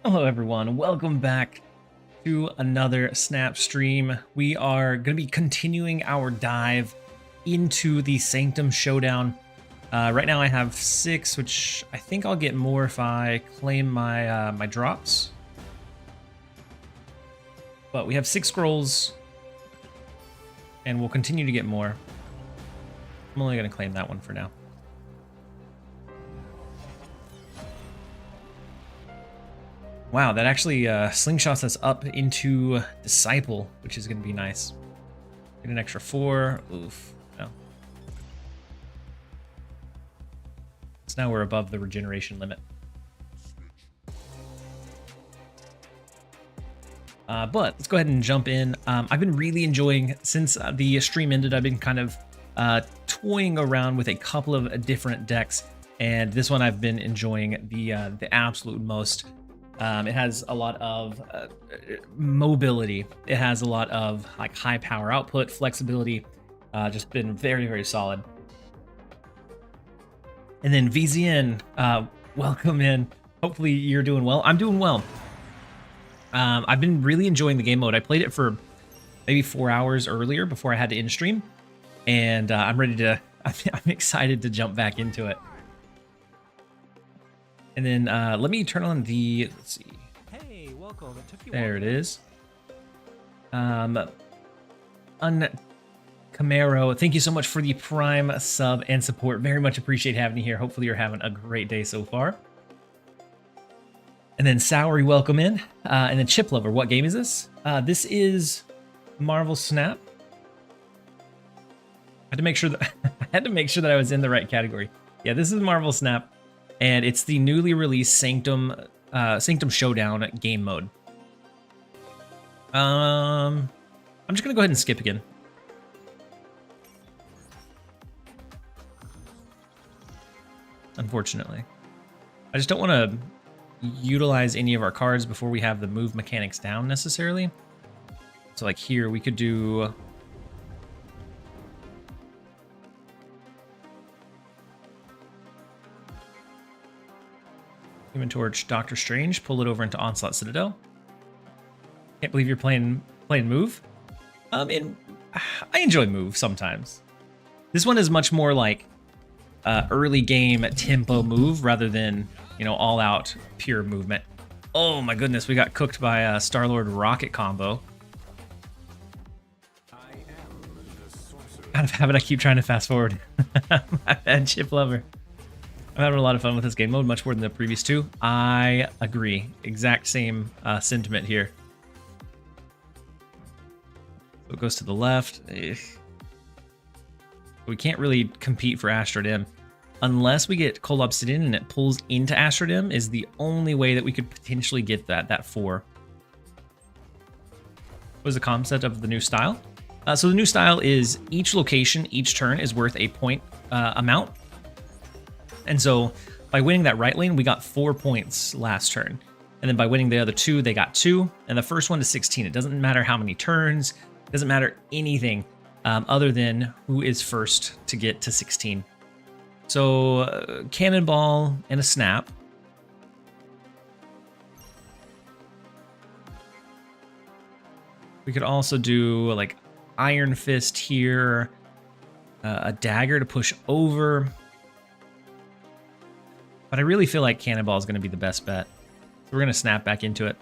Hello everyone, welcome back to another Snap stream. We are going to be continuing our dive into the Sanctum Showdown. Right now I have 6, which I think I'll get more if I claim my my drops. But we have 6 scrolls, and we'll continue to get more. I'm only going to claim that one for now. Wow, that actually slingshots us up into Disciple, which is going to be nice. Get an extra 4. Oof. No. So now we're above the regeneration limit. But let's go ahead and jump in. I've been really enjoying, since the stream ended, I've been kind of toying around with a couple of different decks. And this one I've been enjoying the absolute most. It has a lot of mobility. It has a lot of like high power output, flexibility. Just been very, very solid. And then VZN, welcome in. Hopefully you're doing well. I'm doing well. I've been really enjoying the game mode. I played it for maybe 4 hours earlier before I had to end stream, and I'm ready to. I'm excited to jump back into it. And then let me turn on the, let's see. Hey, welcome. It took you There it is. Camaro, thank you so much for the Prime sub and support. Very much appreciate having you here. Hopefully you're having a great day so far. And then Soury, welcome in. And then Chip Lover, what game is this? This is Marvel Snap. I had to make sure that I was in the right category. Yeah, this is Marvel Snap. And it's the newly released Sanctum Showdown game mode. I'm just gonna go ahead and skip again. Unfortunately, I just don't want to utilize any of our cards before we have the move mechanics down necessarily. So like here, we could do. Human Torch, Doctor Strange, pull it over into Onslaught Citadel. Can't believe you're playing move. And I enjoy move sometimes. This one is much more like early game tempo move rather than, you know, all out pure movement. Oh my goodness, we got cooked by Star-Lord rocket combo. Out of habit, I keep trying to fast forward. My bad, Chip Lover. I'm having a lot of fun with this game mode, much more than the previous two. I agree. Exact same sentiment here. So it goes to the left. We can't really compete for Astrodem. Unless we get Cold Obsidian and it pulls into Astrodem is the only way that we could potentially get that 4. What was the concept of the new style? So the new style is each location, each turn is worth a point amount. And so by winning that right lane, we got 4 points last turn. And then by winning the other 2, they got 2. And the first one to 16. It doesn't matter how many turns. It doesn't matter anything other than who is first to get to 16. So Cannonball and a Snap. We could also do like Iron Fist here. A Dagger to push over. But I really feel like Cannonball is going to be the best bet. So we're going to snap back into it.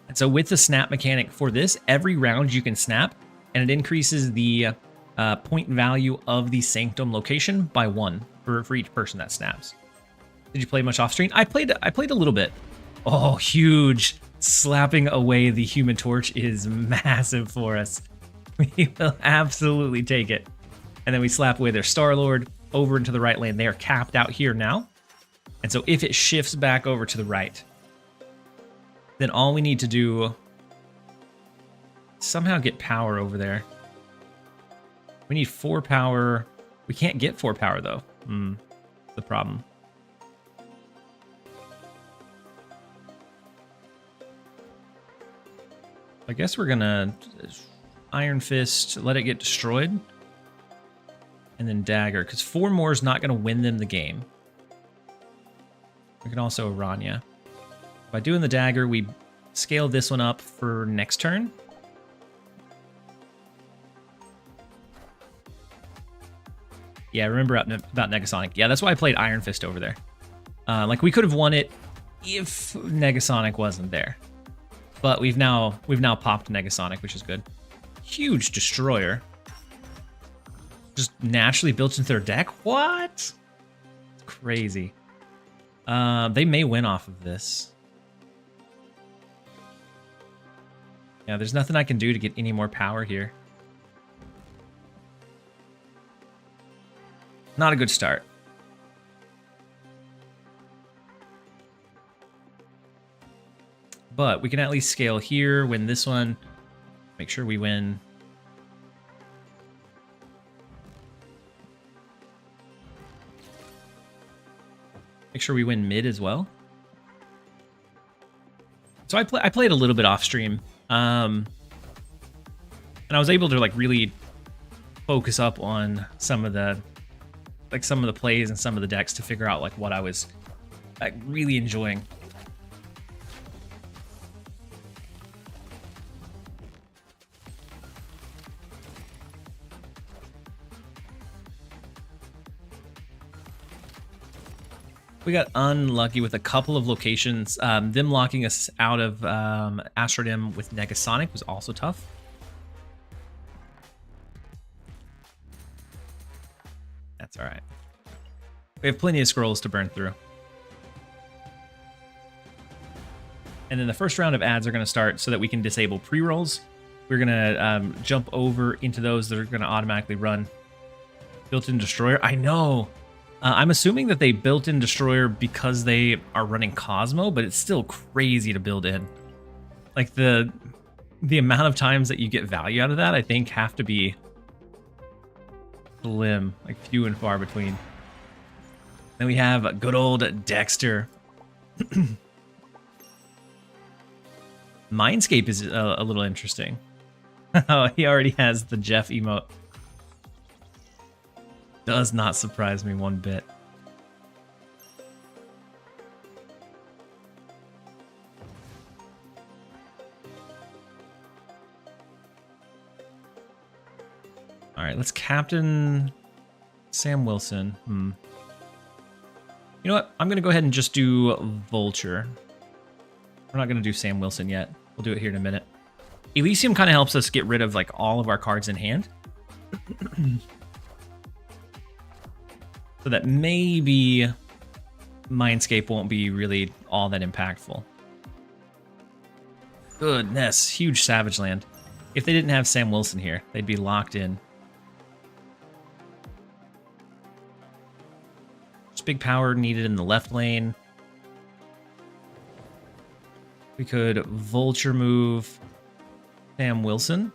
And so with the snap mechanic for this, every round you can snap, and it increases the point value of the Sanctum location by 1 for each person that snaps. Did you play much off screen? I played a little bit. Oh, huge. Slapping away the Human Torch is massive for us. We will absolutely take it. And then we slap away their Star-Lord over into the right lane. They are capped out here now. And so if it shifts back over to the right, then all we need to do is somehow get power over there. We need 4 power. We can't get 4 power though. The problem. I guess we're gonna Iron Fist, let it get destroyed. And then Dagger, because 4 more is not gonna win them the game. We can also Aranya. By doing the dagger, we scale this one up for next turn. Yeah, I remember about Negasonic. Yeah, that's why I played Iron Fist over there. Like, we could have won it if Negasonic wasn't there. But we've now popped Negasonic, which is good. Huge Destroyer. Just naturally built into their deck? What? It's crazy. They may win off of this. Yeah, there's nothing I can do to get any more power here. Not a good start. But we can at least scale here, win this one. Make sure we win. Make sure we win mid as well. So I played a little bit off stream. And I was able to like really focus up on some of the plays and some of the decks to figure out like what I was like really enjoying. We got unlucky with a couple of locations. Them locking us out of Astrodim with Negasonic was also tough. That's all right. We have plenty of scrolls to burn through. And then the first round of ads are going to start so that we can disable pre-rolls. We're going to jump over into those that are going to automatically run. Built-in Destroyer. I know. I'm assuming that they built in Destroyer because they are running Cosmo, but it's still crazy to build in. Like the amount of times that you get value out of that, I think, have to be slim, like few and far between. Then we have good old Dexter. Mindscape is a little interesting. Oh, he already has the Jeff emote. Does not surprise me one bit. All right, let's captain Sam Wilson. You know what? I'm going to go ahead and just do Vulture. We're not going to do Sam Wilson yet. We'll do it here in a minute. Elysium kind of helps us get rid of like all of our cards in hand. So that maybe Mindscape won't be really all that impactful. Goodness, huge Savage Land. If they didn't have Sam Wilson here, they'd be locked in. Just big power needed in the left lane. We could Vulture move Sam Wilson.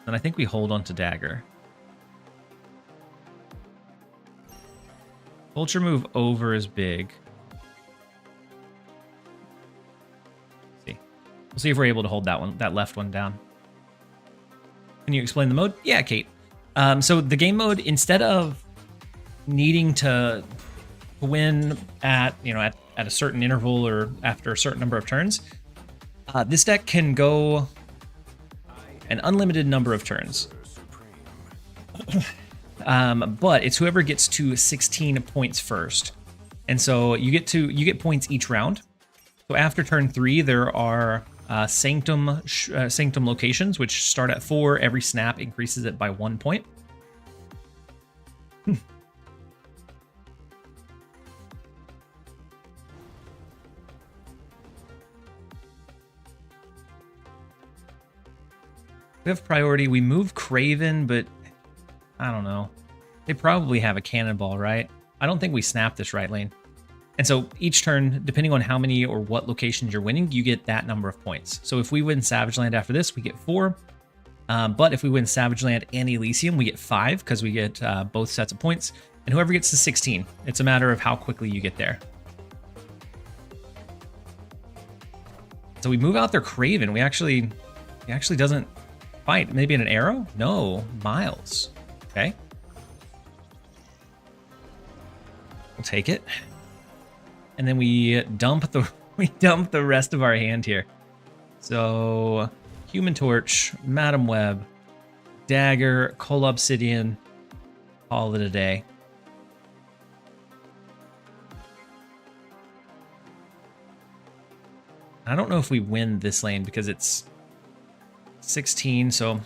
And I think we hold on to Dagger. Vulture move over is big. Let's see. We'll see if we're able to hold that left one down. Can you explain the mode? Yeah, Kate. So the game mode, instead of needing to win at a certain interval or after a certain number of turns, this deck can go an unlimited number of turns. But it's whoever gets to 16 points first. And so you get points each round. So after turn 3, there are Sanctum locations, which start at 4. Every snap increases it by 1 point. We have priority. We move Craven, but I don't know. They probably have a cannonball, right? I don't think we snap this right lane. And so each turn, depending on how many or what locations you're winning, you get that number of points. So if we win Savage Land after this, we get 4. But if we win Savage Land and Elysium, we get 5 because we get both sets of points. And whoever gets to 16, it's a matter of how quickly you get there. So we move out their Craven. He actually doesn't fight. Maybe in an arrow? No, Miles. Okay. We'll take it. And then we dump the We dump the rest of our hand here. So, Human Torch, Madam Web, Dagger, Coal Obsidian, call it a day. I don't know if we win this lane because it's 16, so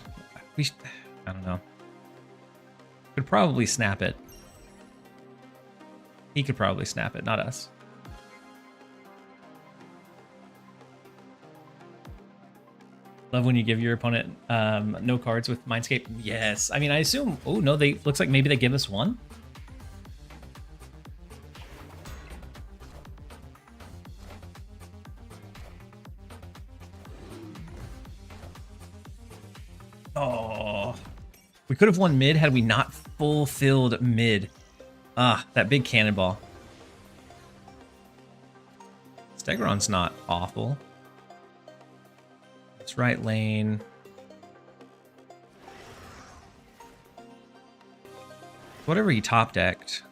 I don't know. Could probably snap it. He could probably snap it, not us. Love when you give your opponent no cards with Mindscape. Yes. I mean, I assume... Oh, no, they looks like maybe they give us one. Oh. We could have won mid had we not fulfilled mid. Ah, that big cannonball. Stegron's not awful. It's right lane. Whatever he top decked.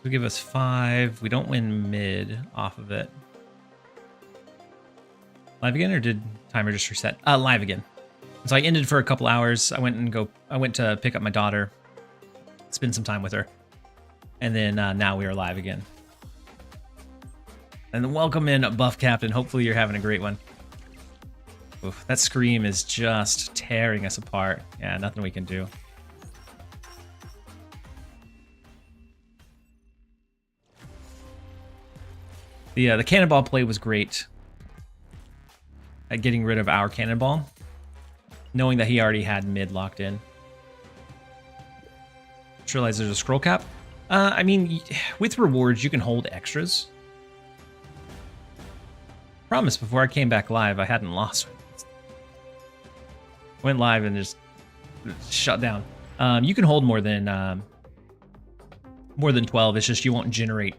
Will give us 5. We don't win mid off of it. Live again, or did timer just reset? Live again. So I ended for a couple hours. I went to pick up my daughter, spend some time with her, and then now we are live again. And welcome in, Buff Captain. Hopefully you're having a great one. Oof, that scream is just tearing us apart. Yeah, nothing we can do. The cannonball play was great at getting rid of our cannonball, knowing that he already had mid locked in. Just realized there's a scroll cap. I mean, with rewards, you can hold extras. Promise, before I came back live, I hadn't lost. Went live and just shut down. You can hold more than 12. It's just you won't generate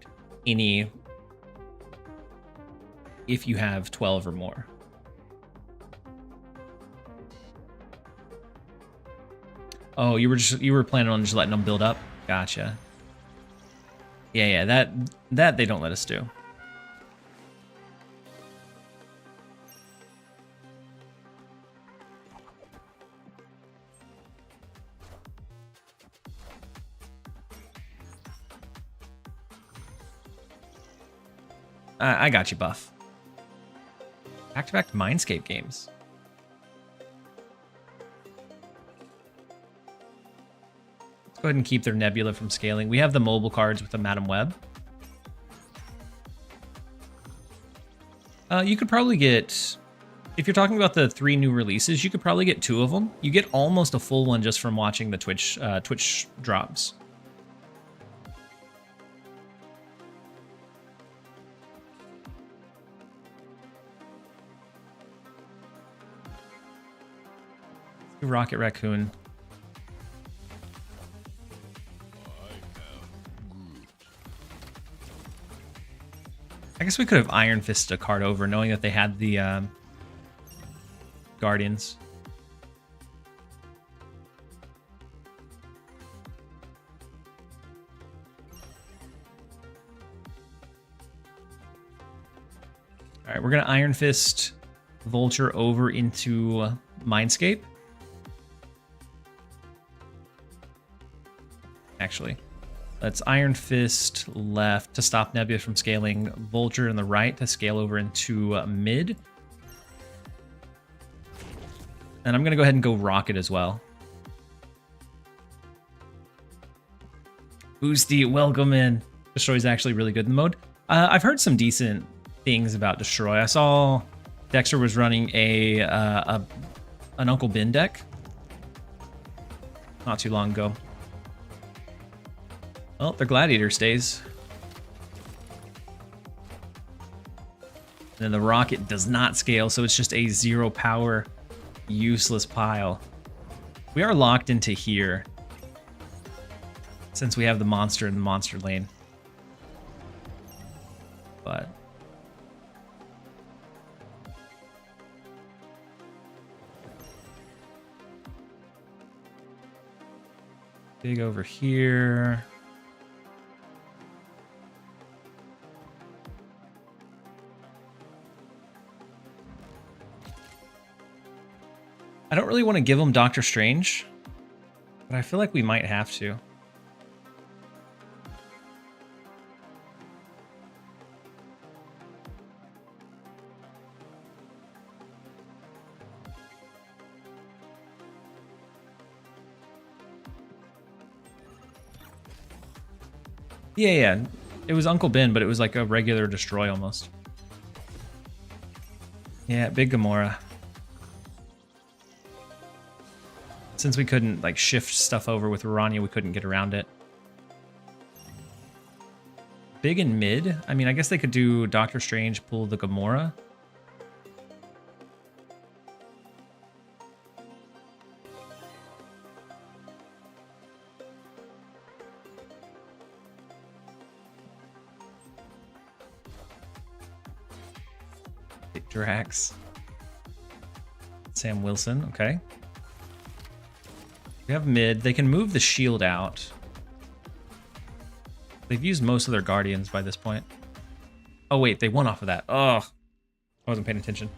any if you have 12 or more. Oh, you were planning on just letting them build up? Gotcha. Yeah, that they don't let us do. I got you, Buff. Back-to-back Mindscape games. Let's go ahead and keep their Nebula from scaling. We have the mobile cards with the Madam Web. You could probably get... If you're talking about the 3 new releases, you could probably get 2 of them. You get almost a full one just from watching the Twitch drops. Rocket Raccoon. I guess we could have Iron Fisted a card over, knowing that they had the Guardians. All right, we're gonna Iron Fist Vulture over into Mindscape. Actually, let's Iron Fist left to stop Nebula from scaling, Vulture in the right to scale over into mid. And I'm going to go ahead and go Rocket as well. Boosty, welcome in. Destroy's actually really good in the mode. I've heard some decent things about Destroy. I saw Dexter was running an Uncle Ben deck not too long ago. Well, their Gladiator stays. And then the Rocket does not scale, so it's just a 0 power, useless pile. We are locked into here, since we have the monster in the monster lane. But Big over here. I don't really want to give him Doctor Strange, but I feel like we might have to. Yeah. It was Uncle Ben, but it was like a regular destroy almost. Yeah, big Gamora. Since we couldn't like shift stuff over with Urania, we couldn't get around it. Big and mid. I mean, I guess they could do Doctor Strange, pull the Gamora. Drax. Sam Wilson, okay. We have mid. They can move the shield out. They've used most of their guardians by this point. Oh wait, they won off of that. Oh, I wasn't paying attention.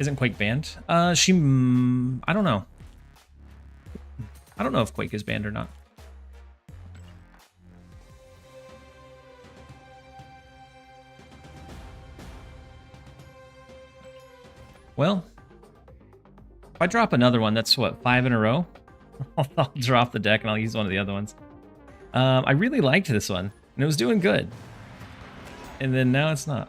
Isn't Quake banned? I don't know. I don't know if Quake is banned or not. Well, if I drop another one, that's what, 5 in a row? I'll drop the deck and I'll use one of the other ones. I really liked this one, and it was doing good. And then now it's not.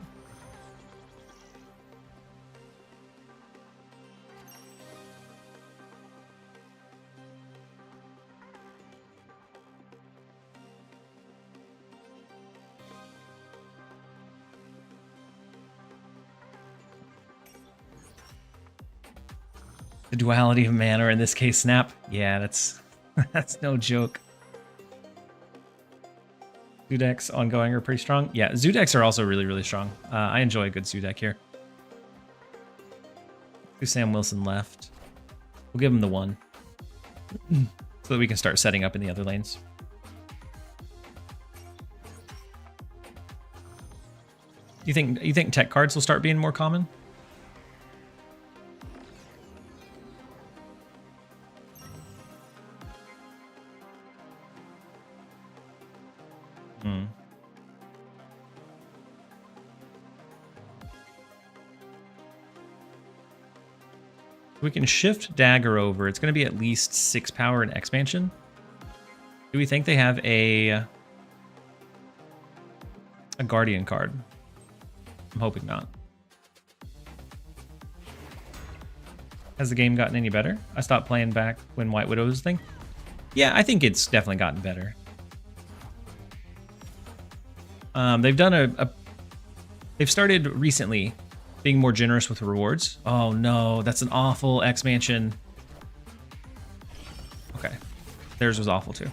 The duality of mana, or in this case, snap. Yeah, that's that's no joke. Zoo decks ongoing are pretty strong. Yeah, Zoo decks are also really, really strong. I enjoy a good Zoo deck here. Do Sam Wilson left. We'll give him the 1. So that we can start setting up in the other lanes. You think tech cards will start being more common? We can shift Dagger over. It's going to be at least 6 power in expansion. Do we think they have a Guardian card? I'm hoping not. Has the game gotten any better? I stopped playing back when White Widow was a thing. Yeah, I think it's definitely gotten better. They've done they've started recently being more generous with rewards. Oh no, that's an awful X-Mansion. Okay, theirs was awful too.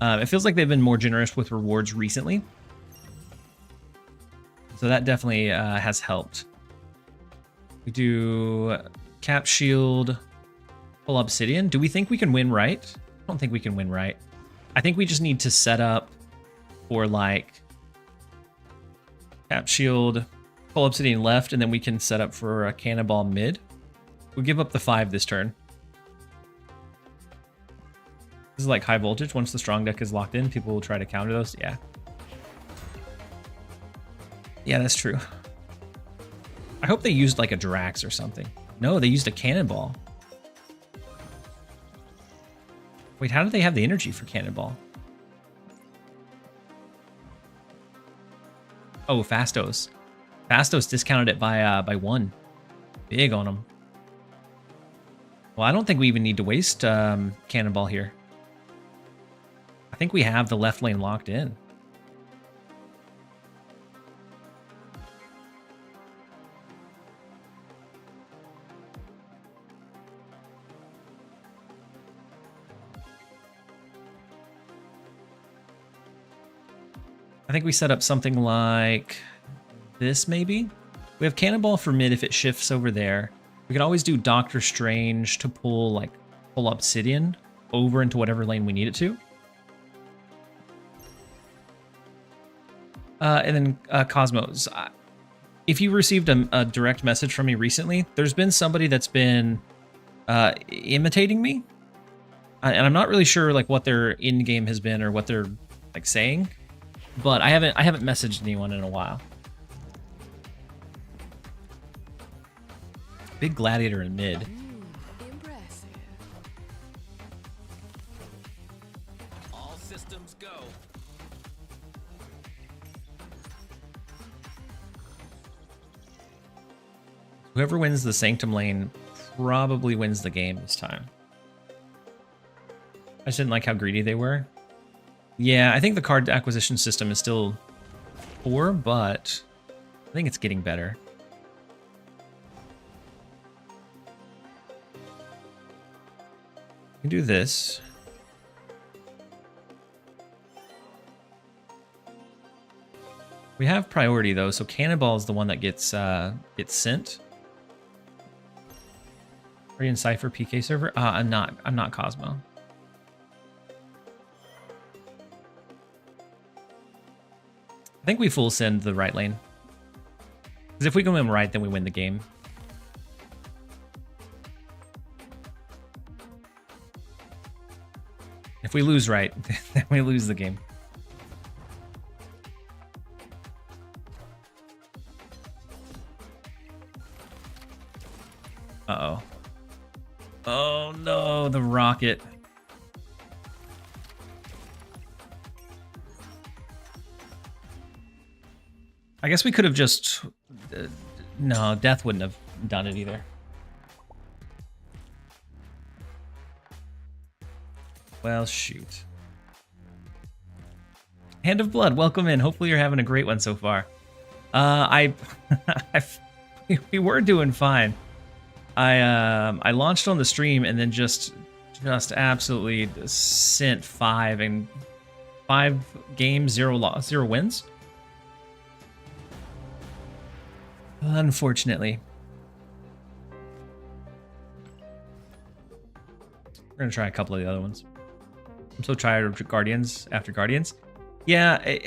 It feels like they've been more generous with rewards recently. So that definitely has helped. We do Cap Shield, pull Obsidian. Do we think we can win right? I don't think we can win right. I think we just need to set up for like Cap Shield, pull Obsidian left, and then we can set up for a Cannonball mid. We'll give up the 5 this turn. This is like high voltage. Once the strong deck is locked in, people will try to counter those. Yeah. Yeah, that's true. I hope they used like a Drax or something. No, they used a Cannonball. Wait, how did they have the energy for Cannonball? Oh, Fastos. Fastos discounted it by 1. Big on them. Well, I don't think we even need to waste Cannonball here. I think we have the left lane locked in. I think we set up something like this, maybe? We have Cannonball for mid if it shifts over there. We could always do Doctor Strange to pull Obsidian. over into whatever lane we need it to. And then Cosmos, if you received a direct message from me recently, there's been somebody that's been imitating me, and I'm not really sure like what their in game has been or what they're like saying, but I haven't messaged anyone in a while. Big gladiator in mid. Impressive. All systems go. Whoever wins the Sanctum lane probably wins the game this time. I just didn't like how greedy they were. Yeah, I think the card acquisition system is still poor, but I think it's getting better. We can do this. We have priority though, so Cannonball is the one that gets sent. Are you in Cypher PK server? I'm not Cosmo. I think we full send the right lane. Because if we go in right, then we win the game. If we lose right, then we lose the game. Uh-oh. Oh no, the rocket. I guess we could have just... no, Death wouldn't have done it either. Well, shoot. Hand of Blood, welcome in. Hopefully you're having a great one so far. We were doing fine. I launched on the stream and then just absolutely sent 5 games, 0 wins. Unfortunately. We're gonna try a couple of the other ones. I'm so tired of Guardians after Guardians. Yeah,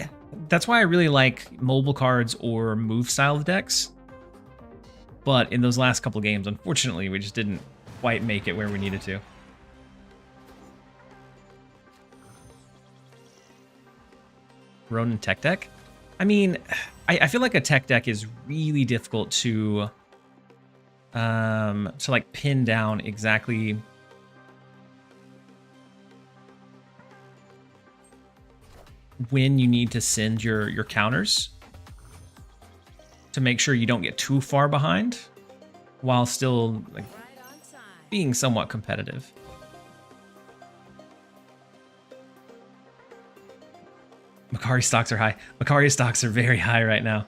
that's why I really like mobile cards or move style decks. But in those last couple games, unfortunately, we just didn't quite make it where we needed to. Ronin tech deck? I mean, I feel like a tech deck is really difficult to like pin down exactly when you need to send your counters to make sure you don't get too far behind while still like being somewhat competitive. Macari stocks are high. Macari stocks are very high right now.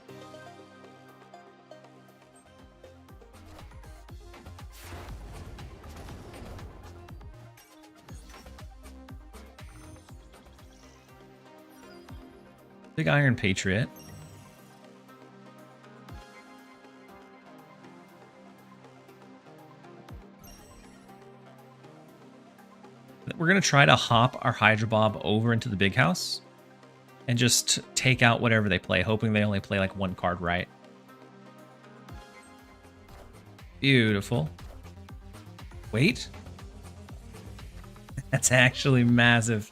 Big Iron Patriot. We're going to try to hop our Hydra Bob over into the big house and just take out whatever they play, hoping they only play like one card right. Beautiful. Wait. That's actually massive.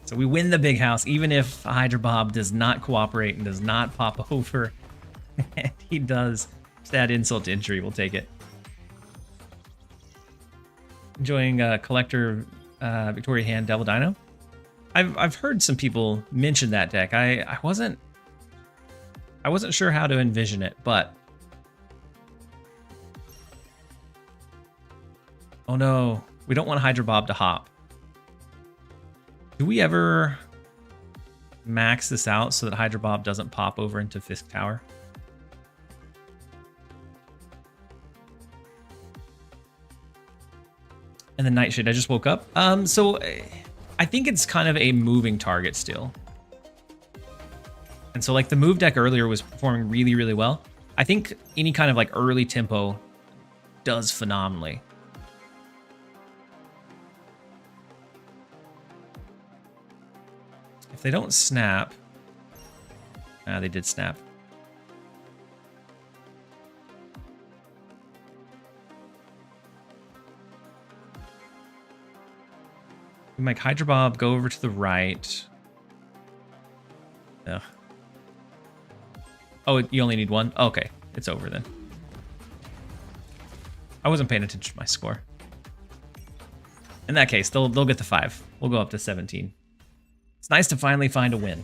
So we win the big house, even if Hydra Bob does not cooperate and does not pop over. And he does. Just add insult to injury, we'll take it. Enjoying Collector Victoria Hand Devil Dino. I've heard some people mention that deck. I wasn't sure how to envision it, but oh no, we don't want Hydra Bob to hop. Do we ever max this out so that Hydra Bob doesn't pop over into Fisk Tower? And then Nightshade, I just woke up. So I think it's kind of a moving target still. And so like the move deck earlier was performing really, really well. I think any kind of like early tempo does phenomenally. If they don't snap... they did snap. We make Hydra Bob go over to the right. Ugh. Oh, you only need one? Okay, it's over then. I wasn't paying attention to my score. In that case, they'll get the 5. We'll go up to 17. It's nice to finally find a win.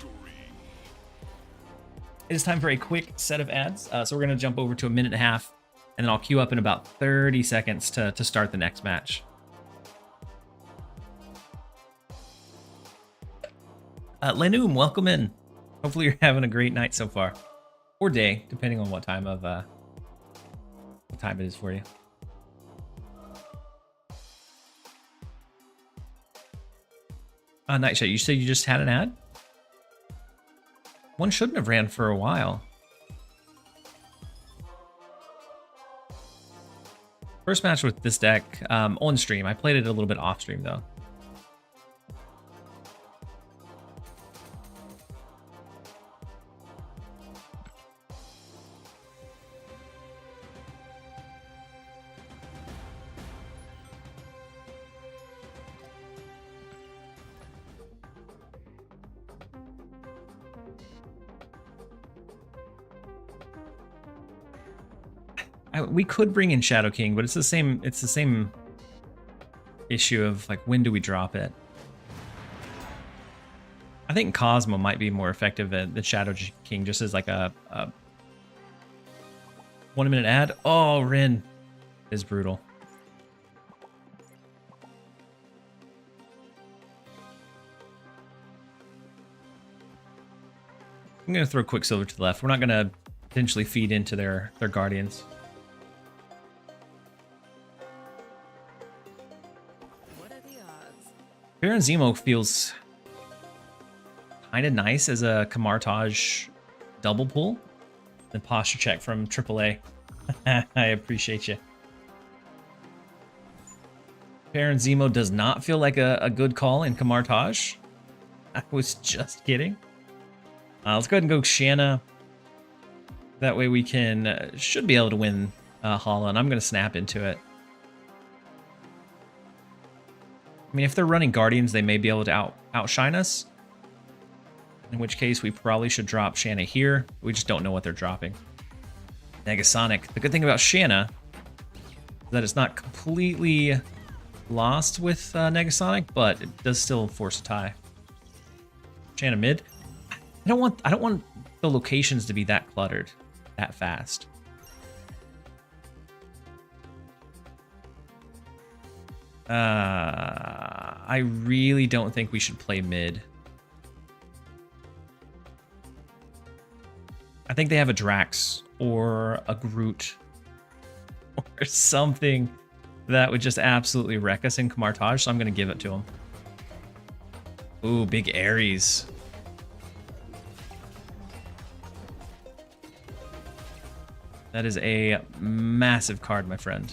It is time for a quick set of ads. So we're going to jump over to 1.5 minutes, and then I'll queue up in about 30 seconds to start the next match. Lenum, welcome in. Hopefully you're having a great night so far. Or day, depending on what time it is for you. Nightshade, you said you just had an ad? One shouldn't have ran for a while. First match with this deck on stream. I played it a little bit off stream though. We could bring in Shadow King, but it's the same issue of like, when do we drop it? I think Cosmo might be more effective than Shadow King, just as like a 1 minute ad. Oh, Rin is brutal. I'm gonna throw Quicksilver to the left. We're not gonna potentially feed into their Guardians. Baron Zemo feels kind of nice as a Kamartaj double pull. The posture check from AAA. I appreciate you. Baron Zemo does not feel like a good call in Kamartaj. I was just kidding. Let's go ahead and go Shanna. That way we can should be able to win Hala, and I'm going to snap into it. I mean, if they're running Guardians, they may be able to outshine us. In which case, we probably should drop Shanna here. We just don't know what they're dropping. Negasonic. The good thing about Shanna is that it's not completely lost with Negasonic, but it does still force a tie. Shanna mid. I don't want the locations to be that cluttered, that fast. I really don't think we should play mid. I think they have a Drax or a Groot or something that would just absolutely wreck us in Kamartaj, so I'm going to give it to them. Ooh, big Ares. That is a massive card, my friend.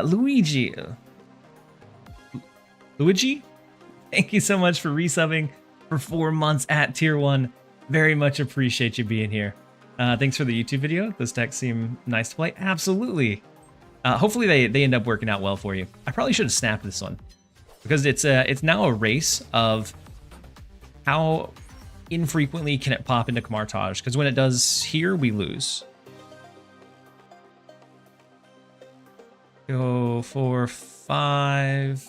Luigi, thank you so much for resubbing for 4 months at tier 1. Very much appreciate you being here. Thanks for the YouTube video. Those decks seem nice to play. Absolutely. Hopefully they end up working out well for you. I probably should have snapped this one because it's now a race of how infrequently can it pop into Kamartaj, because when it does here, we lose. Go for 5.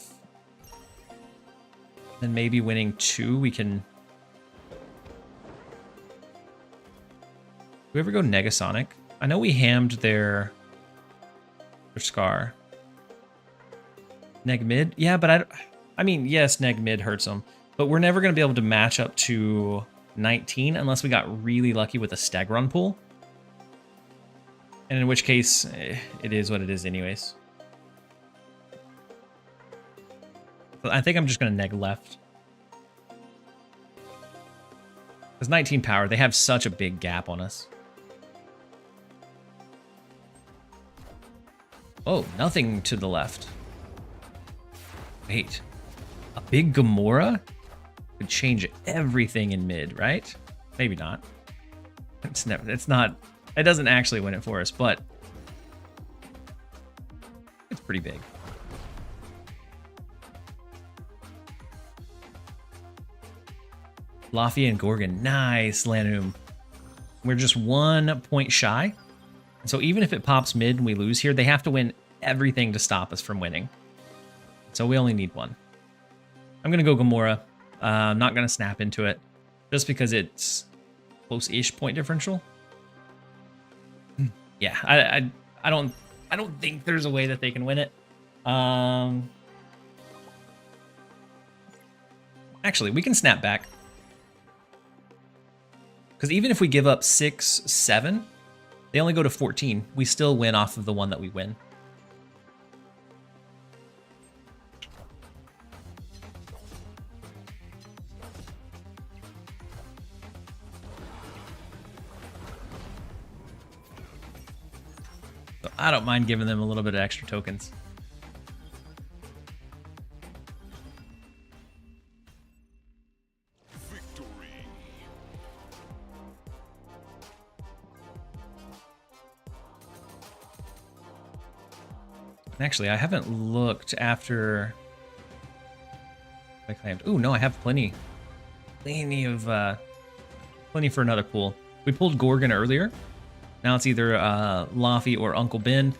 Then maybe winning 2, we can... Do we ever go Negasonic? I know we hammed their Scar. Neg mid? Yeah, but I mean, yes, Neg mid hurts them. But we're never going to be able to match up to 19 unless we got really lucky with a Stegron pool. And in which case, it is what it is anyways. I think I'm just going to neg left. Because 19 power, they have such a big gap on us. Oh, nothing to the left. Wait, a big Gamora could change everything in mid, right? Maybe not. It's not, it doesn't actually win it for us, but it's pretty big. Laffy and Gorgon, nice, Lanum. We're just 1 point shy. And so even if it pops mid and we lose here, they have to win everything to stop us from winning. So we only need 1. I'm going to go Gamora. I'm not going to snap into it just because it's close-ish point differential. Yeah, I don't think there's a way that they can win it. Actually, we can snap back. Because even if we give up 6, 7, they only go to 14. We still win off of the one that we win. So I don't mind giving them a little bit of extra tokens. Actually, I haven't looked after I claimed. Oh no, I have plenty for another pool. We pulled Gorgon earlier. Now it's either Laffy or Uncle Ben.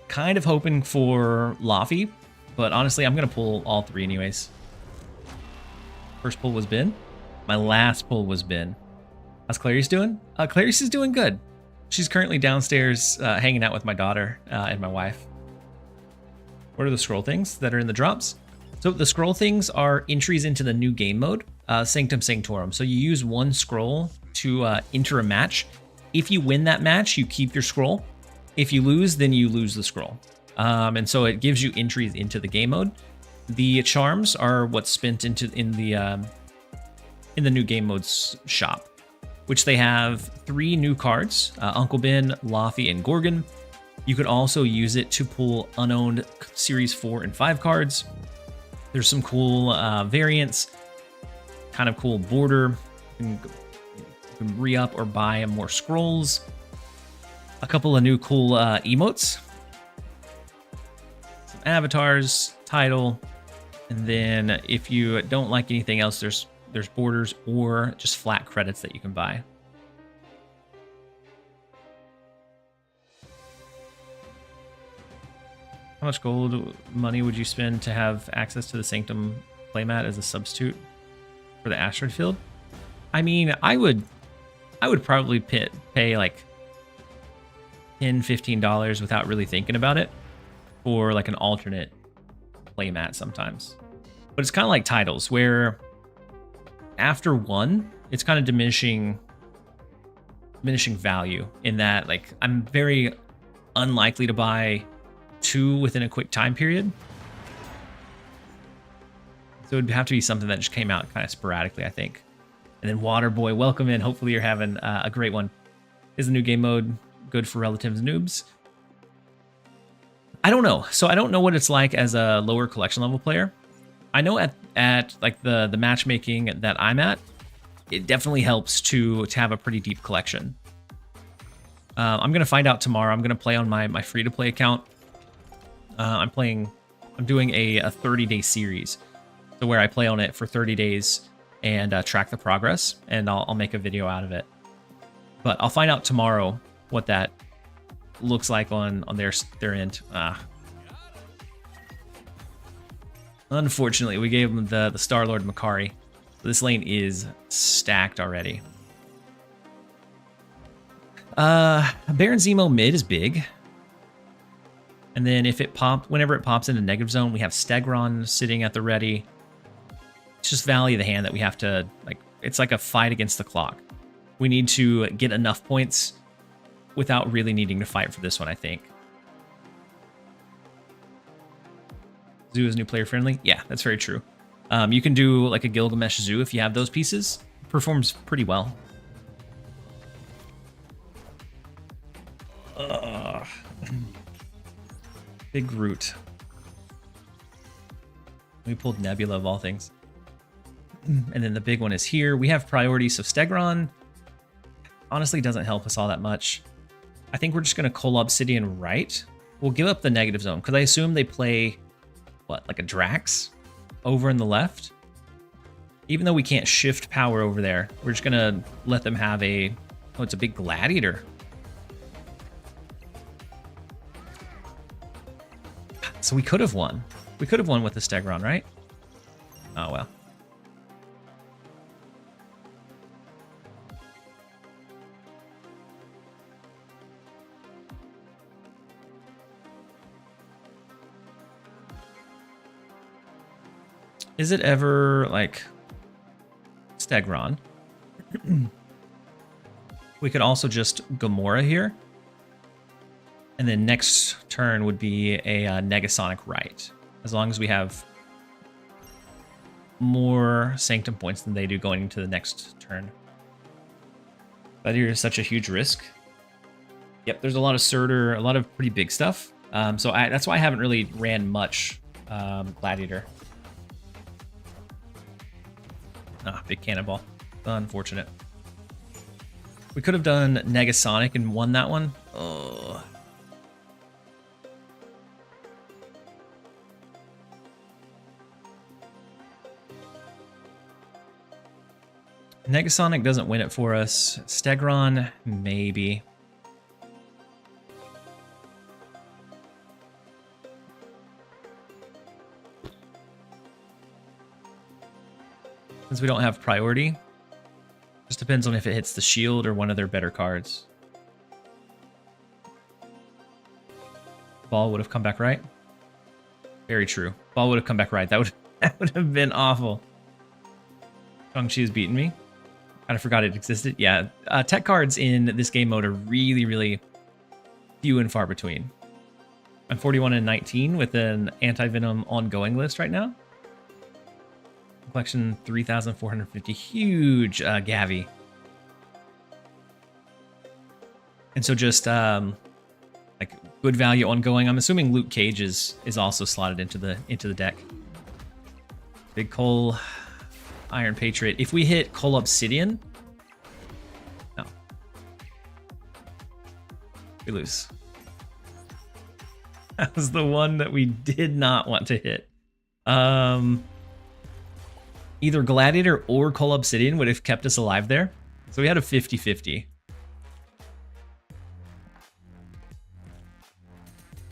Kind of hoping for Laffy, but honestly, I'm gonna pull all 3 anyways. First pull was Ben. My last pull was Ben. How's Clarice doing? Clarice is doing good. She's currently downstairs hanging out with my daughter and my wife. What are the scroll things that are in the drops? So the scroll things are entries into the new game mode, Sanctum Sanctorum. So you use 1 scroll to enter a match. If you win that match, you keep your scroll. If you lose, then you lose the scroll. And so it gives you entries into the game mode. The charms are what's spent in the new game mode's shop, which they have 3 new cards: Uncle Ben, Laffy, and Gorgon. You could also use it to pull unowned Series 4 and 5 cards. There's some cool variants, kind of cool border. You can re-up or buy more scrolls. A couple of new cool emotes. Some avatars, title. And then if you don't like anything else, there's borders or just flat credits that you can buy. How much gold money would you spend to have access to the Sanctum playmat as a substitute for the asteroid field? I mean, I would probably pay like $10, $15 without really thinking about it for like an alternate playmat sometimes. But it's kind of like titles where after 1, it's kind of diminishing value in that, like, I'm very unlikely to buy 2 within a quick time period. So it would have to be something that just came out kind of sporadically, I think. And then Waterboy, welcome in. Hopefully you're having a great one. Is the new game mode good for relatives noobs? I don't know. So I don't know what it's like as a lower collection level player. I know at like the matchmaking that I'm at, it definitely helps to have a pretty deep collection. I'm gonna find out tomorrow. I'm gonna play on my free-to-play account. I'm doing a 30-day series, so where I play on it for 30 days and track the progress, and I'll make a video out of it. But I'll find out tomorrow what that looks like on their end. Unfortunately, we gave him the Star-Lord Makari. This lane is stacked already. Baron Zemo mid is big. And then whenever it pops into negative zone, we have Stegron sitting at the ready. It's just Valley of the Hand that we have to, like, it's like a fight against the clock. We need to get enough points without really needing to fight for this one, I think. Zoo is new player friendly. Yeah, that's very true. You can do like a Gilgamesh Zoo if you have those pieces. Performs pretty well. Big root. We pulled Nebula of all things. And then the big one is here. We have priority, so Stegron honestly doesn't help us all that much. I think we're just going to Coal Obsidian right. We'll give up the negative zone, because I assume they play, what, like a Drax over in the left? Even though we can't shift power over there, we're just going to let them have a... Oh, it's a big Gladiator. So we could have won. We could have won with the Stegron, right? Oh, well. Is it ever, like, Stegron? We could also just Gamora here. And then next turn would be a Negasonic right. As long as we have more Sanctum points than they do going into the next turn. But here is such a huge risk. Yep, there's a lot of Surtur, a lot of pretty big stuff. So that's why I haven't really ran much Gladiator. Ah, big cannonball. Unfortunate. We could have done Negasonic and won that one. Oh. Negasonic doesn't win it for us. Stegron, maybe. Since we don't have priority, just depends on if it hits the shield or one of their better cards. Ball would have come back right. Very true. Ball would have come back right. That would have been awful. Shang-Chi's beaten me. Kind of forgot it existed. Yeah, tech cards in this game mode are really, really few and far between. I'm 41 and 19 with an anti-venom ongoing list right now. Collection 3,450. Huge Gavi. And so just like good value ongoing. I'm assuming Luke Cage is also slotted into the deck. Big Coal, Iron Patriot. If we hit Coal Obsidian, no, we lose. That was the one that we did not want to hit. Either Gladiator or Coal Obsidian would have kept us alive there. So we had a 50-50.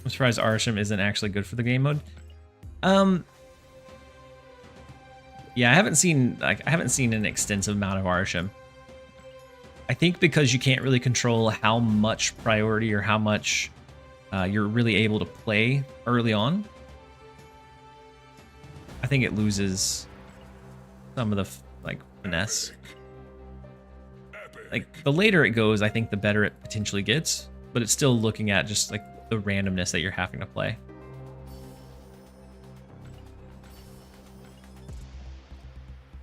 I'm surprised Arsham isn't actually good for the game mode. Yeah, I haven't seen an extensive amount of Arsham. I think because you can't really control how much priority or how much you're really able to play early on. I think it loses some of the finesse. Like the later it goes, I think the better it potentially gets, but it's still looking at just like the randomness that you're having to play.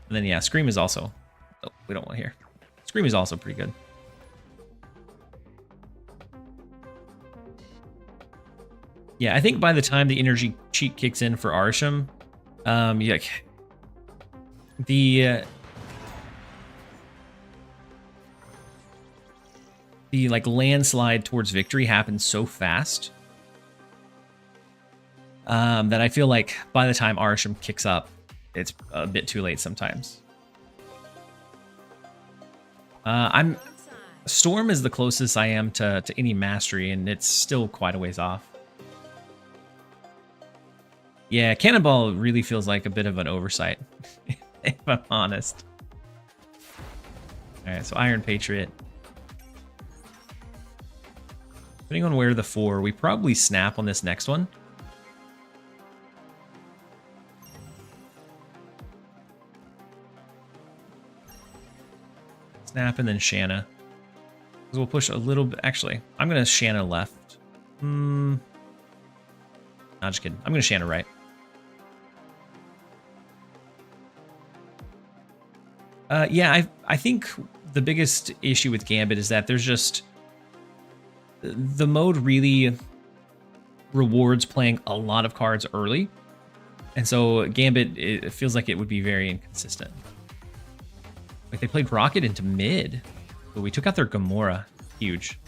And then yeah, Scream is also, oh, we don't want to hear. Scream is also pretty good. Yeah, I think by the time the energy cheat kicks in for Arsham, yeah, the like landslide towards victory happens so fast that I feel like by the time Arsham kicks up, it's a bit too late sometimes. Storm is the closest I am to any mastery, and it's still quite a ways off. Yeah, Cannonball really feels like a bit of an oversight, if I'm honest. Alright, so Iron Patriot. Depending on where the 4, we probably snap on this next one. Snap and then Shanna. Because we'll push a little bit. Actually, I'm going to Shanna left. No, just kidding. I'm going to Shanna right. Yeah, I think the biggest issue with Gambit is that there's just... The mode really rewards playing a lot of cards early. And so Gambit, it feels like it would be very inconsistent. Like they played Rocket into mid, but we took out their Gamora. Huge.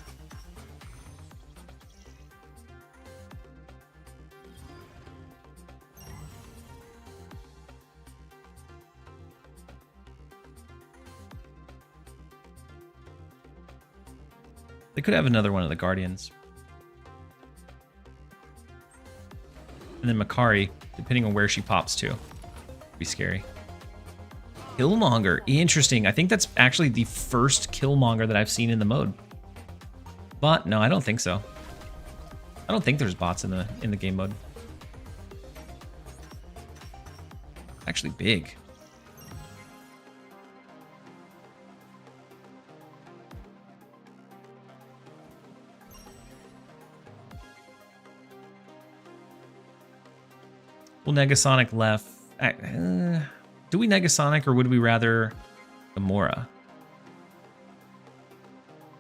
They could have another one of the Guardians. And then Makari, depending on where she pops to. Be scary. Killmonger. Interesting. I think that's actually the first Killmonger that I've seen in the mode. Bot? No, I don't think so. I don't think there's bots in the game mode. Actually big. Well, Negasonic left. Do we Negasonic or would we rather Gamora?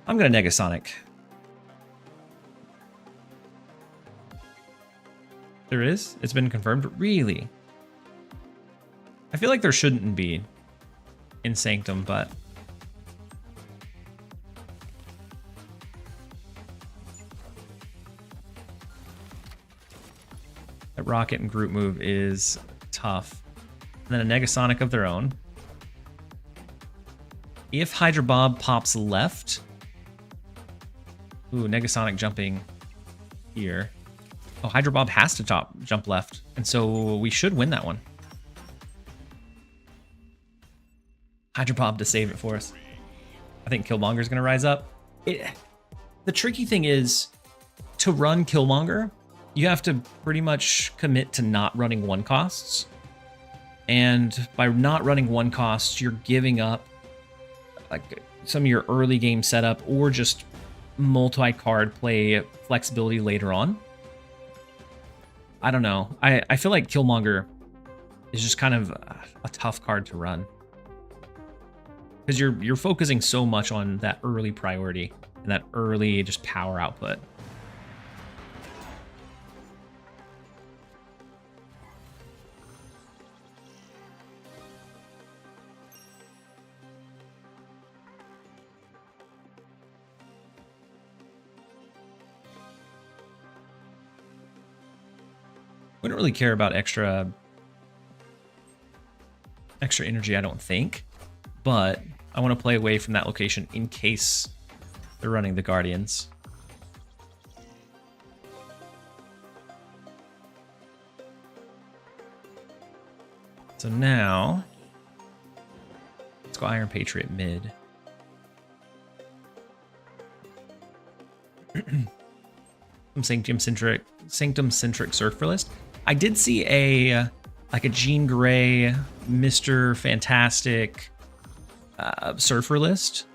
I'm going to Negasonic. There is? It's been confirmed? Really? I feel like there shouldn't be in Sanctum, but... that Rocket and Groot move is tough. And then a Negasonic of their own. If Hydra Bob pops left... ooh, Negasonic jumping here. Oh, Hydra Bob has to jump left. And so we should win that one. Hydra Bob to save it for us. I think Killmonger's going to rise up. The tricky thing is, to run Killmonger, you have to pretty much commit to not running one costs. And by not running one costs, you're giving up like some of your early game setup or just multi-card play flexibility later on. I don't know. I feel like Killmonger is just kind of a tough card to run. Because you're focusing so much on that early priority and that early just power output. We don't really care about extra energy, I don't think. But I want to play away from that location in case they're running the Guardians. So now, let's go Iron Patriot mid. Some Sanctum-centric Surfer list. I did see a Jean Grey, Mr. Fantastic Surfer list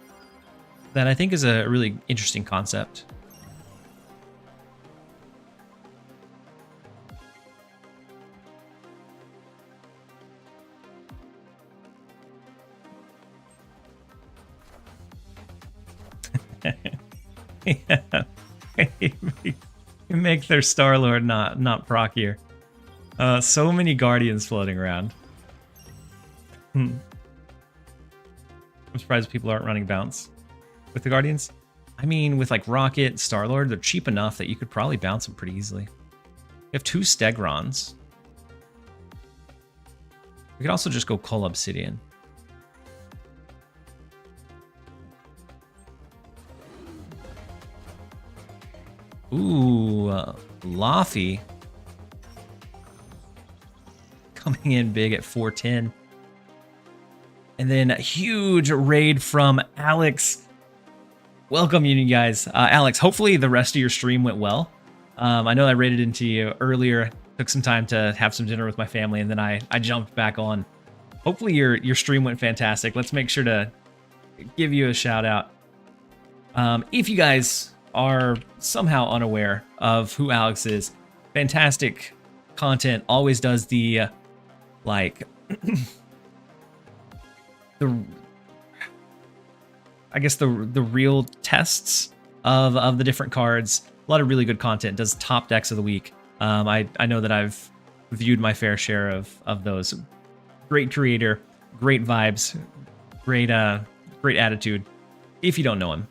that I think is a really interesting concept. Yeah. Make their Star-Lord not proc here. So many Guardians floating around. I'm surprised people aren't running bounce with the Guardians. I mean, with like Rocket, Star-Lord, they're cheap enough that you could probably bounce them pretty easily. We have 2 Stegrons. We could also just go Cull Obsidian. Ooh, Laffy. Coming in big at 410. And then a huge raid from Alex. Welcome, you guys. Alex, hopefully the rest of your stream went well. I know I raided into you earlier. Took some time to have some dinner with my family, and then I jumped back on. Hopefully your stream went fantastic. Let's make sure to give you a shout out. If you guys are somehow unaware of who Alex is, fantastic content, always does the like I guess the real tests of the different cards, A lot of really good content. Does top decks of the week. I know that I've viewed my fair share of those. Great creator, great vibes, great attitude. If you don't know him,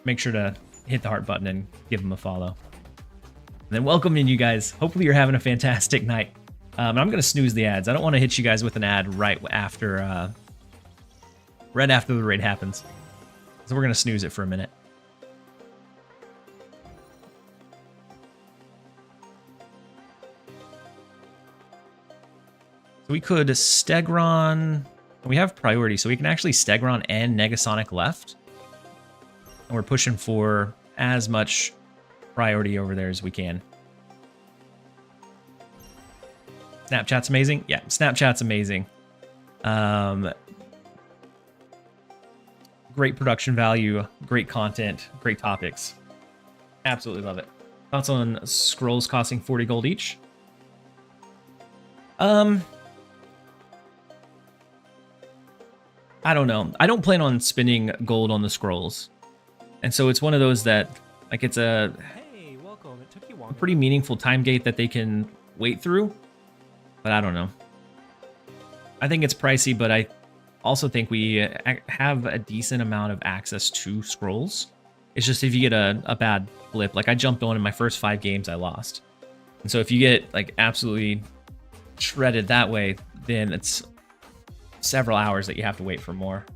make sure to hit the heart button and give him a follow. And then welcome in, you guys. Hopefully you're having a fantastic night. I'm gonna snooze the ads. I don't want to hit you guys with an ad right after the raid happens. So we're gonna snooze it for a minute. So we could Stegron. We have priority, so we can actually Stegron and Negasonic left. And we're pushing for as much priority over there as we can. Snapchat's amazing? Yeah, Snapchat's amazing. Great production value, great content, great topics. Absolutely love it. Thoughts on scrolls costing 40 gold each? I don't know. I don't plan on spending gold on the scrolls. And so it's one of those that, like, it's a Hey, welcome. It took you long. pretty meaningful time gate that they can wait through. But I don't know. I think it's pricey, but I also think we have a decent amount of access to scrolls. It's just if you get a bad flip, like I jumped on in my first 5 games, I lost. And so if you get like absolutely shredded that way, then it's several hours that you have to wait for more.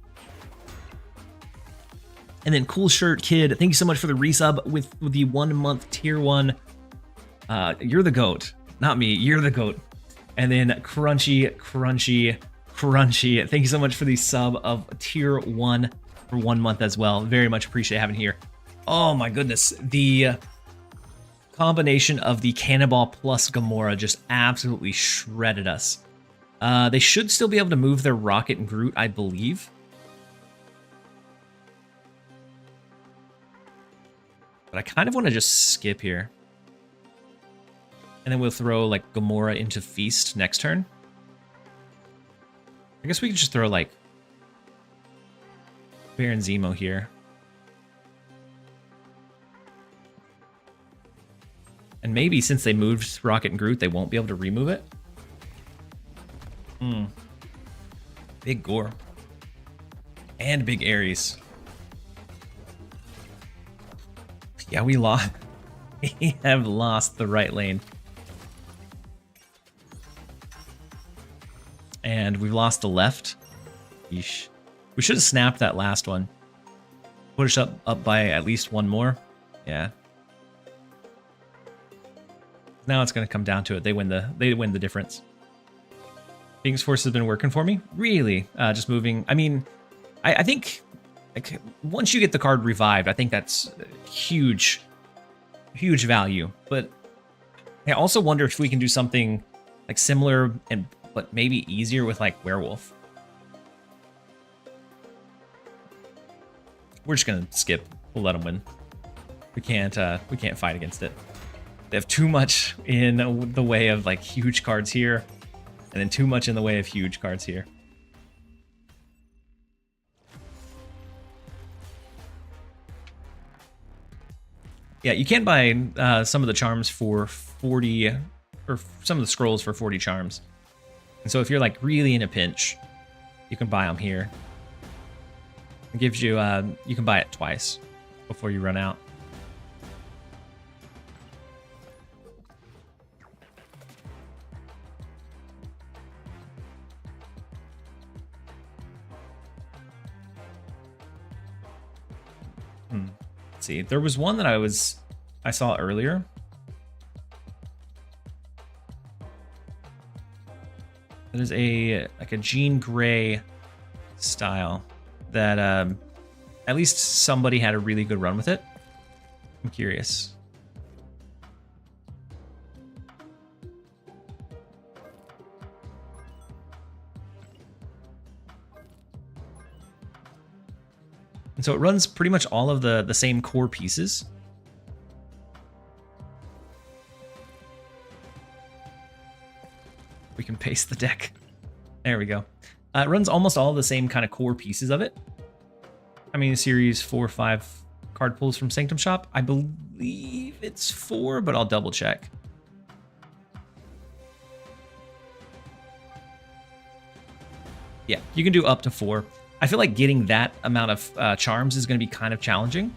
And then Cool Shirt Kid, thank you so much for the resub with the 1 month tier 1. You're the GOAT, not me. You're the GOAT. And then Crunchy, thank you so much for the sub of tier 1 for 1 month as well. Very much appreciate having here. Oh my goodness, the combination of the Cannonball plus Gamora just absolutely shredded us. They should still be able to move their Rocket and Groot, I believe. But I kind of want to just skip here. And then we'll throw, like, Gamora into Feast next turn. I guess we could just throw, like, Baron Zemo here. And maybe since they moved Rocket and Groot, they won't be able to remove it. Big Gore. And Big Ares. Yeah, we lost. We have lost the right lane. And we've lost the left. Yeesh. We should have snapped that last one. Push up by at least one more. Yeah. Now it's going to come down to it. They win the difference. Phoenix Force has been working for me. Really, just moving. I mean, I think like once you get the card revived, I think that's huge value. But I also wonder if we can do something like similar and but maybe easier with like Werewolf. We're just gonna skip. We'll let them win. We can't fight against it. They have too much in the way of like huge cards here, and then too much in the way of huge cards here. Yeah, you can buy some of the charms for 40, or some of the scrolls for 40 charms. And so if you're like really in a pinch, you can buy them here. It gives you, you can buy it twice before you run out. Let's see, there was one that I saw earlier. There's like a Jean Grey style that at least somebody had a really good run with it. I'm curious. And so it runs pretty much all of the same core pieces. We can paste the deck. There we go. It runs almost all the same kind of core pieces of it. I mean, series 4 or 5 card pulls from Sanctum Shop, I believe. believe it's 4, but I'll double check. Yeah, you can do up to 4. I feel like getting that amount of charms is going to be kind of challenging.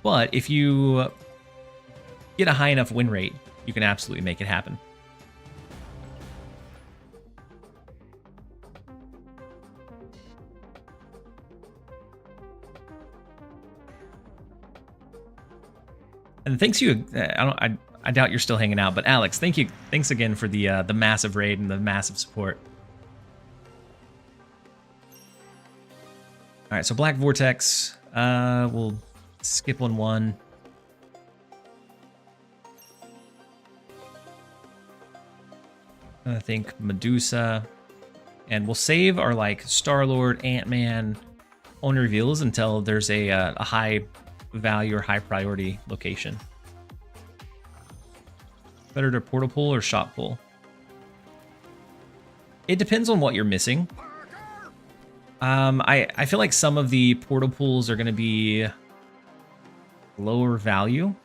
But if you get a high enough win rate, you can absolutely make it happen. And thanks you. I doubt you're still hanging out, but Alex, thank you. Thanks again for the massive raid and the massive support. All right, so Black Vortex. We'll skip on 1. I think Medusa, and we'll save our like Star-Lord, Ant-Man on reveals until there's a high value or high priority location. Better to portal pull or shot pull? It depends on what you're missing. I feel like some of the portal pools are going to be lower value.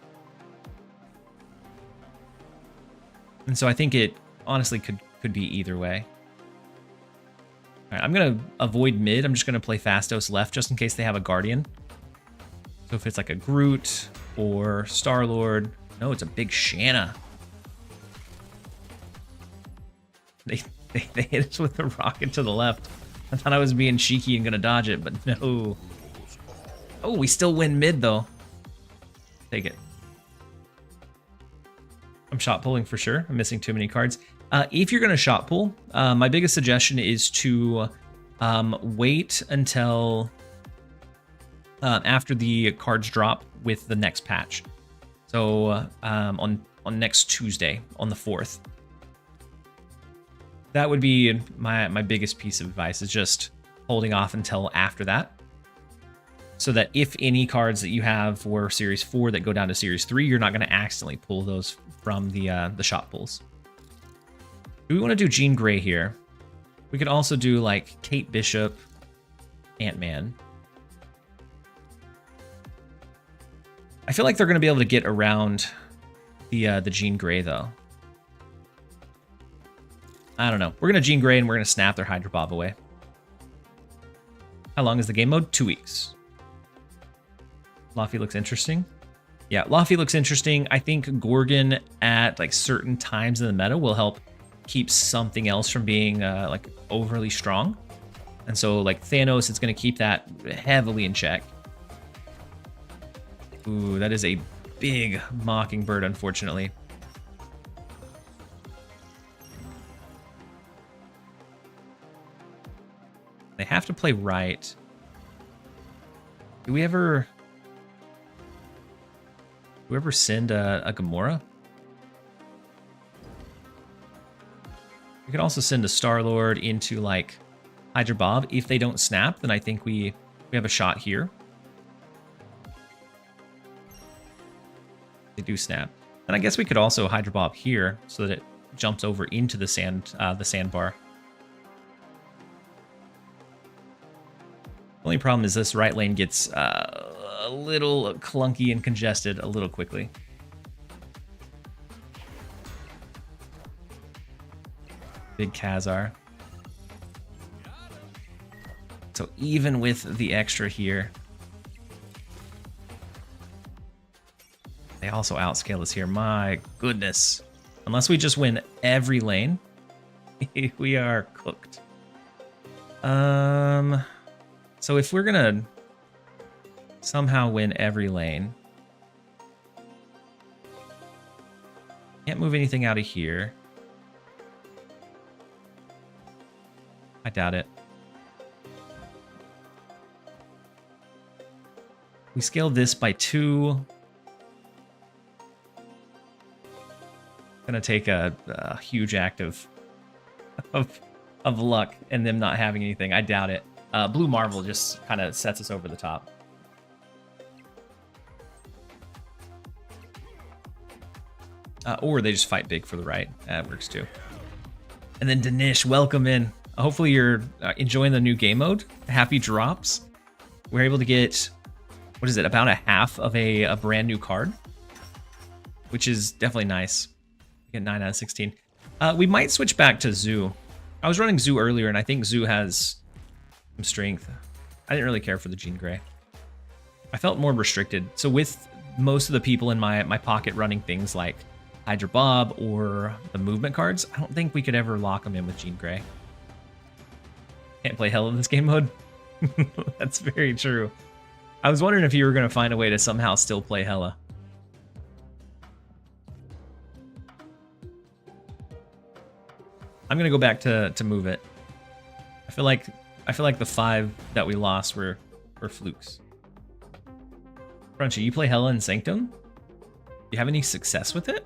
And so I think it honestly could be either way. All right, I'm going to avoid mid. I'm just going to play Fastos left just in case they have a Guardian. So if it's like a Groot or Star-Lord. No, it's a big Shanna. They hit us with a rocket to the left. I thought I was being cheeky and going to dodge it, but no. Oh, we still win mid, though. Take it. I'm shot pulling for sure. I'm missing too many cards. If you're going to shot pull, my biggest suggestion is to wait until after the cards drop with the next patch. So on next Tuesday, on the 4th. That would be my biggest piece of advice, is just holding off until after that. So that if any cards that you have were Series 4 that go down to Series 3, you're not going to accidentally pull those from the shot pulls. Do we want to do Jean Grey here? We could also do like Kate Bishop, Ant-Man. I feel like they're going to be able to get around the Jean Grey though. I don't know. We're going to Jean Grey and we're going to snap their Hydra Bob away. How long is the game mode? 2 weeks. Laffy looks interesting. Yeah, Laffy looks interesting. I think Gorgon at like certain times in the meta will help keep something else from being like overly strong. And so like Thanos, it's going to keep that heavily in check. Ooh, that is a big Mockingbird, unfortunately. They have to play right. Do we ever send a Gamora? We could also send a Star-Lord into like Hydra Bob. If they don't snap, then I think we have a shot here. They do snap. And I guess we could also Hydra Bob here so that it jumps over into the sandbar. The only problem is this right lane gets a little clunky and congested a little quickly. Big Khazar. So even with the extra here, they also outscale us here. My goodness. Unless we just win every lane, we are cooked. So if we're gonna somehow win every lane, can't move anything out of here. I doubt it. We scaled this by 2. Gonna take a huge act of luck and them not having anything. I doubt it. Blue Marvel just kind of sets us over the top. Or they just fight big for the right. That works too. And then Danish, welcome in. Hopefully you're enjoying the new game mode. Happy drops. We're able to get, what is it, about a half of a brand new card. which is definitely nice. We get 9 out of 16. We might switch back to Zoo. I was running Zoo earlier, and I think Zoo has some strength. I didn't really care for the Jean Grey. I felt more restricted. So with most of the people in my pocket running things like Hydra Bob or the movement cards, I don't think we could ever lock them in with Jean Grey. Can't play Hell in this game mode. That's very true. I was wondering if you were going to find a way to somehow still play Hella. I'm going to go back to move it. I feel like the 5 that we lost were flukes. Crunchy, you play Hella in Sanctum? Do you have any success with it?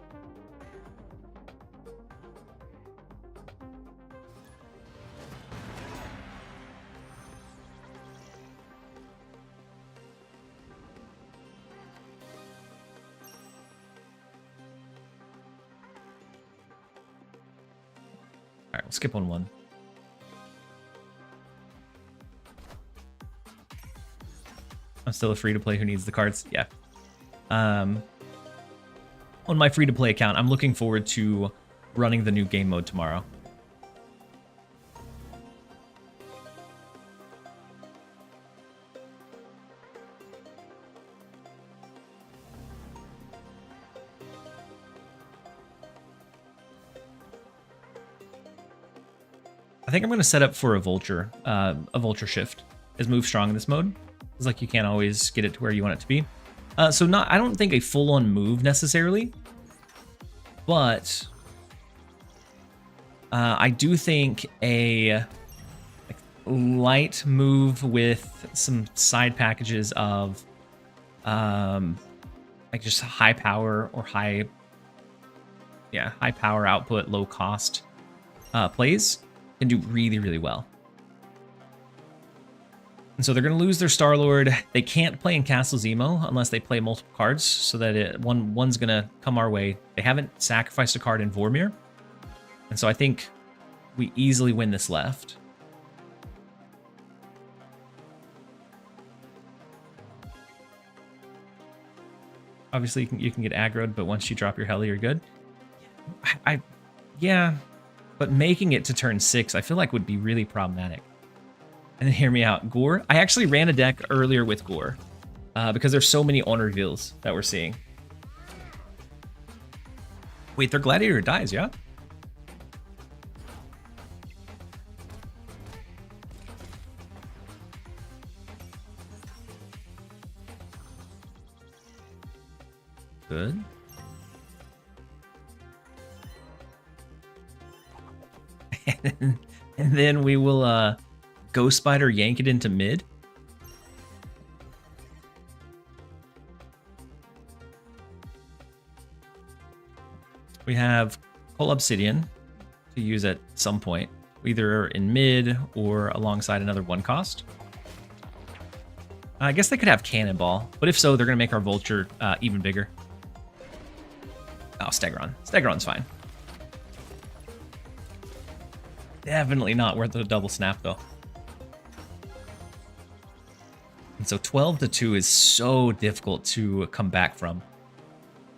Alright, we'll skip on 1. I'm still a free-to-play who needs the cards. Yeah. On my free-to-play account, I'm looking forward to running the new game mode tomorrow. I think I'm going to set up for a vulture shift as move strong in this mode. It's like you can't always get it to where you want it to be. I don't think a full-on move necessarily, but I do think a light move with some side packages of like just high power or high power output, low cost plays can do really, really well. And so they're going to lose their Star-Lord. They can't play in Castle Zemo unless they play multiple cards, so that one's going to come our way. They haven't sacrificed a card in Vormir, and so I think we easily win this left. Obviously, you can get aggroed, but once you drop your Heli, you're good. Yeah, but making it to turn 6, I feel like would be really problematic. And then hear me out, Gore. I actually ran a deck earlier with Gore because there's so many on reveals that we're seeing. Wait, their Gladiator dies, yeah? Good. And then we will Ghost Spider yank it into mid. We have Coal Obsidian to use at some point, either in mid or alongside another 1 cost. I guess they could have Cannonball, but if so, they're going to make our Vulture even bigger. Oh, Stegron. Stegron's fine. Definitely not worth a double snap, though. And so 12-2 is so difficult to come back from.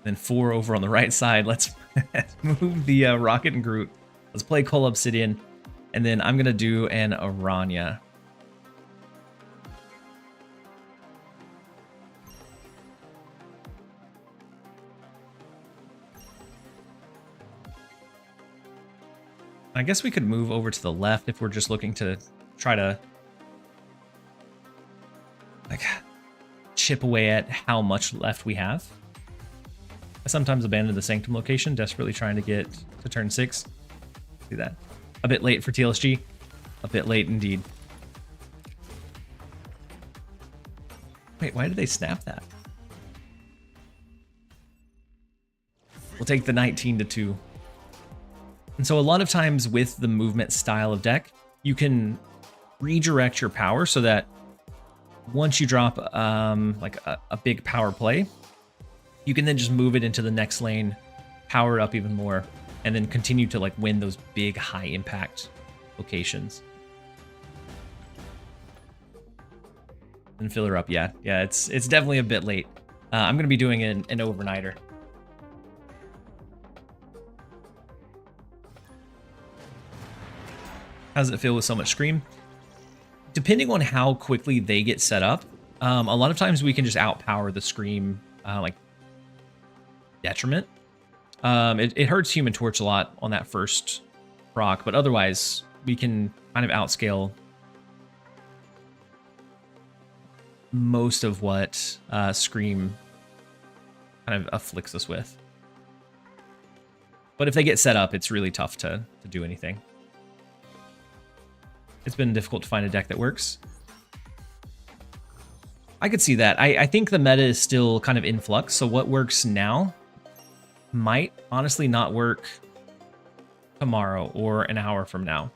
Then 4 over on the right side. Let's move the Rocket and Groot. Let's play Coal Obsidian. And then I'm going to do an Aranya. I guess we could move over to the left if we're just looking to try to like chip away at how much left we have. I sometimes abandon the Sanctum location, desperately trying to get to turn 6. See that? A bit late for TLSG. A bit late indeed. Wait, why did they snap that? We'll take the 19-2. And so a lot of times with the movement style of deck, you can redirect your power so that once you drop like a big power play, you can then just move it into the next lane, power it up even more, and then continue to like win those big high impact locations. And fill her up, yeah, it's definitely a bit late. I'm gonna be doing an overnighter. How does it feel with so much scream? Depending on how quickly they get set up, a lot of times we can just outpower the scream like detriment. It hurts Human Torch a lot on that first proc, but otherwise we can kind of outscale most of what Scream kind of afflicts us with. But if they get set up, it's really tough to do anything. It's been difficult to find a deck that works. I could see that. I think the meta is still kind of in flux, so what works now might honestly not work tomorrow or an hour from now.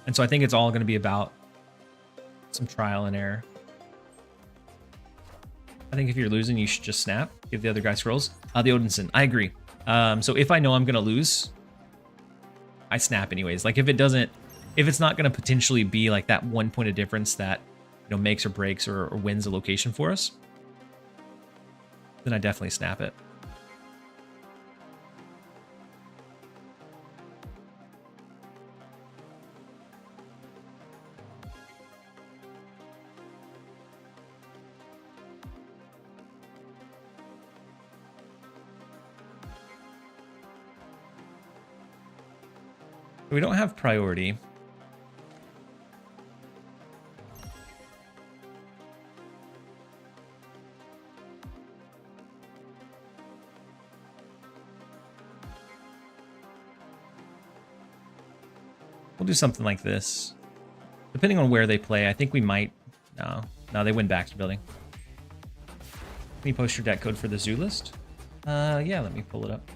And so I think it's all going to be about some trial and error. I think if you're losing, you should just snap. Give the other guy scrolls. The Odinson, I agree. So if I know I'm going to lose, I snap anyways. Like if it's not going to potentially be like that 1 point of difference that, you know, makes or breaks or wins a location for us, then I definitely snap it. We don't have priority. We'll do something like this. Depending on where they play, I think we might... No, they win back to building. Can you post your deck code for the zoo list? Yeah, let me pull it up.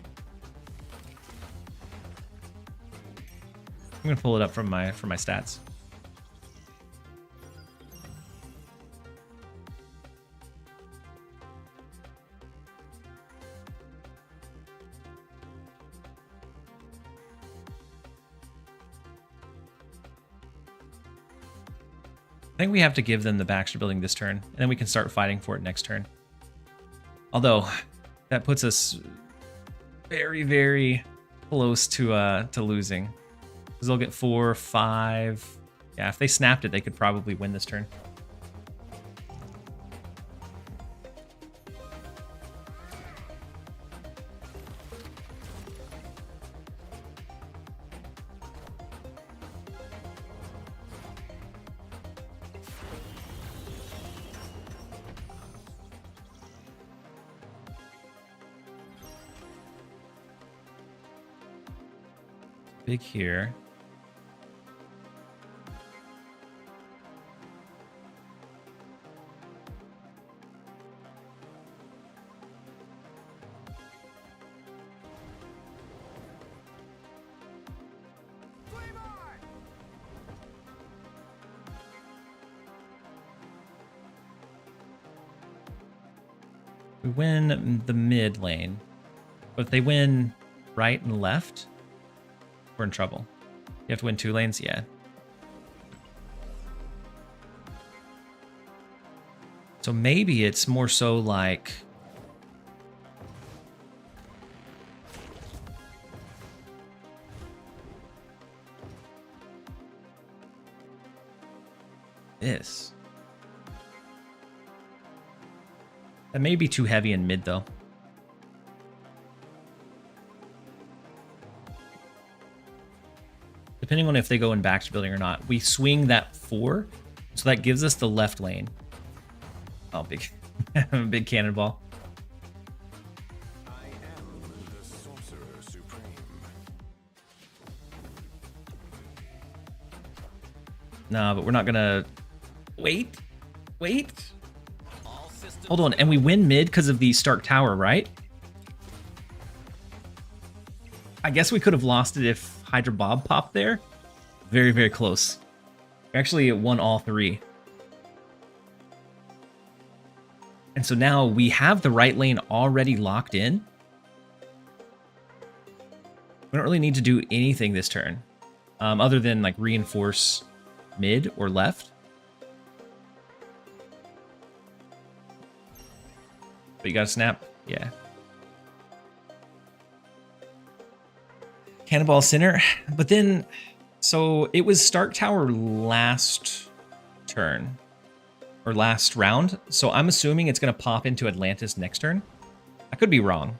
I'm gonna pull it up from my stats. I think we have to give them the Baxter building this turn, and then we can start fighting for it next turn. Although that puts us very, very close to losing. Because they'll get 4, 5. Yeah, if they snapped it, they could probably win this turn. Big here. We win the mid lane, but if they win right and left, we're in trouble. You have to win 2 lanes? Yeah. So maybe it's more so like... this. That may be too heavy in mid, though. Depending on if they go in back to building or not. We swing that 4, so that gives us the left lane. Oh, big, big cannonball. I am the Sorcerer Supreme. No, but we're not gonna... Wait. Hold on, and we win mid because of the Stark Tower, right? I guess we could have lost it if Hydra Bob popped there. Very, very close. We actually won all 3. And so now we have the right lane already locked in. We don't really need to do anything this turn, other than like reinforce mid or left. But you gotta snap, yeah. Cannonball center, but then So it was Stark Tower last turn. Or last round. So I'm assuming it's going to pop into Atlantis next turn. I could be wrong.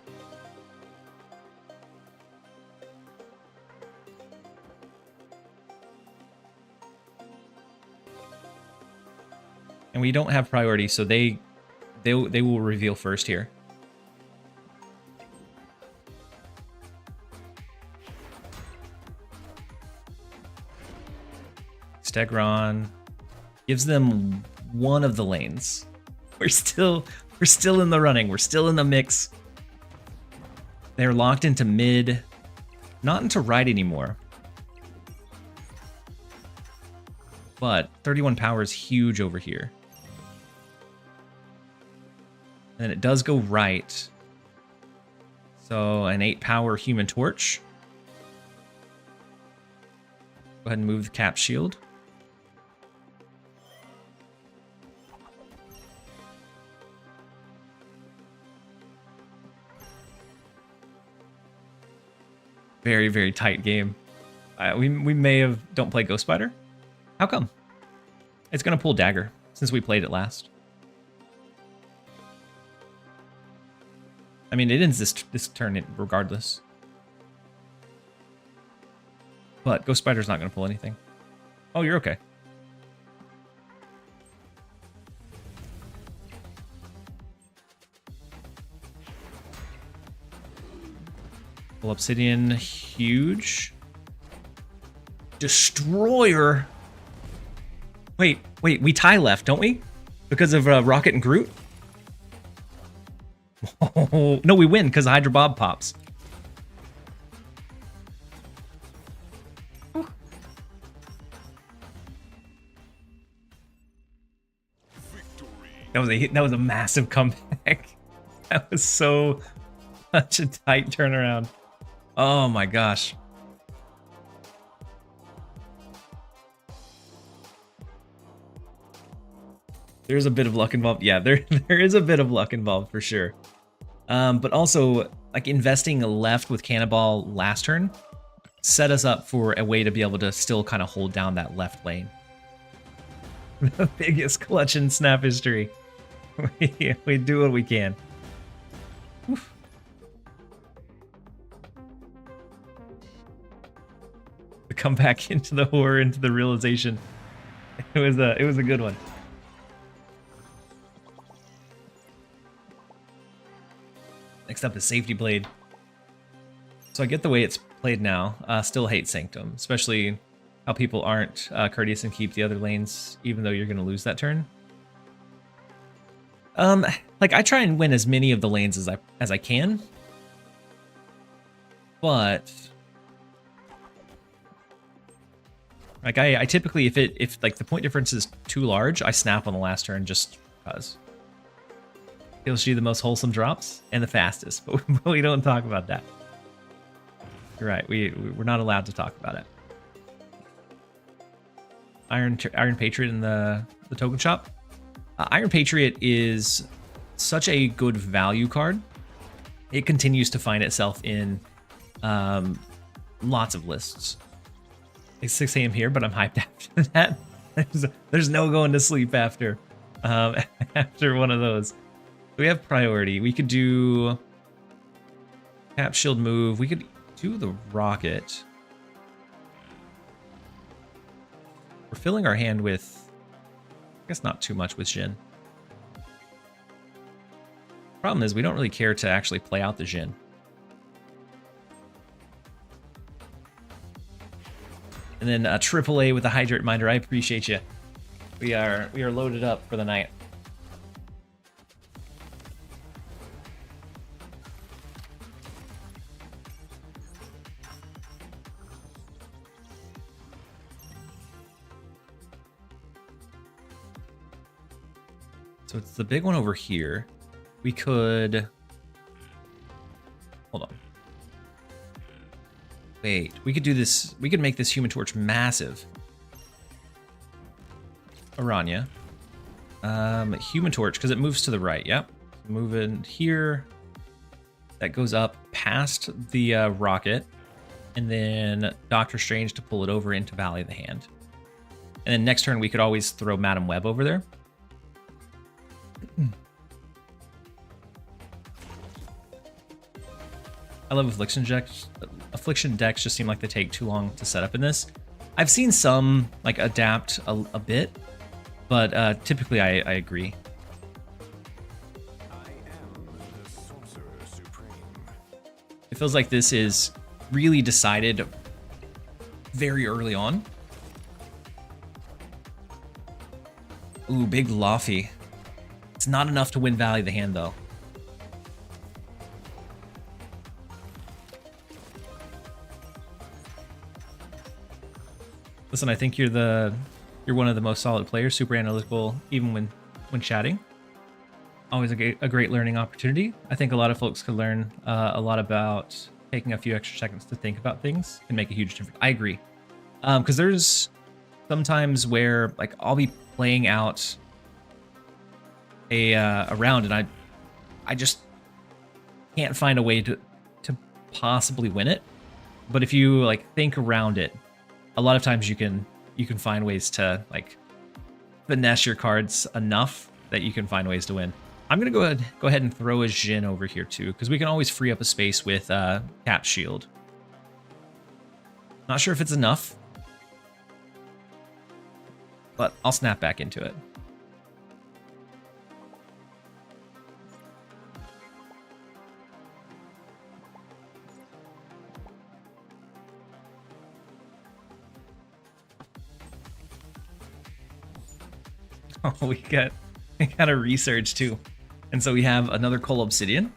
And we don't have priority, so they will reveal first here. Stegron gives them one of the lanes. We're still in the running. We're still in the mix. They're locked into mid, not into right anymore. But 31 power is huge over here. And it does go right. So an 8 power Human Torch. Go ahead and move the cap shield. Very, very tight game. We may have... Don't play Ghost Spider? How come? It's going to pull Dagger, since we played it last. I mean, it ends this turn regardless. But Ghost Spider's not going to pull anything. Oh, you're okay. Full Obsidian, huge. Destroyer. Wait, we tie left, don't we? Because of Rocket and Groot? Oh, no, we win because Hydra Bob pops. That was a massive comeback. That was so such a tight turnaround. Oh my gosh. There's a bit of luck involved. Yeah, there is a bit of luck involved for sure. But also, like, investing left with Cannonball last turn set us up for a way to be able to still kind of hold down that left lane. The biggest clutch in Snap history. We do what we can. Oof. To come back into the horror, into the realization. It was a good one. Next up is Safety Blade. So I get the way it's played now. Still hate Sanctum, especially how people aren't courteous and keep the other lanes, even though you're going to lose that turn. Like, I try and win as many of the lanes as I can, but like I typically, if like the point difference is too large, I snap on the last turn just because. TLSG the most wholesome drops and the fastest, but we don't talk about that. You're right, we're not allowed to talk about it. Iron Patriot in the token shop. Iron Patriot is such a good value card. It continues to find itself in lots of lists. It's 6 a.m. here, but I'm hyped after that. There's no going to sleep after after one of those. We have priority. We could do cap shield move. We could do the rocket. We're filling our hand with, I guess, not too much with Jhin. Problem is we don't really care to actually play out the Jhin. And then a AAA with a Hydrate Minder. I appreciate you. We are loaded up for the night. So it's the big one over here. We could... Hold on. Wait, we could do this. We could make this Human Torch massive. Aranya. Human Torch, because it moves to the right. Yep. Move in here. That goes up past the rocket. and then Doctor Strange to pull it over into Valley of the Hand. And then next turn, we could always throw Madam Web over there. I love Affliction decks. Affliction decks just seem like they take too long to set up in this. I've seen some like adapt a bit, but typically I agree. I am the Sorcerer Supreme. It feels like this is really decided very early on. Ooh, big Laffy. It's not enough to win Valley of the Hand, though. Listen, I think you're one of the most solid players, super analytical, even when chatting. Always a great learning opportunity. I think a lot of folks could learn a lot about taking a few extra seconds to think about things and make a huge difference. I agree. Because there's sometimes where like I'll be playing out a round and I just can't find a way to possibly win it. But if you like think around it, a lot of times you can find ways to like finesse your cards enough that you can find ways to win. I'm gonna go ahead and throw a Jhin over here too, because we can always free up a space with Cap Shield. Not sure if it's enough, but I'll snap back into it. Oh, we got a research too. And so we have another Coal Obsidian.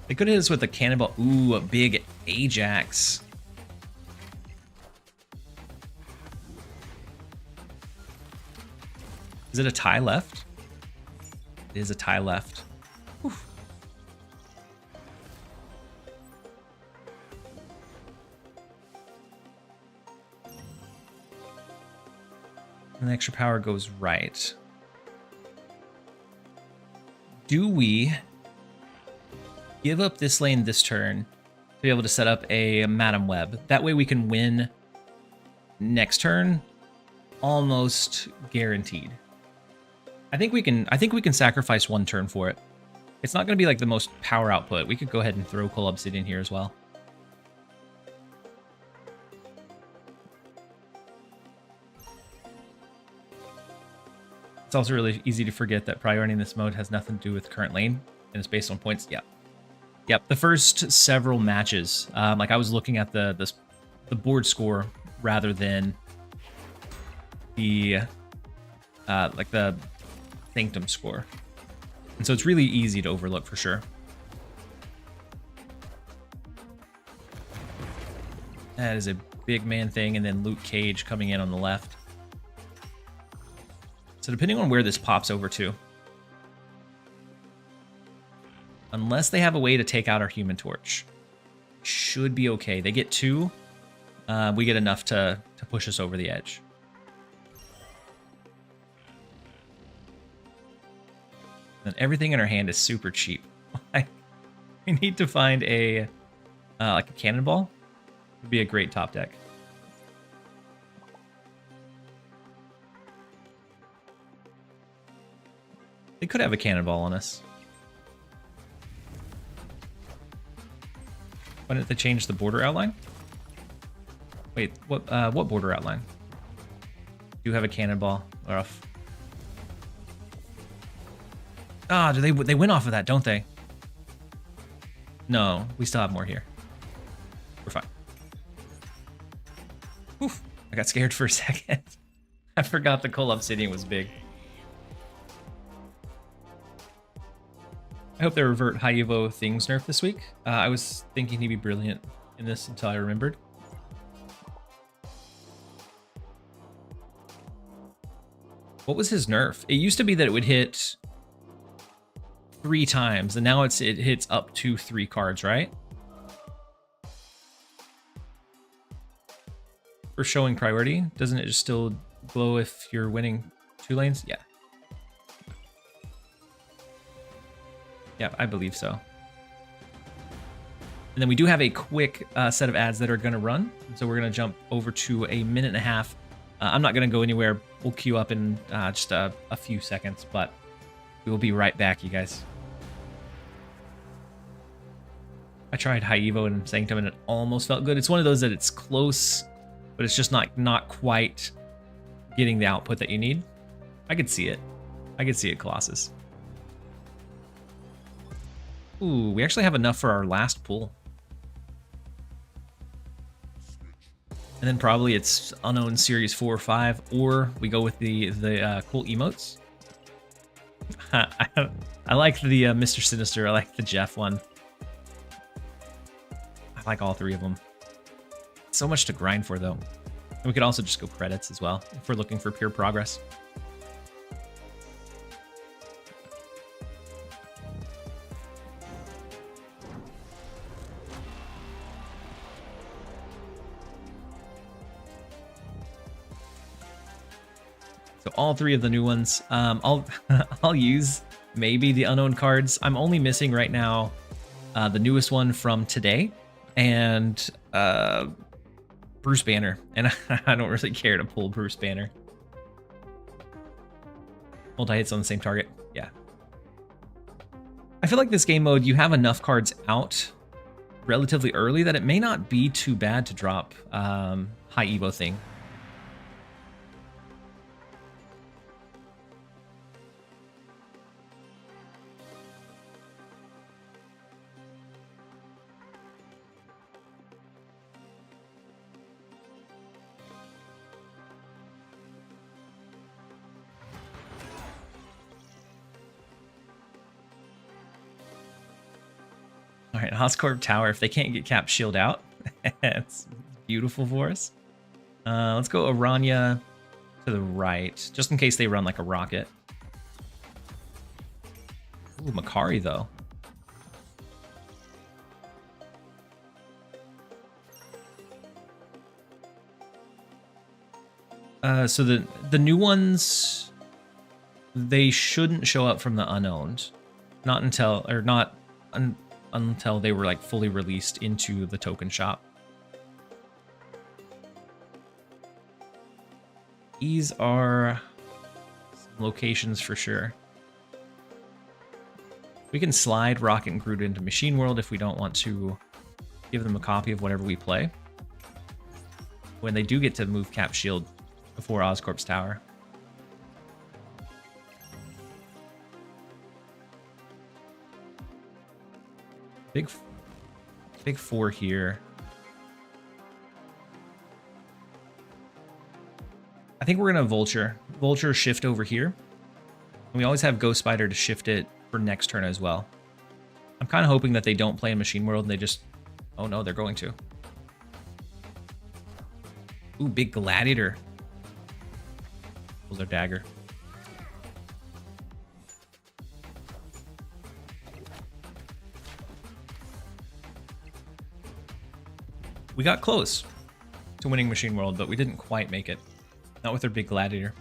They could hit us with a Cannonball. Ooh, a big Ajax. Is it a tie left? It is a tie left. Whew. And the extra power goes right. Do we give up this lane this turn to be able to set up a Madam Web? That way we can win next turn, almost guaranteed. I think we can sacrifice one turn for it. It's not going to be like the most power output. We could go ahead and throw Coal Obsidian here as well. It's also really easy to forget that priority in this mode has nothing to do with current lane, and it's based on points. Yep. The first several matches, like I was looking at the board score rather than the like the Sanctum score, and so it's really easy to overlook for sure. That is a big man thing, and then Luke Cage coming in on the left. So depending on where this pops over to, unless they have a way to take out our Human Torch, should be okay. They get 2, we get enough to push us over the edge. And everything in our hand is super cheap. We need to find a like a Cannonball. Would be a great top deck. They could have a Cannonball on us. Why didn't they change the border outline? Wait, what border outline? Do you have a Cannonball? Rough. Ah, they win off of that, don't they? No, we still have more here. We're fine. Oof, I got scared for a second. I forgot the Coal Obsidian was big. I hope they revert High Evo Things nerf this week. I was thinking he'd be brilliant in this until I remembered. What was his nerf? It used to be that it would hit 3 times, and now it hits up to 3 cards, right? For showing priority, doesn't it just still glow if you're winning 2 lanes? Yeah. Yeah, I believe so. And then we do have a quick set of ads that are going to run. So we're going to jump over to a minute and a half. I'm not going to go anywhere. We'll queue up in just a few seconds, but we will be right back, you guys. I tried High Evo and Sanctum and it almost felt good. It's one of those that it's close, but it's just not quite getting the output that you need. I could see it. I could see it, Colossus. Ooh, we actually have enough for our last pull. And then probably it's Unknown Series 4 or 5, or we go with the cool emotes. I like the Mr. Sinister. I like the Jeff one. I like all three of them. So much to grind for, though. And we could also just go credits as well, if we're looking for pure progress. So all three of the new ones. I'll use maybe the unknown cards. I'm only missing right now the newest one from today and Bruce Banner. And I don't really care to pull Bruce Banner. Multi-hits on the same target. Yeah. I feel like this game mode, you have enough cards out relatively early that it may not be too bad to drop High Evo thing. All right, Oscorp Tower, if they can't get Cap Shield out, it's beautiful for us. Let's go Aranya to the right, just in case they run like a rocket. Ooh, Makari, though. So the new ones, they shouldn't show up from the unowned. Not until, or not... until they were like fully released into the token shop. These are some locations for sure. We can slide Rocket and Groot into Machine World if we don't want to give them a copy of whatever we play. When they do get to move Cap Shield before Oscorp's Tower. Big four here. I think we're gonna Vulture shift over here. And we always have Ghost Spider to shift it for next turn as well. I'm kind of hoping that they don't play in Machine World and they just... Oh no, they're going to. Ooh, big Gladiator. Pulls their dagger. We got close to winning Machine World, but we didn't quite make it. Not with their big Gladiator.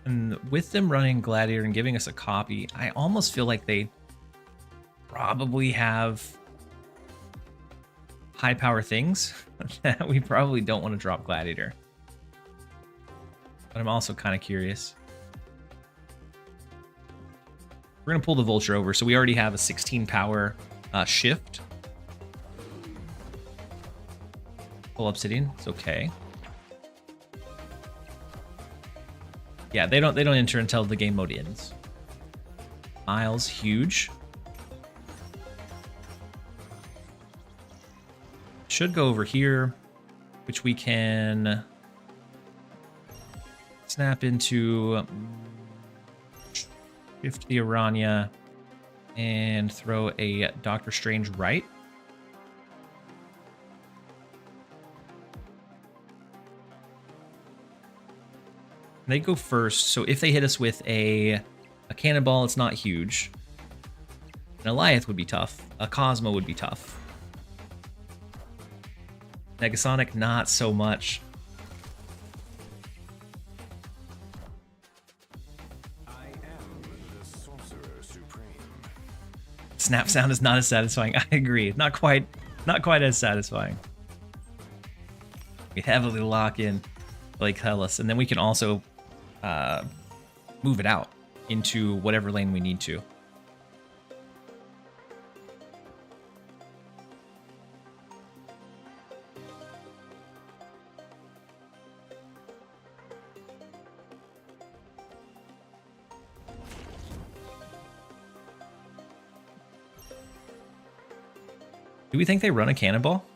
And with them running Gladiator and giving us a copy, I almost feel like they probably have high power things that we probably don't want to drop Gladiator. But I'm also kind of curious. We're going to pull the Vulture over, so we already have a 16 power shift. Pull Obsidian, it's okay. Yeah, they don't enter until the game mode ends. Miles, huge. Should go over here, which we can snap into... Shift the Aranya and throw a Doctor Strange right. They go first, so if they hit us with a cannonball, it's not huge. An Goliath would be tough. A Cosmo would be tough. Negasonic, not so much. snap sound is not as satisfying. I agree. Not quite as satisfying. We heavily lock in Lake Hellas, and then we can also move it out into whatever lane we need to. Do we think they run a cannonball?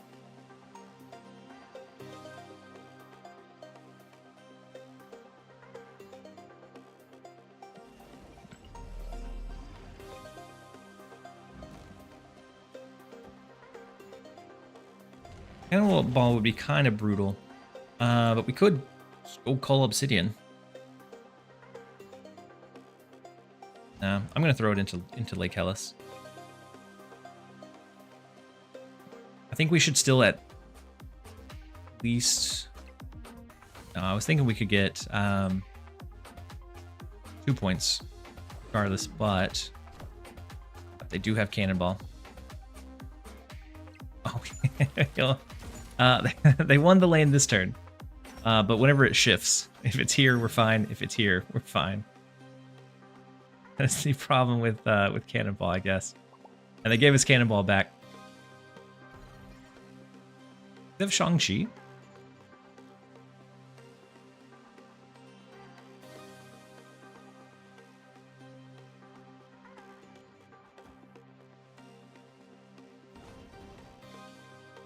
Cannonball would be kind of brutal, but we could go call Obsidian. No, I'm gonna throw it into Lake Hellas. I think we should still at least. No, I was thinking we could get 2 points regardless, but they do have Cannonball. Oh, they won the lane this turn, but whenever it shifts, if it's here, we're fine. If it's here, we're fine. That's the problem with Cannonball, I guess. And they gave us Cannonball back. They have Shang-Chi.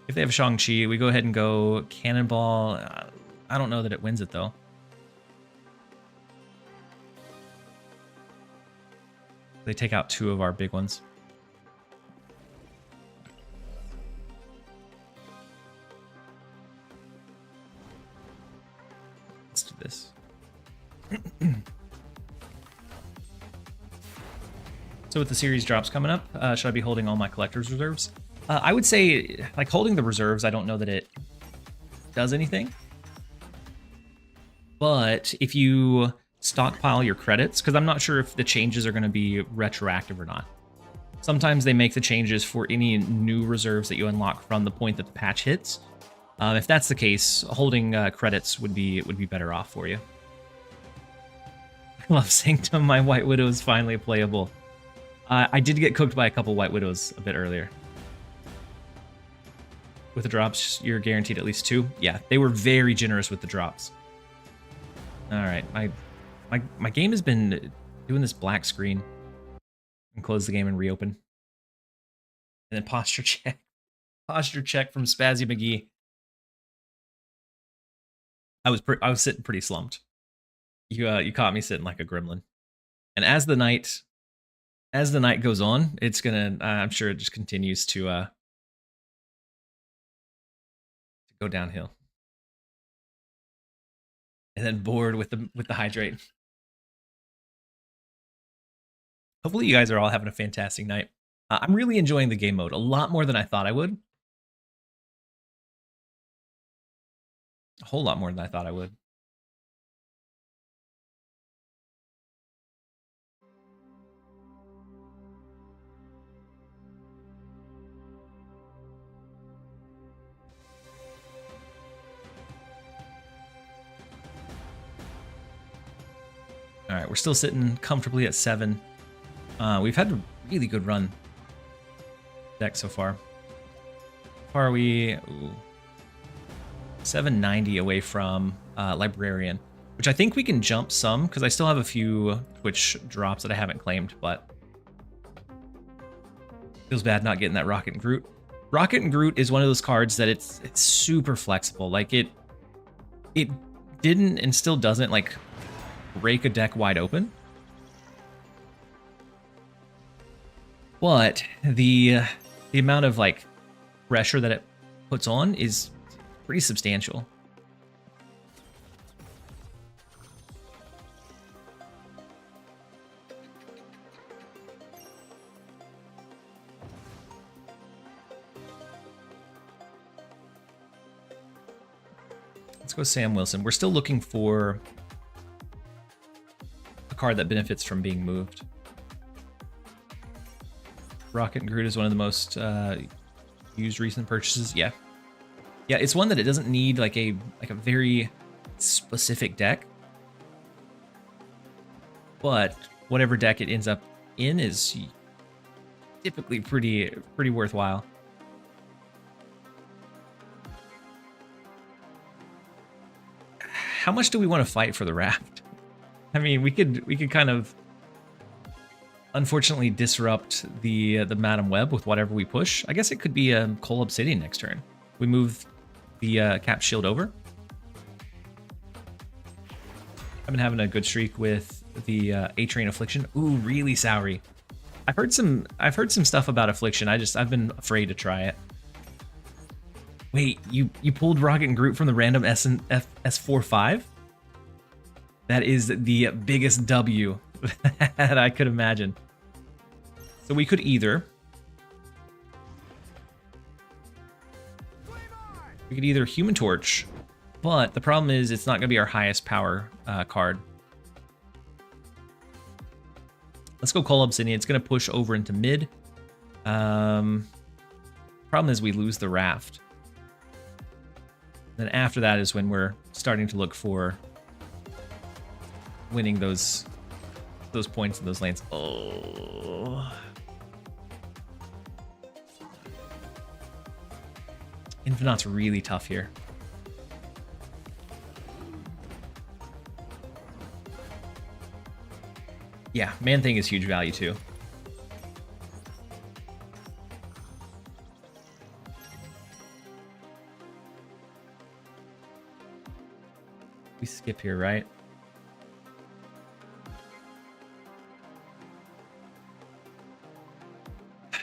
If they have Shang-Chi, we go ahead and go Cannonball. I don't know that it wins it, though. They take out 2 of our big ones. Let's do this. So with the series drops coming up, should I be holding all my collector's reserves? I would say, like, holding the reserves, I don't know that it does anything. But if you stockpile your credits, because I'm not sure if the changes are going to be retroactive or not. Sometimes they make the changes for any new reserves that you unlock from the point that the patch hits. If that's the case, holding credits would be better off for you. I love Sanctum. My White Widow is finally playable. I did get cooked by a couple White Widows a bit earlier. With the drops, you're guaranteed at least 2. Yeah, they were very generous with the drops. All right, my game has been doing this black screen. And close the game and reopen. And then posture check. Posture check from Spazzy McGee. I was sitting pretty slumped. You caught me sitting like a gremlin. And as the night goes on, it's gonna I'm sure it just continues to go downhill. And then bored with the hydrate. Hopefully you guys are all having a fantastic night. I'm really enjoying the game mode a lot more than I thought I would. A whole lot more than I thought I would. All right, we're still sitting comfortably at 7. We've had a really good run deck so far. How far are we? Ooh, 790 away from Librarian, which I think we can jump some because I still have a few Twitch drops that I haven't claimed, but feels bad not getting that Rocket and Groot. Rocket and Groot is one of those cards that it's super flexible. Like it didn't and still doesn't like break a deck wide open. But the amount of like pressure that it puts on is pretty substantial. Let's go Sam Wilson. We're still looking for a card that benefits from being moved. Rocket and Groot is one of the most used recent purchases. Yeah. Yeah, it's one that it doesn't need like a very specific deck. But whatever deck it ends up in is typically pretty worthwhile. How much do we want to fight for the raft? I mean, we could kind of unfortunately disrupt the Madam Web with whatever we push. I guess it could be a Coal Obsidian next turn. We move the Cap Shield over. I've been having a good streak with the A-Train Affliction. Ooh, really soury. I've heard some stuff about Affliction. I've been afraid to try it. Wait, you pulled Rocket and Groot from the random S45? That is the biggest W that I could imagine. So we could either Human Torch, but the problem is it's not going to be our highest power card. Let's go Coal Obsidian. It's going to push over into mid. Problem is we lose the raft. Then after that is when we're starting to look for winning those points in those lanes. Oh. Infinite's really tough here. Yeah, Man Thing is huge value too. We skip here, right? I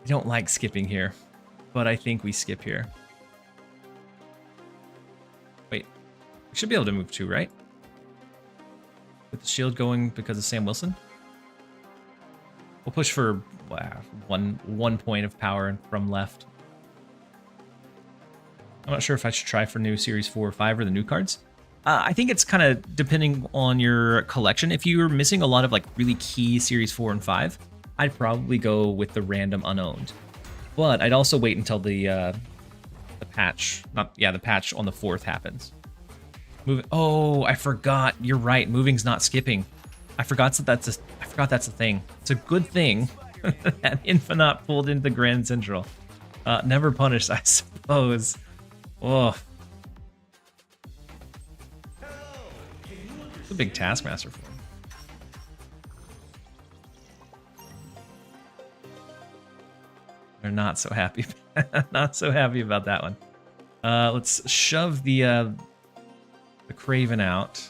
don't like skipping here, but I think we skip here. Wait, we should be able to move too, right? With the shield going because of Sam Wilson. We'll push for one point of power from left. I'm not sure if I should try for new Series 4 or 5 or the new cards. I think it's kind of depending on your collection. If you're missing a lot of like really key Series 4 and 5, I'd probably go with the random unowned. But I'd also wait until the patch, the patch on the 4th happens. Moving. Oh, I forgot. You're right. Moving's not skipping. I forgot that's a thing. It's a good thing that Infinite pulled into the Grand Central. Never punished, I suppose. Oh. It's a big Taskmaster for him. They're not so happy. Not so happy about that one. Let's shove the Craven out.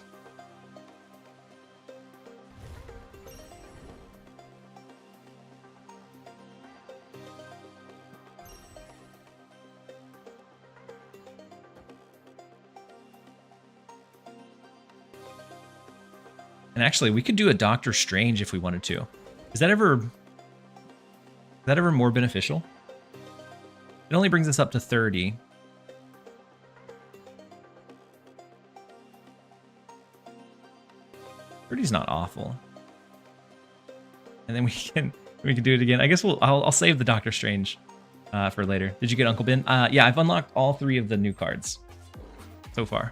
And actually, we could do a Doctor Strange if we wanted to. Is that ever more beneficial? It only brings us up to 30. Is not awful. And then we can do it again. I guess I'll save the Doctor Strange for later. Did you get Uncle Ben? Yeah, I've unlocked all 3 of the new cards so far.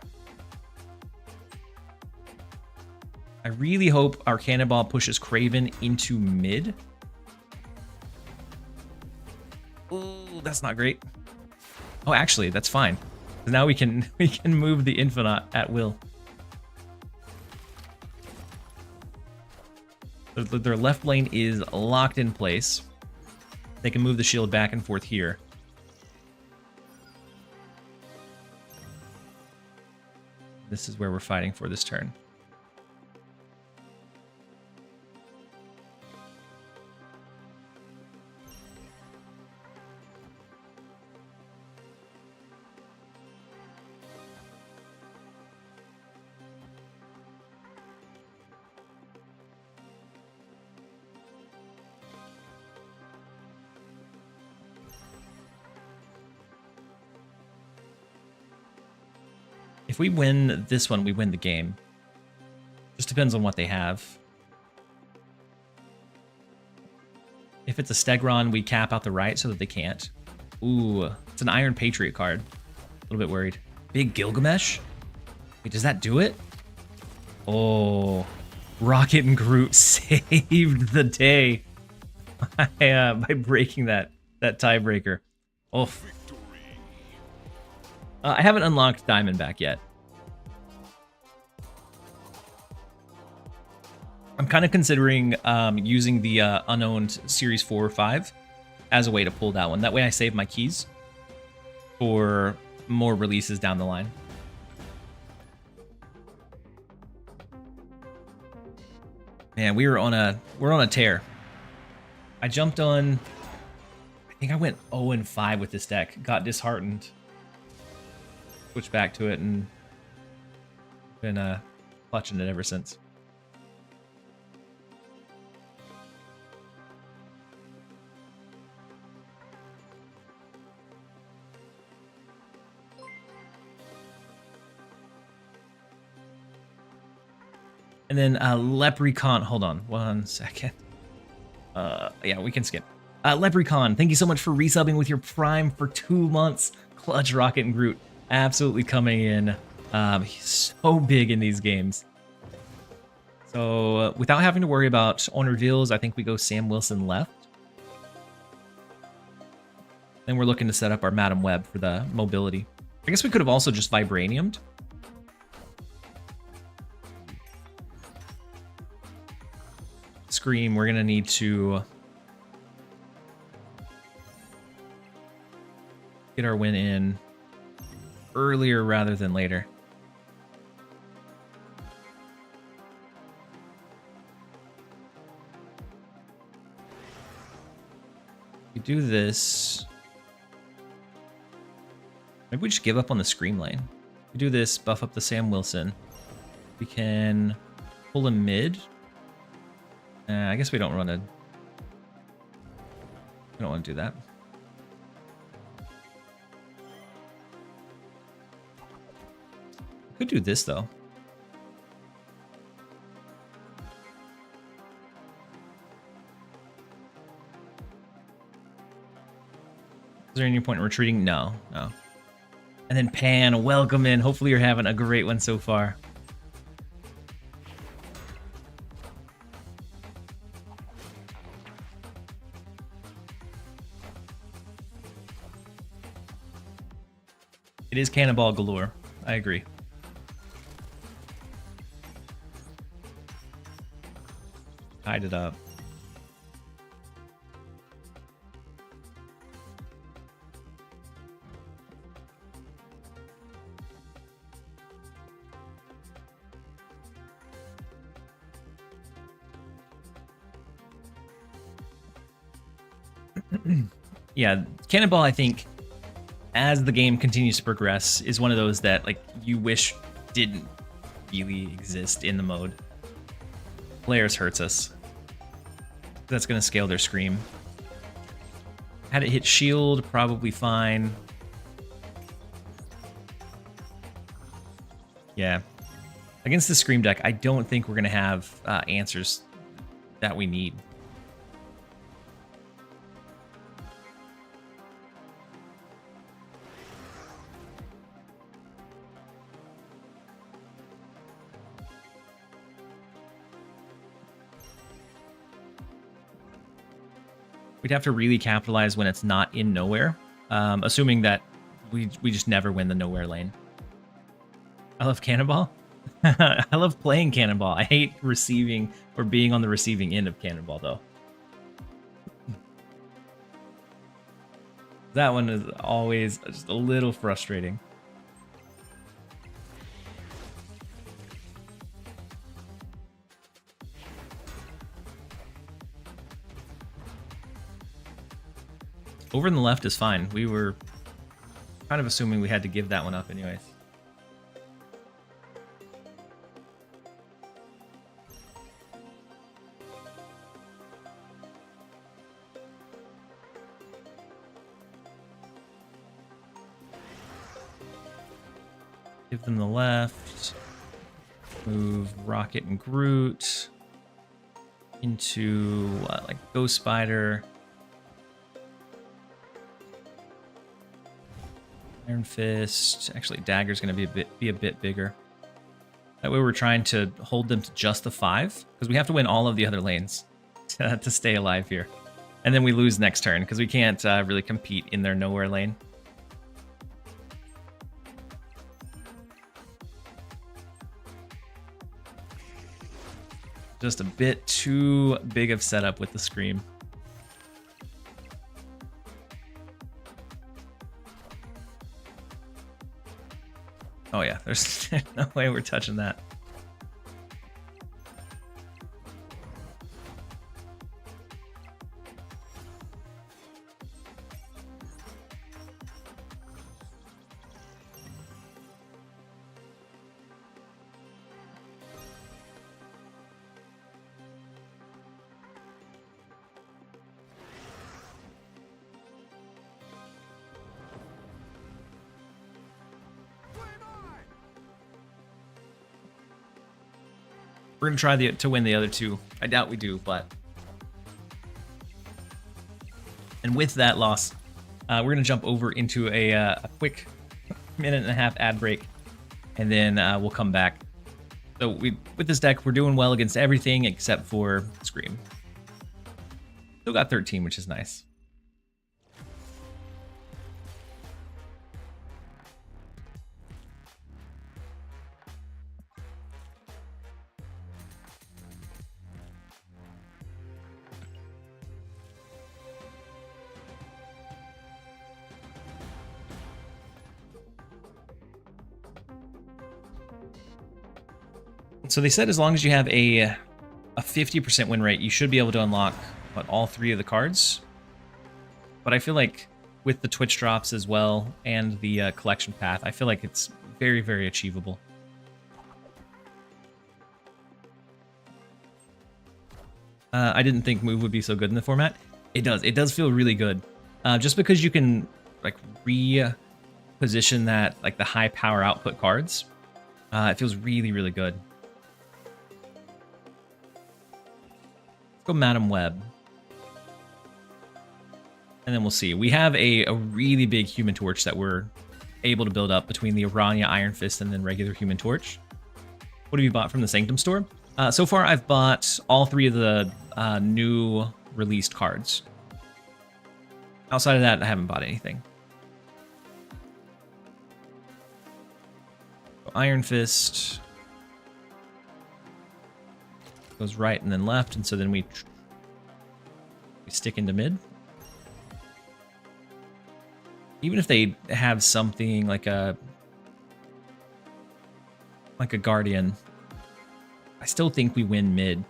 I really hope our Cannonball pushes Craven into mid. Ooh, that's not great. Oh, actually, that's fine. Now we can move the Infinite at will. Their left lane is locked in place. They can move the shield back and forth here. This is where we're fighting for this turn. If we win this one, we win the game. Just depends on what they have. If it's a Stegron, we cap out the right so that they can't. Ooh, it's an Iron Patriot card. A little bit worried. Big Gilgamesh? Wait, does that do it? Oh, Rocket and Groot saved the day by breaking that tiebreaker. Oof. I haven't unlocked Diamondback yet. I'm kind of considering using the unowned Series 4 or 5 as a way to pull that one. That way I save my keys for more releases down the line. Man, we're on a tear. I jumped on, I think I went 0-5 with this deck. Got disheartened. Switched back to it and been clutching it ever since. And then Leprechaun, hold on 1 second. Yeah, we can skip. Leprechaun, thank you so much for resubbing with your Prime for 2 months. Clutch, Rocket, and Groot absolutely coming in. He's so big in these games. So without having to worry about on reveals, I think we go Sam Wilson left. Then we're looking to set up our Madam Web for the mobility. I guess we could have also just Vibraniumed. Scream, we're gonna need to get our win in earlier rather than later. We do this. Maybe we just give up on the Scream lane. We do this, buff up the Sam Wilson. We can pull him mid. I guess we don't want to. We don't want to do that. Could do this though. Is there any point in retreating? No, no. And then Pan, welcome in. Hopefully you're having a great one so far. It is Cannonball galore. I agree. Tied it up. Yeah, Cannonball, I think, as the game continues to progress, is one of those that like you wish didn't really exist in the mode. Players hurts us. That's gonna scale their Scream. Had it hit shield, probably fine. Yeah. Against the Scream deck, I don't think we're gonna have answers that we need. We'd have to really capitalize when it's not in nowhere, assuming that we just never win the nowhere lane. I love Cannonball. I love playing Cannonball. I hate receiving or being on the receiving end of Cannonball, though. That one is always just a little frustrating. Over in the left is fine. We were kind of assuming we had to give that one up anyways. Give them the left. Move Rocket and Groot. into like Ghost Spider, Iron Fist. Actually, Dagger's going to be a bit bigger. That way we're trying to hold them to just the 5, because we have to win all of the other lanes to stay alive here. And then we lose next turn, because we can't really compete in their nowhere lane. Just a bit too big of setup with the Scream. Oh yeah, there's no way we're touching that. We're going to try to win the other 2. I doubt we do, but... And with that loss, we're going to jump over into a quick 1.5-minute ad break, and then we'll come back. So with this deck, we're doing well against everything except for Scream. Still got 13, which is nice. So they said as long as you have a 50% win rate, you should be able to unlock all 3 of the cards. But I feel like with the Twitch drops as well and the collection path, I feel like it's very, very achievable. I didn't think move would be so good in the format. It does feel really good. Just because you can like reposition that like the high power output cards, it feels really, really good. Go Madam Web. And then we'll see. We have a really big Human Torch that we're able to build up between the Aranya, Iron Fist, and then regular Human Torch. What have you bought from the Sanctum store? So far, I've bought all 3 of the new released cards. Outside of that, I haven't bought anything. Iron Fist goes right and then left, and so then we stick into mid. Even if they have something like a Guardian, I still think we win mid.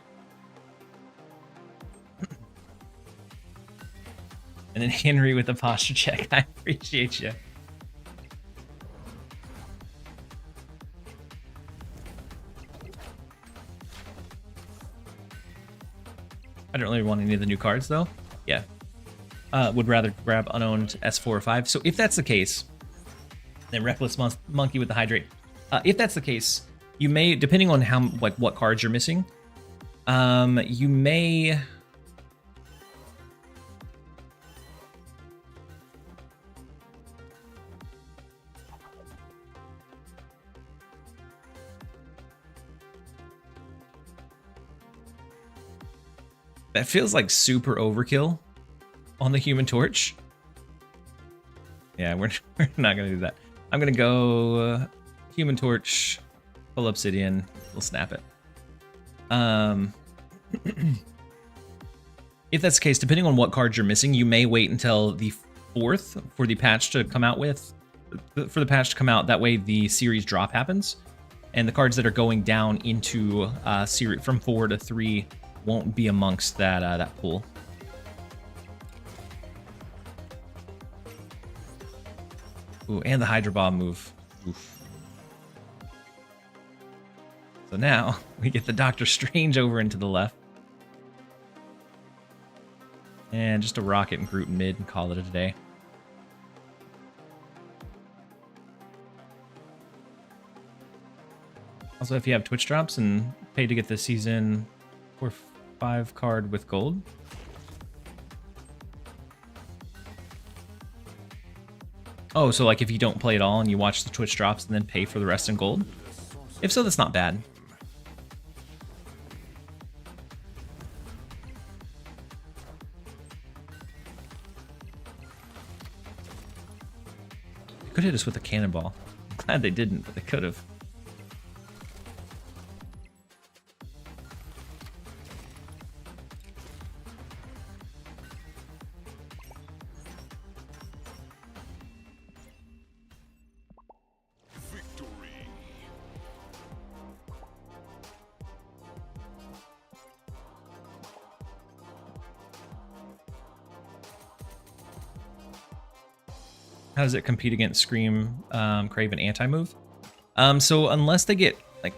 And then Henry with the posture check. I appreciate you. I don't really want any of the new cards, though. Yeah. Would rather grab unowned S4 or 5. So if that's the case, then Reckless Monkey with the Hydrate. If that's the case, you may, depending on how what cards you're missing, you may... That feels like super overkill on the Human Torch. Yeah, we're not going to do that. I'm going to go Human Torch, pull Obsidian, we'll snap it. If that's the case, depending on what cards you're missing, you may wait until the 4th for the patch to come out that way the series drop happens. And the cards that are going down into series from 4 to 3 won't be amongst that pool. Ooh, and the Hydra Bomb move. Oof. So now we get the Doctor Strange over into the left. And just a Rocket and Groot mid and call it a day. Also, if you have Twitch drops and pay to get the season 5 card with gold. Oh, so like if you don't play at all and you watch the Twitch drops and then pay for the rest in gold? If so, that's not bad. They could hit us with a cannonball. I'm glad they didn't, but they could have. How does it compete against Scream, Crave, and Anti-Move? So unless they get like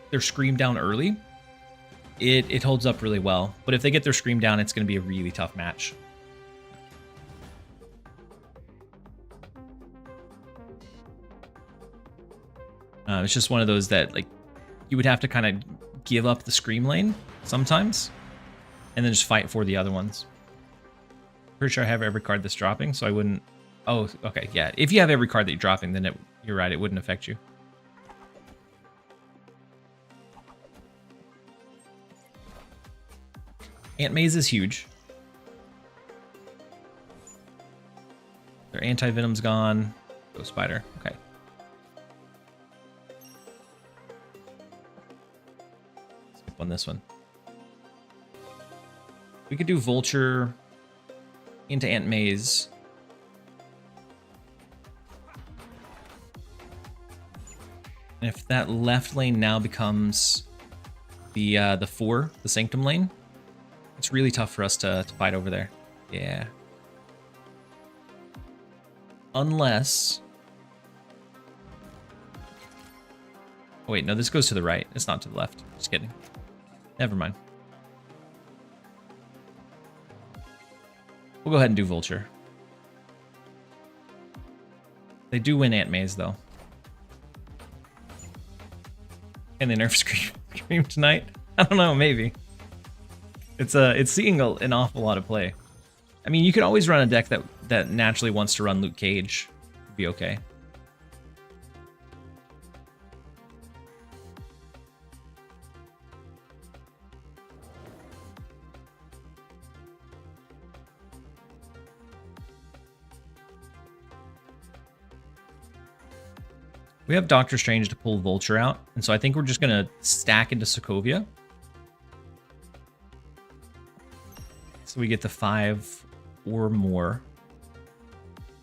their Scream down early, it holds up really well. But if they get their Scream down, it's going to be a really tough match. It's just one of those that like you would have to kind of give up the Scream lane sometimes, and then just fight for the other ones. Pretty sure I have every card that's dropping, so I wouldn't. Oh, okay, yeah. If you have every card that you're dropping, then you're right, it wouldn't affect you. Ant Maze is huge. Their anti-venom's gone. Go Spider. Okay. Skip on this one. We could do Vulture into Ant Maze. And if that left lane now becomes the 4, the Sanctum lane, it's really tough for us to fight over there. Yeah. Unless... Oh wait, no, this goes to the right. It's not to the left. Just kidding. Never mind. We'll go ahead and do Vulture. They do win Ant Maze, though. Can they nerf Scream tonight? I don't know, maybe. It's seeing an awful lot of play. I mean, you could always run a deck that naturally wants to run Luke Cage. It'd be okay. We have Doctor Strange to pull Vulture out, and so I think we're just going to stack into Sokovia. So we get the 5 or more.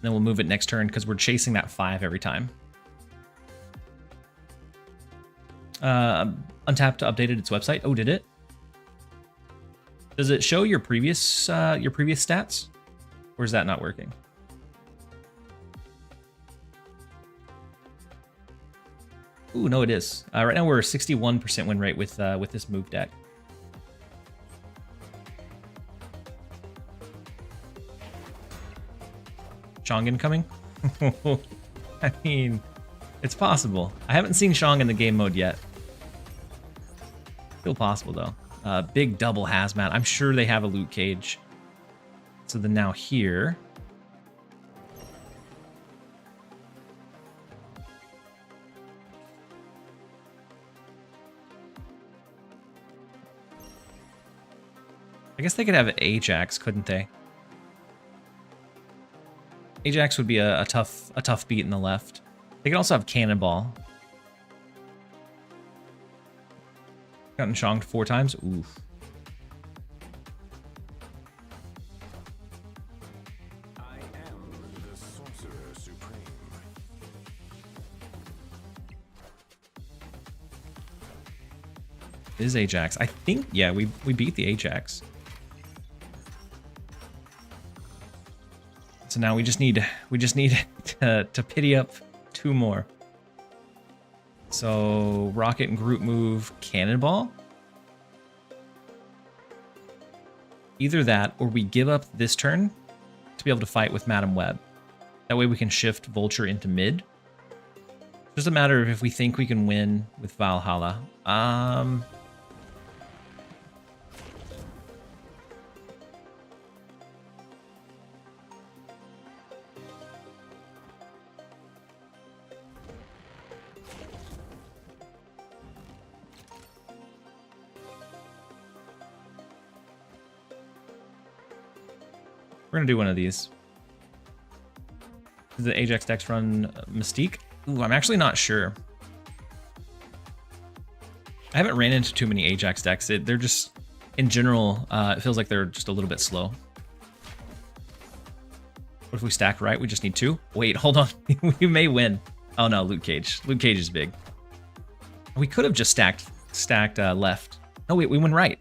Then we'll move it next turn because we're chasing that 5 every time. Untapped updated its website. Oh, did it? Does it show your previous stats? Or is that not working? Ooh, no, it is. Right now we're 61% win rate with this move deck. Shang incoming? I mean, it's possible. I haven't seen Shang in the game mode yet. Still possible though. Big double hazmat. I'm sure they have a loot cage. So then now here. I guess they could have an Ajax, couldn't they? Ajax would be a tough beat in the left. They could also have Cannonball. Gotten shonked 4 times. Oof. I am the Sorcerer Supreme. It is Ajax. I think, yeah, we beat the Ajax. So now we just need to pity up 2 more. So Rocket and Groot move Cannonball. Either that or we give up this turn to be able to fight with Madam Web. That way we can shift Vulture into mid. Just a matter of if we think we can win with Valhalla. We're gonna do one of these. Does the Ajax decks run Mystique? Ooh, I'm actually not sure. I haven't ran into too many Ajax decks. They're just, in general, it feels like they're just a little bit slow. What if we stack right? We just need 2? Wait, hold on. We may win. Oh no, Loot Cage. Loot Cage is big. We could have just stacked left. No, wait, we went right.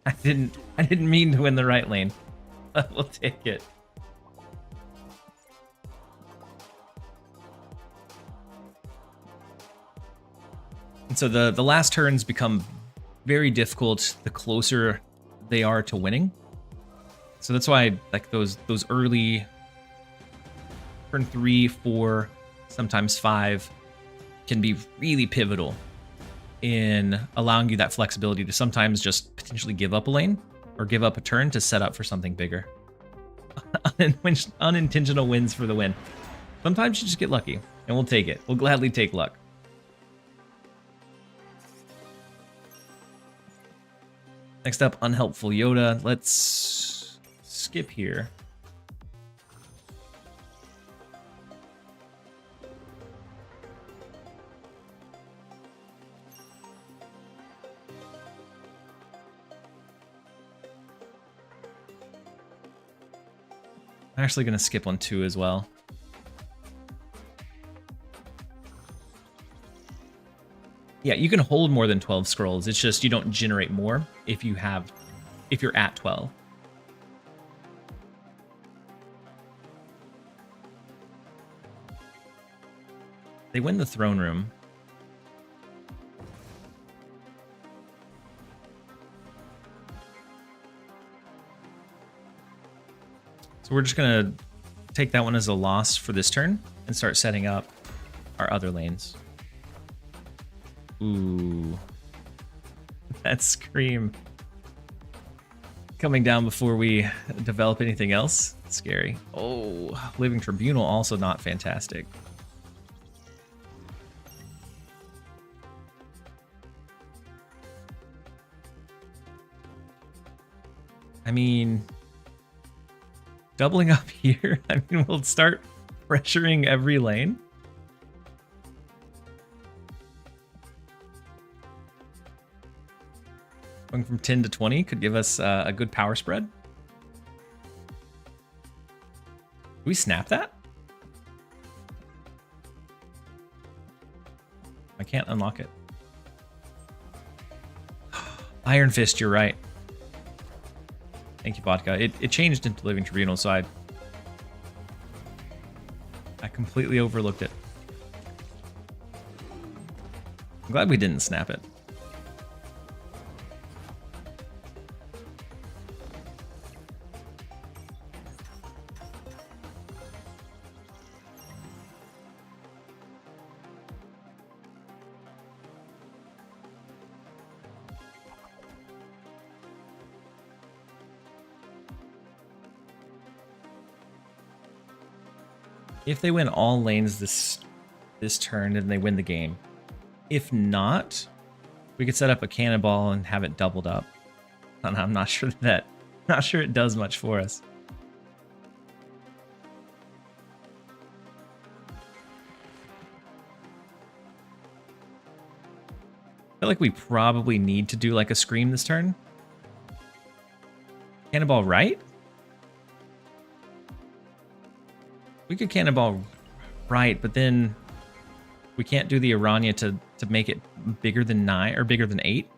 I didn't mean to win the right lane. We'll take it. And so the last turns become very difficult the closer they are to winning. So that's why like those early turn 3, 4, sometimes 5 can be really pivotal in allowing you that flexibility to sometimes just potentially give up a lane or give up a turn to set up for something bigger. Unintentional wins for the win. Sometimes you just get lucky, and we'll take it. We'll gladly take luck. Next up, Unhelpful Yoda. Let's skip here. I'm actually going to skip one too as well. Yeah, you can hold more than 12 scrolls. It's just you don't generate more if you're at 12. They win the throne room. So we're just gonna take that one as a loss for this turn and start setting up our other lanes. Ooh. That scream coming down before we develop anything else. Scary. Oh, Living Tribunal also not fantastic. I mean, doubling up here, I mean, we'll start pressuring every lane. Going from 10 to 20 could give us a good power spread. Do we snap that? I can't unlock it. Iron Fist, you're right. Thank you, Vodka. It changed into Living Tribunal, so I completely overlooked it. I'm glad we didn't snap it. If they win all lanes this turn, then they win the game. If not, we could set up a cannonball and have it doubled up. And I'm not sure it does much for us. I feel like we probably need to do like a scream this turn. Cannonball right? We could cannonball right, but then we can't do the Aranya to make it bigger than 9 or bigger than 8.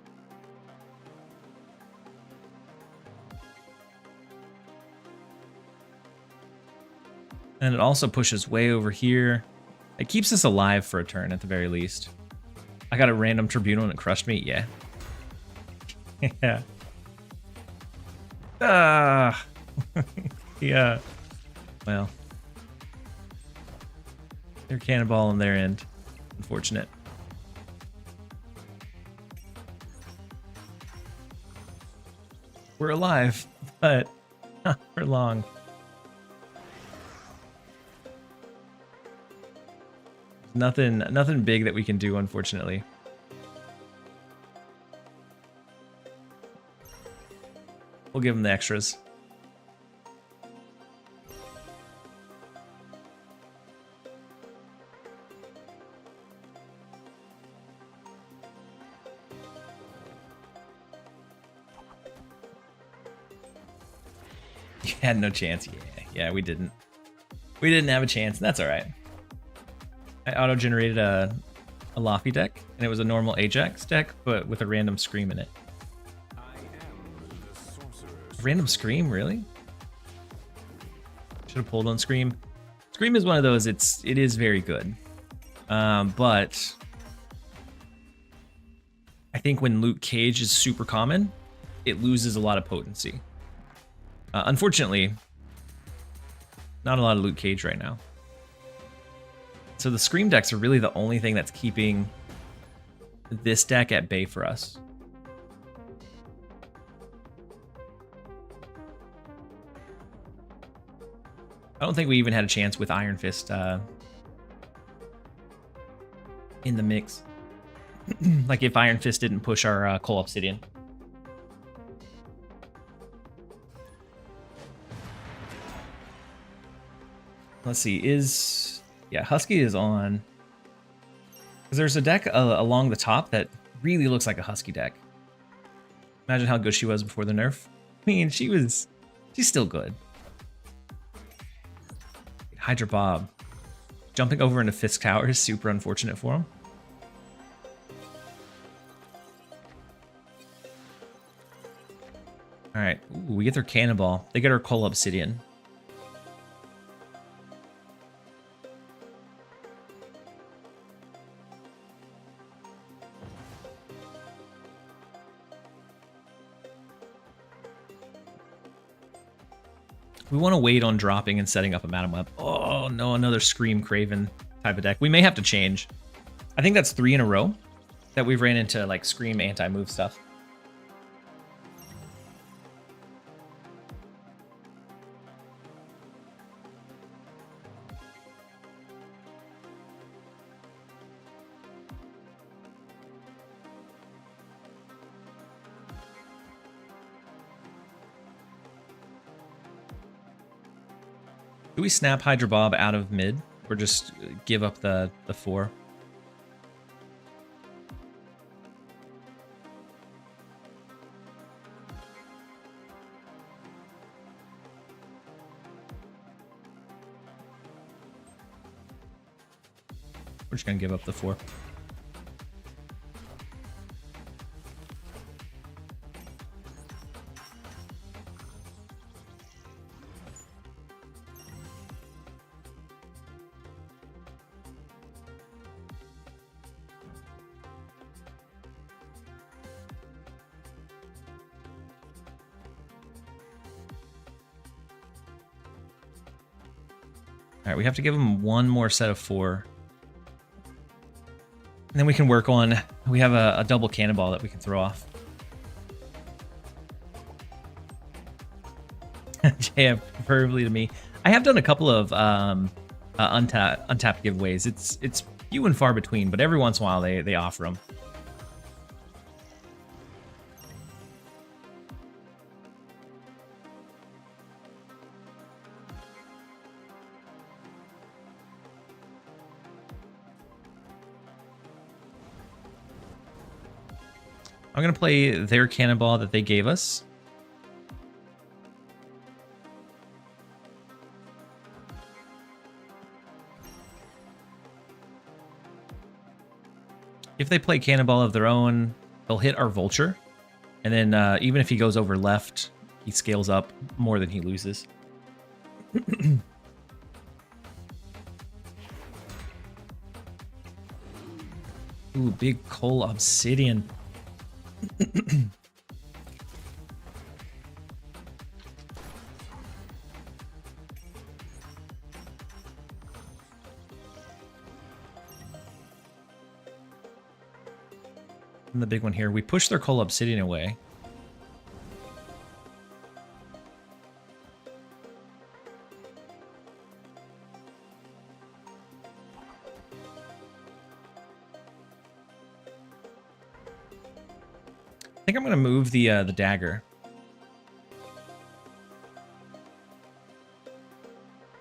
And it also pushes way over here. It keeps us alive for a turn at the very least. I got a random Tribunal and it crushed me. Yeah. Yeah. Ah. Yeah. Well. Their cannonball on their end. Unfortunate. We're alive, but not for long. Nothing big that we can do, unfortunately. We'll give them the extras. You had no chance. Yeah, we didn't. We didn't have a chance, and that's all right. I auto-generated a Laffy deck, and it was a normal Ajax deck, but with a random Scream in it. I am the sorcerer. Random Scream, really? Should have pulled on Scream. Scream is one of those. It is very good, but I think when Luke Cage is super common, it loses a lot of potency. Unfortunately, not a lot of Luke Cage right now. So the Scream decks are really the only thing that's keeping this deck at bay for us. I don't think we even had a chance with Iron Fist in the mix. Like if Iron Fist didn't push our Coal Obsidian. Let's see, yeah, Husky is on. Because there's a deck along the top that really looks like a Husky deck. Imagine how good she was before the nerf. I mean, she's still good. Hydra Bob. Jumping over into Fisk Tower is super unfortunate for him. Alright, we get their Cannonball. They get our Coal Obsidian. We want to wait on dropping and setting up a Madam Web. Oh no, another Scream Craven type of deck. We may have to change. I think that's 3 in a row that we've ran into like Scream anti-move stuff. Do we snap Hydra Bob out of mid or just give up the 4? We're just gonna give up the 4. All right, we have to give him one more set of 4. And then we can work on, we have a double cannonball that we can throw off. JF, preferably to me. I have done a couple of untapped giveaways. It's few and far between, but every once in a while they offer them. I'm going to play their cannonball that they gave us. If they play cannonball of their own, they'll hit our vulture. And then even if he goes over left, he scales up more than he loses. Ooh, big Coal Obsidian. And the big one here, we push their Coal Obsidian away. I think I'm going to move the dagger.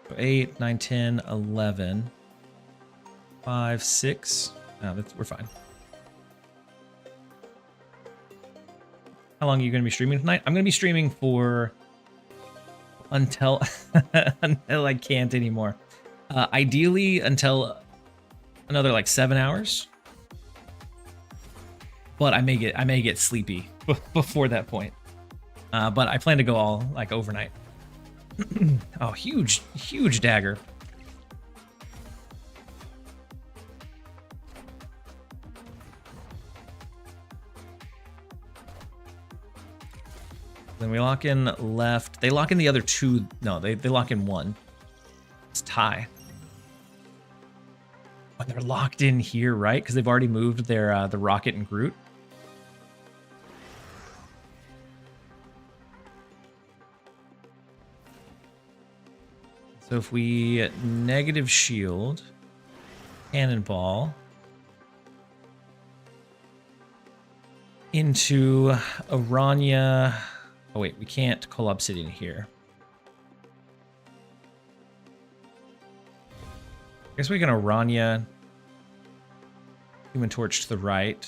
So 8, 9, 10, 11, 5, 6. No, we're fine. How long are you going to be streaming tonight? I'm going to be streaming for until until I can't anymore. Ideally until another like 7 hours. But I may get sleepy before that point. But I plan to go all like overnight. Oh, huge dagger. Then we lock in left. They lock in the other two. No, they lock in one. It's tie. But they're locked in here, right? Because they've already moved their the Rocket and Groot. So if we negative shield, cannonball into Aranya. Oh wait, we can't call obsidian here. I guess we can Aranya Human Torch to the right.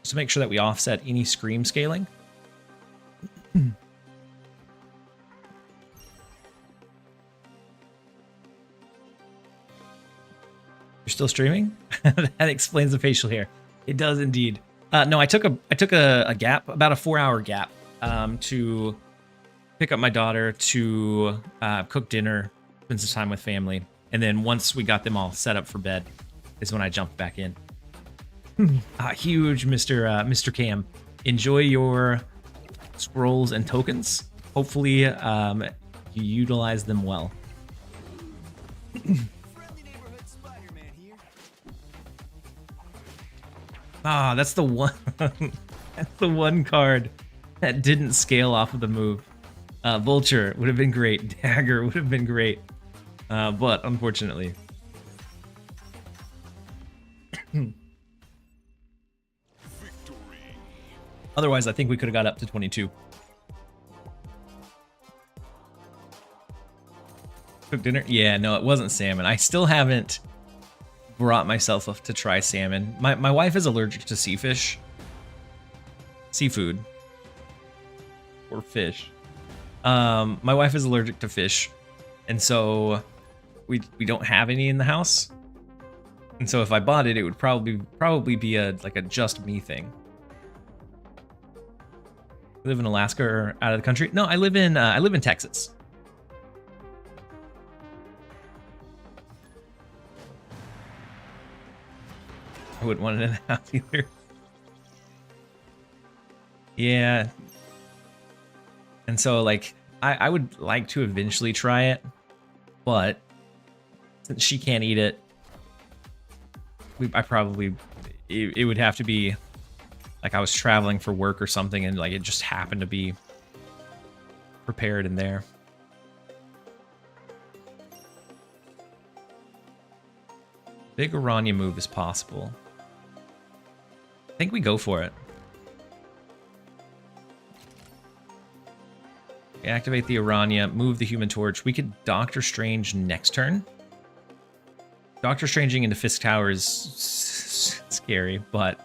Just to make sure that we offset any scream scaling. You're still streaming? That explains the facial hair. It does indeed. No, I took a gap, about a 4-hour gap, to pick up my daughter, to cook dinner, spend some time with family, and then once we got them all set up for bed, is when I jumped back in. Huge, Mr. Cam. Enjoy your scrolls and tokens. Hopefully, you utilize them well. That's the one. That's the one card that didn't scale off of the move. Vulture would have been great. Dagger would have been great, but unfortunately. Otherwise, I think we could have got up to 22. Cook dinner? Yeah, no, it wasn't salmon. I still haven't brought myself up to try salmon. My wife is allergic to seafood, or fish. My wife is allergic to fish, and so we don't have any in the house. And so if I bought it, it would probably be a just me thing. You live in Alaska or out of the country? No, I live in Texas. I wouldn't want it in the house either. Yeah. And so, like, I would like to eventually try it, but since she can't eat it, it would have to be like I was traveling for work or something, and like it just happened to be prepared in there. Big Aranya move is possible. I think we go for it. We activate the Aranya, move the Human Torch. We could Doctor Strange next turn. Doctor Stranging into Fisk Tower is scary, but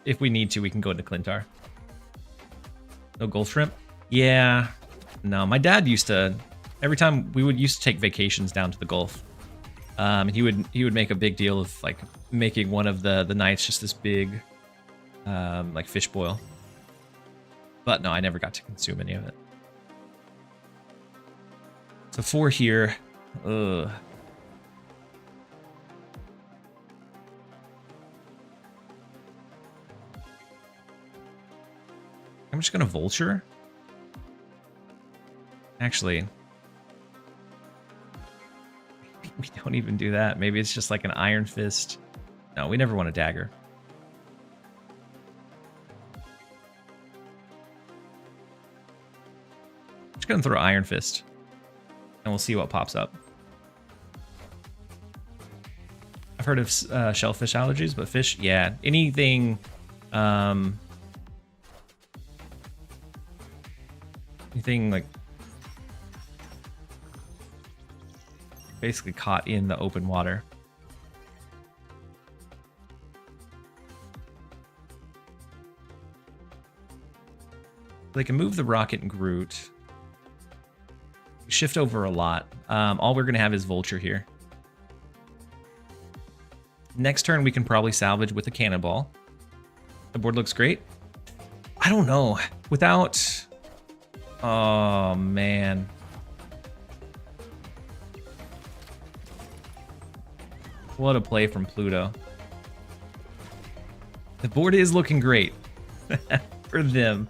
if we need to, we can go into Clintar. No Gulf Shrimp? Yeah. No, my dad used to, every time we used to take vacations down to the Gulf. He would make a big deal of like making one of the nights just this big like fish boil. But no, I never got to consume any of it. So 4 here. Ugh. I'm just gonna Vulture. Actually, we don't even do that. Maybe it's just like an Iron Fist. No, we never want a dagger. I'm just gonna throw Iron Fist, and we'll see what pops up. I've heard of shellfish allergies, but fish, yeah, anything. Anything like basically caught in the open water. They can move the Rocket and Groot. shift over a lot. All we're going to have is Vulture here. Next turn, we can probably salvage with a Cannonball. The board looks great. I don't know. Without... Oh, man. What a play from Pluto. The board is looking great for them.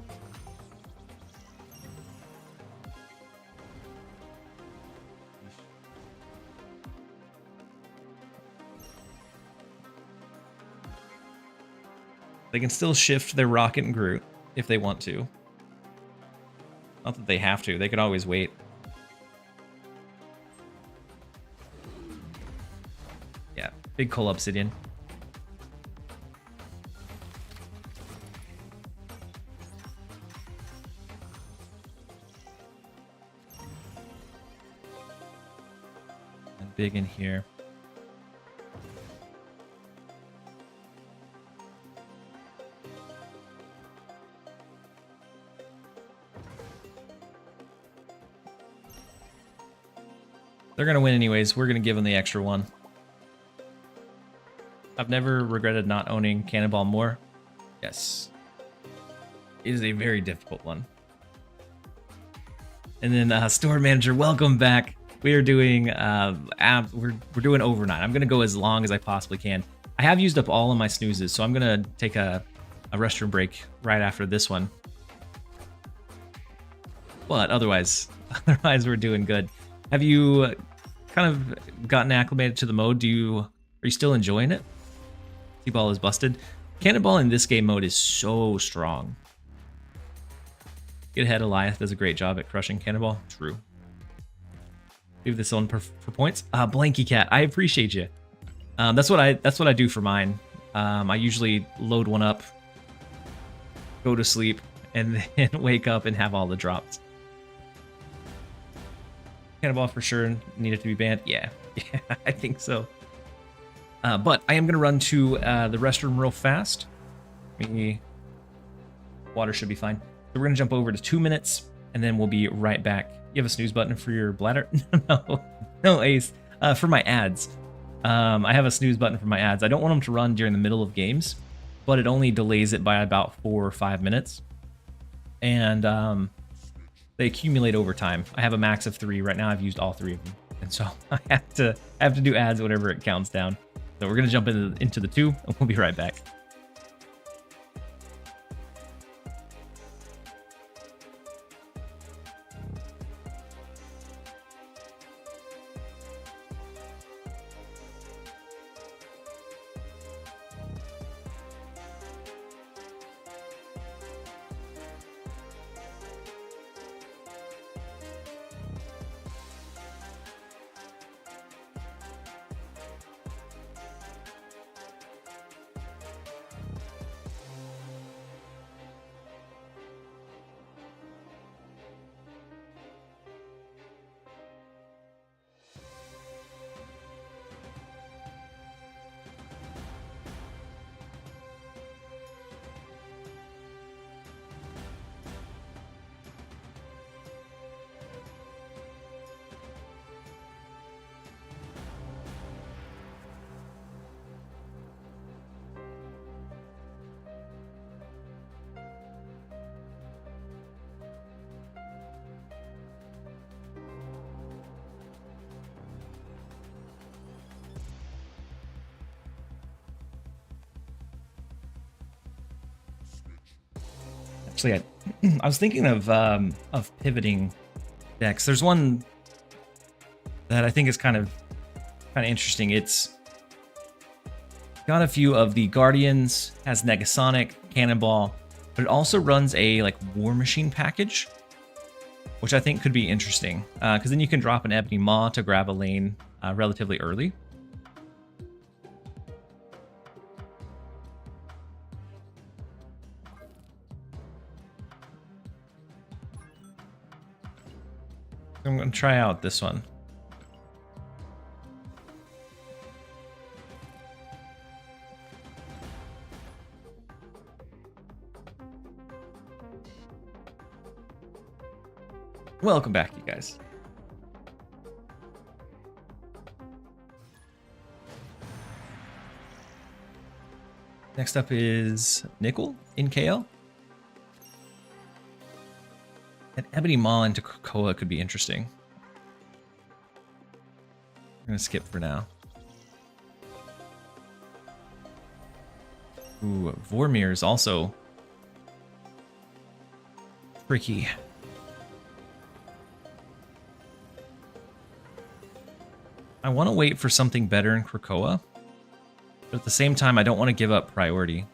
They can still shift their Rocket and Groot if they want to. Not that they have to. They could always wait. Yeah, big Coal Obsidian. And big in here. They're going to win anyways. We're going to give them the extra one. I've never regretted not owning Cannonball more. Yes. It is a very difficult one. And then Store Manager, welcome back. We are doing we're doing overnight. I'm going to go as long as I possibly can. I have used up all of my snoozes, so I'm going to take a restroom break right after this one. But otherwise we're doing good. Have you kind of gotten acclimated to the mode? Are you still enjoying it? T-Ball is busted. Cannonball in this game mode is so strong. Get ahead, Eliath does a great job at crushing Cannonball. True. Leave this on for points. Blanky Cat, I appreciate you. That's what I do for mine. I usually load one up, go to sleep, and then wake up and have all the drops. Cannonball for sure needed to be banned. Yeah, I think so. But I am going to run to the restroom real fast. Water should be fine. So we're going to jump over to 2 minutes, and then we'll be right back. You have a snooze button for your bladder? No, Ace. For my ads. I have a snooze button for my ads. I don't want them to run during the middle of games, but it only delays it by about 4 or 5 minutes. And they accumulate over time. I have a max of 3. Right now I've used all 3 of them. And so I have to do ads whenever it counts down. So we're going to jump into the 2, and we'll be right back. Actually, I was thinking of pivoting decks. There's one that I think is kind of interesting. It's got a few of the Guardians, has Negasonic, Cannonball, but it also runs a like War Machine package, which I think could be interesting because then you can drop an Ebony Maw to grab a lane relatively early. I'm going to try out this one. Welcome back, you guys. Next up is Nickel in KL. And Ebony Maw into Krakoa could be interesting. I'm going to skip for now. Ooh, Vormir is also tricky. I want to wait for something better in Krakoa, but at the same time, I don't want to give up priority.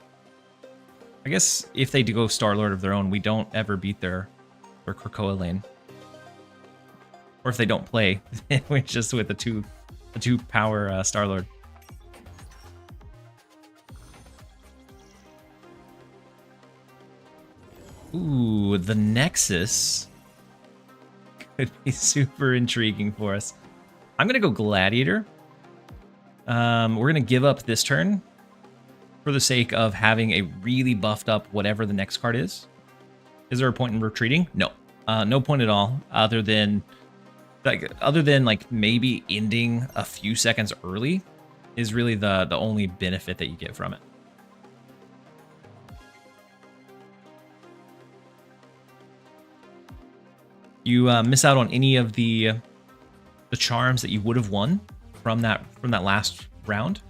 I guess if they do go Star-Lord of their own, we don't ever beat their Krakoa lane. Or if they don't play, we're just with a two power Star-Lord. Ooh, the Nexus could be super intriguing for us. I'm going to go Gladiator. We're going to give up this turn for the sake of having a really buffed up whatever the next card is. Is there a point in retreating? No. No point at all, other than like maybe ending a few seconds early is really the only benefit that you get from it. You miss out on any of the charms that you would have won from that last round,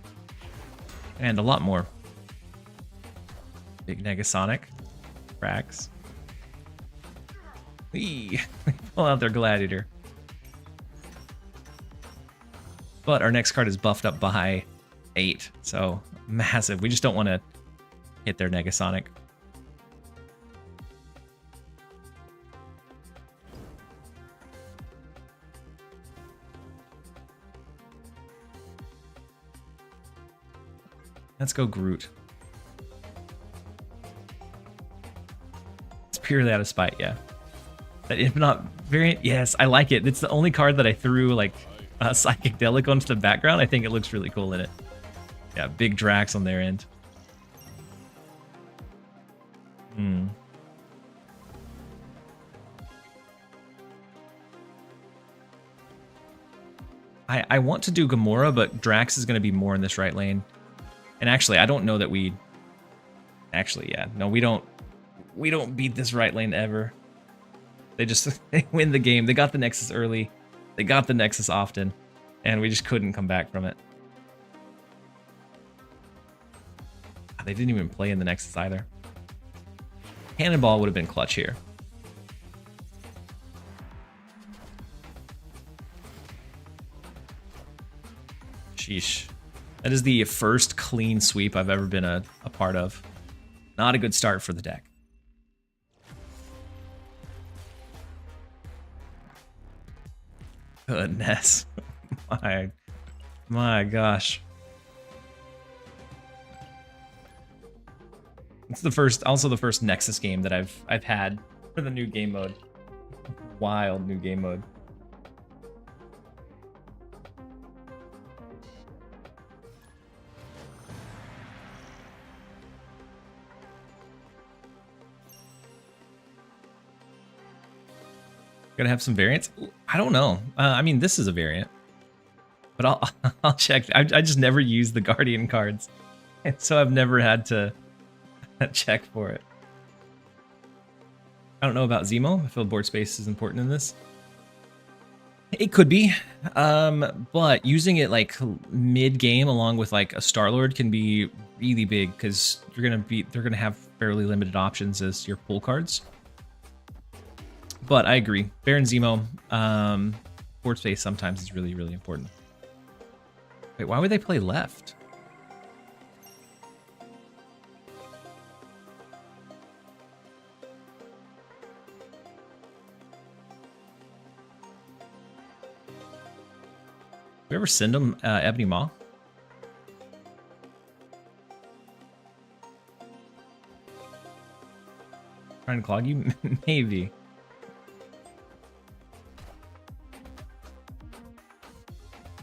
and a lot more. Big Negasonic, cracks. Whee! Pull out their Gladiator. But our next card is buffed up by 8, so massive. We just don't want to hit their Negasonic. Let's go Groot. It's purely out of spite, yeah. That if not variant, yes, I like it. It's the only card that I threw like Psychic Delic onto the background. I think it looks really cool in it. Yeah, big Drax on their end. I want to do Gamora, but Drax is going to be more in this right lane. And actually, I don't know that we... Actually, yeah. No, we don't beat this right lane ever. They just they win the game. They got the Nexus early. They got the Nexus often. And we just couldn't come back from it. They didn't even play in the Nexus either. Cannonball would have been clutch here. Sheesh. That is the first clean sweep I've ever been a part of. Not a good start for the deck. Goodness. My gosh. It's also the first Nexus game that I've had for the new game mode. Wild new game mode. Gonna have some variants? I don't know. I mean, this is a variant, but I'll check. I just never use the Guardian cards, and so I've never had to check for it. I don't know about Zemo. I feel board space is important in this. It could be, but using it like mid game along with like a Star-Lord can be really big because they're gonna have fairly limited options as your pull cards. But I agree. Baron Zemo, board space sometimes is really, really important. Wait, why would they play left? We ever send them Ebony Maw? Trying to clog you? Maybe.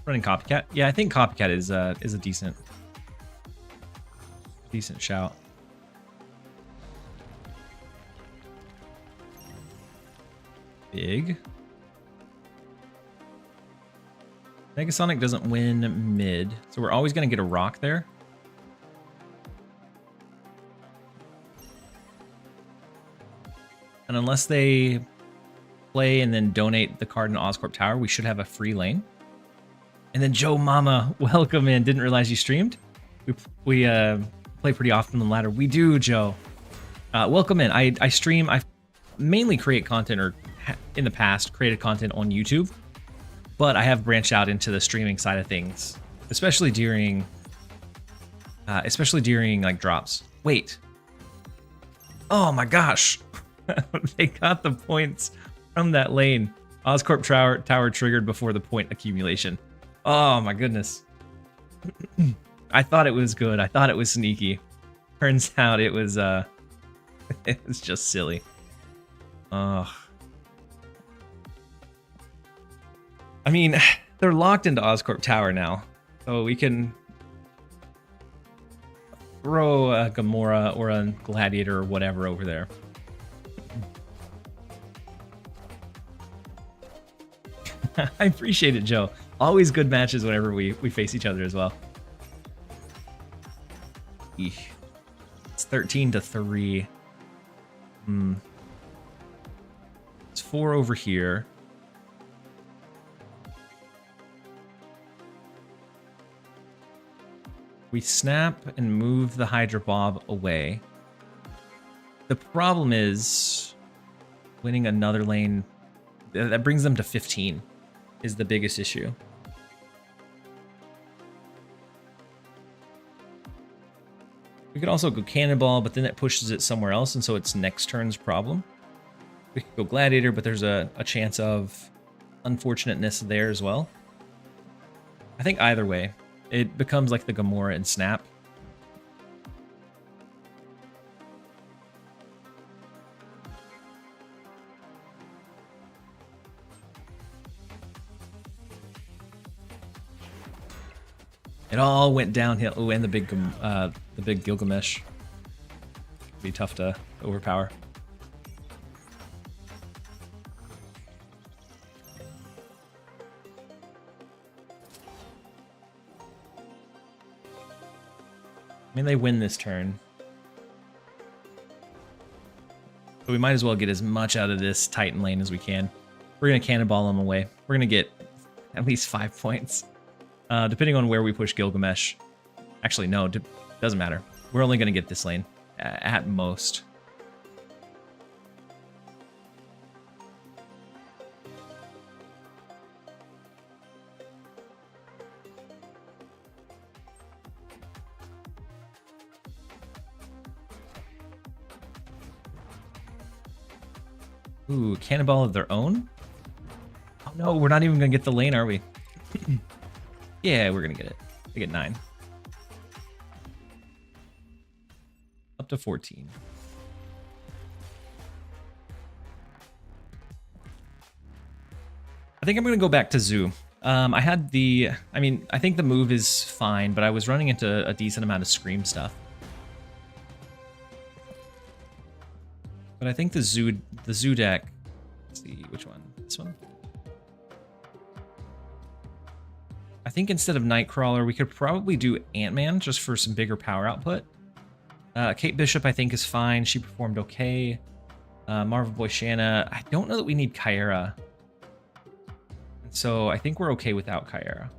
Running Copycat? Yeah, I think Copycat is a decent shout. Big. Negasonic doesn't win mid, so we're always going to get a rock there. And unless they play and then donate the card in Oscorp Tower, we should have a free lane. And then Joe Mama, welcome in. Didn't realize you streamed. We play pretty often on the ladder. We do, Joe. Welcome in. I stream. I mainly create content, or in the past created content on YouTube, but I have branched out into the streaming side of things, especially during like drops. Wait. Oh my gosh. They got the points from that lane. Oscorp Tower triggered before the point accumulation. Oh my goodness. I thought it was good. I thought it was sneaky. Turns out it was it was just silly. Ugh. I mean, they're locked into Oscorp Tower now, so we can throw a Gamora or a Gladiator or whatever over there. I appreciate it, Joe. Always good matches whenever we face each other as well. Eesh. It's 13-3. It's 4 over here. We snap and move the Hydra Bob away. The problem is winning another lane. That brings them to 15 is the biggest issue. We could also go Cannonball, but then that pushes it somewhere else, and so it's next turn's problem. We could go Gladiator, but there's a chance of unfortunateness there as well. I think either way, it becomes like the Gamora and Snap. It all went downhill. Oh, and the big Gilgamesh. Be tough to overpower. I mean, they win this turn. But we might as well get as much out of this Titan lane as we can. We're going to Cannonball them away. We're going to get at least 5 points. Depending on where we push Gilgamesh. Actually, no, doesn't matter. We're only going to get this lane at most. Ooh, Cannonball of their own? Oh no, we're not even going to get the lane, are we? Yeah, we're going to get it. We get 9. Up to 14. I think I'm going to go back to Zoo. I think the move is fine, but I was running into a decent amount of Scream stuff. But I think the Zoo deck, let's see, which one? This one? I think instead of Nightcrawler, we could probably do Ant-Man just for some bigger power output. Kate Bishop, I think, is fine. She performed okay. Marvel Boy Shanna. I don't know that we need Kyra. And so I think we're okay without Kyra.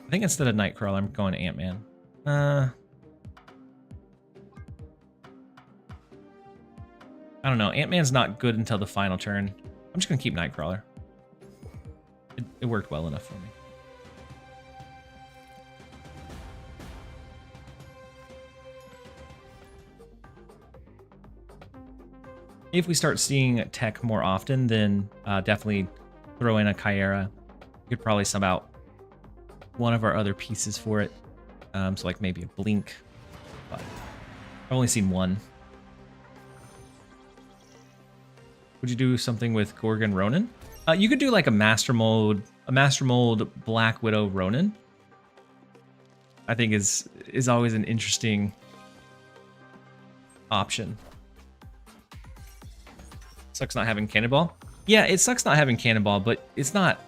I think instead of Nightcrawler, I'm going to Ant-Man. I don't know. Ant-Man's not good until the final turn. I'm just going to keep Nightcrawler. It worked well enough for me. If we start seeing tech more often, then definitely throw in a Kyra. You could probably sub out one of our other pieces for it. So like maybe a Blink. But I've only seen one. Would you do something with Gorgon Ronin? You could do like a Master Mold Black Widow Ronin. I think is always an interesting option. Sucks not having Cannonball. Yeah, it sucks not having Cannonball, but it's not...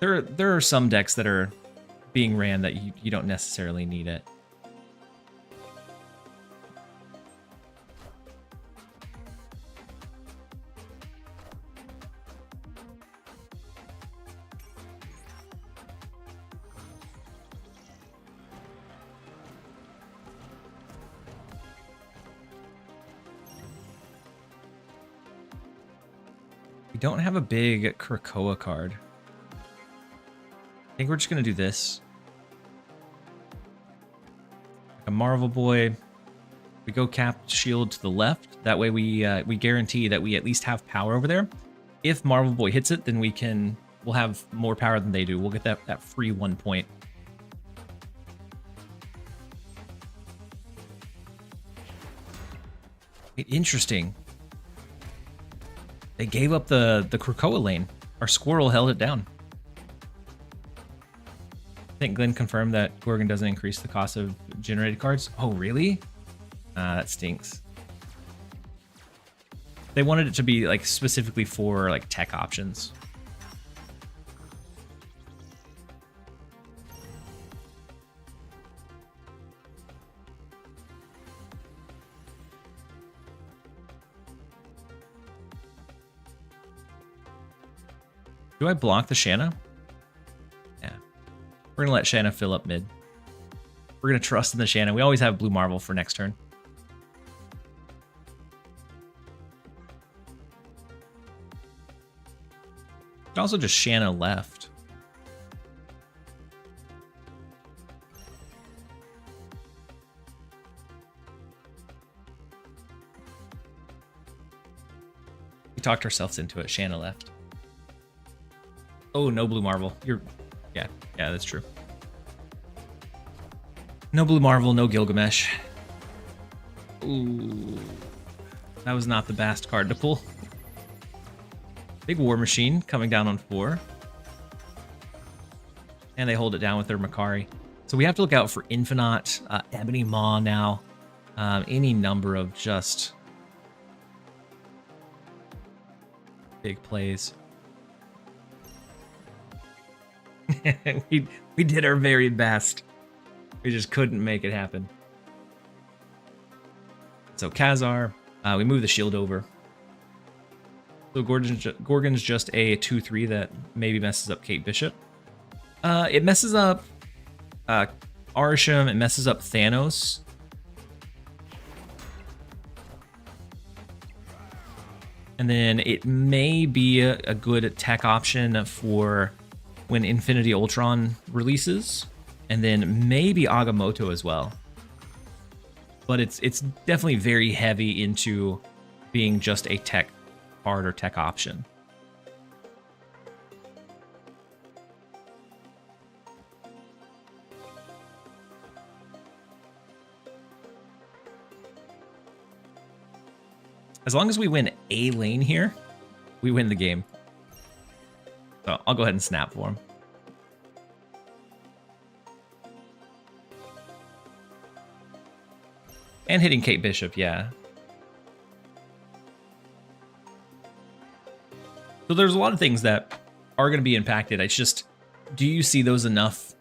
There are some decks that are being ran that you don't necessarily need it. We don't have a big Krakoa card. I think we're just going to do this. Like a Marvel Boy. We go Capped Shield to the left. That way we guarantee that we at least have power over there. If Marvel Boy hits it, then we'll have more power than they do. We'll get that free 1 point. Interesting. They gave up the Krakoa lane. Our Squirrel held it down. I think Glenn confirmed that Gorgon doesn't increase the cost of generated cards. Oh, really? That stinks. They wanted it to be like specifically for like tech options. Do I block the Shanna? Yeah. We're gonna let Shanna fill up mid. We're gonna trust in the Shanna. We always have Blue Marvel for next turn. Also just Shanna left. We talked ourselves into it. Shanna left. Oh, no Blue Marvel. Yeah, that's true. No Blue Marvel, no Gilgamesh. Ooh. That was not the best card to pull. Big War Machine coming down on 4. And they hold it down with their Makari. So we have to look out for Infinite, Ebony Maw now. Any number of just big plays. we did our very best. We just couldn't make it happen. So Khazar, we move the shield over. So Gorgon's just a 2/3 that maybe messes up Kate Bishop. It messes up Arsham, it messes up Thanos. And then it may be a good tech option for when Infinity Ultron releases, and then maybe Agamotto as well. But it's definitely very heavy into being just a tech card or tech option. As long as we win a lane here, we win the game. So I'll go ahead and snap for him. And hitting Kate Bishop, yeah. So there's a lot of things that are going to be impacted. It's just, do you see those enough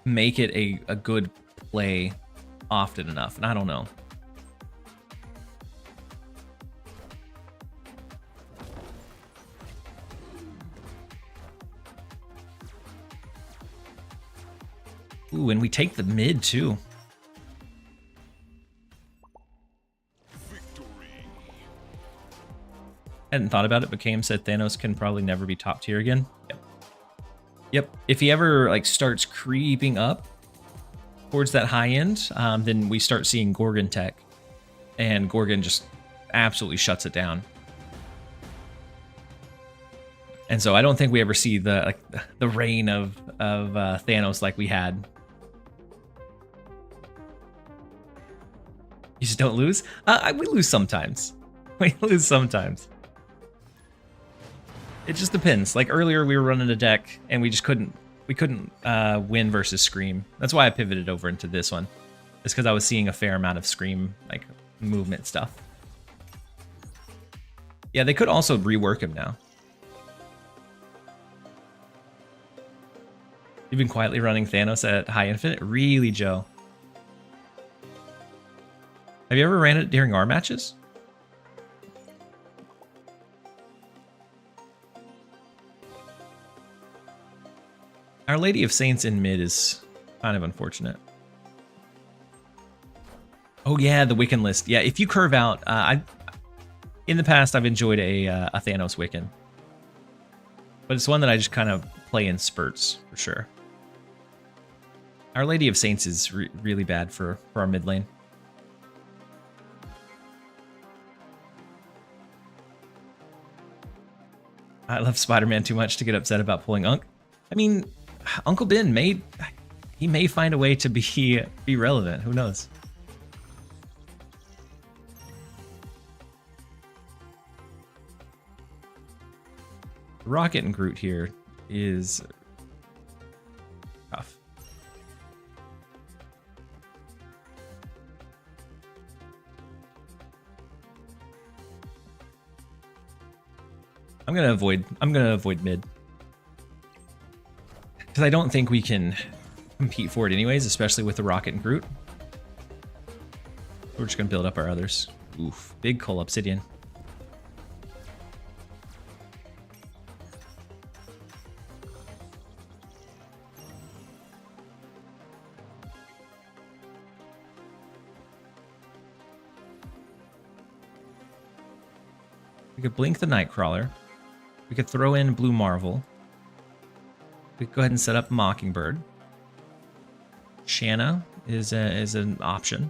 make it a good play often enough? And I don't know. Ooh, and we take the mid too. Hadn't thought about it, but Cam said Thanos can probably never be top tier again. Yep. If he ever like starts creeping up towards that high end, then we start seeing Gorgon tech, and Gorgon just absolutely shuts it down. And so I don't think we ever see the reign of Thanos like we had. You just don't lose? We lose sometimes. We lose sometimes. It just depends. Like earlier, we were running a deck and we just couldn't win versus Scream. That's why I pivoted over into this one. It's because I was seeing a fair amount of Scream like movement stuff. Yeah, they could also rework him now. You've been quietly running Thanos at high infinite? Really, Joe? Have you ever ran it during our matches? Our Lady of Saints in mid is kind of unfortunate. Oh yeah, the Wiccan list. Yeah, if you curve out, in the past I've enjoyed a Thanos Wiccan, but it's one that I just kind of play in spurts for sure. Our Lady of Saints is really bad for our mid lane. I love Spider-Man too much to get upset about pulling Unk. I mean, Uncle Ben may find a way to be relevant. Who knows? Rocket and Groot here is tough. I'm gonna avoid mid. Because I don't think we can compete for it anyways, especially with the Rocket and Groot. We're just gonna build up our others. Oof, big Cull Obsidian. We could blink the Nightcrawler. We could throw in Blue Marvel. We could go ahead and set up Mockingbird. Shanna is an option.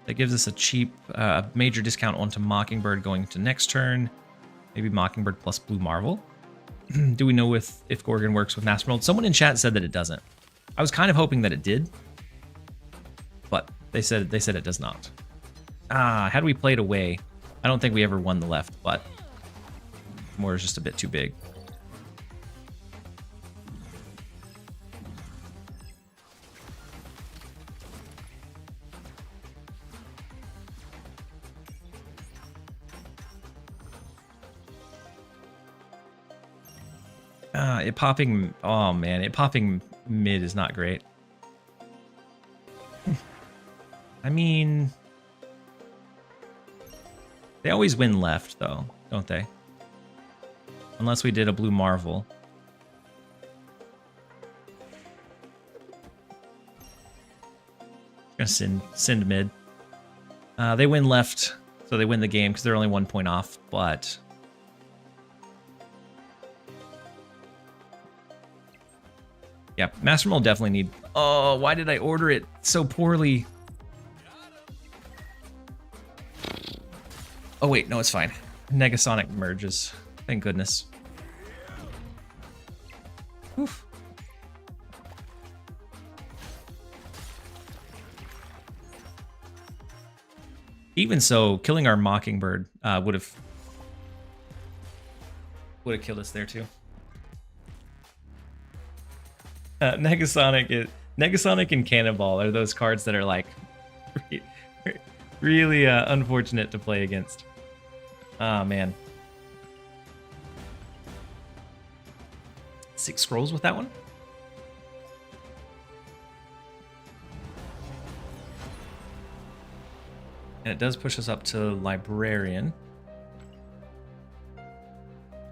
That gives us a cheap, major discount onto Mockingbird going to next turn. Maybe Mockingbird plus Blue Marvel. Do we know if Gorgon works with Master Mold? Someone in chat said that it doesn't. I was kind of hoping that it did, but they said it does not. Had we played away, I don't think we ever won the left, but more is just a bit too big. It popping, oh man, it popping mid is not great. I mean, they always win left though, don't they? Unless we did a Blue Marvel. Gonna send mid. They win left, so they win the game because they're only 1 point off, but yeah, Master Mold definitely need. Oh, why did I order it so poorly? Oh wait, no, it's fine. Negasonic merges. Thank goodness. Oof. Even so, killing our Mockingbird would have killed us there too. Negasonic and Cannonball are those cards that are like really unfortunate to play against. Ah, man. 6 scrolls with that one? And it does push us up to Librarian.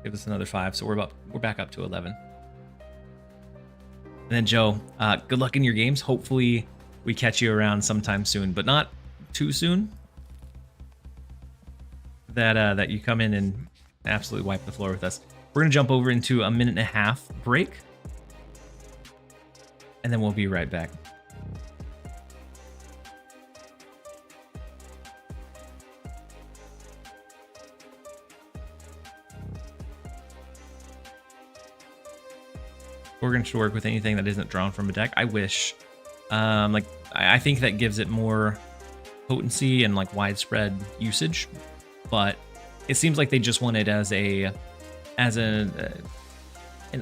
Give us another 5, so we're back up to 11. And then Joe, good luck in your games. Hopefully we catch you around sometime soon, but not too soon. That you come in and absolutely wipe the floor with us. We're gonna jump over into a 1.5-minute break, and then we'll be right back. Gorgon should work with anything that isn't drawn from a deck. I wish. Like I think that gives it more potency and like widespread usage, but it seems like they just want it as an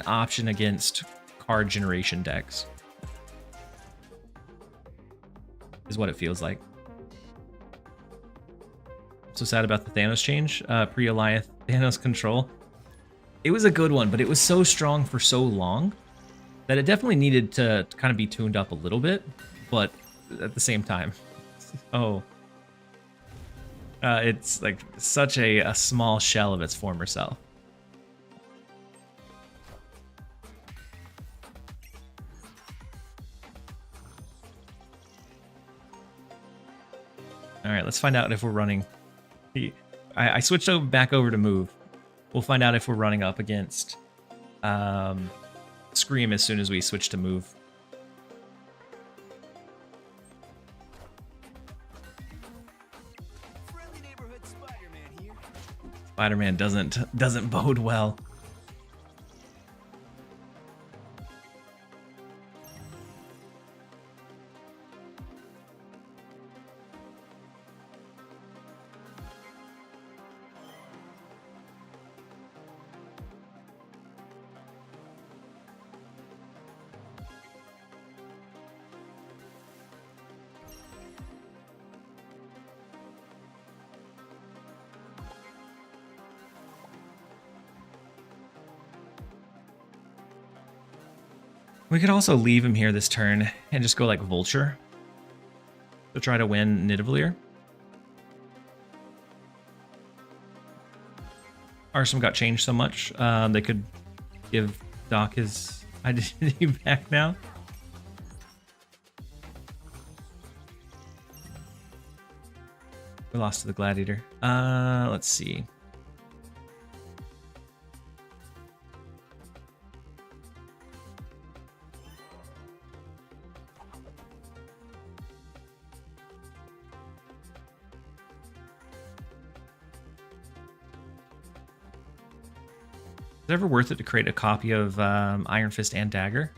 option against card generation decks. Is what it feels like. So sad about the Thanos change, pre-Eliath Thanos control. It was a good one, but it was so strong for so long that it definitely needed to kind of be tuned up a little bit, but at the same time. Oh. It's like such a small shell of its former self. All right, let's find out if we're running. I switched back over to move. We'll find out if we're running up against Scream as soon as we switch to move. Friendly neighborhood Spider-Man here. Spider-Man doesn't bode well. We could also leave him here this turn and just go like Vulture to try to win Nidavellir. Arsum got changed so much, they could give Doc his identity back now. We lost to the Gladiator. Let's see. Is it ever worth it to create a copy of Iron Fist and Dagger?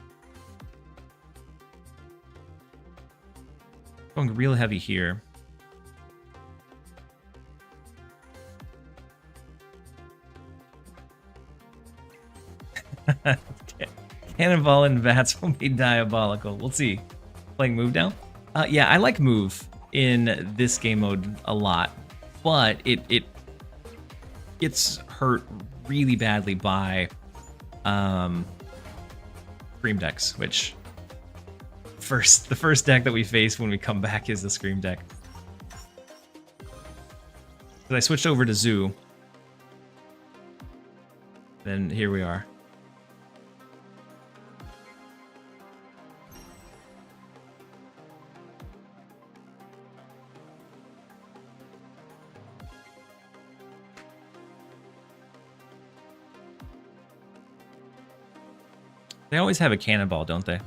Going real heavy here. Cannonball and Vats will be diabolical. We'll see. Playing move down? Yeah, I like move in this game mode a lot, but it gets hurt really badly by Scream decks, which the first deck that we face when we come back is the Scream deck. But I switched over to Zoo. Then here we are. They always have a cannonball, don't they?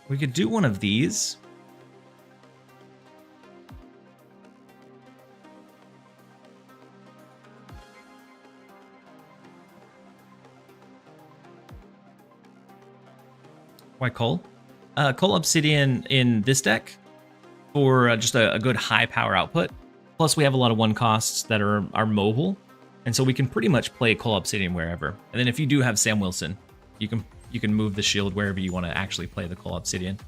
We could do one of these. Why Coal? Coal Obsidian in this deck for just a good high power output. Plus, we have a lot of one costs that are mobile, and so we can pretty much play Coal Obsidian wherever. And then if you do have Sam Wilson, you can move the shield wherever you want to actually play the Coal Obsidian.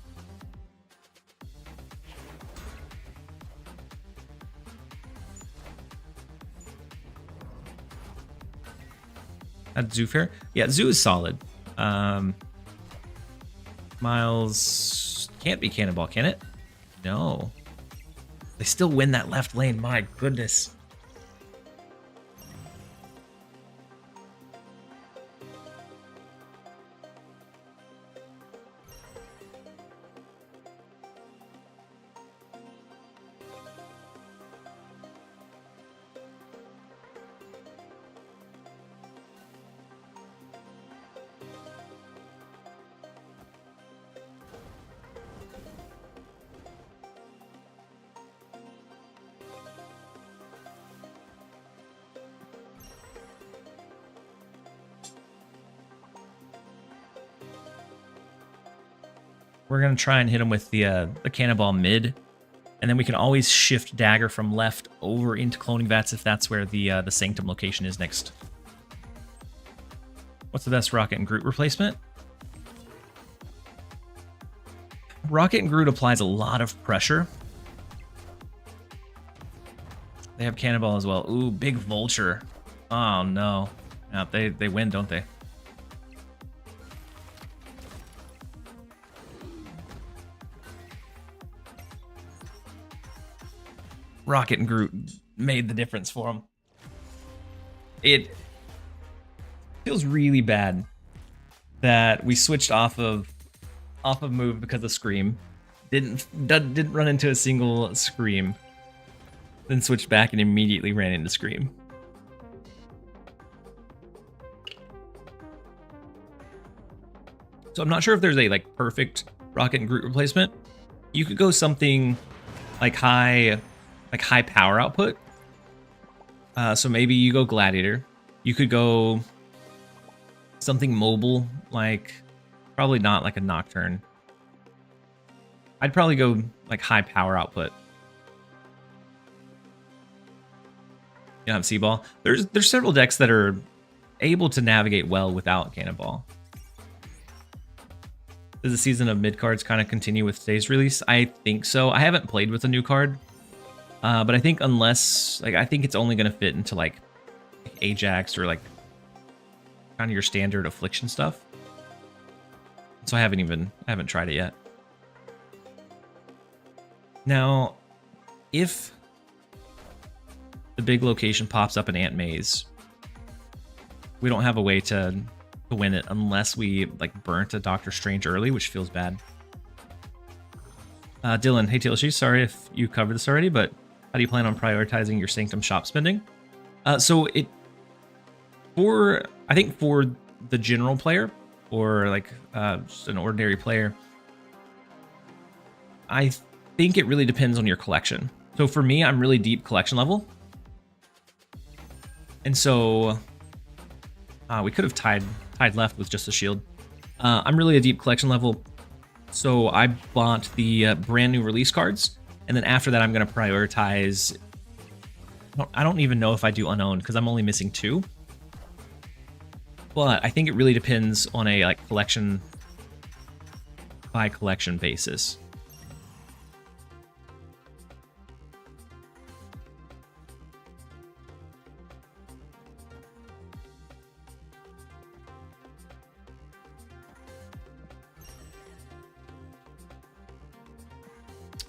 At Zoo Fair? Yeah, Zoo is solid. Miles can't be Cannonball, can it? No. They still win that left lane, my goodness. We're going to try and hit him with the Cannonball mid, and then we can always shift Dagger from left over into Cloning Vats if that's where the Sanctum location is next. What's the best Rocket and Groot replacement? Rocket and Groot applies a lot of pressure. They have Cannonball as well. Ooh, big Vulture. Oh no. Yeah, they win, don't they? Rocket and Groot made the difference for them. It feels really bad that we switched off of move because of Scream. Didn't run into a single Scream. Then switched back and immediately ran into Scream. So I'm not sure if there's a like perfect Rocket and Groot replacement. You could go something like high power output. So maybe you go Gladiator. You could go something mobile, like probably not like a Nocturne. I'd probably go like high power output. You don't have Seaball. There's several decks that are able to navigate well without Cannonball. Does the season of mid cards kind of continue with today's release? I think so. I haven't played with a new card, but I think I think it's only going to fit into like Ajax or like kind of your standard Affliction stuff. So I haven't tried it yet. Now, if the big location pops up in Ant Maze, we don't have a way to win it unless we like burnt a Doctor Strange early, which feels bad. Dylan, hey TLSG, sorry if you covered this already, but how do you plan on prioritizing your Sanctum shop spending? I think for the general player or like just an ordinary player, I think it really depends on your collection. So for me, I'm really deep collection level. And so we could have tied left with just a shield. I'm really a deep collection level. So I bought the brand new release cards. And then after that, I'm going to prioritize. I don't even know if I do unowned because I'm only missing 2. But I think it really depends on a like collection by collection basis.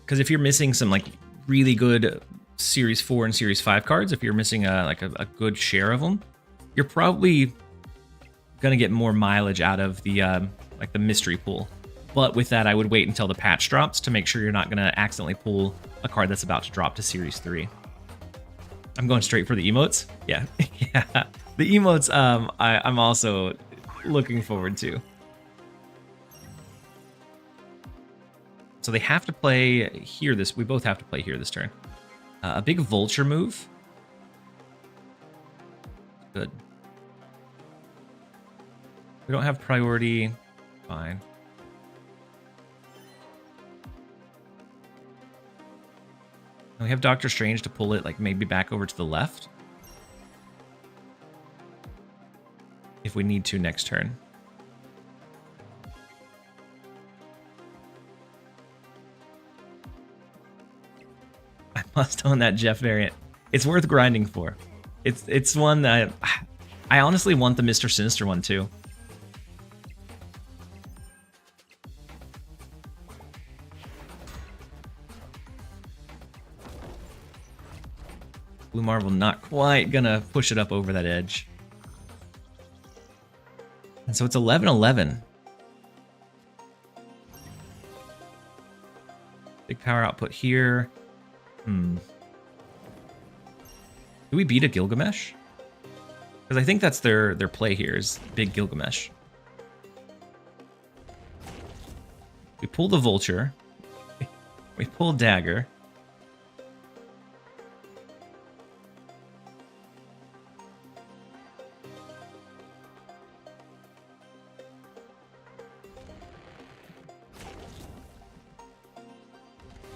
Because if you're missing some like really good Series 4 and Series 5 cards, if you're missing a good share of them, you're probably gonna get more mileage out of the like the mystery pool. But with that, I would wait until the patch drops to make sure you're not gonna accidentally pull a card that's about to drop to Series 3. I'm going straight for the emotes. Yeah, yeah. The emotes I'm also looking forward to. So they have to play here we both have to play here this turn. A big Vulture move. Good. We don't have priority. Fine. And we have Doctor Strange to pull it like maybe back over to the left. If we need to next turn. Must own that Jeff variant. It's worth grinding for. It's one that I honestly want the Mr. Sinister one too. Blue Marvel not quite gonna push it up over that edge. And so it's 11-11. Big power output here. Do we beat a Gilgamesh? Because I think that's their play here is big Gilgamesh. We pull the Vulture. We pull Dagger.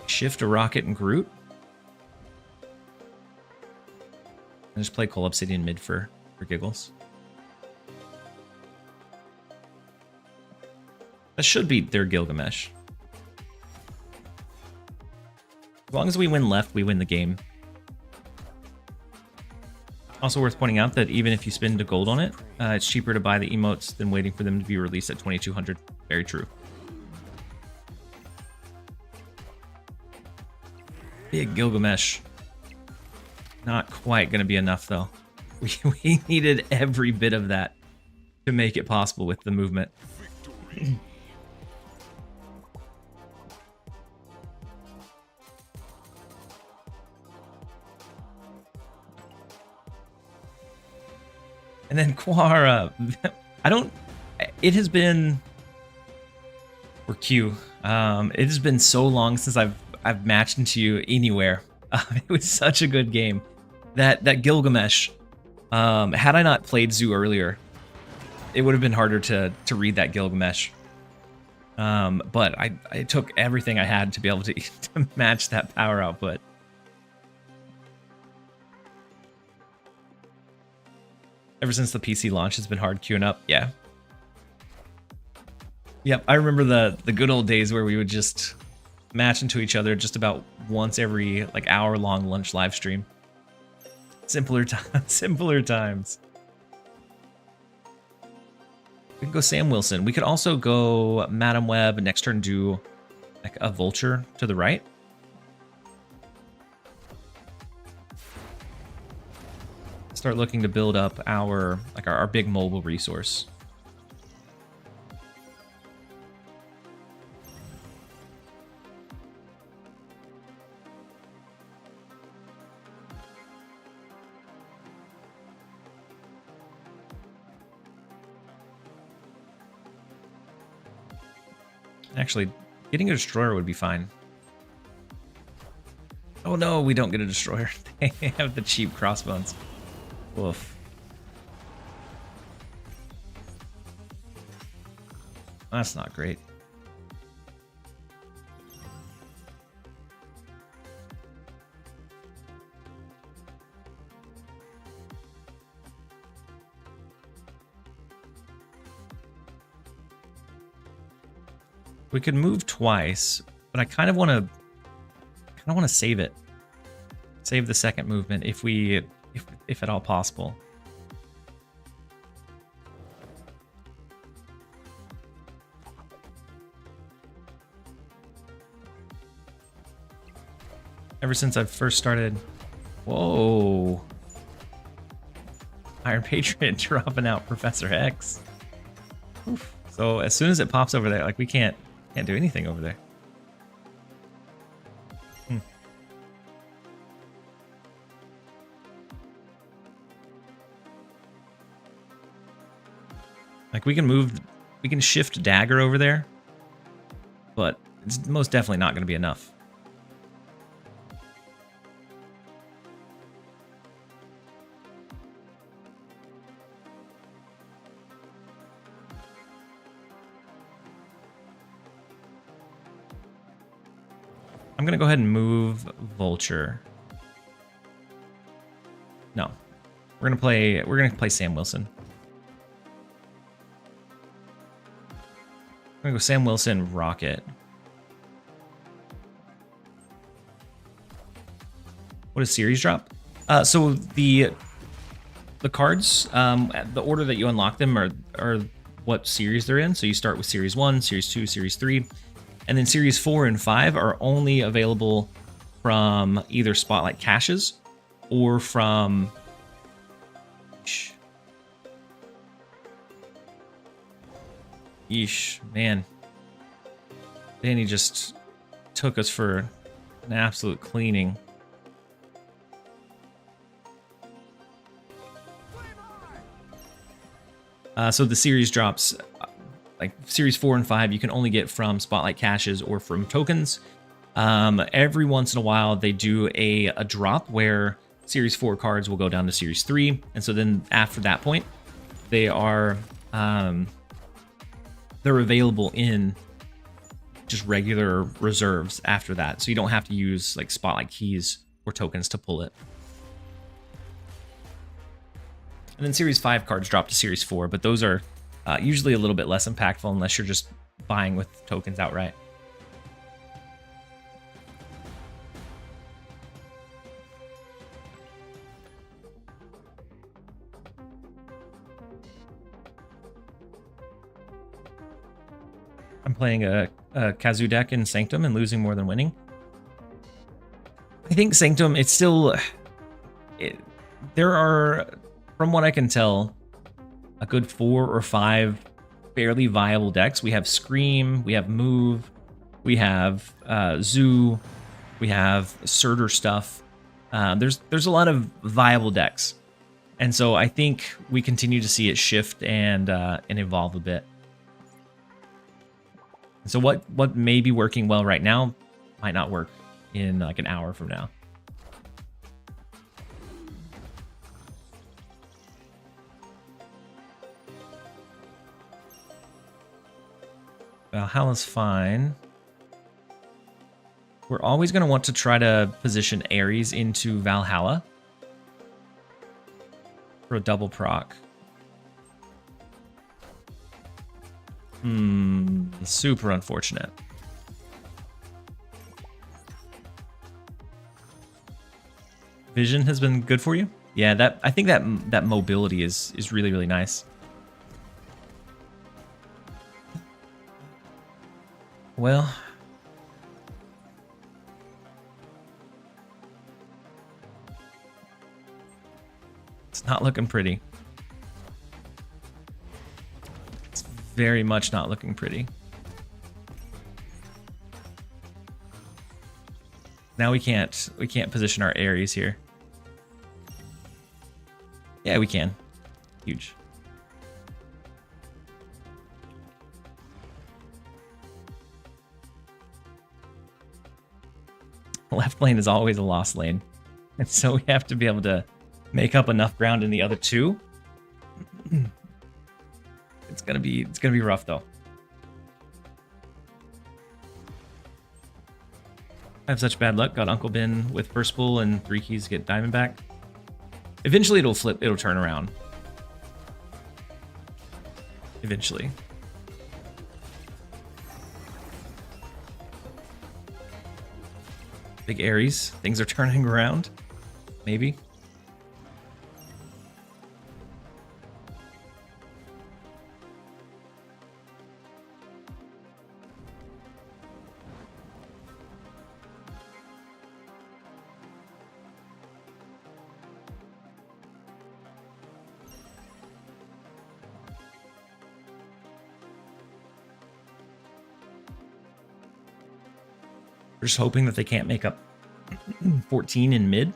Shift a Rocket and Groot. And just play Coal Obsidian mid for giggles. That should be their Gilgamesh. As long as we win left, we win the game. Also worth pointing out that even if you spend a gold on it, it's cheaper to buy the emotes than waiting for them to be released at 2200. Very true. Big Gilgamesh. Not quite going to be enough, though. We needed every bit of that to make it possible with the movement. And then Quara, it has been, or Q, it has been so long since I've matched into you anywhere. It was such a good game. That Gilgamesh, had I not played Zoo earlier, it would have been harder to read that Gilgamesh. But I took everything I had to be able to match that power output. Ever since the PC launch, it's been hard queuing up. Yeah. Yep, I remember the good old days where we would just match into each other just about once every like hour-long lunch live stream. Simpler times. We can go Sam Wilson. We could also go Madam Web, next turn do like a Vulture to the right. Start looking to build up our big mobile resource. Actually, getting a destroyer would be fine. Oh no, we don't get a destroyer. They have the cheap crossbones. Woof. That's not great. We could move twice, but I kind of want to save it. Save the second movement if at all possible. Ever since I've first started, whoa, Iron Patriot dropping out Professor X. Oof. So as soon as it pops over there, like we can't do anything over there. Like we can shift Dagger over there, but it's most definitely not going to be enough. I'm going to go ahead and move Vulture. No. We're going to play Sam Wilson. I'm going to go Sam Wilson, Rocket. What does series drop? So the cards, the order that you unlock them are what series they're in. So you start with Series 1, Series 2, Series 3. And then Series 4 and 5 are only available from either Spotlight caches or from... Yeesh, man. Danny just took us for an absolute cleaning. So the series drops... like Series 4 and 5, you can only get from Spotlight caches or from tokens. Every once in a while, they do a drop where Series 4 cards will go down to Series 3. And so then after that point, they are they're available in just regular reserves after that. So you don't have to use like Spotlight keys or tokens to pull it. And then Series 5 cards drop to Series 4, but those are usually a little bit less impactful unless you're just buying with tokens outright. I'm playing a Kazoo deck in Sanctum and losing more than winning. I think Sanctum, it's still... there are, from what I can tell, a good 4 or 5 fairly viable decks. We have Scream, we have Move, we have Zoo, we have Surtur stuff. There's a lot of viable decks. And so I think we continue to see it shift and evolve a bit. So what may be working well right now might not work in like an hour from now. Valhalla's fine. We're always going to want to try to position Ares into Valhalla for a double proc. Super unfortunate. Vision has been good for you? Yeah, I think that mobility is really, really nice. Well, it's not looking pretty. It's very much not looking pretty. Now we can't position our Ares here. Yeah, we can. Huge. Left lane is always a lost lane, and so we have to be able to make up enough ground in the other two. It's gonna be rough though. I have such bad luck. Got Uncle Ben with first pull and 3 keys to get diamond back. Eventually it'll flip. It'll turn around. Eventually. Big Ares. Things are turning around. Maybe. We're just hoping that they can't make up 14 in mid.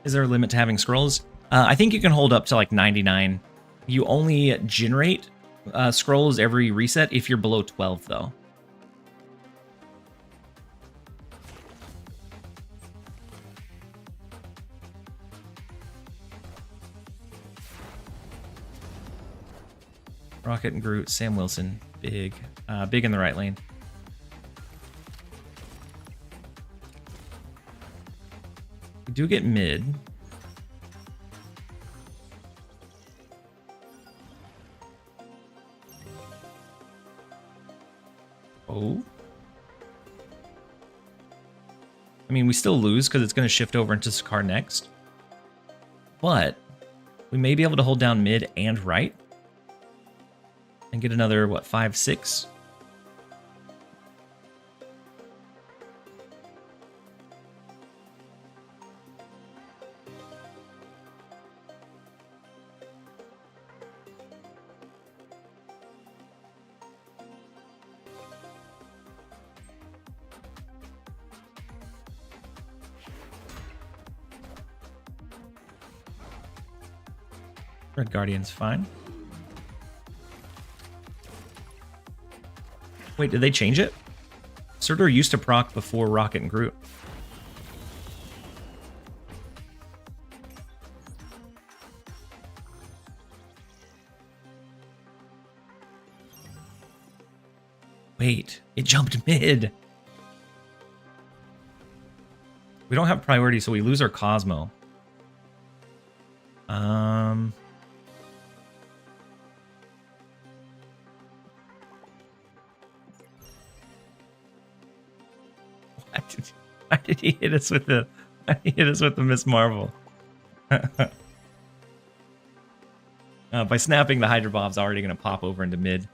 Is there a limit to having scrolls? I think you can hold up to like 99. You only generate scrolls every reset if you're below 12 though. Rocket and Groot, Sam Wilson, big in the right lane. We do get mid. Oh. I mean, we still lose because it's going to shift over into Sakaar next. But we may be able to hold down mid and right. And get another, what, 5, 6? Red Guardian's fine. Wait, did they change it? Surtur used to proc before Rocket and Groot. Wait, it jumped mid. We don't have priority, so we lose our Cosmo. Why did he hit us with the Miss Marvel? By snapping, the Hydra Bob's already going to pop over into mid.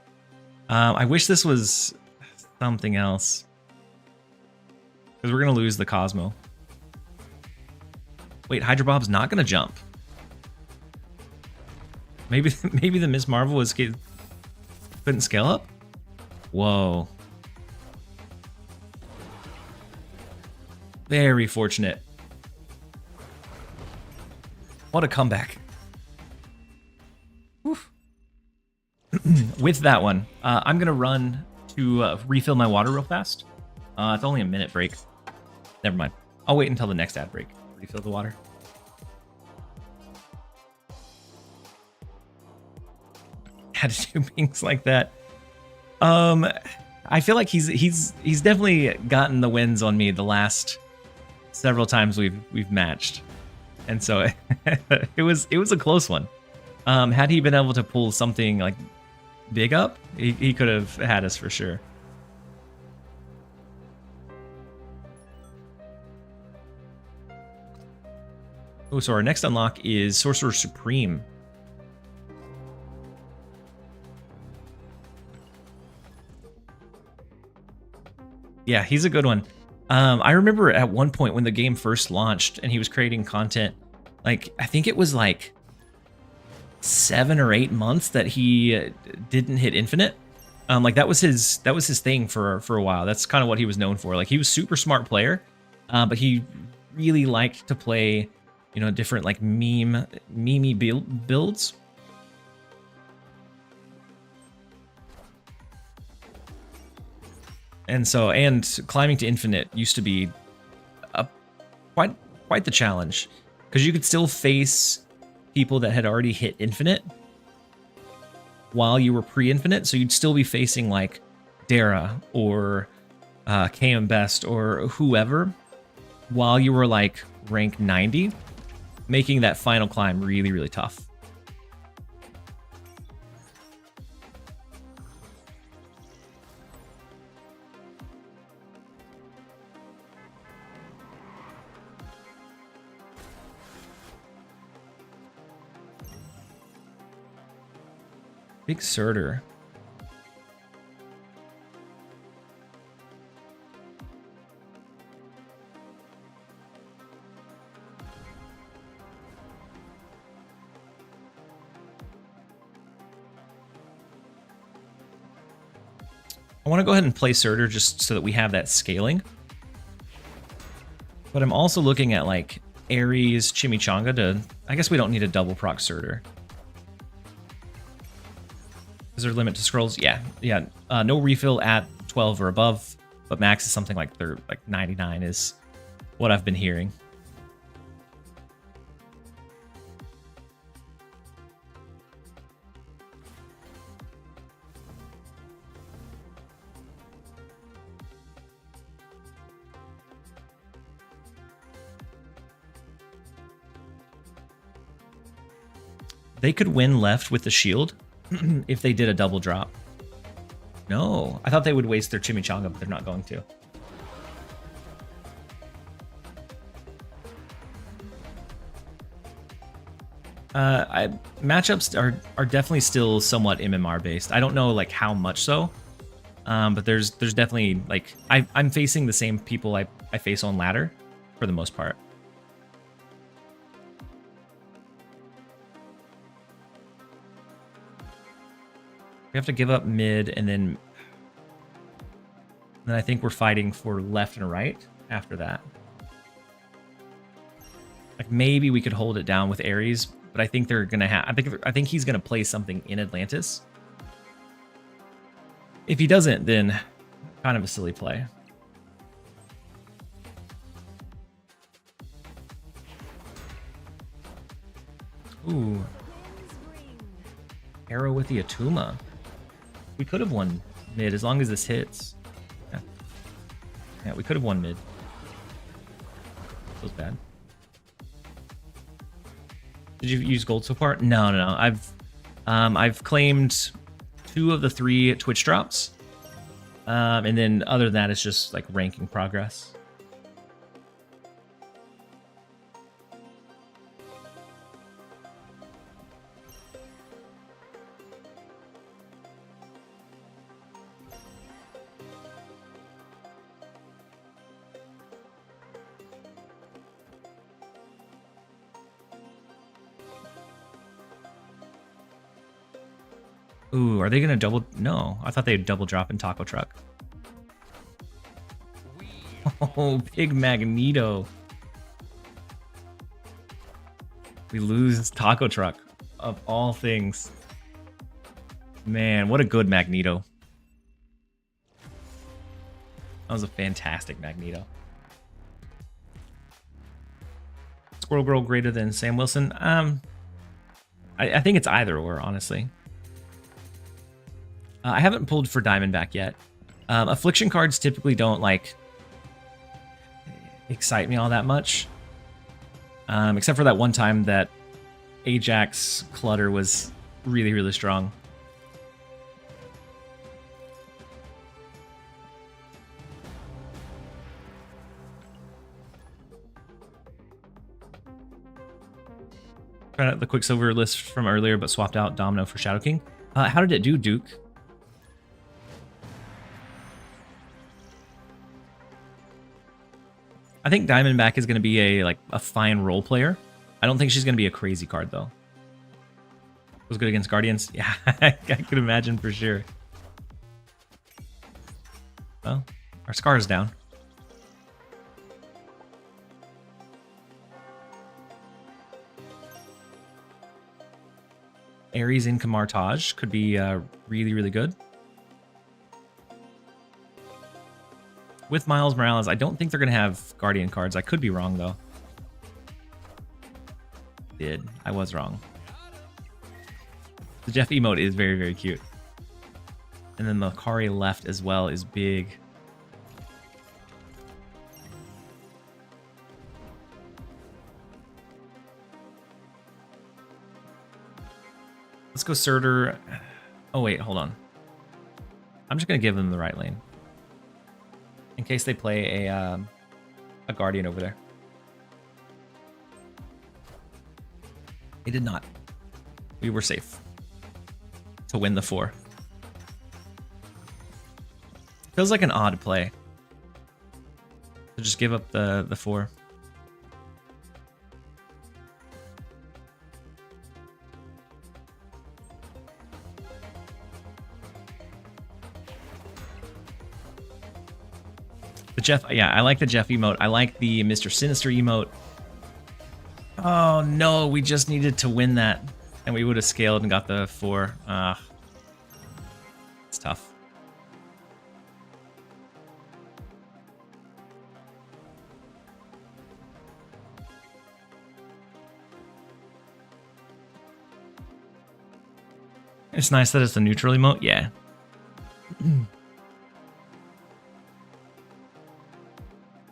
I wish this was something else. Because we're going to lose the Cosmo. Wait, Hydro Bob's not going to jump. Maybe the Miss Marvel couldn't scale up? Whoa. Very fortunate. What a comeback. Oof. With that one, I'm going to run to refill my water real fast. It's only a minute break. Never mind. I'll wait until the next ad break. Refill the water. Had to do things like that. I feel like he's definitely gotten the wins on me the last several times we've matched, and so it was a close one. Had he been able to pull something like big up, he could have had us for sure. Oh, so our next unlock is Sorcerer Supreme. Yeah, he's a good one. I remember at one point when the game first launched and he was creating content, like I think it was like 7 or 8 months that he didn't hit infinite. Like that was his thing for a while. That's kind of what he was known for. Like he was super smart player, but he really liked to play, you know, different like meme builds. And so, and climbing to infinite used to be quite the challenge, because you could still face people that had already hit infinite while you were pre-infinite. So you'd still be facing like Dara or KM Best or whoever while you were like rank 90, making that final climb really, really tough. Big Surtur. I want to go ahead and play Surtur just so that we have that scaling. But I'm also looking at like Ares, Chimichanga to... I guess we don't need a double proc Surtur. Is there a limit to scrolls? Yeah. No refill at 12 or above, but max is something like 99 is what I've been hearing. They could win left with the shield if they did a double drop. No, I thought they would waste their Chimichanga, but they're not going to. Matchups are definitely still somewhat MMR based. I don't know like how much so, but there's definitely like I'm facing the same people I face on ladder for the most part. We have to give up mid, and then I think we're fighting for left and right after that. Like maybe we could hold it down with Ares, but I think they're gonna have. I think he's gonna play something in Atlantis. If he doesn't, then kind of a silly play. Ooh, arrow with the Atuma. We could have won mid as long as this hits. Yeah, we could have won mid. That was bad. Did you use gold so far? No. I've claimed 2 of the 3 Twitch drops, and then other than that, it's just like ranking progress. Ooh, are they gonna double? No, I thought they'd double drop in Taco Truck. Oh, big Magneto. We lose Taco Truck, of all things. Man, what a good Magneto. That was a fantastic Magneto. Squirrel Girl greater than Sam Wilson? I think it's either or, honestly. I haven't pulled for Diamondback yet. Affliction cards typically don't, like, excite me all that much. Except for that one time that Ajax Clutter was really, really strong. Tried out the Quicksilver list from earlier, but swapped out Domino for Shadow King. How did it do, Duke? I think Diamondback is going to be a fine role player. I don't think she's going to be a crazy card, though. Was good against Guardians? Yeah, I could imagine for sure. Well, our Scar's down. Ares in Kamartage could be really, really good. With Miles Morales, I don't think they're going to have Guardian cards. I could be wrong, though. I was wrong. The Jeff emote is very, very cute. And then the Kari left as well is big. Let's go Surtur. Oh, wait, hold on. I'm just going to give them the right lane. In case they play a Guardian over there. They did not. We were safe to win the 4. Feels like an odd play to just give up the 4. The Jeff, yeah, I like the Jeff emote. I like the Mr. Sinister emote. Oh no, we just needed to win that, and we would have scaled and got the 4. It's tough. It's nice that it's the neutral emote, yeah.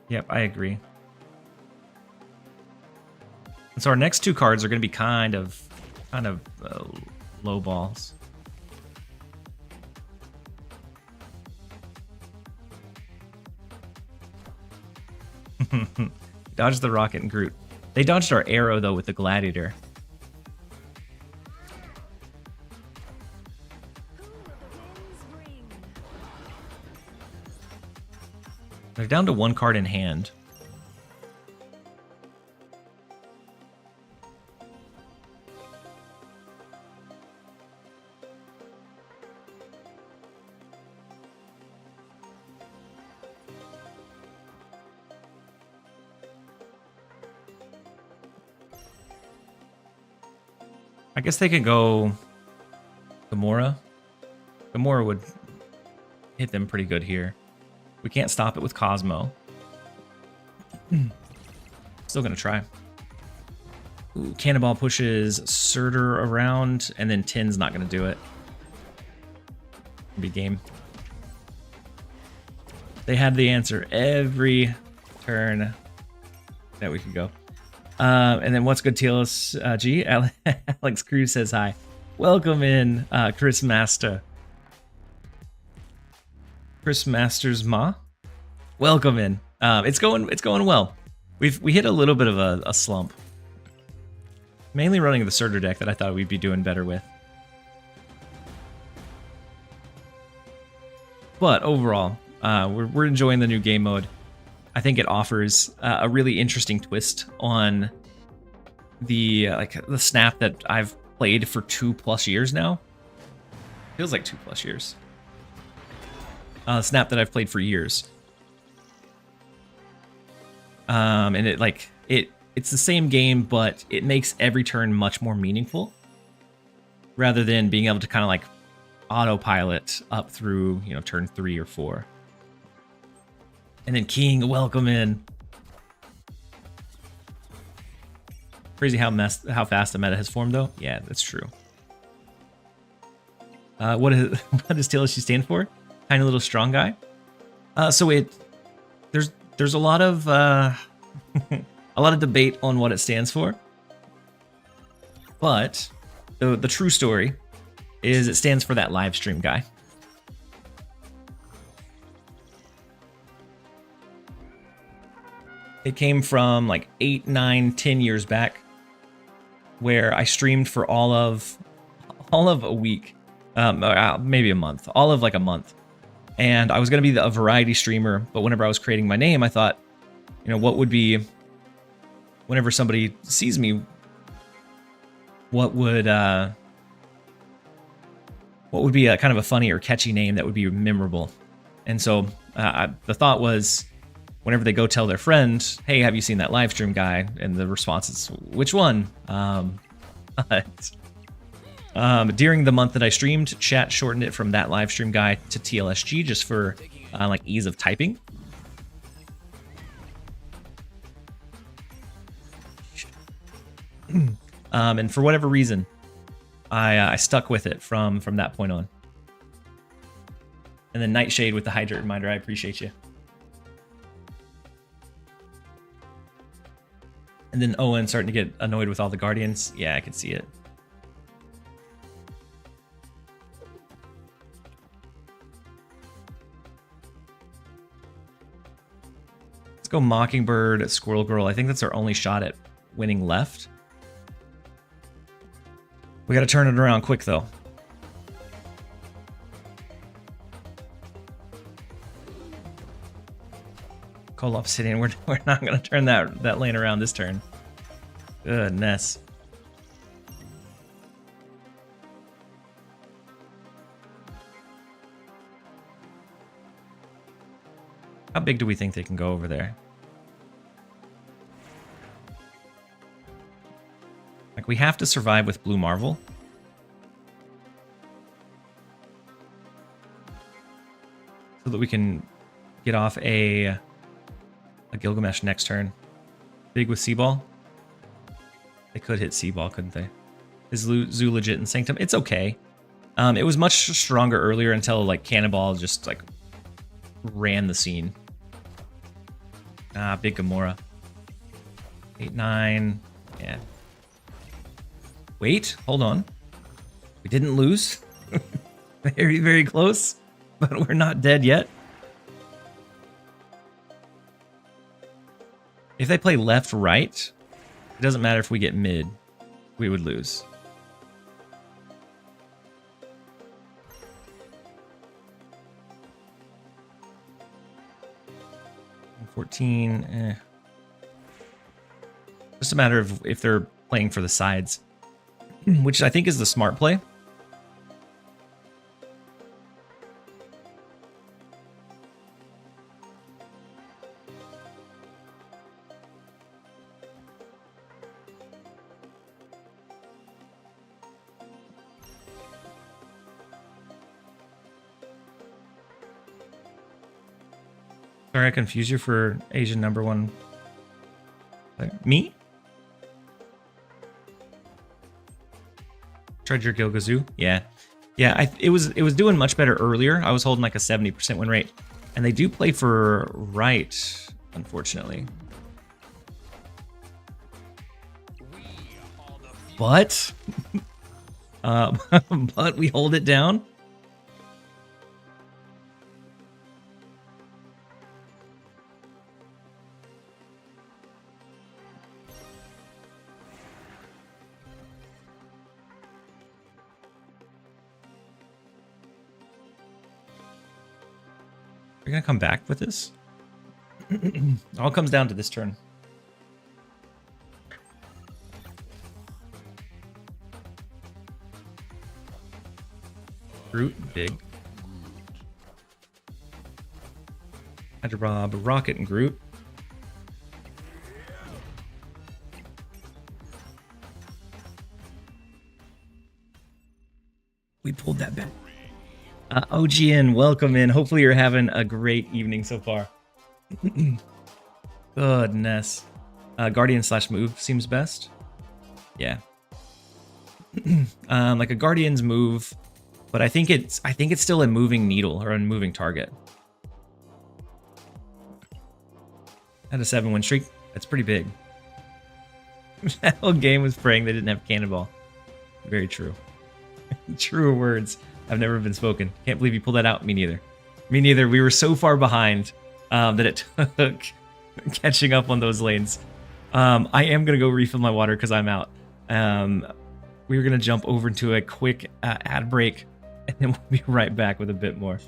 Yep, I agree. And so our next 2 cards are going to be kind of low balls. Dodged the rocket and Groot. They dodged our arrow though with the gladiator. They're down to 1 card in hand. I guess they could go Gamora. Gamora would hit them pretty good here. We can't stop it with Cosmo. Still gonna try. Ooh, Cannonball pushes Surtur around, and then Tin's not gonna do it. Be game. They had the answer every turn that we could go. And then what's good, TLSG? Alex Cruz says hi. Welcome in, Chris Master. Chris Masters Ma. Welcome in. It's going well. We hit a little bit of a slump. Mainly running the Surtur deck that I thought we'd be doing better with. But overall, we're enjoying the new game mode. I think it offers a really interesting twist on the snap that I've played for 2+ years now. Feels like 2+ years. Snap that I've played for years. And it's the same game, but it makes every turn much more meaningful, rather than being able to kind of like autopilot up through, you know, turn 3 or 4. And then King, welcome in. Crazy how fast the meta has formed, though. Yeah, that's true. What does TLSG stand for? Tiny little strong guy. There's a lot of a lot of debate on what it stands for, but the true story is it stands for that live stream guy. It came from like 8, 9, 10 years back, where I streamed for all of a week, maybe a month, all of like a month. And I was going to be a variety streamer, but whenever I was creating my name, I thought, you know, what would be, whenever somebody sees me, what would be a kind of a funny or catchy name that would be memorable? And so the thought was, whenever they go tell their friend, hey, have you seen that live stream guy? And the response is, which one? During the month that I streamed, chat shortened it from that live stream guy to TLSG just for like ease of typing. And for whatever reason, I stuck with it from that point on. And then Nightshade with the hydrate reminder, I appreciate you. And then Owen starting to get annoyed with all the Guardians. Yeah, I can see it. Let's go Mockingbird, Squirrel Girl. I think that's our only shot at winning left. We got to turn it around quick, though. Cold Obsidian, we're not going to turn that lane around this turn. Goodness. How big do we think they can go over there? Like, we have to survive with Blue Marvel. So that we can get off a Gilgamesh next turn. Big with Seaball. They could hit Seaball, couldn't they? Is Zoo legit in Sanctum? It's okay. It was much stronger earlier until like Cannonball just like ran the scene. Big Gamora. 8, 9. Yeah. Wait, hold on. We didn't lose. Very, very close, but we're not dead yet. If they play left, right, it doesn't matter if we get mid, we would lose. And 14, Just a matter of if they're playing for the sides, which I think is the smart play. Sorry, I confused you for Asian #1. Me? Tried your Gilgazoo? Yeah. Yeah, it was doing much better earlier. I was holding like a 70% win rate. And they do play for right, unfortunately. But but we hold it down. We're gonna come back with this. It all comes down to this turn. Groot, big. Hydrobob, Rocket, and Groot. We pulled that back. OGN, welcome in. Hopefully you're having a great evening so far. Goodness. Guardian / move seems best. Yeah. Like a Guardian's move, but I think it's still a moving needle or a moving target. Had a 7-win streak. That's pretty big. That whole game was praying they didn't have Cannonball. Very true. Truer words have never been spoken. Can't believe you pulled that out. Me neither. Me neither. We were so far behind that it took catching up on those lanes. I am going to go refill my water because I'm out. We were going to jump over into a quick ad break, and then we'll be right back with a bit more.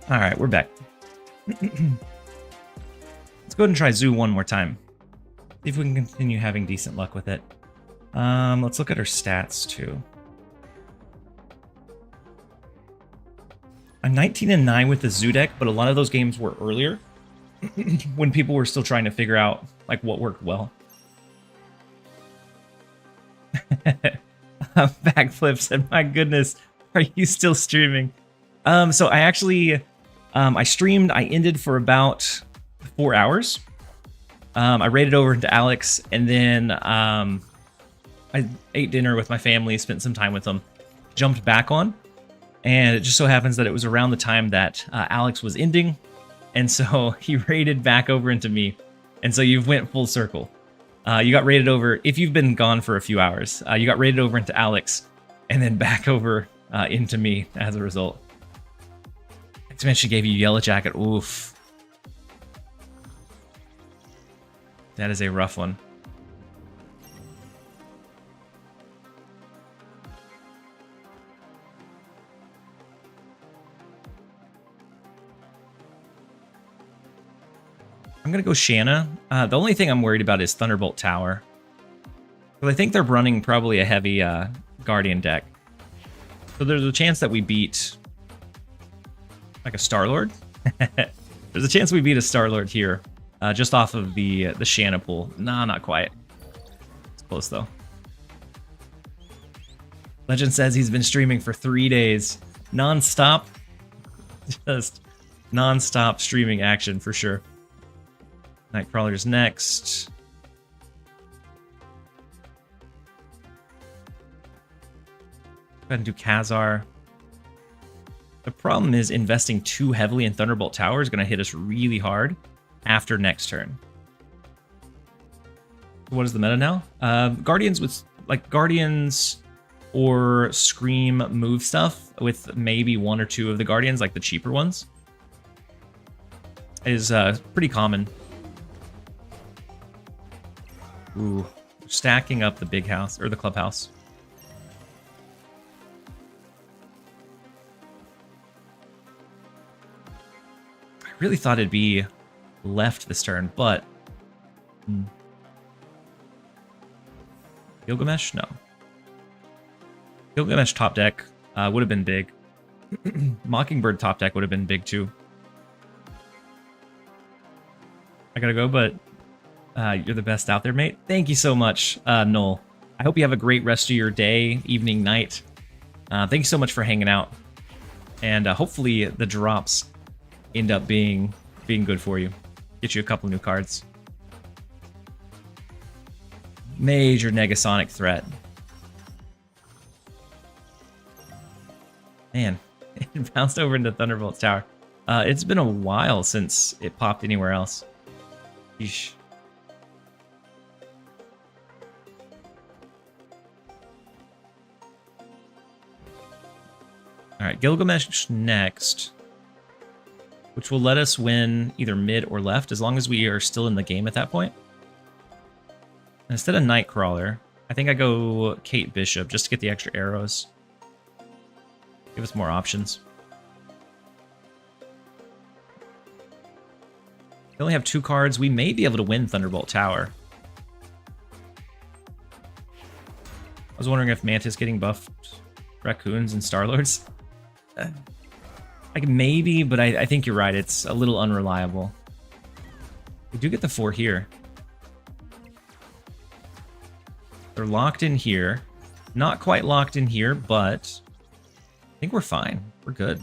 All right, we're back. Let's go ahead and try Zoo one more time. See if we can continue having decent luck with it. Let's look at our stats too. I'm 19-9 with the Zoo deck, but a lot of those games were earlier when people were still trying to figure out like what worked well. Backflip said, "My goodness, are you still streaming?" So I actually, I streamed. I ended for about 4 hours. I raided over into Alex, and then I ate dinner with my family, spent some time with them, jumped back on, and it just so happens that it was around the time that Alex was ending, and so he raided back over into me, and so you went full circle. You got raided over, if you've been gone for a few hours, you got raided over into Alex, and then back over into me as a result. She gave you Yellow Jacket. Oof. That is a rough one. I'm going to go Shanna. The only thing I'm worried about is Thunderbolt Tower. But I think they're running probably a heavy Guardian deck. So there's a chance that we beat like a Star-Lord. There's a chance we beat a Star-Lord here. Just off of the Shanna pool. Nah, not quite. It's close though. Legend says he's been streaming for 3 days. Non-stop. Just non-stop streaming action for sure. Nightcrawler's next. ahead and do Khazar. The problem is investing too heavily in Thunderbolt Tower is going to hit us really hard after next turn. What is the meta now? Guardians with like Guardians or Scream move stuff with maybe one or two of the Guardians, like the cheaper ones, is pretty common. Ooh, stacking up the big house or the clubhouse. I really thought it'd be left this turn, but Gilgamesh? No. Gilgamesh top deck would have been big. Mockingbird top deck would have been big too. I gotta go, but you're the best out there, mate. Thank you so much, Noel. I hope you have a great rest of your day, evening, night. Thank you so much for hanging out. And hopefully the drops end up being good for you. Get you a couple new cards. Major Negasonic threat. Man, it bounced over into Thunderbolt's Tower. It's been a while since it popped anywhere else. Yeesh. Alright, Gilgamesh next, which will let us win either mid or left as long as we are still in the game at that point. And instead of Nightcrawler, I think I go Kate Bishop just to get the extra arrows. Give us more options. We only have 2 cards. We may be able to win Thunderbolt Tower. I was wondering if Mantis getting buffed Raccoons and Starlords. Like maybe, but I think you're right. It's a little unreliable. We do get the 4 here. They're locked in here. Not quite locked in here, but I think we're fine. We're good.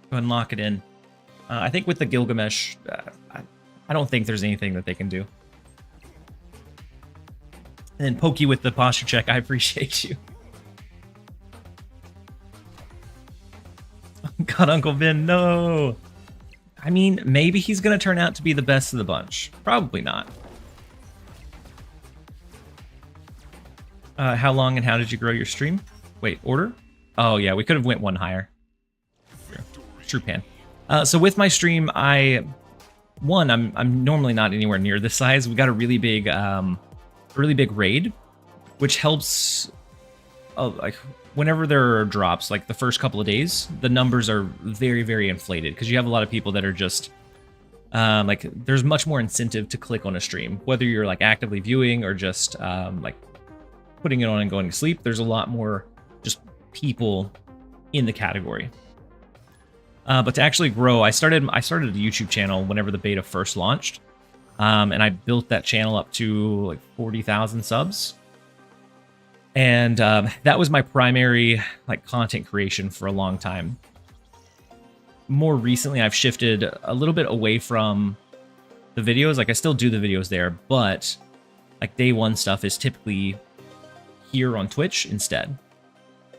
Go ahead and lock it in. I think with the Gilgamesh, I don't think there's anything that they can do. And then Pokey with the posture check. I appreciate you. God, Uncle Ben, no. I mean, maybe he's going to turn out to be the best of the bunch. Probably not. How long and how did you grow your stream? Wait, order? Oh, yeah, we could have went one higher. True pan. So with my stream, I'm normally not anywhere near this size. We got a really big raid, which helps. Like whenever there are drops, like the first couple of days, the numbers are very, very inflated because you have a lot of people that are just like there's much more incentive to click on a stream, whether you're like actively viewing or just like putting it on and going to sleep. There's a lot more just people in the category. But to actually grow, I started a YouTube channel whenever the beta first launched, and I built that channel up to like 40,000 subs, and that was my primary like content creation for a long time. More recently, I've shifted a little bit away from the videos. Like I still do the videos there, but like day one stuff is typically here on Twitch instead,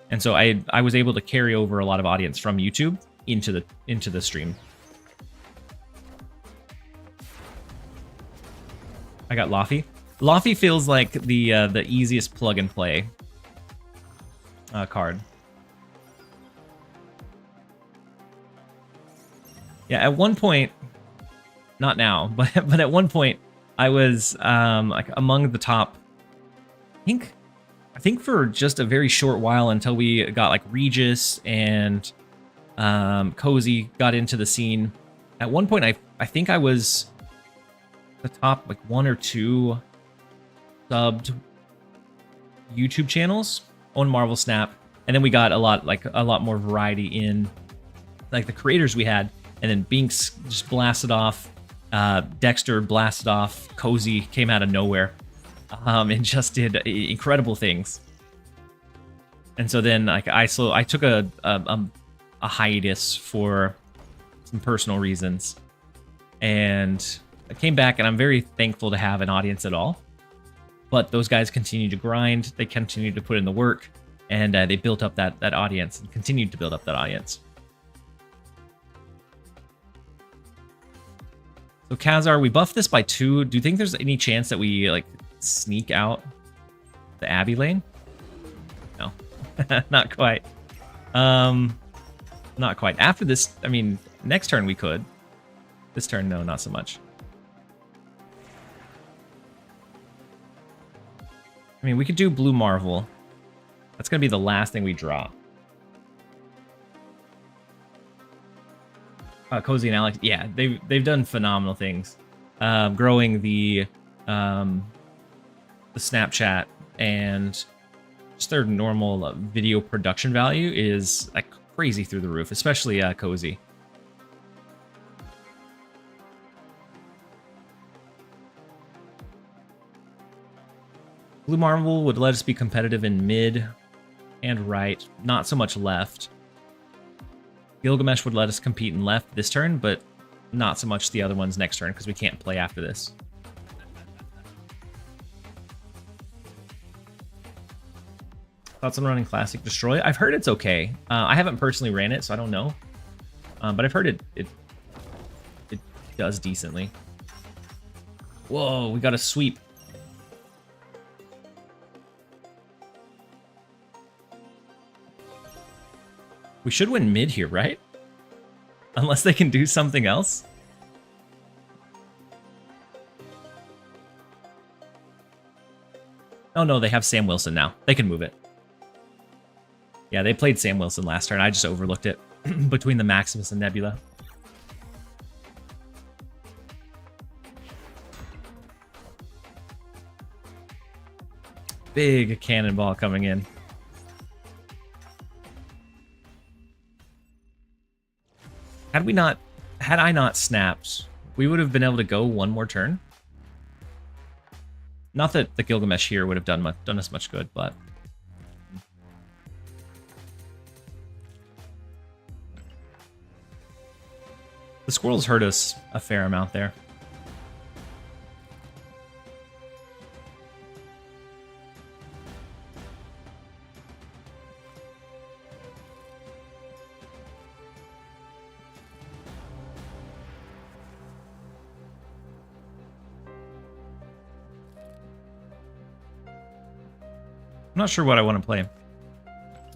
and so I was able to carry over a lot of audience from YouTube into the stream. I got Laffy. Laffy feels like the easiest plug and play card. Yeah, at one point, not now, but at one point, I was like among the top. I think for just a very short while until we got like Regis and Cozy got into the scene. At one point, I think I was the top like 1 or 2 subbed YouTube channels on Marvel Snap, and then we got a lot more variety in like the creators we had, and then Binks just blasted off, Dexter blasted off, Cozy came out of nowhere, and just did incredible things. And so then like I took a hiatus for some personal reasons, and I came back, and I'm very thankful to have an audience at all. But those guys continued to grind, they continued to put in the work, and they built up that audience and continued to build up that audience. So Khazar, we buffed this by 2. Do you think there's any chance that we like sneak out the Abbey lane? No, not quite. Not quite. After this, I mean, next turn we could. This turn, no, not so much. I mean, we could do Blue Marvel. That's gonna be the last thing we draw. Cozy and Alex, yeah, they've done phenomenal things, growing the Snapchat, and just their normal video production value is like crazy through the roof, especially Cozy. Blue Marvel would let us be competitive in mid and right, not so much left. Gilgamesh would let us compete in left this turn, but not so much the other ones next turn because we can't play after this. Thoughts on running Classic Destroy? I've heard it's okay. I haven't personally ran it, so I don't know. But I've heard it does decently. Whoa, we got a sweep. We should win mid here, right? Unless they can do something else. Oh no, they have Sam Wilson now. They can move it. Yeah, they played Sam Wilson last turn. I just overlooked it between the Maximus and Nebula. Big cannonball coming in. Had I not snapped, we would have been able to go one more turn. Not that the Gilgamesh here would have done us much good, but the squirrels hurt us a fair amount there. I'm not sure what I want to play.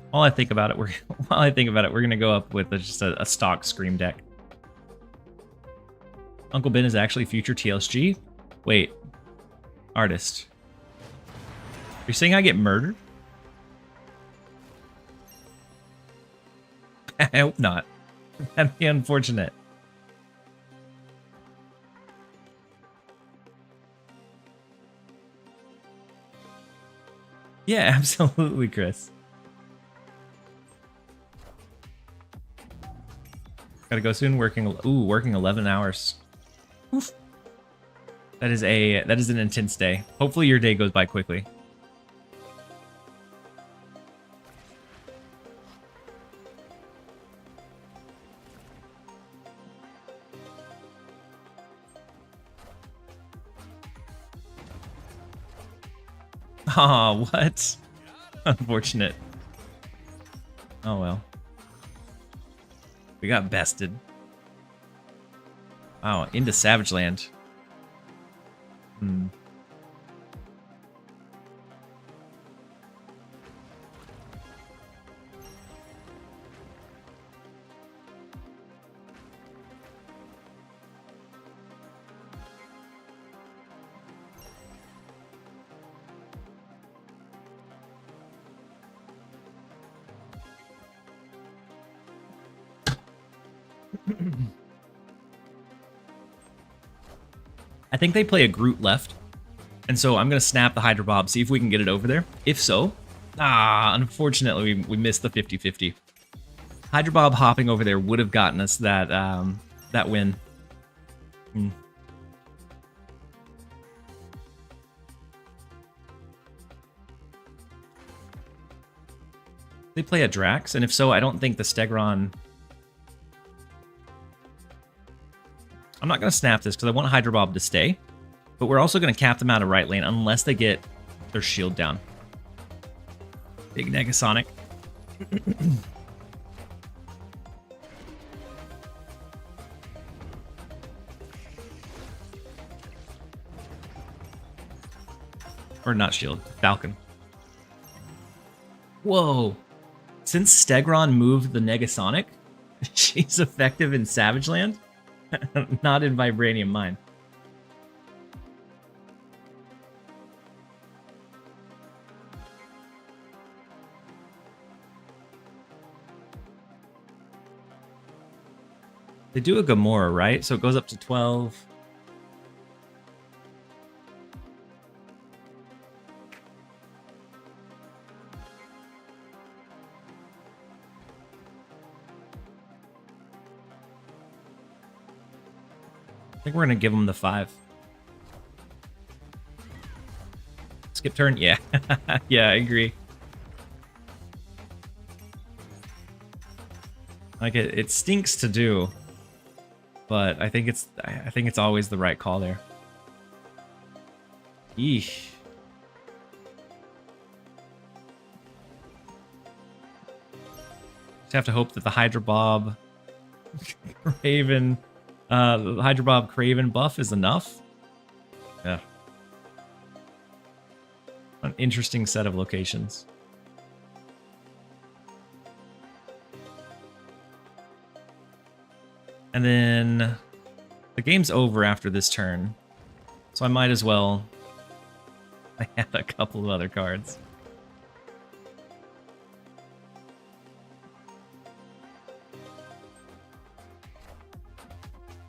While I think about it, we're gonna go up with just a stock Scream deck. Uncle Ben is actually future TLSG. Wait, artist. You're saying I get murdered? I hope not. That'd be unfortunate. Yeah, absolutely, Chris. Gotta go soon. Working 11 hours. Oof. That is an intense day. Hopefully your day goes by quickly. Aw, what? Unfortunate. Oh well. We got bested. Wow, into Savage Land. Hmm. I think they play a Groot left. And so I'm going to snap the Hydra Bob, see if we can get it over there. If so, unfortunately, we missed the 50-50. Hydra Bob hopping over there would have gotten us that that win. Hmm. They play a Drax, and if so, I don't think the Stegron... I'm not going to snap this because I want Hydro Bob to stay, but we're also going to cap them out of right lane unless they get their shield down. Big Negasonic. Or not shield, Falcon. Whoa. Since Stegron moved the Negasonic, she's effective in Savage Land, not in Vibranium Mine. They do a Gamora, right? So it goes up to 12. I think we're going to give them the 5. Skip turn? Yeah. Yeah, I agree. Like it stinks to do, but I think it's always the right call there. Eesh. Just have to hope that the Hydro Bob Craven the Hydro Bob Craven buff is enough. Yeah. An interesting set of locations. And then the game's over after this turn, so I might as well. I had a couple of other cards.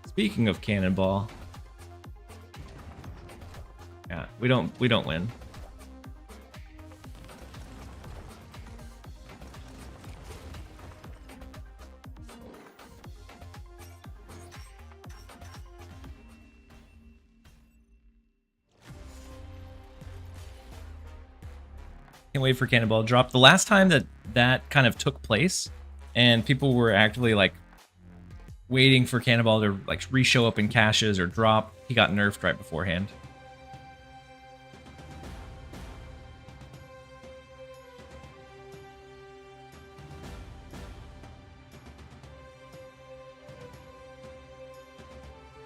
Speaking of Cannonball, yeah, we don't win. Can't wait for Cannonball drop. The last time that kind of took place, and people were actively like waiting for Cannonball to like re-show up in caches or drop, he got nerfed right beforehand.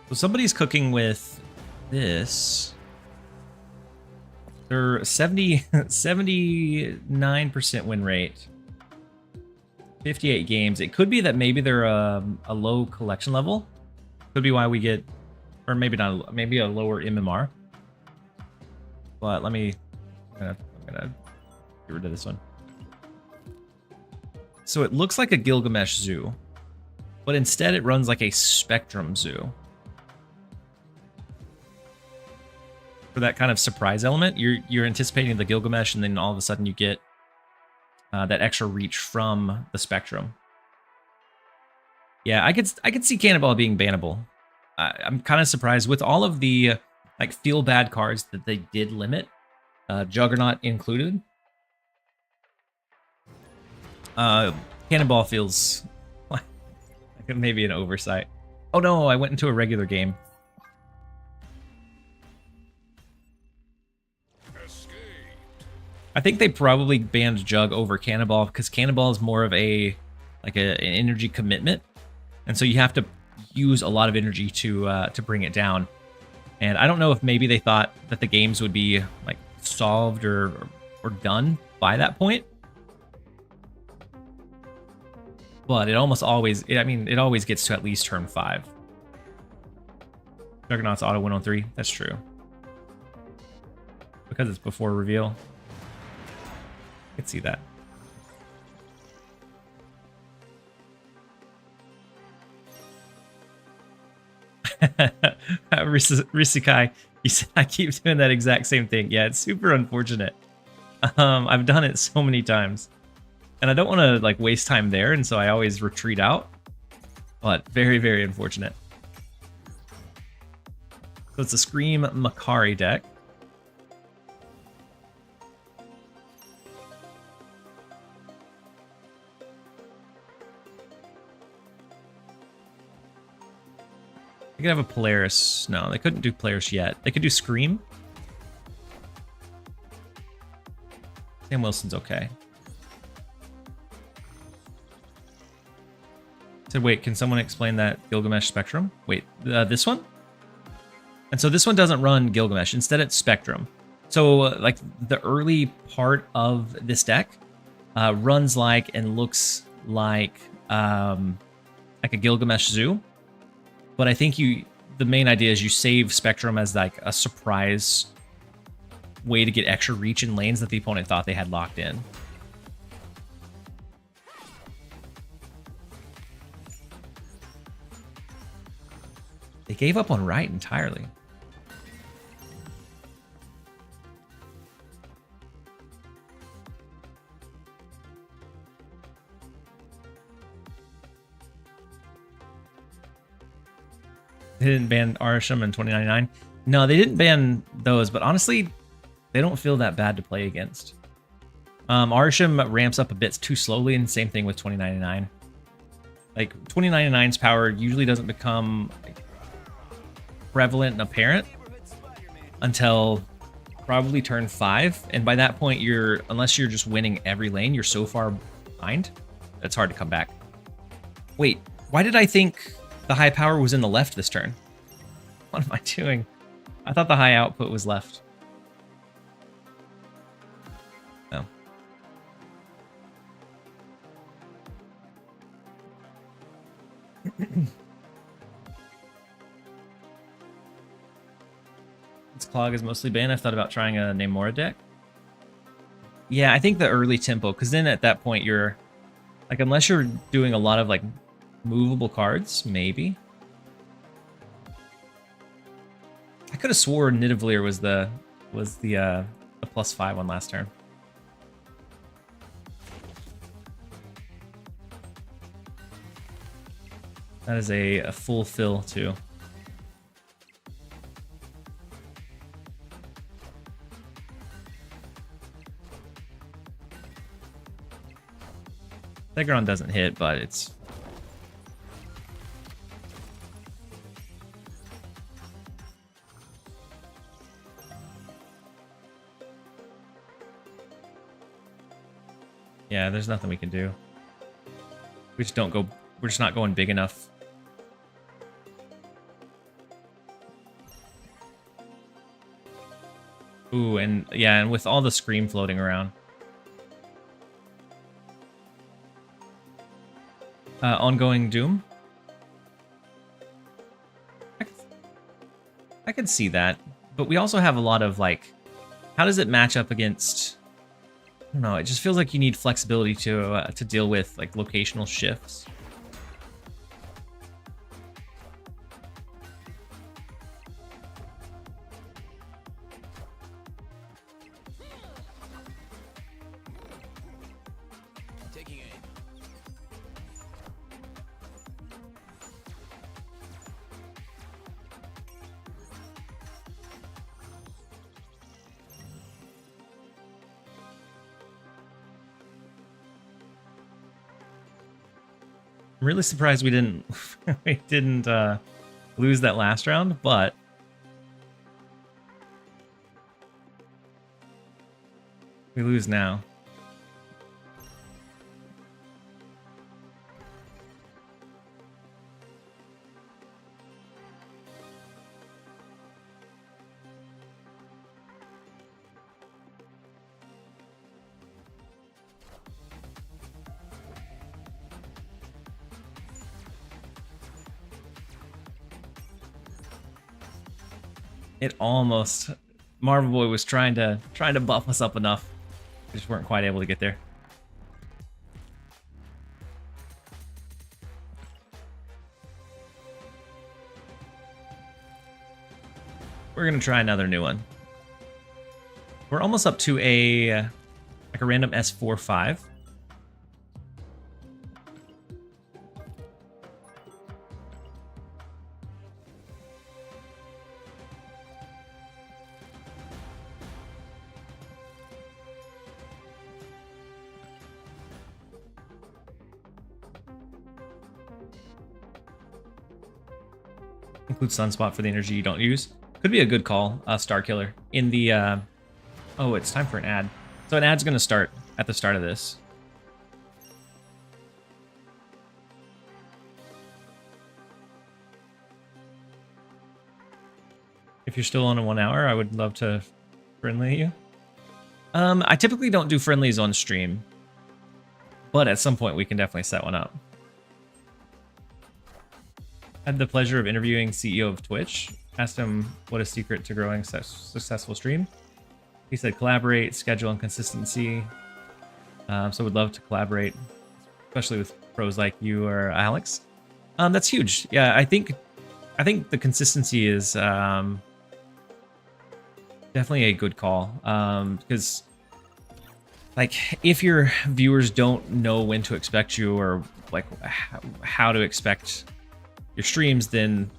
So somebody's cooking with this. They're 79% win rate. 58 games. It could be that maybe they're a low collection level. Could be why we get, or maybe not, maybe a lower MMR. But let me, I'm gonna get rid of this one. So it looks like a Gilgamesh Zoo, but instead it runs like a Spectrum Zoo. For that kind of surprise element, you're anticipating the Gilgamesh, and then all of a sudden you get that extra reach from the Spectrum. Yeah, I could see Cannonball being bannable. I'm kind of surprised with all of the like feel bad cards that they did limit, Juggernaut included. Cannonball feels like maybe an oversight. Oh no, I went into a regular game. I think they probably banned Jug over Cannonball because Cannonball is more of an energy commitment, and so you have to use a lot of energy to bring it down. And I don't know if maybe they thought that the games would be like solved or done by that point, but it almost always, it always gets to at least turn 5. Juggernaut's auto win on 3. That's true because it's before reveal. I could see that. Risikai, you said I keep doing that exact same thing. Yeah, it's super unfortunate. I've done it so many times, and I don't want to like waste time there, and so I always retreat out. But very, very unfortunate. So it's a Scream Makari deck. They could have a Polaris. No, they couldn't do Polaris yet. They could do Scream. Sam Wilson's okay. Said, wait, can someone explain that Gilgamesh Spectrum? Wait, this one? And so this one doesn't run Gilgamesh. Instead, it's Spectrum. So, like, the early part of this deck runs like and looks like a Gilgamesh Zoo. But I think the main idea is you save Spectrum as like a surprise way to get extra reach in lanes that the opponent thought they had locked in. They gave up on right entirely. They didn't ban Arsham and 2099. No, they didn't ban those, but honestly, they don't feel that bad to play against. Arsham ramps up a bit too slowly, and same thing with 2099. Like, 2099's power usually doesn't become prevalent and apparent until probably turn 5, and by that point, unless you're just winning every lane, you're so far behind, it's hard to come back. Wait, why did I think the high power was in the left this turn? What am I doing? I thought the high output was left. Oh. This Clog is mostly banned. I've thought about trying a Namora deck. Yeah, I think the early tempo, because then at that point you're like, unless you're doing a lot of like movable cards, maybe. I could have swore Nidavellir was the +5 one last turn. That is a full fill too. Tegron doesn't hit, but it's... Yeah, there's nothing we can do. We just don't go... We're just not going big enough. Ooh, and yeah, and with all the Scream floating around. Ongoing Doom. I could see that, but we also have a lot of like, how does it match up against? I don't know. It just feels like you need flexibility to deal with like locational shifts. Taking aim. I'm really surprised we didn't lose that last round, but we lose now. It almost... Marvel Boy was trying to buff us up enough. We just weren't quite able to get there. We're gonna try another new one. We're almost up to a like a random S4-5. Include Sunspot for the energy you don't use. Could be a good call, Star Killer. In the, oh, it's time for an ad. So an ad's going to start at the start of this. If you're still on a 1 hour, I would love to friendly you. I typically don't do friendlies on stream, but at some point we can definitely set one up. Had the pleasure of interviewing CEO of Twitch. Asked him what is secret to growing successful stream. He said collaborate, schedule, and consistency. So would love to collaborate, especially with pros like you or Alex. That's huge. Yeah, I think the consistency is definitely a good call. Because like if your viewers don't know when to expect you or like how to expect your streams, then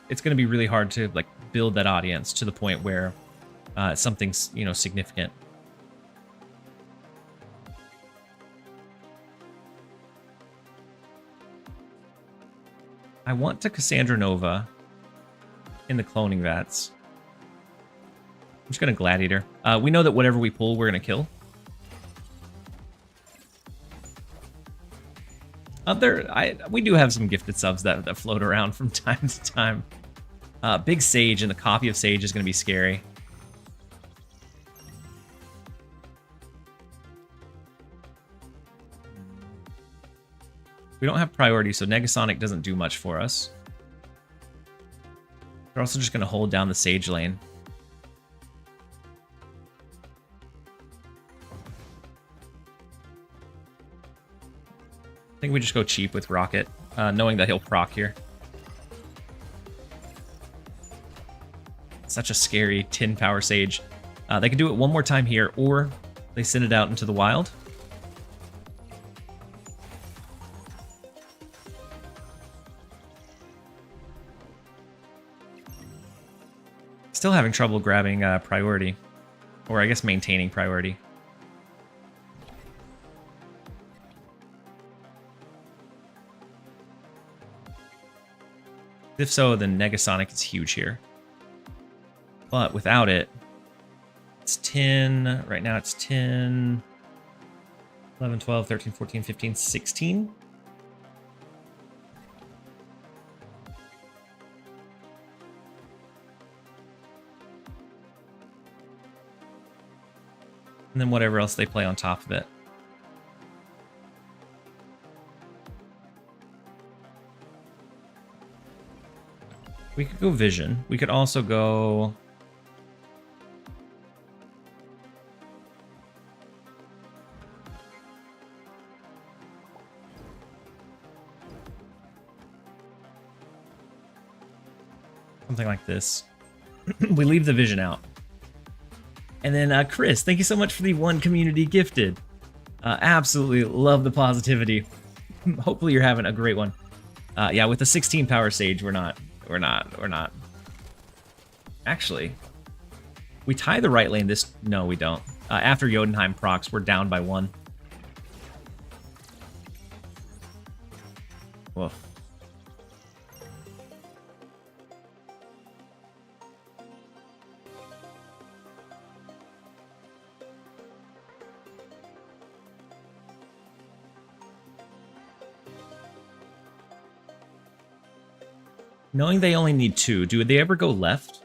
it's going to be really hard to like build that audience to the point where something's, you know, significant. I want to Cassandra Nova in the cloning vats. I'm just going to Gladiator. We know that whatever we pull, we're going to kill. We do have some gifted subs that float around from time to time. Big Sage and the copy of Sage is going to be scary. We don't have priority, so Negasonic doesn't do much for us. We're also just going to hold down the Sage lane. I think we just go cheap with Rocket, knowing that he'll proc here. Such a scary 10 power Sage. They can do it one more time here, or they send it out into the wild. Still having trouble grabbing priority, or I guess maintaining priority. If so, then Negasonic is huge here. But without it, it's 10. Right now it's 10, 11, 12, 13, 14, 15, 16. And then whatever else they play on top of it. We could go Vision. We could also go... something like this. We leave the Vision out. And then Chris, thank you so much for the 1 community gifted. Absolutely love the positivity. Hopefully you're having a great one. Yeah, with the 16 power Sage, we're not. Actually, we tie the right lane. No, we don't. After Jotunheim procs, we're down by 1. Whoa. Knowing they only need 2, do they ever go left?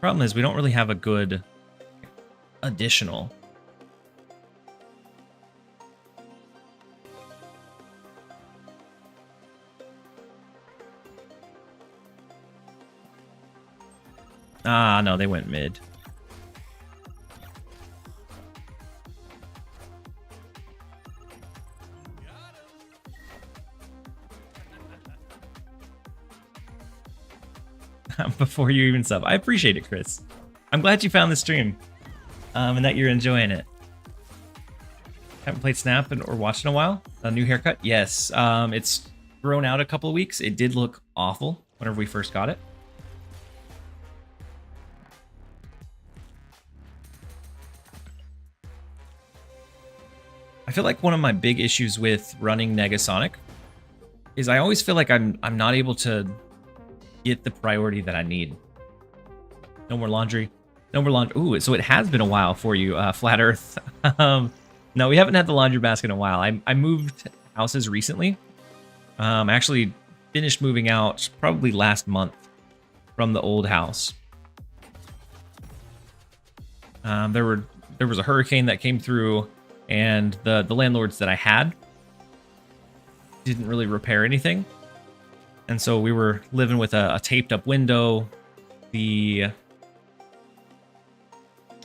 Problem is, we don't really have a good additional. Ah, no, they went mid. Before you even sub. I appreciate it, Chris. I'm glad you found the stream and that you're enjoying it. Haven't played Snap or watched in a while. A new haircut? Yes. It's grown out a couple of weeks. It did look awful whenever we first got it. feel like one of my big issues with running Negasonic is I always feel like I'm not able to get the priority that I need. No more laundry. No more laundry. Ooh, so it has been a while for you, Flat Earth. No, we haven't had the laundry basket in a while. I moved houses recently. I actually finished moving out probably last month from the old house. There was a hurricane that came through, and the landlords that I had didn't really repair anything, and so we were living with a taped up window. The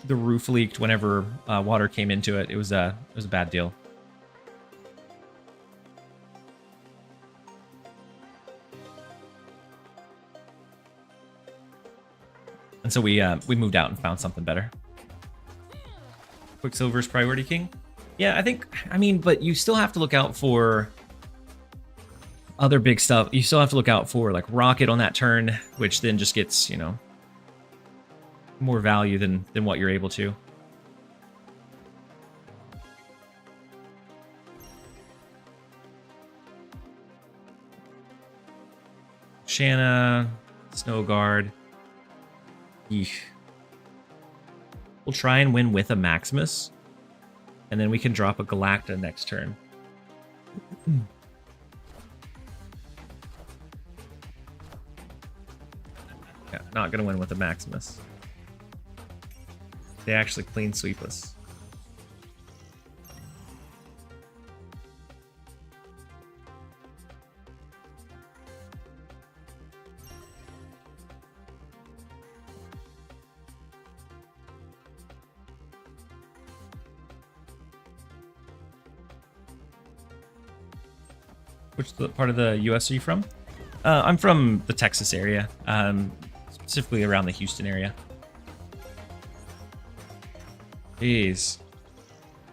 roof leaked whenever water came into it. It was a bad deal. And so we moved out and found something better. Quicksilver's priority king. Yeah, I mean, but you still have to look out for other big stuff. You still have to look out for like Rocket on that turn, which then just gets, you know, more value than what you're able to. Shanna, Snow Guard. Eesh. We'll try and win with a Maximus, and then we can drop a Galacta next turn. Yeah, not gonna win with a Maximus. They actually clean sweep us. Which part of the US are you from? I'm from the Texas area, specifically around the Houston area. Jeez.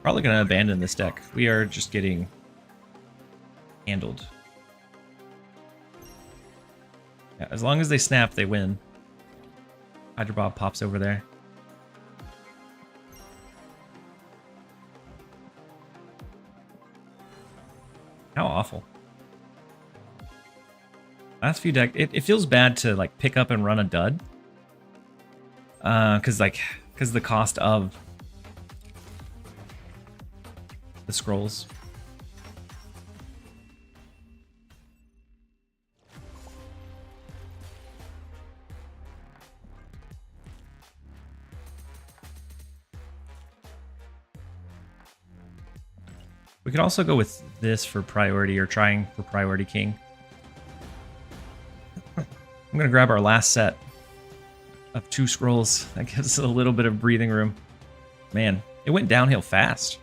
Probably gonna abandon this deck. We are just getting handled. Yeah, as long as they snap, they win. Hydro Bob pops over there. How awful. Last few deck, it feels bad to like pick up and run a dud. Cause the cost of the scrolls. We could also go with this for priority, or trying for priority king. I'm gonna grab our last set of 2 scrolls. That gives us a little bit of breathing room. Man, it went downhill fast.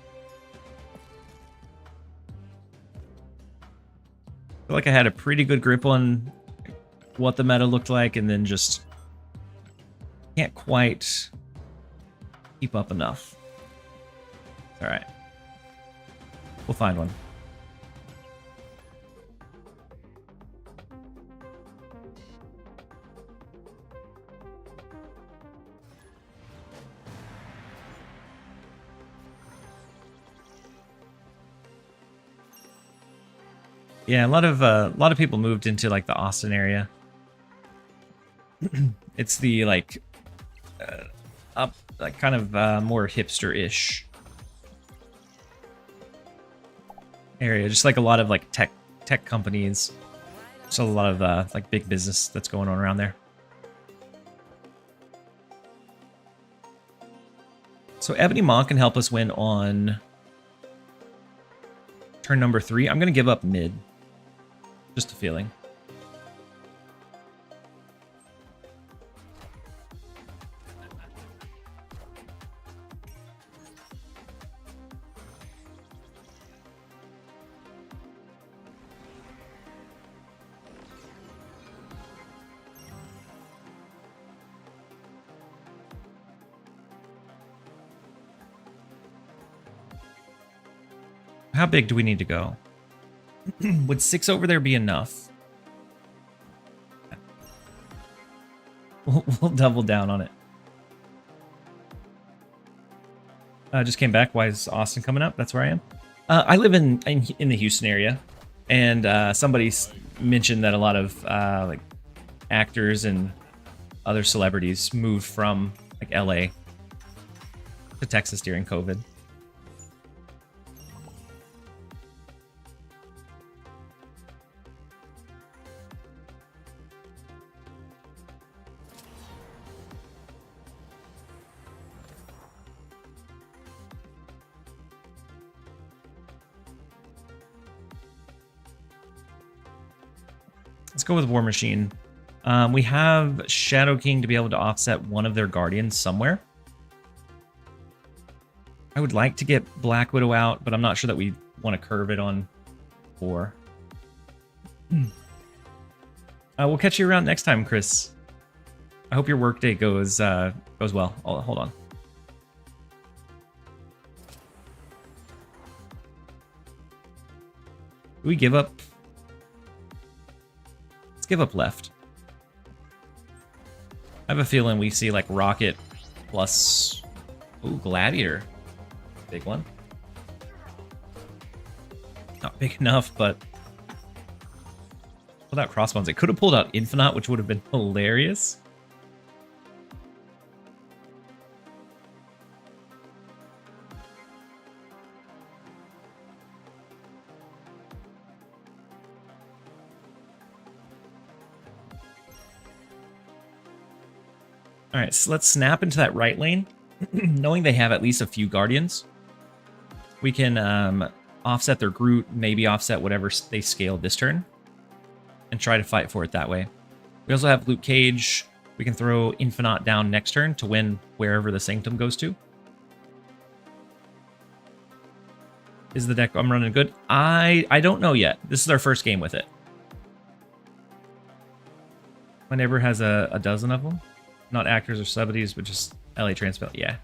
I feel like I had a pretty good grip on what the meta looked like, and then just can't quite keep up enough. All right. We'll find one. Yeah, a lot of people moved into like the Austin area. It's the like up like kind of more hipster-ish area, just like a lot of like tech companies. So a lot of like big business that's going on around there. So Ebony Maw can help us win on turn number 3. I'm gonna give up mid. Just a feeling. How big do we need to go? Would 6 over there be enough? We'll double down on it. Just came back. Why is Austin coming up? That's where I am. I live in the Houston area, and somebody mentioned that a lot of like actors and other celebrities moved from like LA to Texas during COVID. Let's go with War Machine. We have Shadow King to be able to offset one of their guardians somewhere. I would like to get Black Widow out, but I'm not sure that we want to curve it on 4. We'll catch you around next time, Chris. I hope your workday goes well. Oh, hold on. Do we give up? Let's give up left. I have a feeling we see like Rocket plus... Ooh, Gladiator. Big one. Not big enough, but... Pulled out Crossbones. It could have pulled out Infinite, which would have been hilarious. All right, so let's snap into that right lane. Knowing they have at least a few Guardians, we can offset their Groot, maybe offset whatever they scaled this turn, and try to fight for it that way. We also have Luke Cage. We can throw Infinite down next turn to win wherever the Sanctum goes to. Is the deck I'm running good? I don't know yet. This is our first game with it. My neighbor has a dozen of them. Not actors or celebrities, but just LA transplant. Yeah.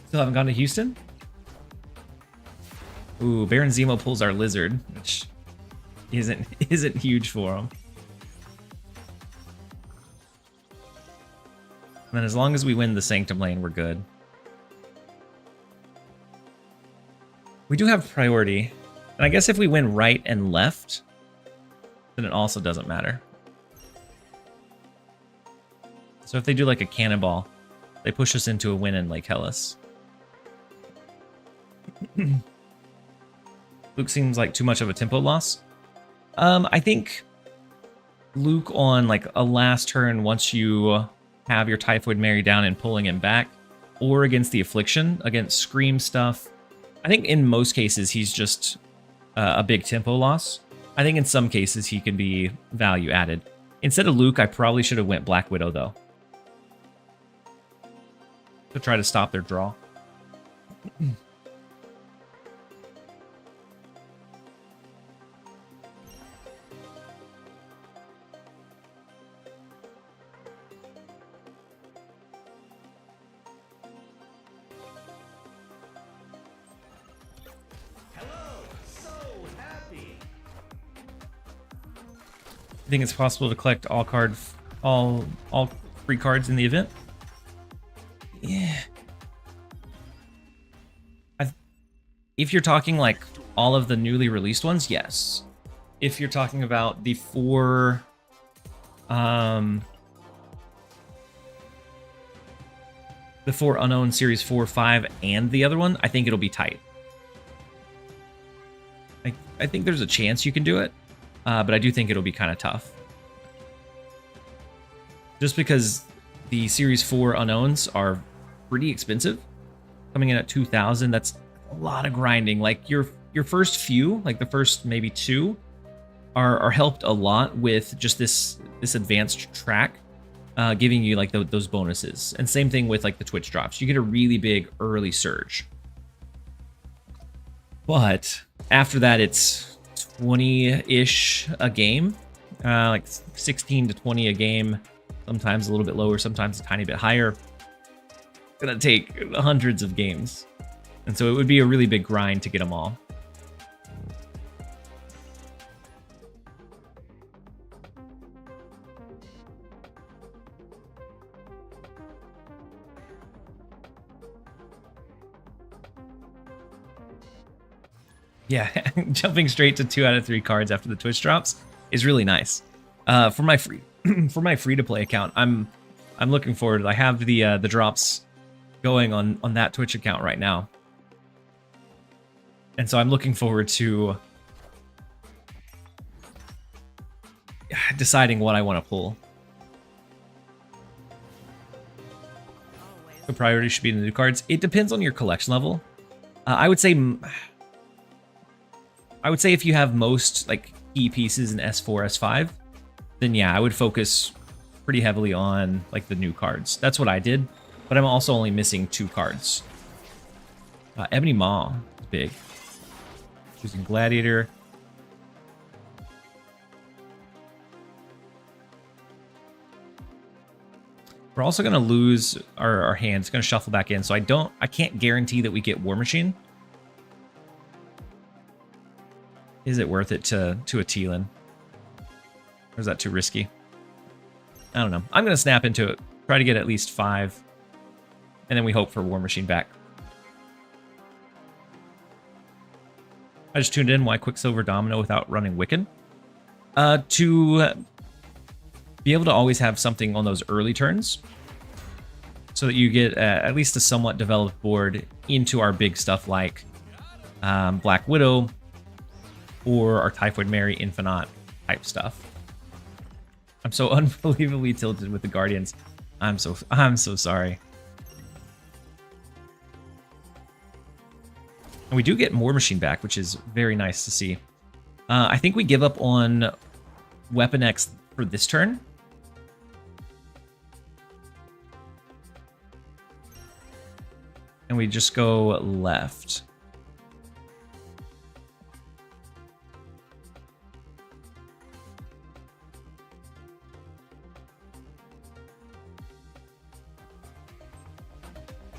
Still haven't gone to Houston? Ooh, Baron Zemo pulls our Lizard, which isn't huge for him. And then as long as we win the Sanctum lane, we're good. We do have priority. And I guess if we win right and left, then it also doesn't matter. So if they do like a cannonball, they push us into a win in Lake Hellas. Luke seems like too much of a tempo loss. I think Luke on like a last turn, once you have your Typhoid Mary down and pulling him back, or against the Affliction, against Scream stuff, I think in most cases he's just a big tempo loss. I think in some cases he can be value added. Instead of Luke, I probably should have went Black Widow though, to try to stop their draw. I think it's possible to collect all free cards in the event. Yeah. If you're talking like all of the newly released ones, yes. If you're talking about the 4 Unknown Series 4, 5, and the other one, I think it'll be tight. I think there's a chance you can do it, but I do think it'll be kind of tough. Just because the Series 4 Unknowns are pretty expensive. Coming in at 2,000, that's a lot of grinding. Like your first few, like the first maybe 2, are helped a lot with just this advanced track, giving you like those bonuses. And same thing with like the Twitch drops. You get a really big early surge. But after that, it's 20-ish a game, like 16 to 20 a game. Sometimes a little bit lower, sometimes a tiny bit higher. It's gonna take hundreds of games. And so it would be a really big grind to get them all. Yeah, jumping straight to 2 out of 3 cards after the Twitch drops is really nice. For my free for my free to play account, I'm looking forward. I have the drops going on that Twitch account right now, and so I'm looking forward to deciding what I want to pull. The priority should be the new cards. It depends on your collection level. I would say if you have most like key pieces in S4, S5, then yeah, I would focus pretty heavily on like the new cards. That's what I did, but I'm also only missing 2 cards. Ebony Maw is big. Choosing Gladiator. We're also going to lose our hand. It's going to shuffle back in, so I can't guarantee that we get War Machine. Is it worth it to a Teelan? Or is that too risky? I don't know. I'm going to snap into it. Try to get at least 5. And then we hope for War Machine back. I just tuned in. Why Quicksilver Domino without running Wiccan? To be able to always have something on those early turns so that you get at least a somewhat developed board into our big stuff like Black Widow or our Typhoid Mary Infinite type stuff. I'm so unbelievably tilted with the Guardians. I'm so sorry. And we do get War Machine back, which is very nice to see. I think we give up on Weapon X for this turn. And we just go left.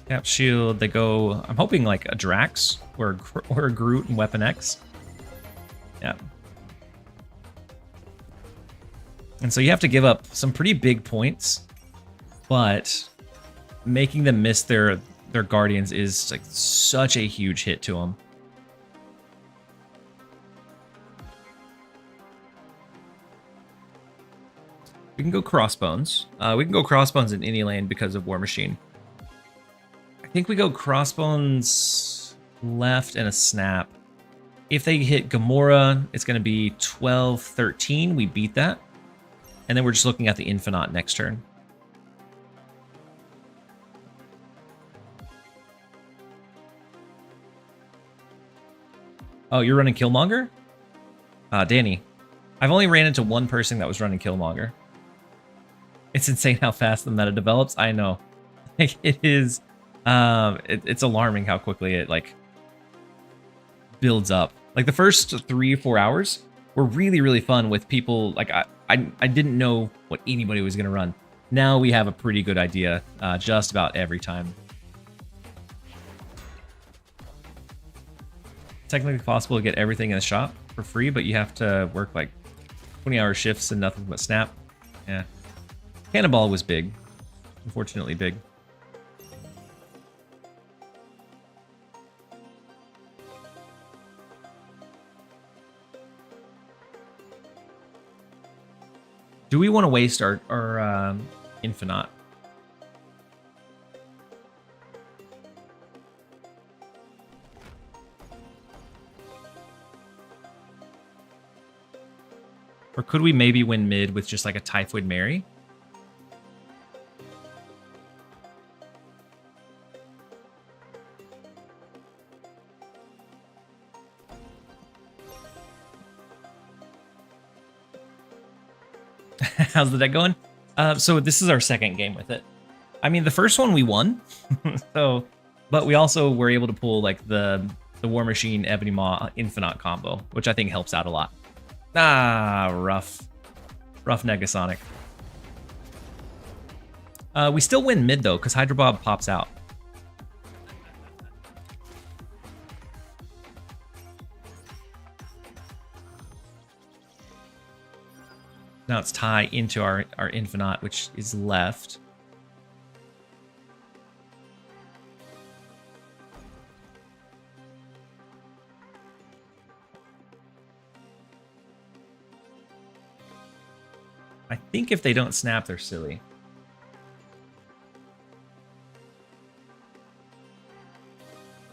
Cap Shield, they go, I'm hoping like a Drax or a Groot and Weapon X. Yeah. And so you have to give up some pretty big points, but making them miss their Guardians is like such a huge hit to them. We can go Crossbones. We can go Crossbones in any lane because of War Machine. I think we go Crossbones left and a snap. If they hit Gamora, it's going to be 12-13. We beat that. And then we're just looking at the Infinite next turn. Oh, you're running Killmonger? Danny, I've only ran into one person that was running Killmonger. It's insane how fast the meta develops. I know. Like, it is... it's alarming how quickly it, like, builds up. Like, the first 3 or 4 hours were really, really fun with people... Like, I didn't know what anybody was going to run. Now we have a pretty good idea just about every time. Technically possible to get everything in the shop for free, but you have to work like 20-hour shifts and nothing but snap. Yeah. Cannonball was big. Unfortunately big. Do we want to waste our Infinite? Or could we maybe win mid with just like a Typhoid Mary? How's the deck going? So this is our second game with it. I mean, the first one we won, so, but we also were able to pull like the War Machine Ebony Maw Infinite combo, which I think helps out a lot. Ah, rough Negasonic. We still win mid though, because Hydro Bob pops out. Now it's tie into our Infinite, which is left. I think if they don't snap, they're silly.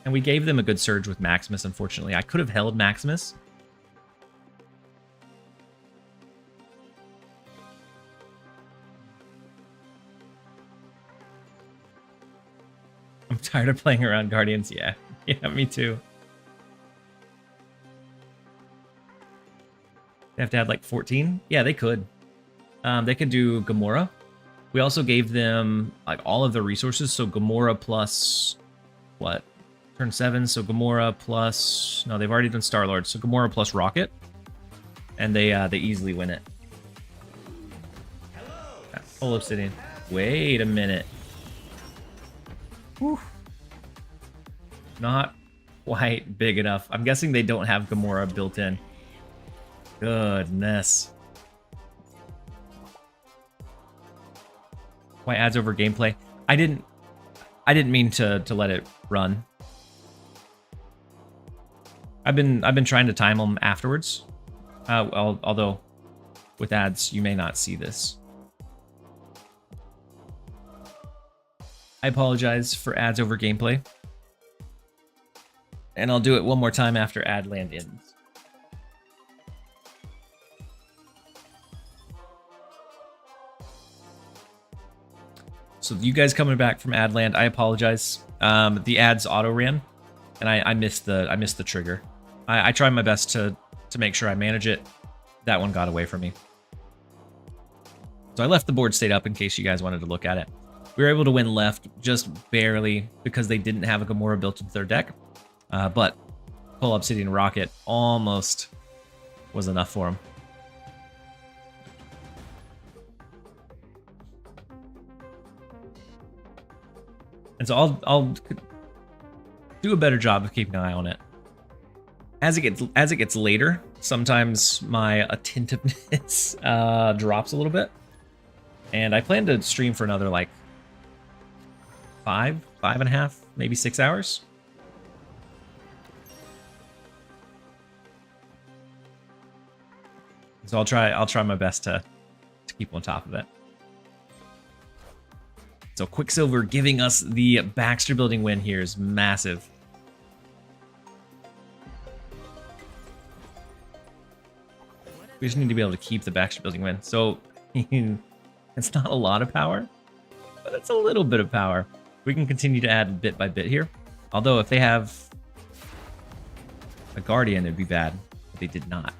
And we gave them a good surge with Maximus, unfortunately. I could have held Maximus. I'm tired of playing around Guardians. Yeah, yeah, me too. They have to have like 14? Yeah, they could. They could do Gamora. We also gave them like all of the resources. So Gamora plus what? Turn 7. So Gamora plus no, they've already done Star-Lord. So Gamora plus Rocket, and they easily win it. Full Obsidian. Wait a minute. Whew. Not quite big enough. I'm guessing they don't have Gamora built in. Goodness. Why adds over gameplay? I didn't mean to let it run. I've been trying to time them afterwards. Although with ads you may not see this. I apologize for ads over gameplay. And I'll do it one more time after ad land ends. So you guys coming back from ad land, I apologize. The ads auto ran, and I missed the trigger. I tried my best to make sure I manage it. That one got away from me. So I left the board state up in case you guys wanted to look at it. We were able to win left just barely because they didn't have a Gamora built into their deck. But Full Obsidian Rocket almost was enough for them. And so I'll do a better job of keeping an eye on it. As it gets later, sometimes my attentiveness drops a little bit. And I plan to stream for another like 5.5, maybe 6 hours. So I'll try my best to keep on top of it. So Quicksilver giving us the Baxter building win here is massive. We just need to be able to keep the Baxter building win. So it's not a lot of power, but it's a little bit of power. We can continue to add bit by bit here. Although if they have a Guardian, it'd be bad. But they did not.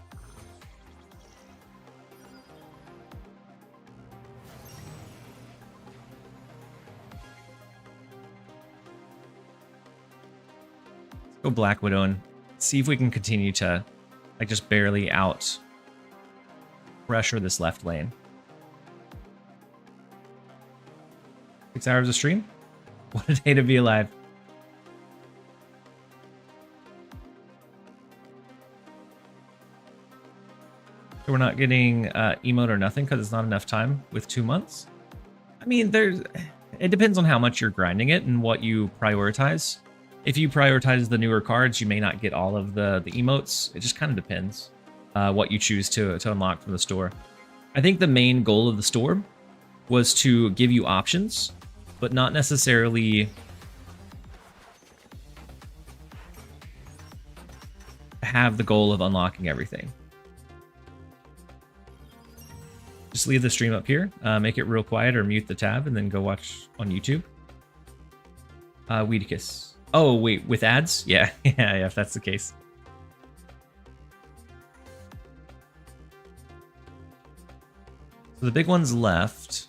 Let's go Black Widow and see if we can continue to like just barely out pressure this left lane. 6 hours of stream? What a day to be alive. So we're not getting emote or nothing because it's not enough time with 2 months. I mean, it depends on how much you're grinding it and what you prioritize. If you prioritize the newer cards, you may not get all of the emotes. It just kind of depends what you choose to unlock from the store. I think the main goal of the store was to give you options, but not necessarily have the goal of unlocking everything. Just leave the stream up here, make it real quiet or mute the tab, and then go watch on YouTube. Weedicus. Oh, wait, with ads? Yeah, yeah, if that's the case. So the big one's left.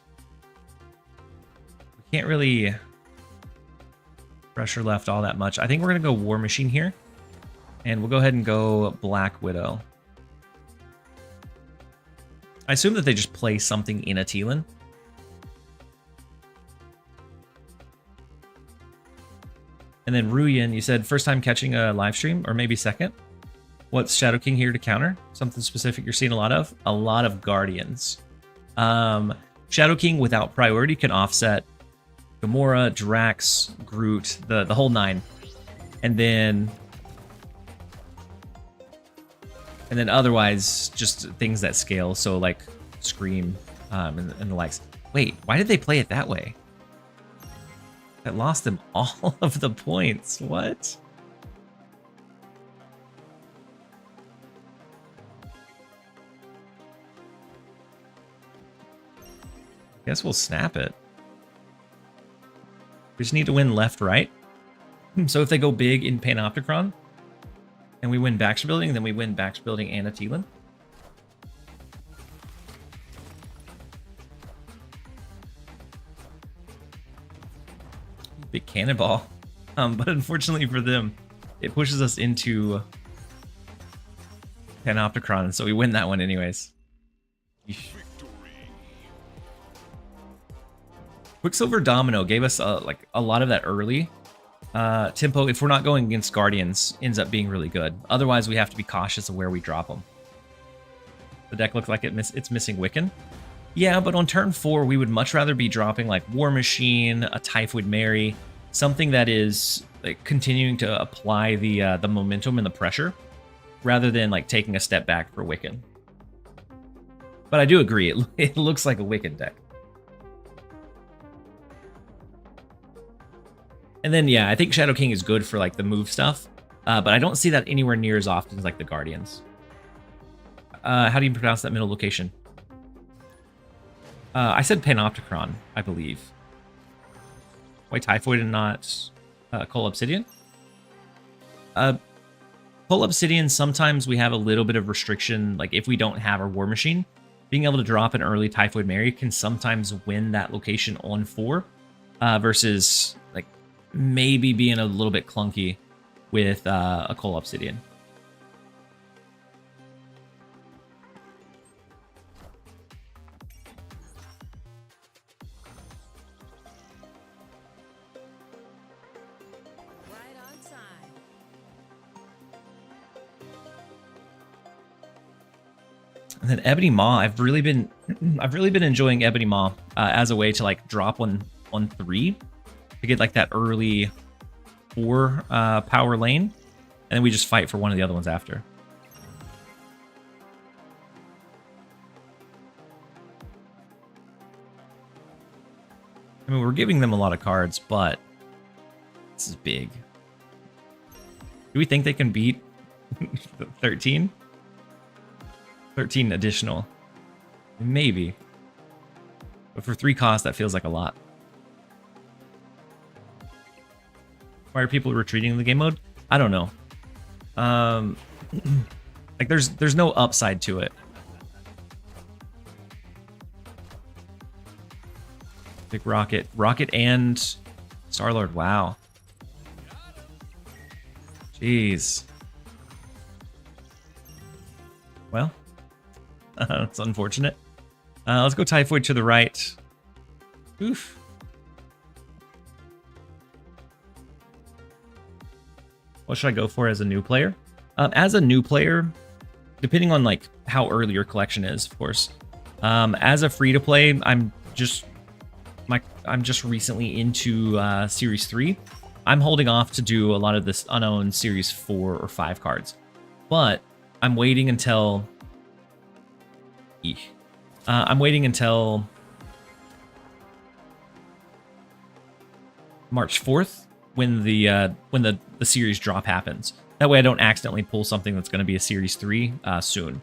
We can't really pressure left all that much. I think we're going to go War Machine here. And we'll go ahead and go Black Widow. I assume that they just play something in a Teelan. And then Ruyan, you said first time catching a live stream, or maybe second. What's Shadow King here to counter? Something specific you're seeing a lot of? A lot of Guardians. Shadow King without priority can offset Gamora, Drax, Groot, the whole 9. And then otherwise just things that scale. So like Scream, and the likes. Wait, why did they play it that way? That lost them all of the points. What? Guess we'll snap it. We just need to win left, right. So if they go big in Panopticon, and we win Baxter Building, then we win Baxter Building and a Teelan. Big cannonball. But unfortunately for them, it pushes us into Panopticon, so we win that one anyways. Yeesh. Quicksilver Domino gave us like a lot of that early tempo. If we're not going against Guardians, ends up being really good. Otherwise, we have to be cautious of where we drop them. The deck looks like it's missing Wiccan. Yeah, but on turn 4, we would much rather be dropping like War Machine, a Typhoid Mary, something that is like continuing to apply the momentum and the pressure, rather than like taking a step back for Wiccan. But I do agree, it looks like a Wiccan deck. And then, yeah, I think Shadow King is good for like the move stuff, but I don't see that anywhere near as often as like the Guardians. How do you pronounce that middle location? I said Panopticon, I believe. Why Typhoid and not Coal Obsidian? Coal Obsidian, sometimes we have a little bit of restriction, like if we don't have our War Machine, being able to drop an early Typhoid Mary can sometimes win that location on 4, versus like maybe being a little bit clunky with a Coal Obsidian. Right on time. And then Ebony Maw, I've really been enjoying Ebony Maw as a way to like drop on 3 to get like that early 4 power lane, and then we just fight for one of the other ones after. I mean, we're giving them a lot of cards, but this is big. Do we think they can beat 13? 13 additional. Maybe. But for 3 costs, that feels like a lot. Why are people retreating in the game mode? I don't know. Like there's no upside to it. Big Rocket. Rocket and Star-Lord. Wow. Jeez. Well, it's unfortunate. Let's go Typhoid to the right. Oof. What should I go for as a new player? As a new player, depending on like how early your collection is, of course. As a free-to-play, I'm just recently into Series 3. I'm holding off to do a lot of this unowned Series 4 or 5 cards. But I'm waiting until... I'm waiting until March 4th when the series drop happens. That way I don't accidentally pull something that's going to be a Series 3 soon.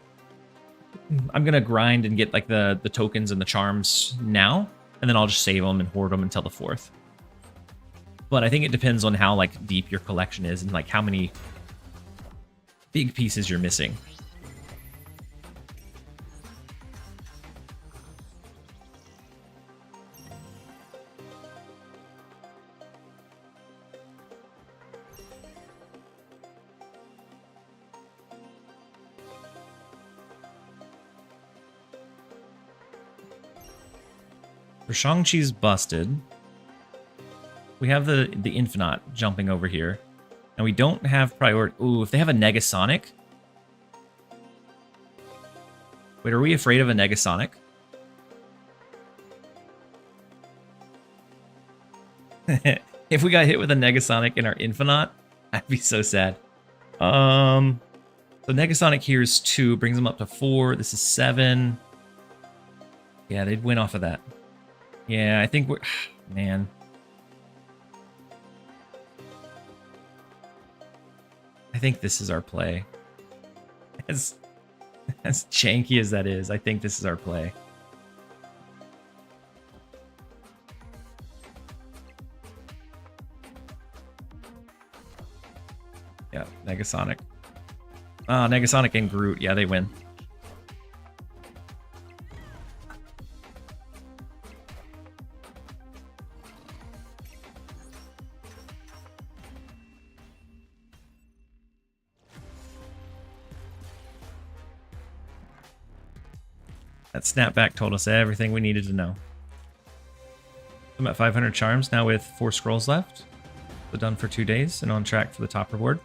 I'm going to grind and get like the tokens and the charms now, and then I'll just save them and hoard them until the 4th. But I think it depends on how like deep your collection is and like how many big pieces you're missing. For Shang-Chi's busted. We have the Infinite jumping over here. And we don't have priority. Ooh, if they have a Negasonic. Wait, are we afraid of a Negasonic? If we got hit with a Negasonic in our Infinite, I'd be so sad. So Negasonic here is 2, brings them up to 4. This is 7. Yeah, they'd win off of that. Yeah, I think we're... Man. I think this is our play. As janky as that is, I think this is our play. Yeah, Negasonic. Oh, Negasonic and Groot. Yeah, they win. That snapback told us everything we needed to know. I'm at 500 charms now with 4 scrolls left. So done for 2 days and on track for the top reward.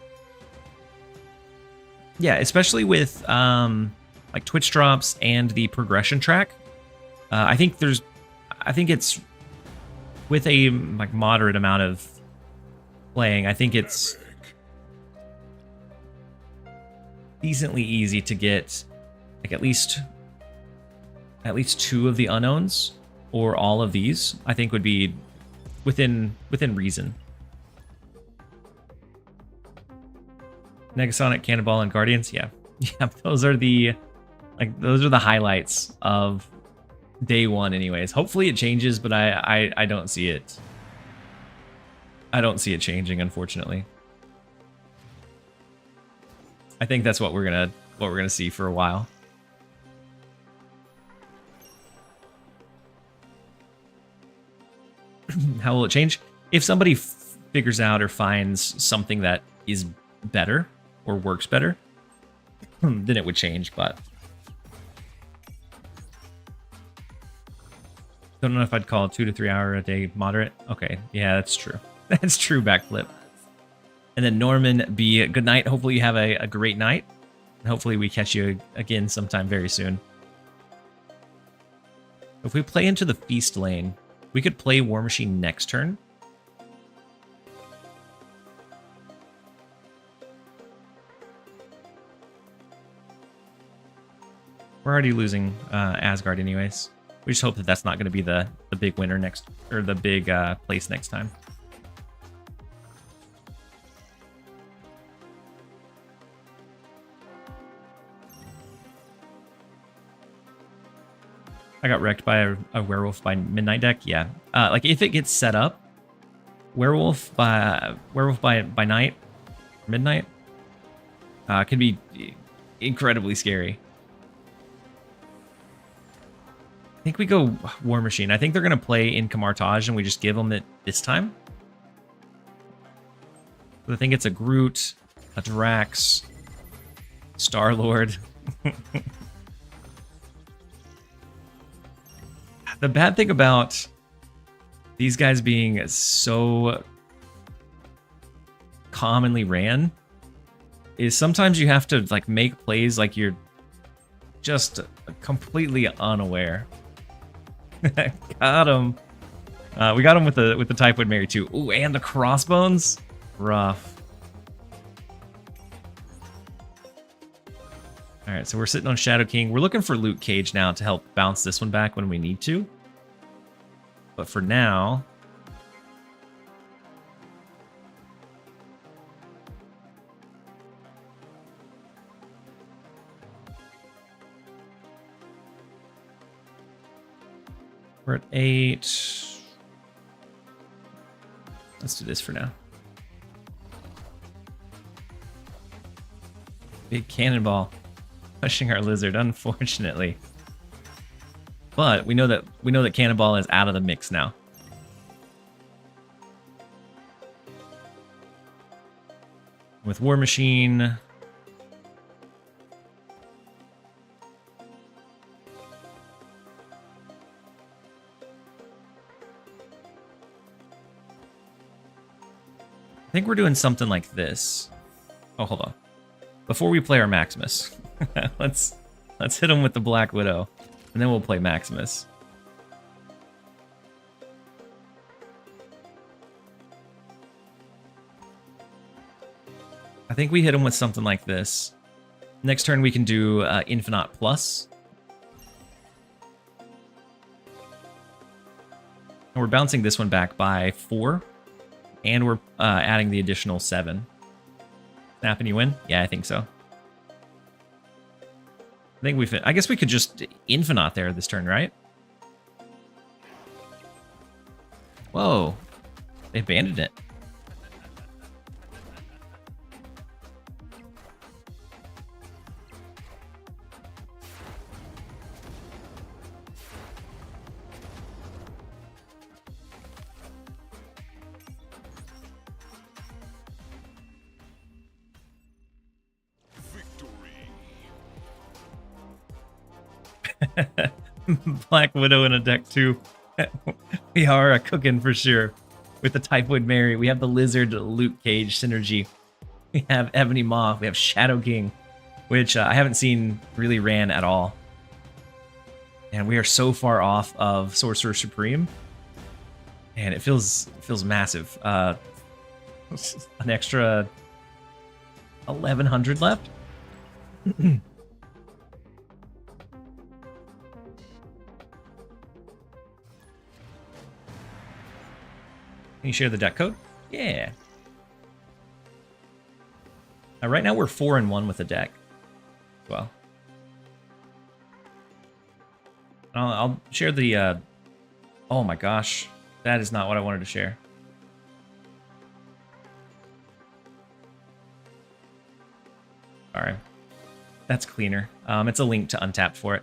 Yeah, especially with like Twitch drops and the progression track. I think it's with a like moderate amount of playing. I think it's decently easy to get like at least 2 of the unknowns or all of these. I think would be within reason. Negasonic, Cannonball, and Guardians. Yeah. Yeah, those are the highlights of day 1 anyways. Hopefully it changes, but I don't see it. I don't see it changing, unfortunately. I think that's what we're gonna see for a while. How will it change? If somebody figures out or finds something that is better or works better, then it would change, but don't know if I'd call a 2 to 3 hour a day moderate. Okay, yeah, that's true. That's true, backflip. And then Norman B, good night. Hopefully you have a great night. And hopefully we catch you again sometime very soon. If we play into the feast lane, we could play War Machine next turn. We're already losing Asgard anyways. We just hope that that's not going to be the big winner next, or the big place next time. I got wrecked by a werewolf by midnight deck. Yeah, like if it gets set up, werewolf by night, midnight, could be incredibly scary. I think we go War Machine. I think they're gonna play in Camartage, and we just give them it this time. But I think it's a Groot, a Drax, Star-Lord. The bad thing about these guys being so commonly ran is sometimes you have to like make plays like you're just completely unaware. Got him. We got him with the Typhoid Mary too. Ooh, and the crossbones. Rough. All right, so we're sitting on Shadow King. We're looking for Luke Cage now to help bounce this one back when we need to. But for now, we're at 8. Let's do this for now. Big cannonball. Pushing our lizard, unfortunately. But we know that Cannonball is out of the mix now. With War Machine, I think we're doing something like this. Oh, hold on. Before we play our Maximus, let's hit him with the Black Widow, and then we'll play Maximus. I think we hit him with something like this. Next turn we can do Infinite Plus. And we're bouncing this one back by 4. And we're adding the additional 7. Snap and you win? Yeah, I think so. I guess we could just Infinite there this turn, right? Whoa. They abandoned it. Black Widow in a deck too. We are cooking for sure. With the Typhoid Mary, we have the Lizard Luke Cage synergy. We have Ebony Moth, we have Shadow King, which I haven't seen really ran at all. And we are so far off of Sorcerer Supreme. And it feels massive. An extra 1,100 left. Can you share the deck code? Yeah. Right now we're 4-1 with the deck. Well, I'll share the. Oh my gosh, that is not what I wanted to share. All right, that's cleaner. It's a link to Untapped for it.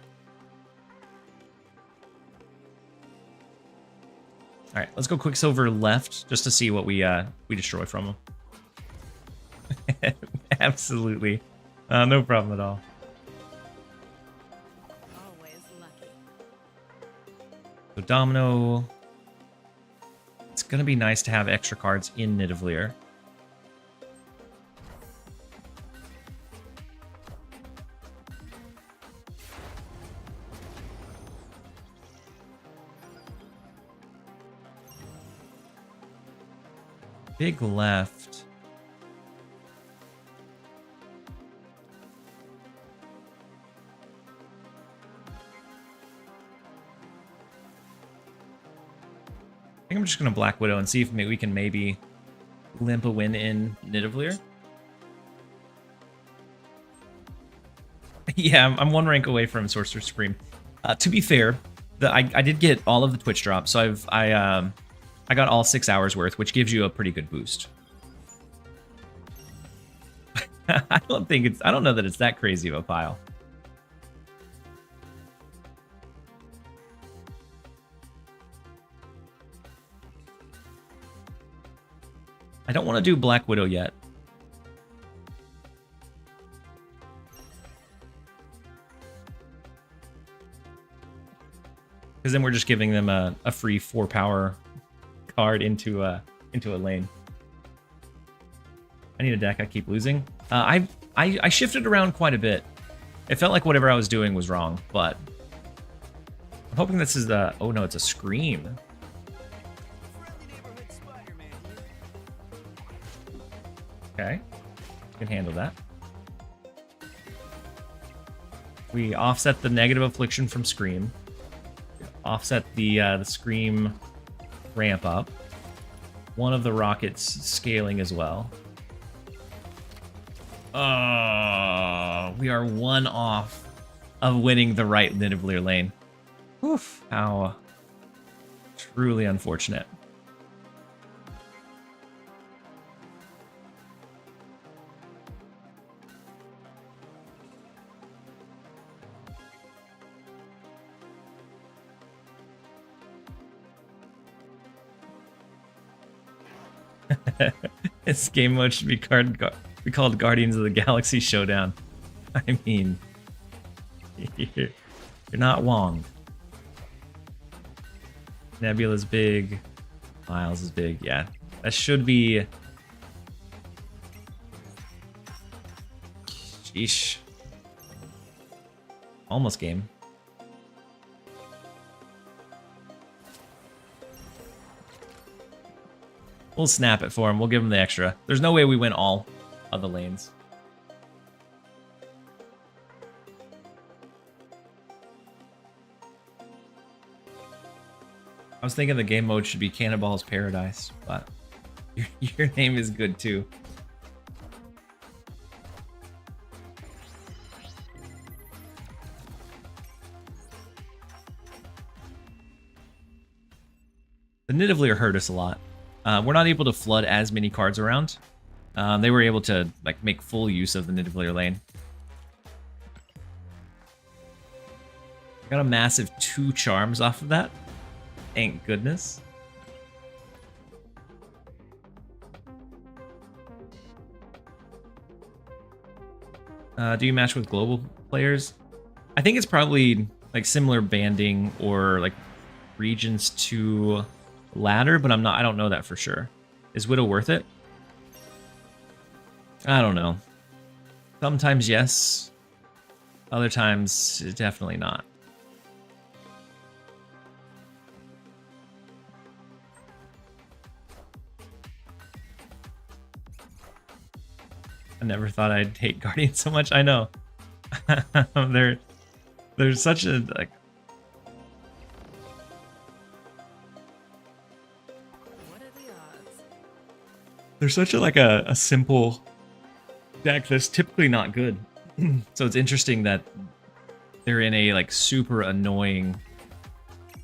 All right, let's go Quicksilver left just to see what we destroy from him. Absolutely, no problem at all. Always lucky. So Domino. It's gonna be nice to have extra cards in Nidavellir. Big left. I think I'm just going to Black Widow and see if we can maybe limp a win in Nidavellir. Yeah, I'm 1 rank away from Sorcerer Supreme. To be fair, I did get all of the Twitch drops, so I got all 6 hours worth, which gives you a pretty good boost. I don't know that it's that crazy of a pile. I don't want to do Black Widow yet. Because then we're just giving them a free 4-power card into a lane. I need a deck. I keep losing. I shifted around quite a bit. It felt like whatever I was doing was wrong, but I'm hoping this is the. Oh no, it's a Scream. Friendly neighborhood Spider-Man here. Okay, can handle that. We offset the negative affliction from Scream. Offset the Scream ramp up. One of the rockets scaling as well. We are 1 off of winning the right Nidavellir lane. Oof, how truly unfortunate. This game mode should be called Guardians of the Galaxy Showdown. I mean, you're not Wong. Nebula's big. Miles is big. Yeah, that should be. Sheesh. Almost game. We'll snap it for him. We'll give him the extra. There's no way we win all of the lanes. I was thinking the game mode should be Cannonball's Paradise, but your name is good too. The Nidavellir hurt us a lot. We're not able to flood as many cards around. They were able to like make full use of the Nidavellir lane. Got a massive 2 charms off of that. Thank goodness. Do you match with global players? I think it's probably like similar banding or like regions to ladder, but I don't know that for sure. Is Widow worth it? I don't know. Sometimes yes. Other times definitely not. I never thought I'd hate Guardian so much. I know. They're such a like. What are the odds? They're such a like a simple deck that's typically not good. So it's interesting that they're in a like super annoying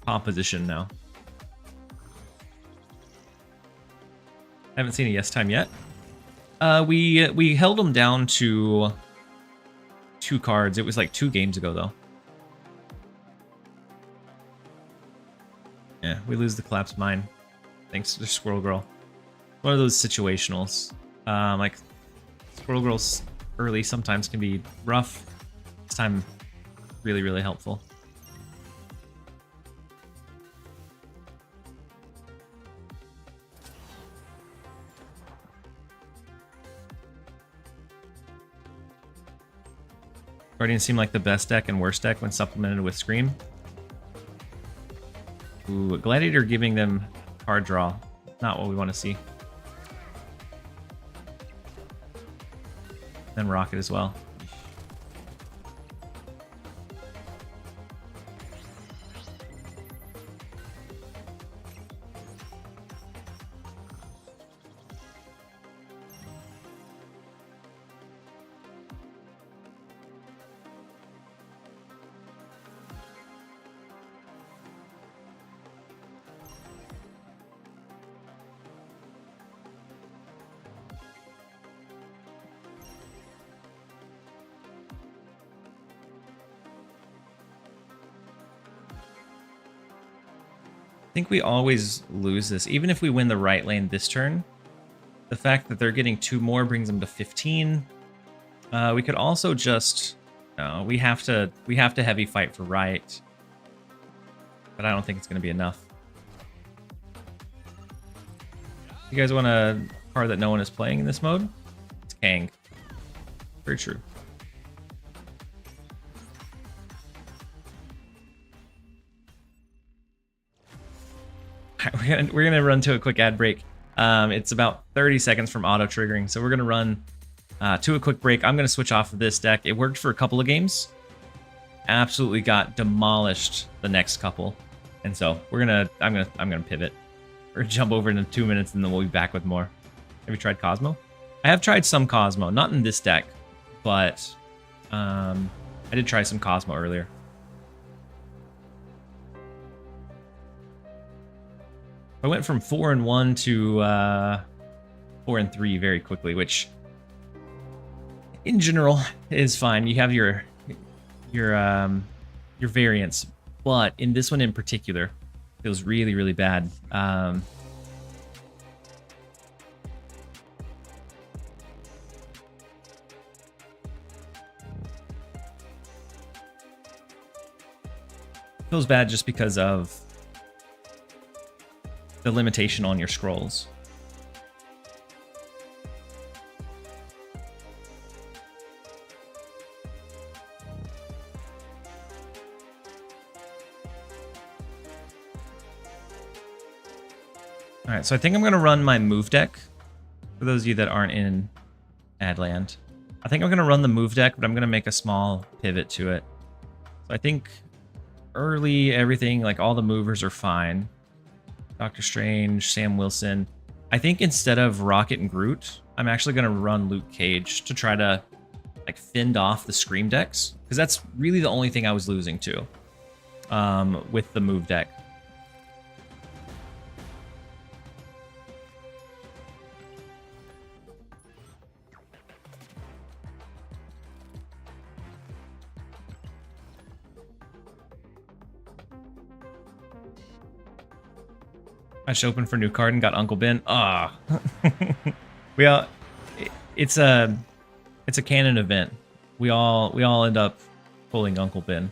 composition now. I haven't seen a yes time yet. We held them down to 2 cards. It was like 2 games ago though. Yeah, we lose the collapse mine. Thanks to Squirrel Girl. One of those situationals. Like Squirrel Girl's early sometimes can be rough. This time, really, really helpful. Guardians seem like the best deck and worst deck when supplemented with Scream. Ooh, Gladiator giving them card draw. Not what we want to see. Then Rocket as well. I think we always lose this. Even if we win the right lane this turn, the fact that they're getting 2 more brings them to 15. We could also just... No, we have to heavy fight for right. But I don't think it's going to be enough. You guys want a card that no one is playing in this mode? It's Kang. Very true. We're gonna run to a quick ad break. It's about 30 seconds from auto triggering, so we're gonna run to a quick break. I'm gonna switch off of this deck. It worked for a couple of games, absolutely got demolished the next couple, and so I'm gonna pivot or jump over into 2 minutes, and then we'll be back with more. Have you tried Cosmo? I have tried some Cosmo, not in this deck, but I did try some Cosmo earlier. I went from 4-1 to 4-3 very quickly, which in general is fine. You have your variance, but in this one in particular, it feels really, really bad. Feels bad just because of the limitation on your scrolls. All right, so I think I'm going to run my move deck. For those of you that aren't in Adland, I think I'm going to run the move deck, but I'm going to make a small pivot to it. So I think early everything, like all the movers are fine. Doctor Strange, Sam Wilson. I think instead of Rocket and Groot, I'm actually going to run Luke Cage to try to like fend off the Scream decks, because that's really the only thing I was losing to with the move deck. I should open for new card and got Uncle Ben. Ah, we all. It's a canon event. We all end up pulling Uncle Ben.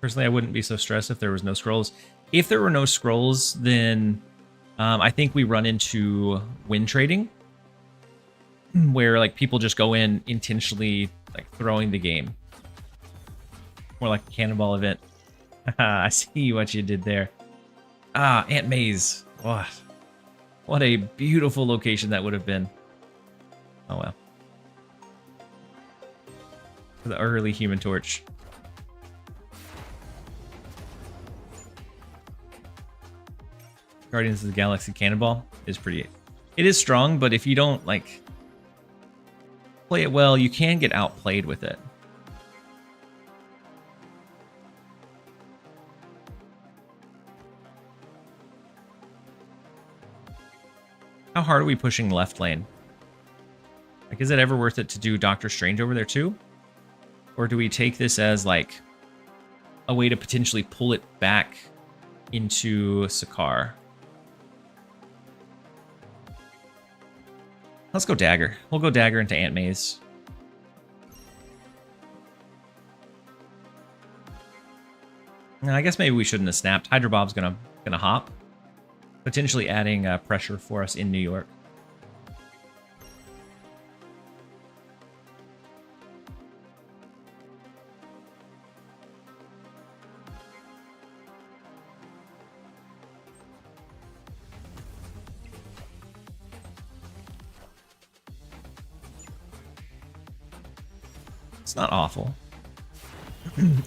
Personally, I wouldn't be so stressed if there was no scrolls. If there were no scrolls, then I think we run into win trading, where like people just go in intentionally like throwing the game. More like a cannonball event. I see what you did there. Ah, Aunt May's. What a beautiful location that would have been. Oh well. For the early Human Torch. Guardians of the Galaxy Cannonball is pretty... It is strong, but if you don't, like, play it well, you can get outplayed with it. How hard are we pushing left lane? Like, is it ever worth it to do Doctor Strange over there too? Or do we take this as, like, a way to potentially pull it back into Sakaar? Let's go Dagger. We'll go Dagger into Aunt May's. I guess maybe we shouldn't have snapped. Hydro Bob's gonna hop. Potentially adding pressure for us in New York. It's not awful.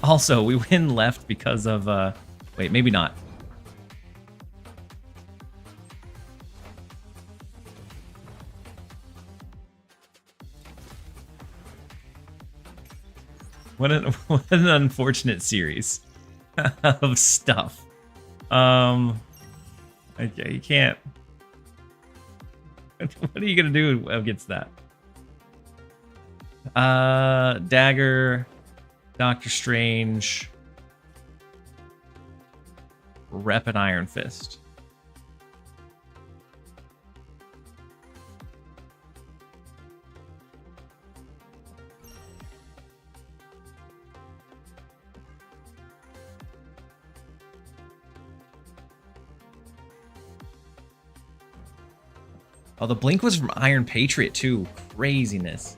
Also, we win left because of... wait, maybe not. What an unfortunate series of stuff. Okay, you can't. What are you gonna do against that? Dagger, Doctor Strange, Rep an Iron Fist. Oh, the blink was from Iron Patriot too. Craziness.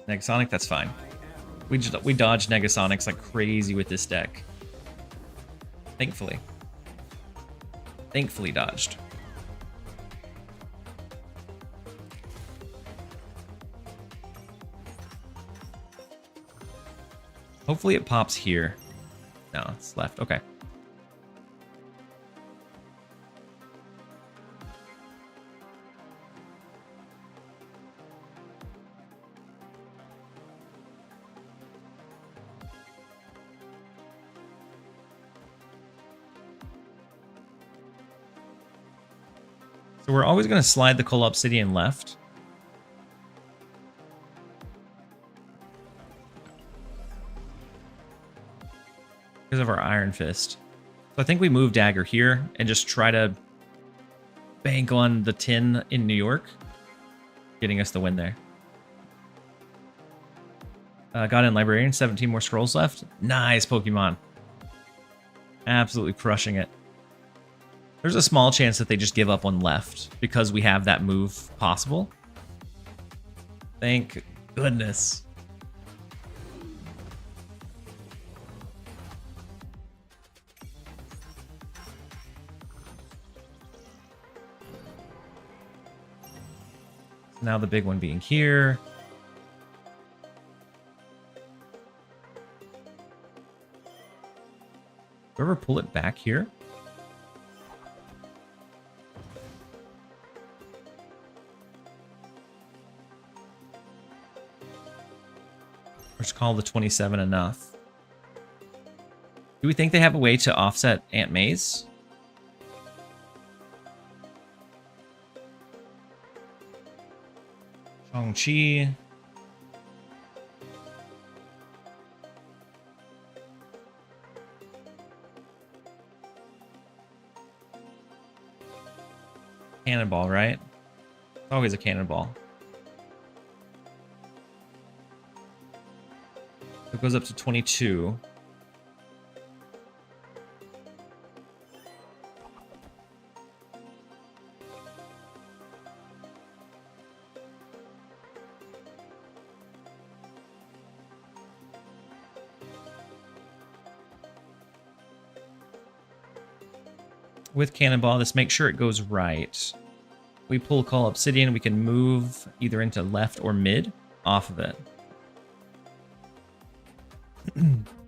Negasonic, that's fine. We dodge Negasonics like crazy with this deck. Thankfully. Thankfully dodged. Hopefully it pops here. No, it's left. Okay. So we're always going to slide the Coal Obsidian left. Because of our Iron Fist. So I think we move Dagger here and just try to bank on the 10 in New York, getting us the win there. Got in Librarian, 17 more scrolls left. Nice Pokemon. Absolutely crushing it. There's a small chance that they just give up on left because we have that move possible. Thank goodness. Now the big one being here. we ever pull it back here? Or just call the 27 enough? Do we think they have a way to offset Aunt May's? Shang-Chi. Cannonball, right? It's always a cannonball. It goes up to 22. With Cannonball, let's make sure it goes right. We pull Call Obsidian, we can move either into left or mid off of it.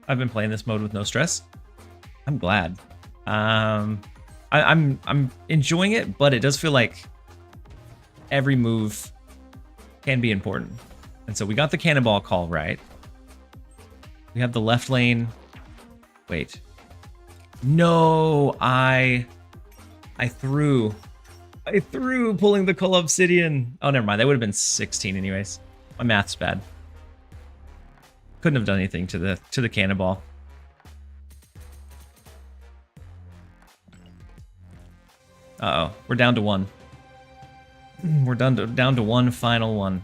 I've been playing this mode with no stress. I'm glad. I'm enjoying it, but it does feel like every move can be important. And so we got the Cannonball call right. We have the left lane. Wait. No, I threw pulling the Call Obsidian. Oh, never mind. That would have been 16 anyways. My math's bad. Couldn't have done anything to the Cannonball. Uh-oh. We're down to one. We're down to one final one.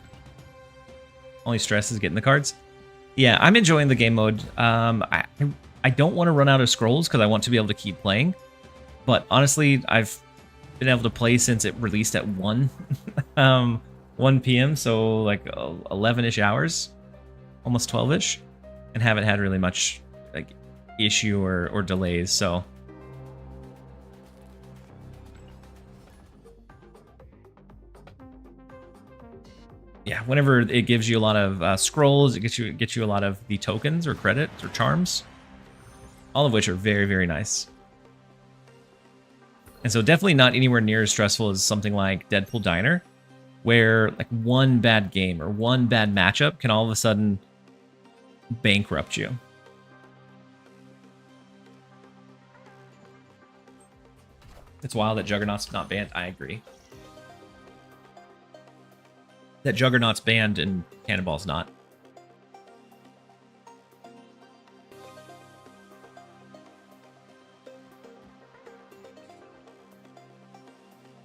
Only stress is getting the cards. Yeah, I'm enjoying the game mode. I don't want to run out of scrolls because I want to be able to keep playing. But honestly, I've been able to play since it released at 1 p.m. So like 11-ish hours, almost 12-ish, and haven't had really much like issue or delays. So yeah, whenever it gives you a lot of scrolls, it gets you a lot of the tokens or credits or charms, all of which are very, very nice. And so definitely not anywhere near as stressful as something like Deadpool Diner, where like one bad game or one bad matchup can all of a sudden bankrupt you. It's wild that Juggernaut's not banned. I agree. That Juggernaut's banned and Cannonball's not.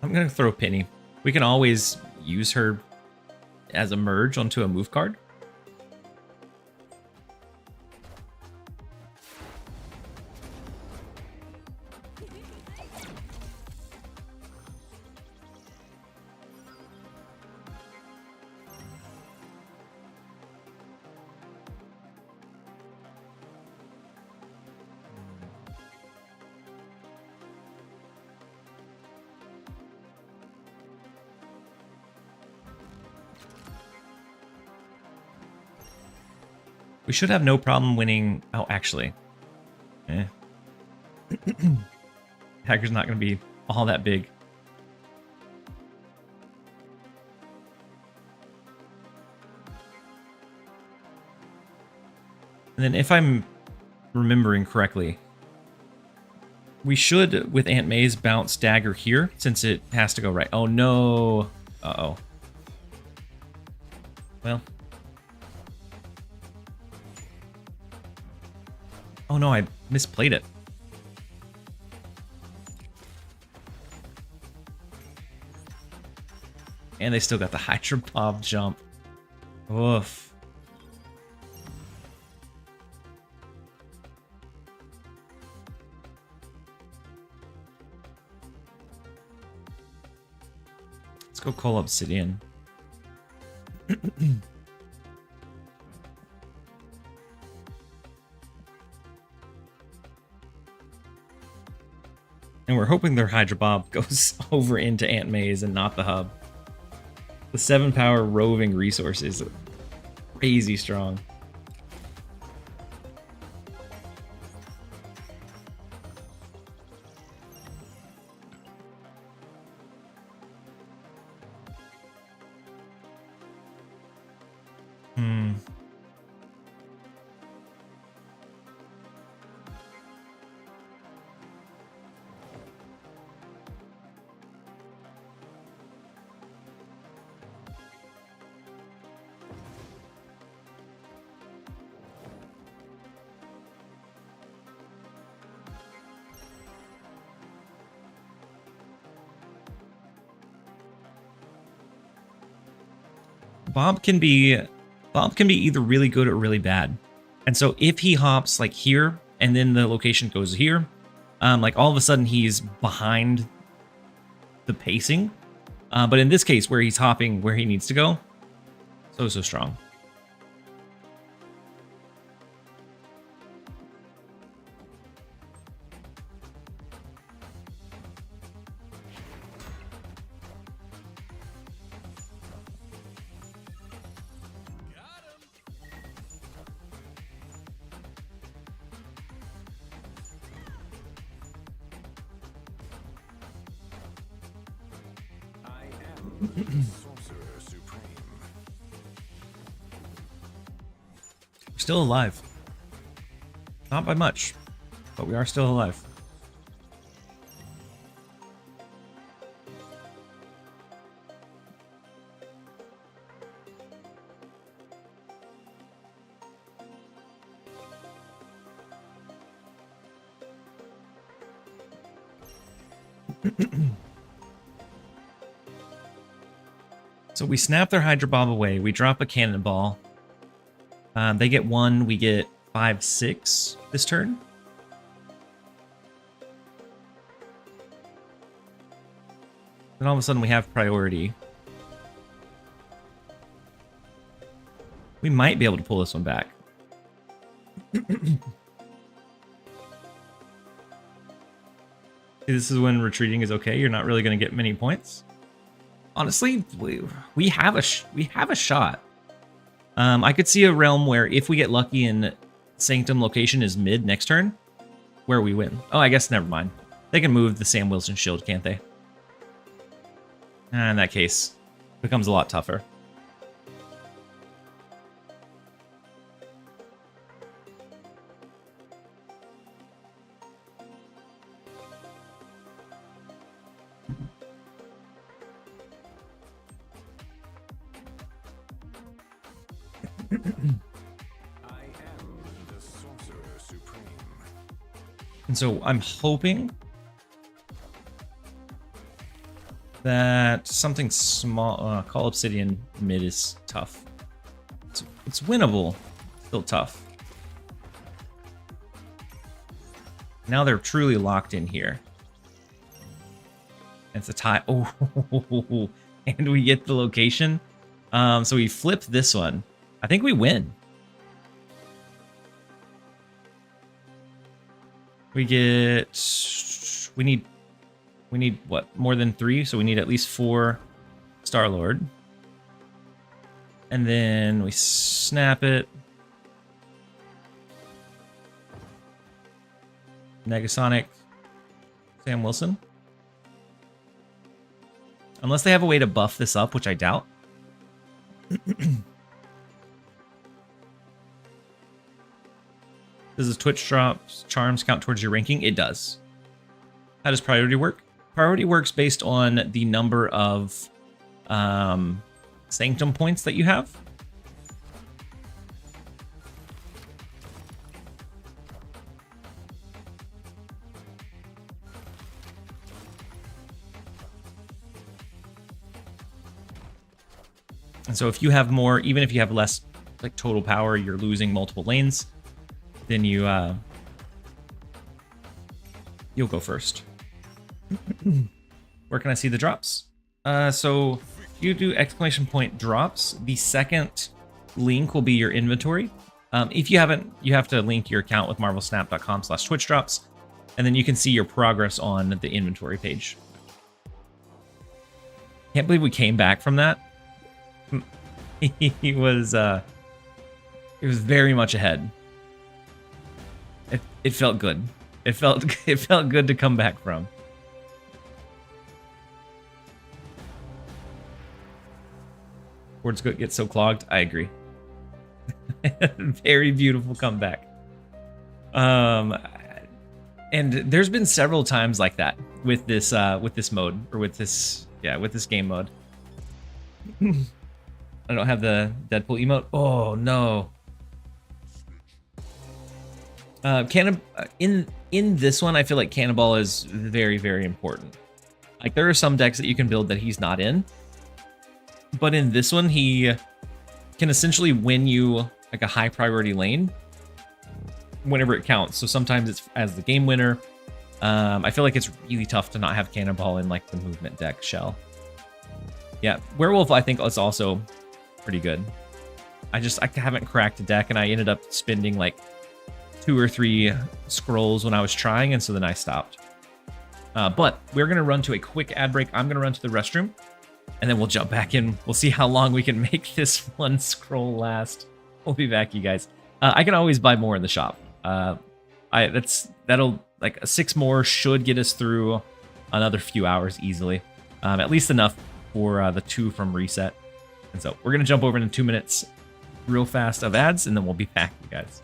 I'm going to throw Penny. We can always use her as a merge onto a move card. We should have no problem winning. Oh, actually. Hacker's not going to be all that big. And then if I'm remembering correctly, we should, with Aunt May's, bounce Dagger here, since it has to go right. Oh, no. Uh-oh. Well. Oh no, I misplayed it. And they still got the Hydra Bob jump. Oof. Let's go call Obsidian. And we're hoping their Hydra Bob goes over into Aunt May's and not the hub. The 7-power roving resource is crazy strong. Hmm. Bob can be either really good or really bad. And so if he hops like here and then the location goes here, like all of a sudden he's behind the pacing. But in this case where he's hopping where he needs to go, so strong. I am the Sorcerer Supreme. We're still alive. Not by much, but we are still alive. So we snap their Hydra Bomb away. We drop a Cannonball. They get 1. We get 5, 6 this turn. Then all of a sudden we have priority. We might be able to pull this one back. This is when retreating is okay. You're not really going to get many points. Honestly, we have a shot. I could see a realm where if we get lucky and Sanctum location is mid next turn, where we win. Oh, I guess never mind. They can move the Sam Wilson shield, can't they? In that case, it becomes a lot tougher. I am the Sorcerer Supreme. And so I'm hoping that something small, Call Obsidian mid is tough. It's winnable, still tough. Now they're truly locked in here. It's a tie. Oh, and we get the location. So we flip this one. I think we win. We need what? More than 3, so we need at least 4 Star-Lord. And then we snap it. Negasonic Sam Wilson. Unless they have a way to buff this up, which I doubt. Does the Twitch drops charms count towards your ranking? It does. How does priority work? Priority works based on the number of Sanctum points that you have. And so if you have more, even if you have less like total power, you're losing multiple lanes, then you'll go first. Where can I see the drops? So you do exclamation point drops. The second link will be your inventory. If you haven't, you have to link your account with marvelsnap.com/Twitch drops, and then you can see your progress on the inventory page. Can't believe we came back from that. He was very much ahead. It felt good. It felt good to come back from. Words get so clogged. I agree. Very beautiful comeback. And there's been several times like that with this mode, or with this game mode. I don't have the Deadpool emote. Oh no. In this one, I feel like Cannonball is very, very important. Like, there are some decks that you can build that he's not in, but in this one, he can essentially win you like a high priority lane whenever it counts. So sometimes it's as the game winner. I feel like it's really tough to not have Cannonball in like the movement deck shell. Yeah, Werewolf I think is also pretty good. I haven't cracked a deck, and I ended up spending like 2 or 3 scrolls when I was trying, and so then I stopped. But we're gonna run to a quick ad break. I'm gonna run to the restroom, and then we'll jump back in. We'll see how long we can make this one scroll last. We'll be back, you guys. I can always buy more in the shop. That'll like 6 more should get us through another few hours easily. At least enough for the 2 from reset. And so we're gonna jump over in 2 minutes real fast of ads, and then we'll be back, you guys.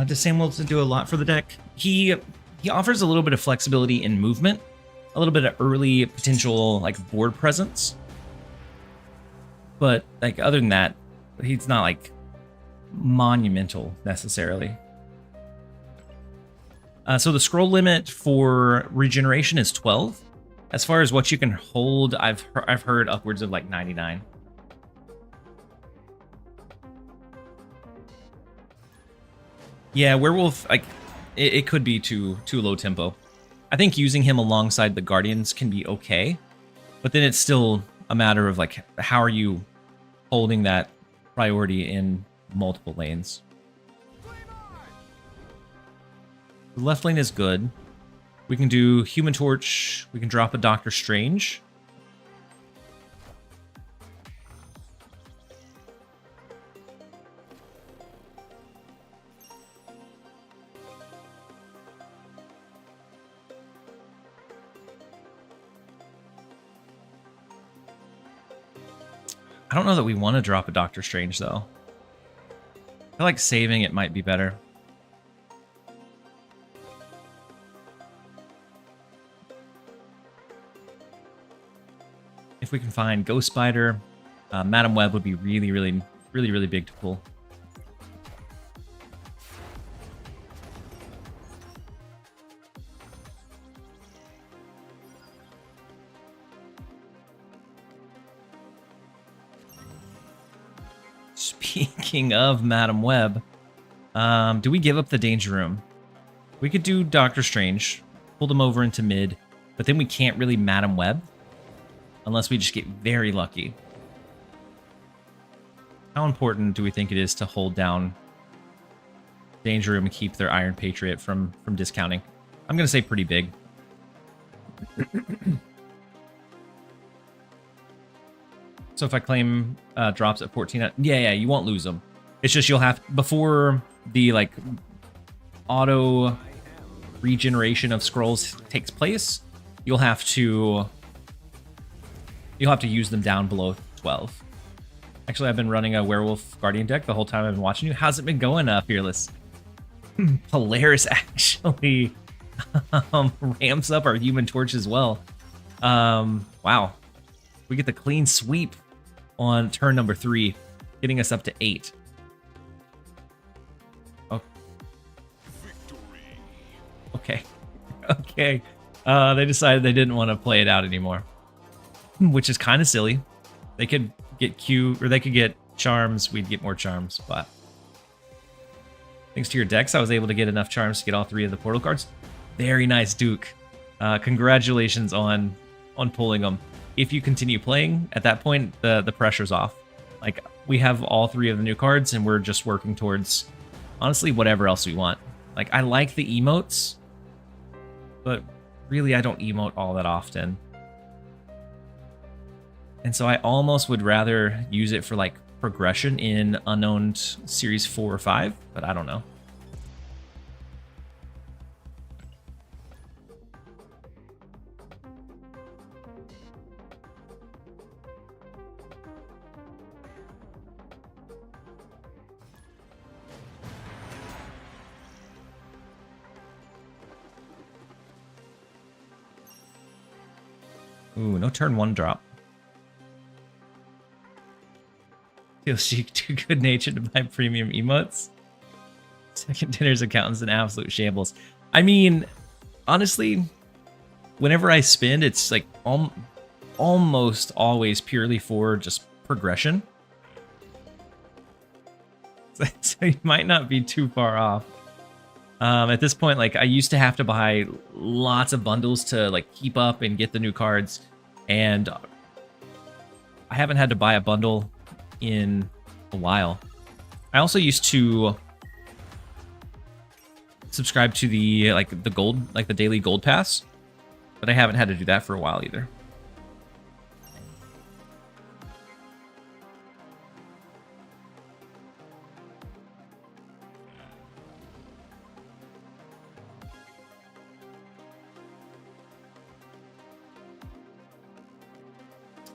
Does Sam Wilson do a lot for the deck? He offers a little bit of flexibility in movement, a little bit of early potential like board presence, but like other than that, he's not like monumental necessarily. So the scroll limit for regeneration is 12. As far as what you can hold, I've heard upwards of like 99. Yeah, Werewolf, like it could be too low tempo. I think using him alongside the Guardians can be okay, but then it's still a matter of like how are you holding that priority in multiple lanes. The left lane is good. We can do Human Torch. We can drop a Doctor Strange. I don't know that we want to drop a Doctor Strange, though. I feel like saving it might be better. If we can find Ghost Spider, Madam Web would be really big to pull. Speaking of Madam Web, do we give up the Danger Room? We could do Doctor Strange, pull them over into mid, but then we can't really Madam Web unless we just get very lucky. How important do we think it is to hold down Danger Room and keep their Iron Patriot from discounting? I'm going to say pretty big. So if I claim drops at 14, yeah, you won't lose them. It's just you'll have, before the like auto regeneration of scrolls takes place, you'll have to use them down below 12. Actually, I've been running a Werewolf Guardian deck the whole time I've been watching you. How's it been going, Fearless? Polaris actually ramps up our Human Torch as well. Wow. We get the clean sweep on turn number 3, getting us up to 8. Oh. Okay. Okay. They decided they didn't want to play it out anymore, which is kind of silly. They could get Q, or they could get charms. We'd get more charms, but thanks to your decks, I was able to get enough charms to get all 3 of the portal cards. Very nice, Duke. Congratulations on pulling them. If you continue playing, at that point, the pressure's off. Like, we have all 3 of the new cards, and we're just working towards, honestly, whatever else we want. Like, I like the emotes, but really, I don't emote all that often. And so I almost would rather use it for, like, progression in Unknown Series 4 or 5, but I don't know. Ooh, no turn 1 drop. TLSG too good natured to buy premium emotes. Second dinner's accountant's an absolute shambles. I mean, honestly, whenever I spend, it's like almost always purely for just progression. So you might not be too far off. At this point, like, I used to have to buy lots of bundles to, like, keep up and get the new cards, and I haven't had to buy a bundle in a while. I also used to subscribe to the gold, like the daily gold pass, but I haven't had to do that for a while either.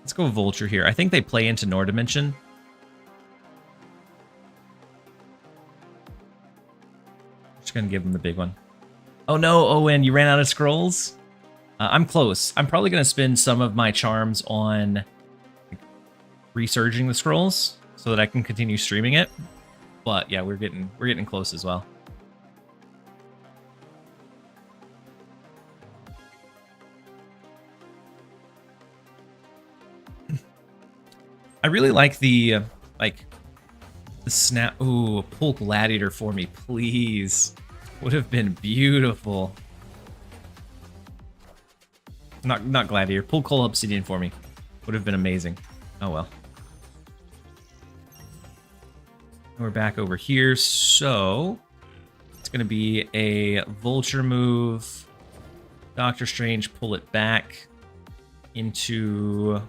Let's go Vulture here. I think they play into Nor Dimension. Just gonna give them the big one. Oh no, Owen, you ran out of scrolls? I'm close. I'm probably gonna spend some of my charms on resurging the scrolls so that I can continue streaming it. But yeah, we're getting close as well. I really like the snap. Ooh, pull Gladiator for me, please. Would have been beautiful. Not Gladiator. Pull Coal Obsidian for me. Would have been amazing. Oh well. We're back over here, so it's gonna be a Vulture move. Doctor Strange, pull it back into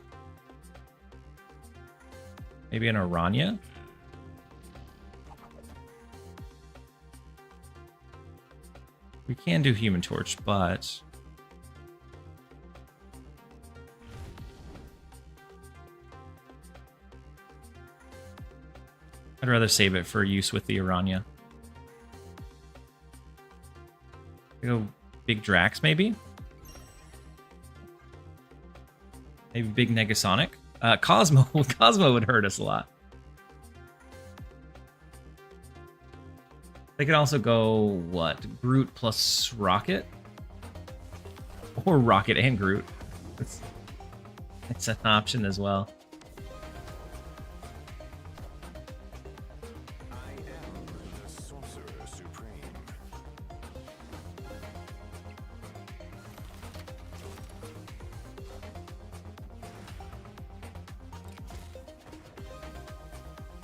maybe an Aranya. We can do Human Torch, but I'd rather save it for use with the Aranya. Go big Drax, maybe? Maybe big Negasonic? Cosmo. Cosmo would hurt us a lot. They could also go, what? Groot plus Rocket? Or Rocket and Groot. It's an option as well. I am the Sorcerer Supreme.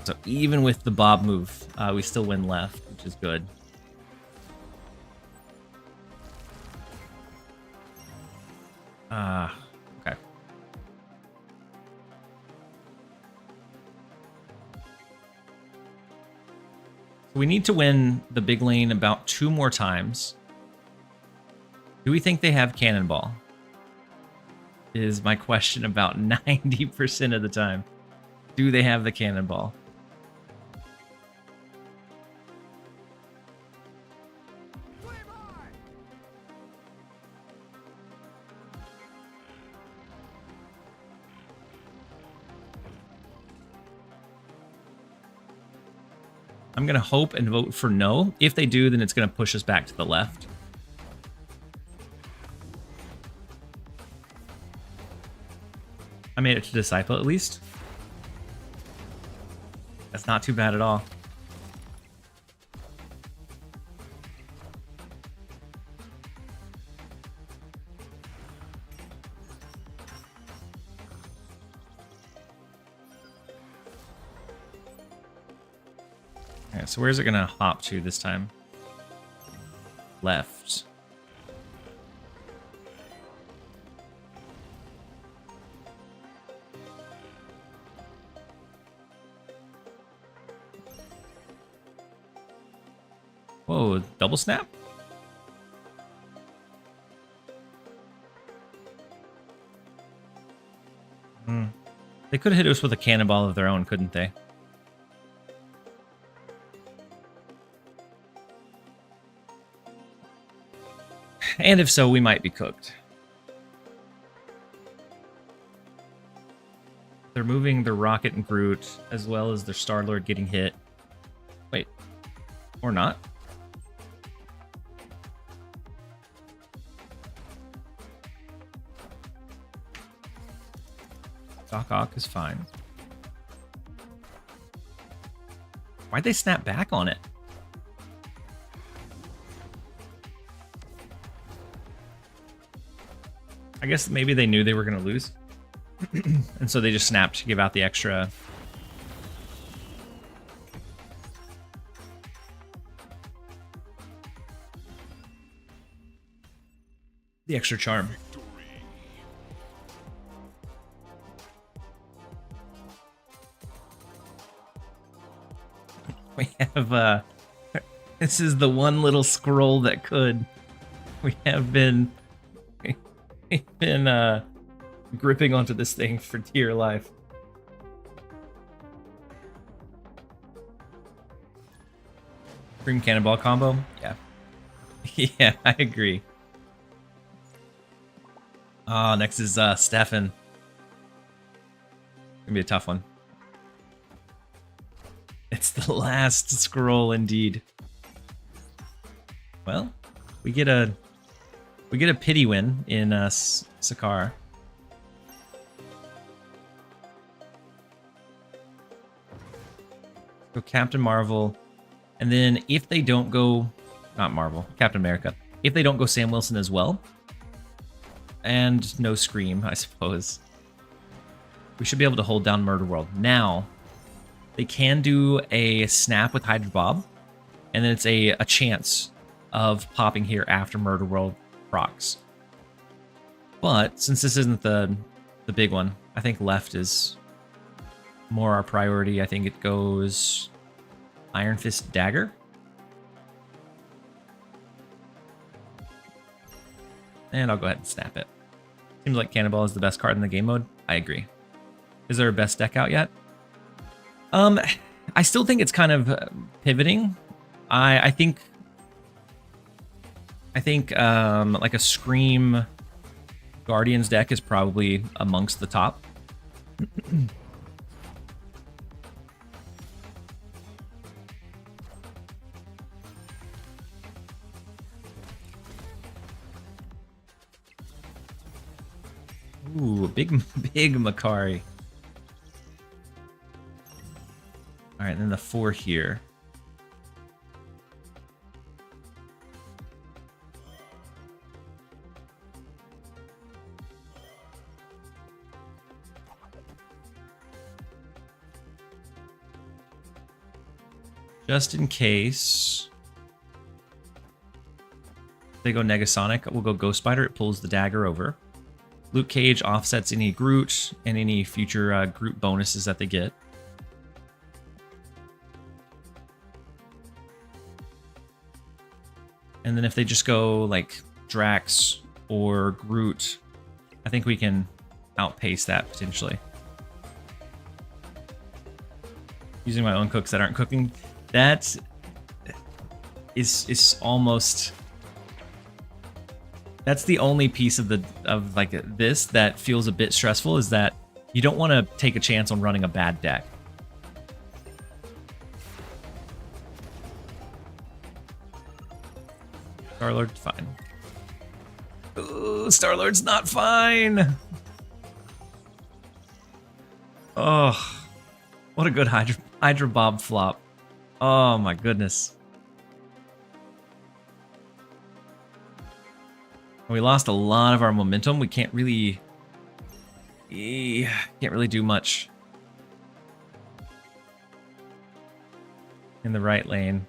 So even with the Bob move, we still win left, which is good. Okay. We need to win the big lane about 2 more times. Do we think they have Cannonball? is my question about 90% of the time. Do they have the cannonball? I'm going to hope and vote for no. If they do, then it's going to push us back to the left. I made it to Disciple at least. That's not too bad at all. Okay, so where's it gonna hop to this time? Left. Whoa, double snap? They could have hit us with a cannonball of their own, couldn't they? And if so, we might be cooked. They're moving their Rocket and Groot, as well as their Star-Lord getting hit. Wait. Or not. Doc Ock is fine. Why'd they snap back on it? I guess maybe they knew they were going to lose. And so they just snapped to give out the extra. The extra charm. We have, this is the one little scroll that could. We've been gripping onto this thing for dear life. Cream cannonball combo? Yeah. Yeah, I agree. Oh, next is Stefan. Gonna be a tough one. It's the last scroll indeed. Well, we get a pity win in Sakaar. Go Captain Marvel, and then if they don't go, not Marvel, Captain America. If they don't go Sam Wilson as well, and no Scream, I suppose, we should be able to hold down Murder World. Now, they can do a snap with Hydra Bob, and then it's a chance of popping here after Murder World procs. But since this isn't the big one, I think left is more our priority. I think it goes Iron Fist Dagger. And I'll go ahead and snap it. Seems like Cannonball is the best card in the game mode. I agree. Is there a best deck out yet? I still think it's kind of pivoting. I think like a Scream Guardians deck is probably amongst the top. Ooh, big Makari. All right, then the 4 here. Just in case they go Negasonic, we'll go Ghost Spider. It pulls the dagger over. Luke Cage offsets any Groot and any future Groot bonuses that they get. And then if they just go like Drax or Groot, I think we can outpace that potentially. Using my own cooks that aren't cooking, that is almost, that's the only piece of like this that feels a bit stressful, is that you don't want to take a chance on running a bad deck. Star-Lord's fine. Ooh, Star-Lord's not fine. Oh, what a good Hydra Bob flop. Oh my goodness. We lost a lot of our momentum. We can't really do much in the right lane.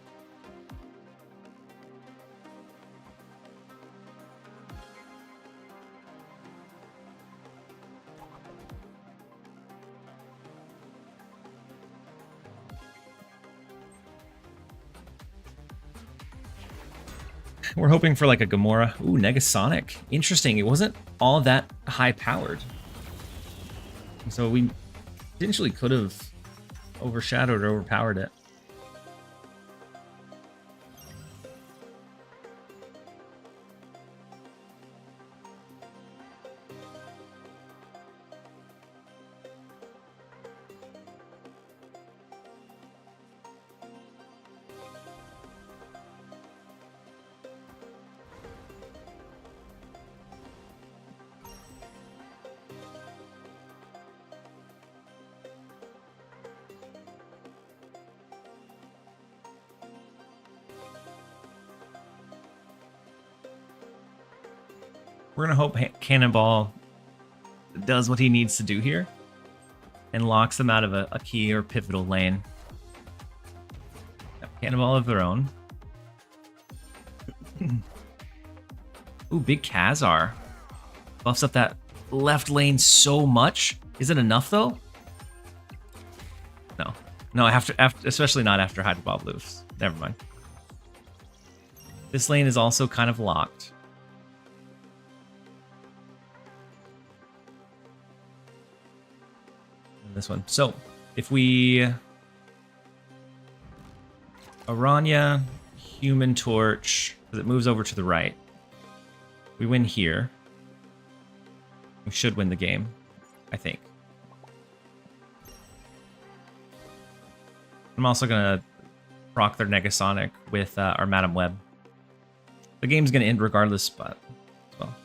We're hoping for like a Gamora. Ooh, Negasonic. Interesting. It wasn't all that high powered. So we potentially could have overshadowed or overpowered it. We're going to hope Cannonball does what he needs to do here and locks them out of a key or pivotal lane. Cannonball of their own. Ooh, big Khazar. Buffs up that left lane so much. Is it enough, though? No. No, after especially not after Hydra Bob loose. Never mind. This lane is also kind of locked. This one. So, if we Aranya, Human Torch, because it moves over to the right. We win here. We should win the game, I think. I'm also gonna proc their Negasonic with our Madam Web. The game's gonna end regardless, but as well.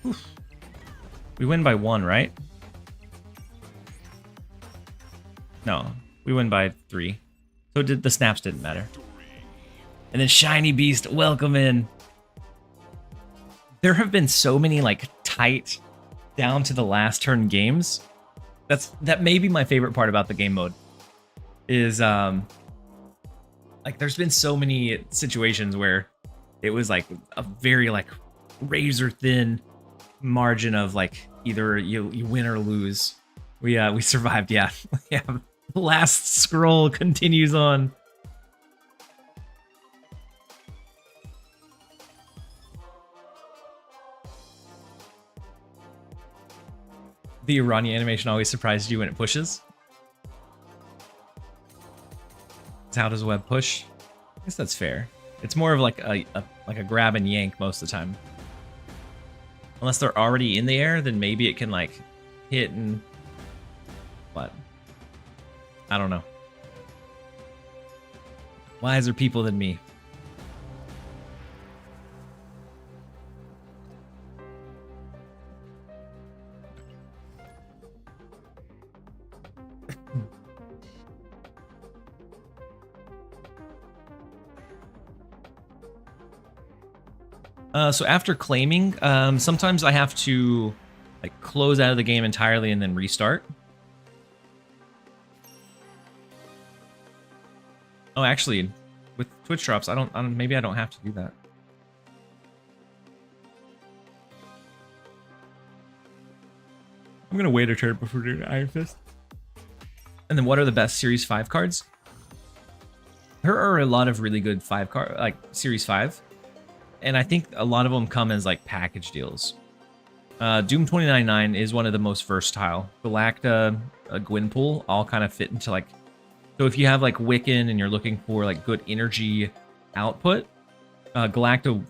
Oof. We win by 1, right? No, we win by 3. So the snaps didn't matter. And then Shiny Beast, welcome in. There have been so many like tight, down to the last turn games. That may be my favorite part about the game mode. Is like there's been so many situations where it was like a very like razor thin margin of like either you win or lose. We survived, yeah. Yeah. The last scroll continues on. The Aranya animation always surprises you when it pushes. How does web push? I guess that's fair. It's more of like a grab and yank most of the time. Unless they're already in the air, then maybe it can like hit and what? I don't know. Wiser people than me. So after claiming, sometimes I have to like close out of the game entirely and then restart. Oh, actually, with Twitch drops, maybe I don't have to do that. I'm gonna wait a turn before doing Iron Fist. And then what are the best Series 5 cards? There are a lot of really good like Series 5. And I think a lot of them come as like package deals. Doom 2099 is one of the most versatile. Galacta, Gwynpool all kind of fit into like... So if you have like Wiccan and you're looking for like good energy output, Galacta,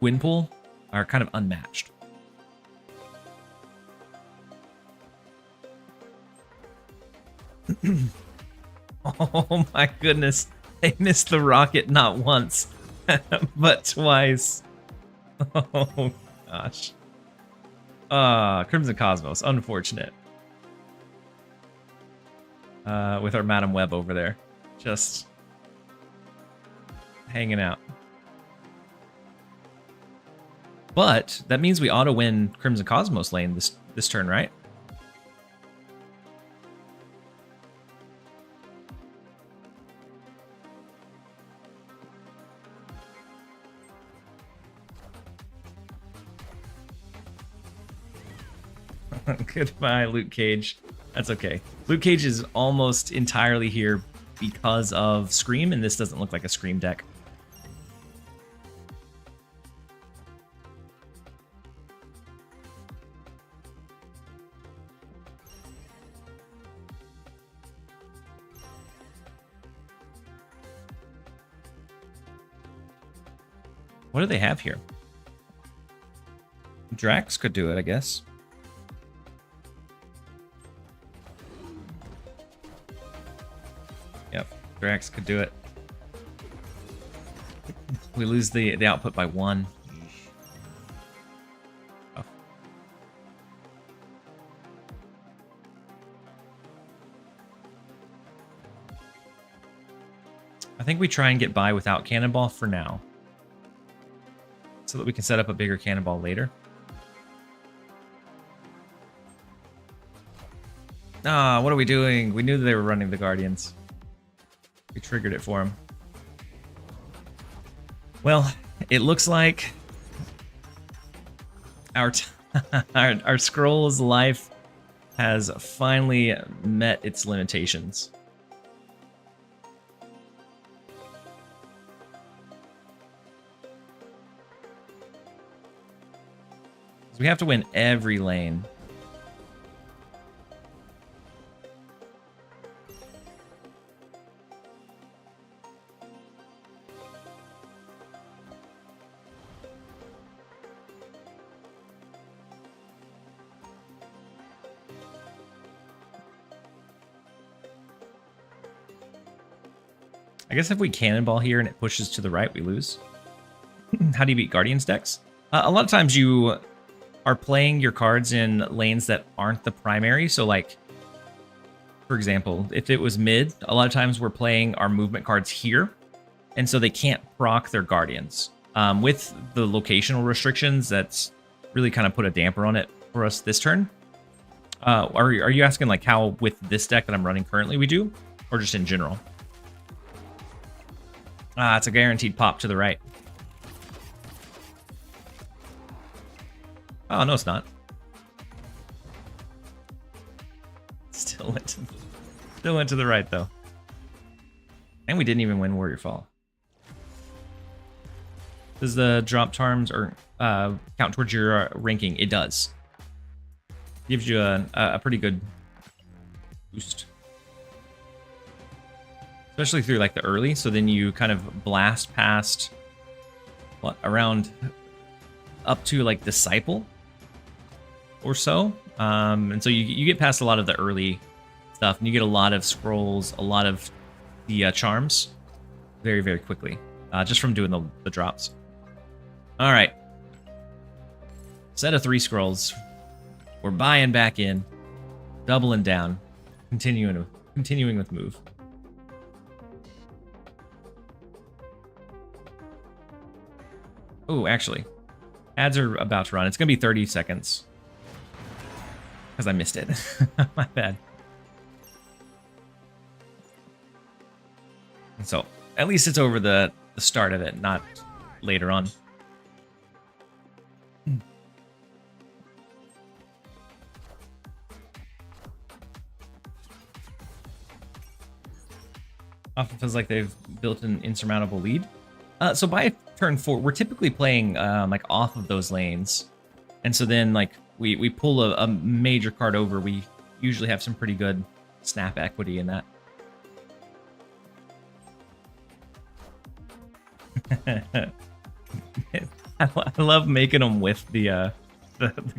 Gwynpool are kind of unmatched. Oh my goodness. They missed the rocket not once, but twice. Oh gosh. Crimson Cosmos. Unfortunate. With our Madam Web over there. Just hanging out. But that means we auto win Crimson Cosmos lane this turn, right? Goodbye, Luke Cage. That's okay. Luke Cage is almost entirely here because of Scream, and this doesn't look like a Scream deck. What do they have here? Drax could do it, I guess. Yep, Drax could do it. We lose the output by 1. Oh. I think we try and get by without Cannonball for now, so that we can set up a bigger Cannonball later. Ah, what are we doing? We knew that they were running the Guardians. We triggered it for them. Well, it looks like our our Scroll's life has finally met its limitations. We have to win every lane. I guess if we Cannonball here and it pushes to the right, we lose. How do you beat Guardians decks? A lot of times you are playing your cards in lanes that aren't the primary. So like, for example, if it was mid, a lot of times we're playing our movement cards here, and so they can't proc their Guardians. With the locational restrictions, that's really kind of put a damper on it for us this turn. Are you asking like how with this deck that I'm running currently we do, or just in general? It's a guaranteed pop to the right. Oh, no, it's not. Still went to the right, though. And we didn't even win Warrior Fall. Does the drop charms or count towards your ranking? It does. Gives you a pretty good boost. Especially through like the early, so then you kind of blast past what around up to like Disciple or so, and so you get past a lot of the early stuff, and you get a lot of scrolls, a lot of the charms, very very quickly, just from doing the drops. All right, set of 3 scrolls. We're buying back in, doubling down, continuing with move. Oh, actually, ads are about to run. It's going to be 30 seconds. Because I missed it. My bad. And so, at least it's over the start of it, not later on. Often feels like they've built an insurmountable lead. So by turn 4, we're typically playing like off of those lanes. And so then like we pull a major card over, we usually have some pretty good snap equity in that. I love making them with the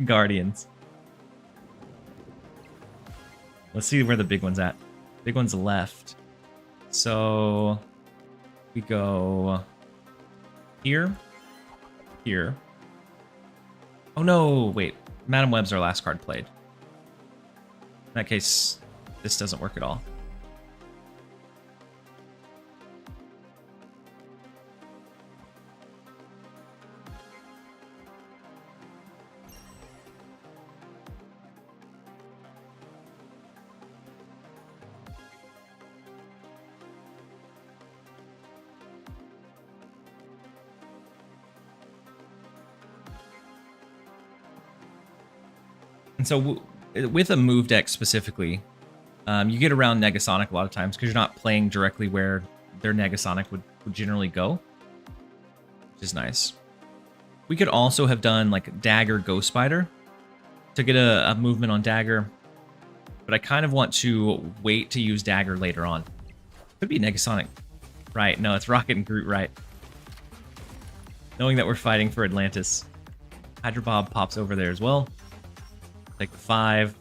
Guardians. Let's see where the big one's at. Big one's left. So we go here, here. Oh no, wait. Madam Web's our last card played. In that case, this doesn't work at all. And so with a move deck specifically, you get around Negasonic a lot of times because you're not playing directly where their Negasonic would generally go, which is nice. We could also have done like Dagger Ghost Spider to get a movement on Dagger, but I kind of want to wait to use Dagger later on. Could be Negasonic. Right, no, it's Rocket and Groot, right. Knowing that we're fighting for Atlantis. Hydra Bob pops over there as well. Take the 5.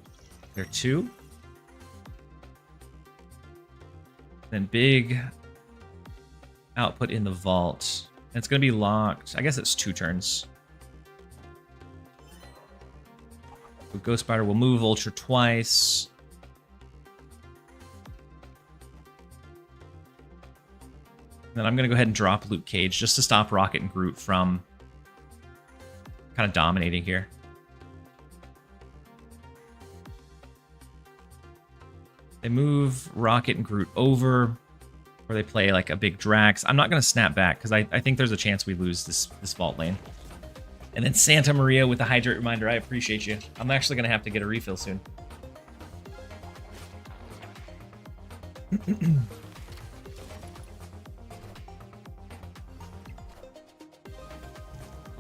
There 2. Then big output in the vault. And it's going to be locked. I guess it's 2 turns. So Ghost Spider will move Ultra twice. Then I'm going to go ahead and drop Luke Cage just to stop Rocket and Groot from kind of dominating here. They move Rocket and Groot over, or they play like a big Drax. I'm not going to snap back because I think there's a chance we lose this vault lane. And then Santa Maria with the Hydrate Reminder. I appreciate you. I'm actually going to have to get a refill soon.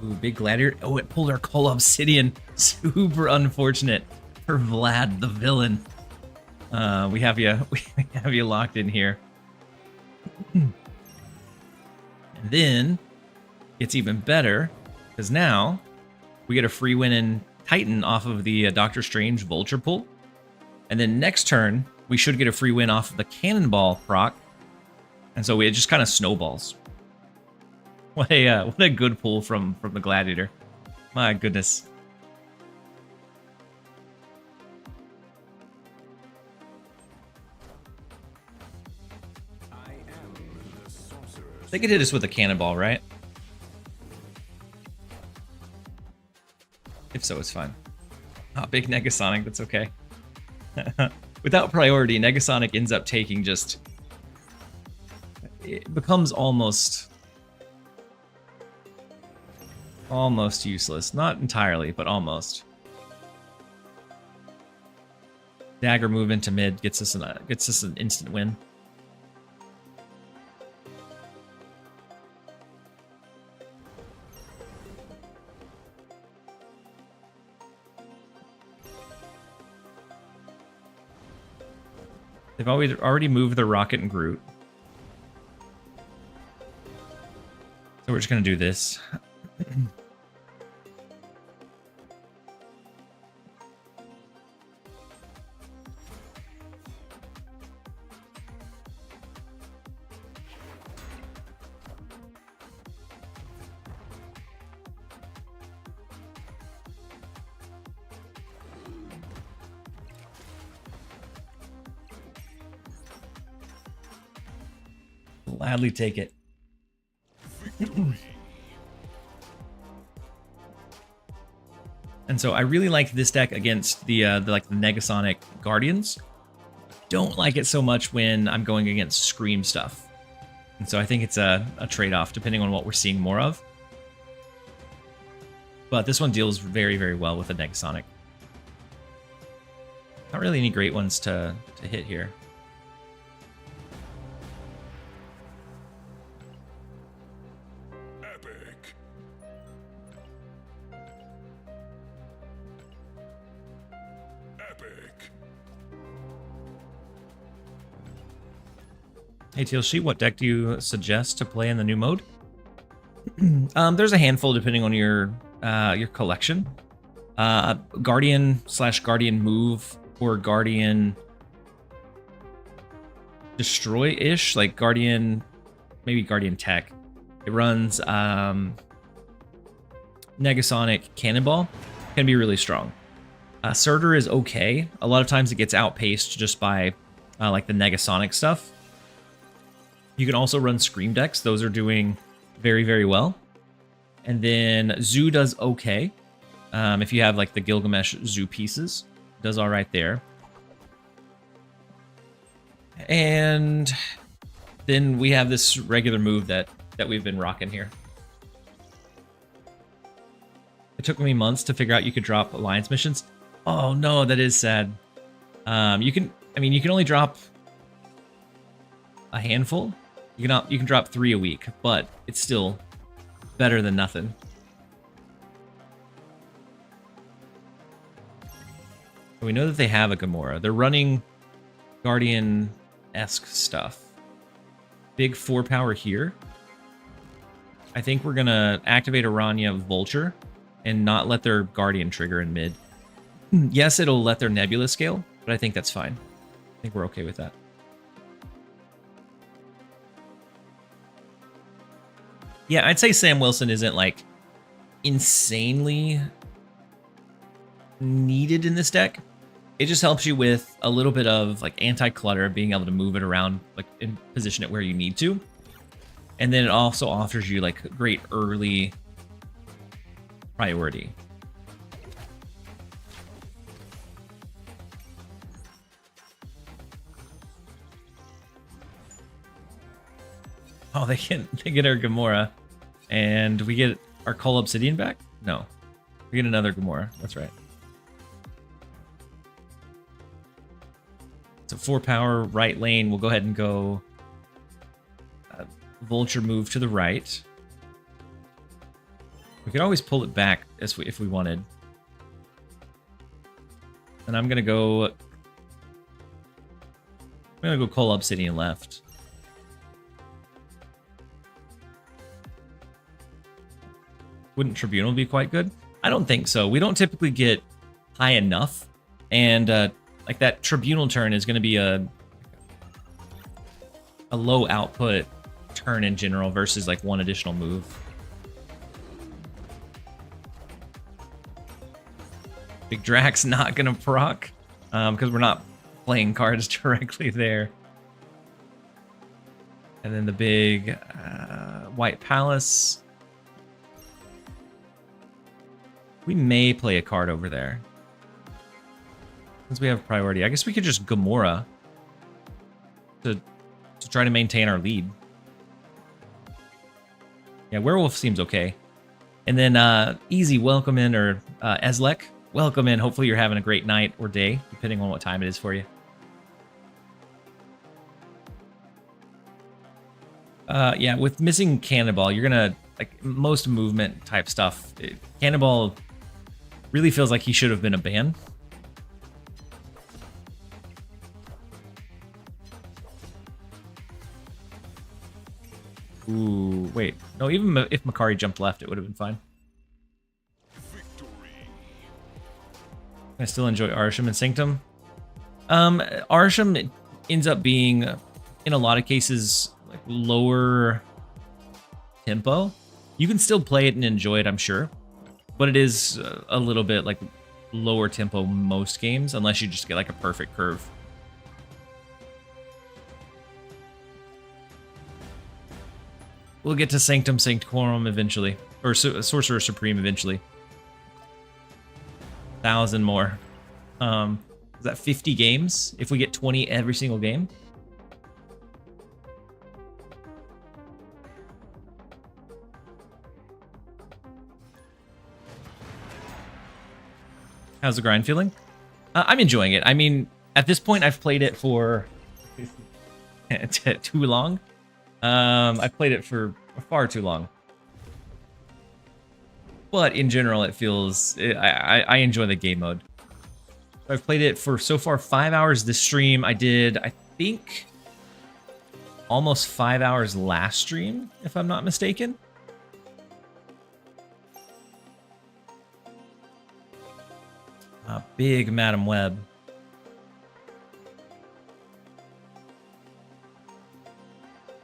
Ooh, big Gladiator. Oh, it pulled our Call Obsidian. Super unfortunate for Vlad the villain. We have you locked in here. And then it's even better because now we get a free win in Titan off of the Doctor Strange Vulture pull. And then next turn, we should get a free win off of the Cannonball proc. And so it just kind of snowballs. What a good pull from the Gladiator. My goodness. They could hit us with a cannonball, right? If so, it's fine. Not big Negasonic, that's okay. Without priority, Negasonic ends up taking just... It becomes almost useless. Not entirely, but almost. Dagger move into mid gets us an instant win. They've already moved the Rocket and Groot. So we're just going to do this. Gladly take it. And so I really like this deck against the Negasonic Guardians. Don't like it so much when I'm going against Scream stuff. And so I think it's a trade-off depending on what we're seeing more of. But this one deals very, very well with the Negasonic. Not really any great ones to hit here. Hey TLSG, what deck do you suggest to play in the new mode? There's a handful depending on your collection. Guardian/Guardian Move or Guardian Destroy-ish, like Guardian, maybe Guardian Tech. It runs Negasonic Cannonball, can be really strong. Surtur is okay. A lot of times it gets outpaced just by like the Negasonic stuff. You can also run Scream decks. Those are doing very, very well. And then Zoo does okay. If you have like the Gilgamesh Zoo pieces, does all right there. And then we have this regular move that we've been rocking here. It took me months to figure out you could drop alliance missions. Oh no, that is sad. You can only drop a handful. You can drop 3 a week, but it's still better than nothing. We know that they have a Gamora. They're running Guardian-esque stuff. Big 4 power here. I think we're gonna activate Aranya Vulture and not let their Guardian trigger in mid. Yes, it'll let their Nebula scale, but I think that's fine. I think we're okay with that. Yeah, I'd say Sam Wilson isn't like insanely needed in this deck. It just helps you with a little bit of like anti-clutter, being able to move it around, like and position it where you need to. And then it also offers you like great early priority. Oh, they get our Gamora, and we get our Cull Obsidian back? No, we get another Gamora. That's right. So 4 power right lane. We'll go ahead and go Vulture move to the right. We could always pull it back if we wanted. And I'm gonna go Cull Obsidian left. Wouldn't Tribunal be quite good? I don't think so. We don't typically get high enough, and like that Tribunal turn is going to be a low output turn in general versus like one additional move. Big Drax not going to proc because we're not playing cards directly there. And then the big White Palace. We may play a card over there. Since we have priority. I guess we could just Gamora to try to maintain our lead. Yeah, Werewolf seems okay. And then Easy, welcome in, or Ezlek, welcome in. Hopefully you're having a great night or day, depending on what time it is for you. Yeah, with missing Cannonball, you're gonna, like most movement type stuff, Cannonball really feels like he should have been a ban. Ooh, wait. No, even if Makari jumped left, it would have been fine. I still enjoy Arsham and Sanctum. Arsham ends up being, in a lot of cases, like lower tempo. You can still play it and enjoy it, I'm sure. But it is a little bit like lower tempo most games, unless you just get like a perfect curve. We'll get to Sanctum Sanctorum eventually, or Sorcerer Supreme eventually. 1,000 more. Is that 50 games? If we get 20 every single game? How's the grind feeling? I'm enjoying it. I mean, at this point, I've played it for too long. I've played it for far too long. But in general, it feels... I enjoy the game mode. I've played it for, so far, 5 hours this stream. I did, I think, almost 5 hours last stream, if I'm not mistaken. Big Madam Web.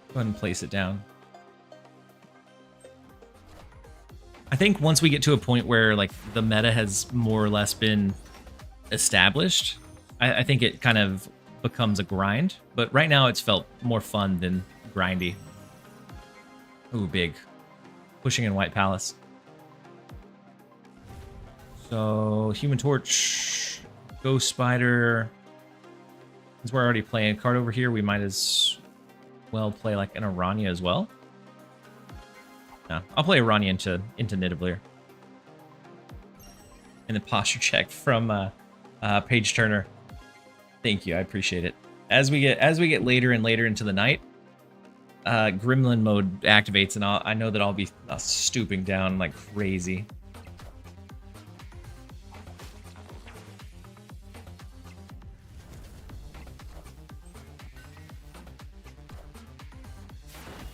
Go ahead and place it down. I think once we get to a point where like the meta has more or less been established, I think it kind of becomes a grind. But right now it's felt more fun than grindy. Ooh, big. Pushing in White Palace. So, Human Torch, Ghost Spider. Since we're already playing a card over here, we might as well play like an Aranya as well. No, I'll play Aranya into Nidavellir. And the posture check from Page Turner. Thank you, I appreciate it. As we get later and later into the night, Gremlin mode activates, and I know that I'll be stooping down like crazy.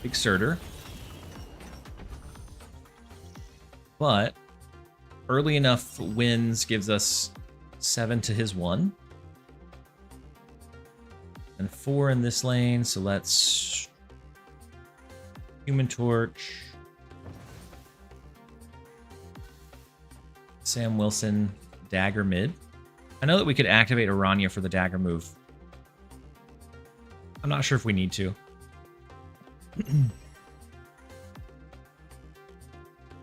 Big Surtur. But early enough wins gives us 7 to his 1. And 4 in this lane, so let's Human Torch. Sam Wilson, dagger mid. I know that we could activate Aranya for the dagger move. I'm not sure if we need to.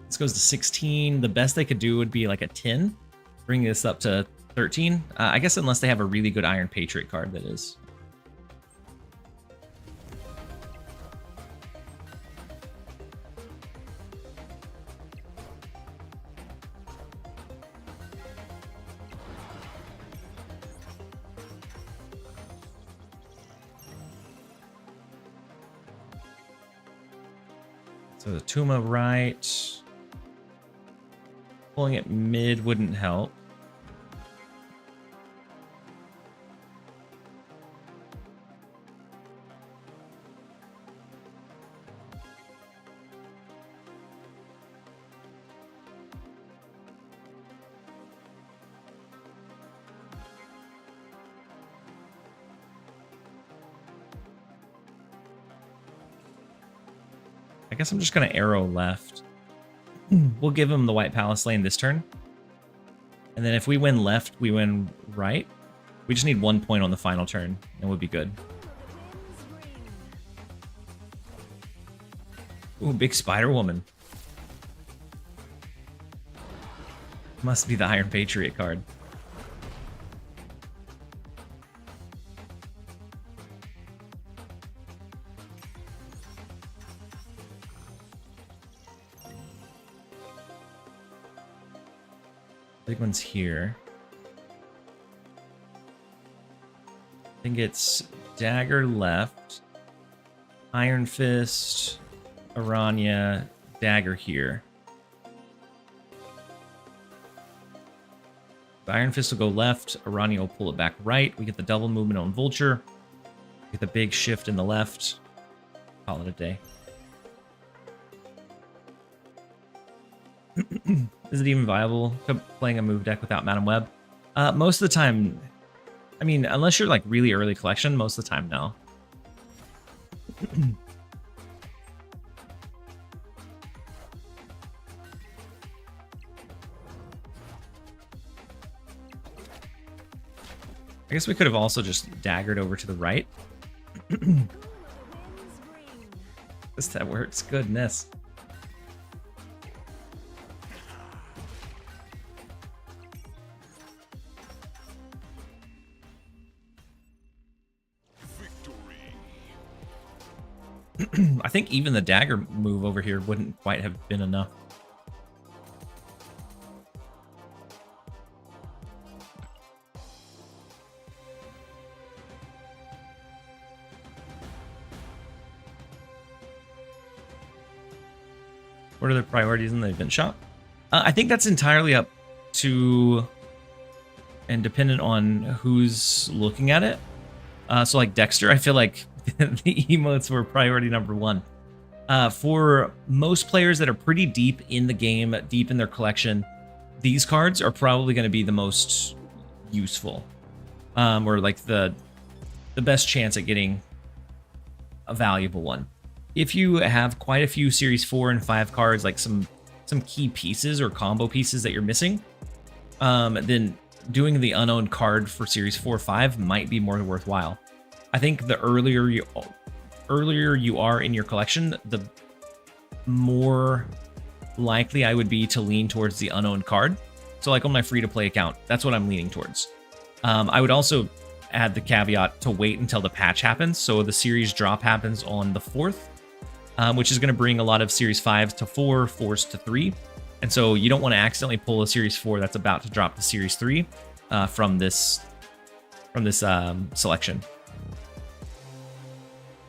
This goes to 16. The best they could do would be like a 10. Bring this up to 13. I guess unless they have a really good Iron Patriot card, that is. So the Tuma right. Pulling it mid wouldn't help. I guess I'm just going to arrow left. We'll give him the White Palace lane this turn. And then if we win left, we win right. We just need 1 point on the final turn, and we'll be good. Ooh, big Spider Woman. Must be the Iron Patriot card. Big one's here. I think it's dagger left, Iron Fist, Aranya, dagger here. The Iron Fist will go left, Aranya will pull it back right. We get the double movement on Vulture. We get the big shift in the left. Call it a day. Is it even viable playing a move deck without Madam Web? Most of the time, I mean, unless you're like really early collection, most of the time, no. I guess we could have also just daggered over to the right. This that works. Goodness. I think even the dagger move over here wouldn't quite have been enough. What are the priorities in the event shop? I think that's entirely up to and dependent on who's looking at it. So like Dexter, I feel like the emotes were priority number one. For most players that are pretty deep in the game, deep in their collection, these cards are probably going to be the most useful, or like the best chance at getting a valuable one. If you have quite a few Series 4 and 5 cards, like some key pieces or combo pieces that you're missing, then doing the unowned card for Series 4 or 5 might be more worthwhile. I think the earlier you are in your collection, the more likely I would be to lean towards the unowned card. So like on my free-to-play account, that's what I'm leaning towards. I would also add the caveat to wait until the patch happens. So the series drop happens on the 4th, which is going to bring a lot of Series 5s to 4, 4s to 3. And so you don't want to accidentally pull a Series 4 that's about to drop to Series 3 from this selection.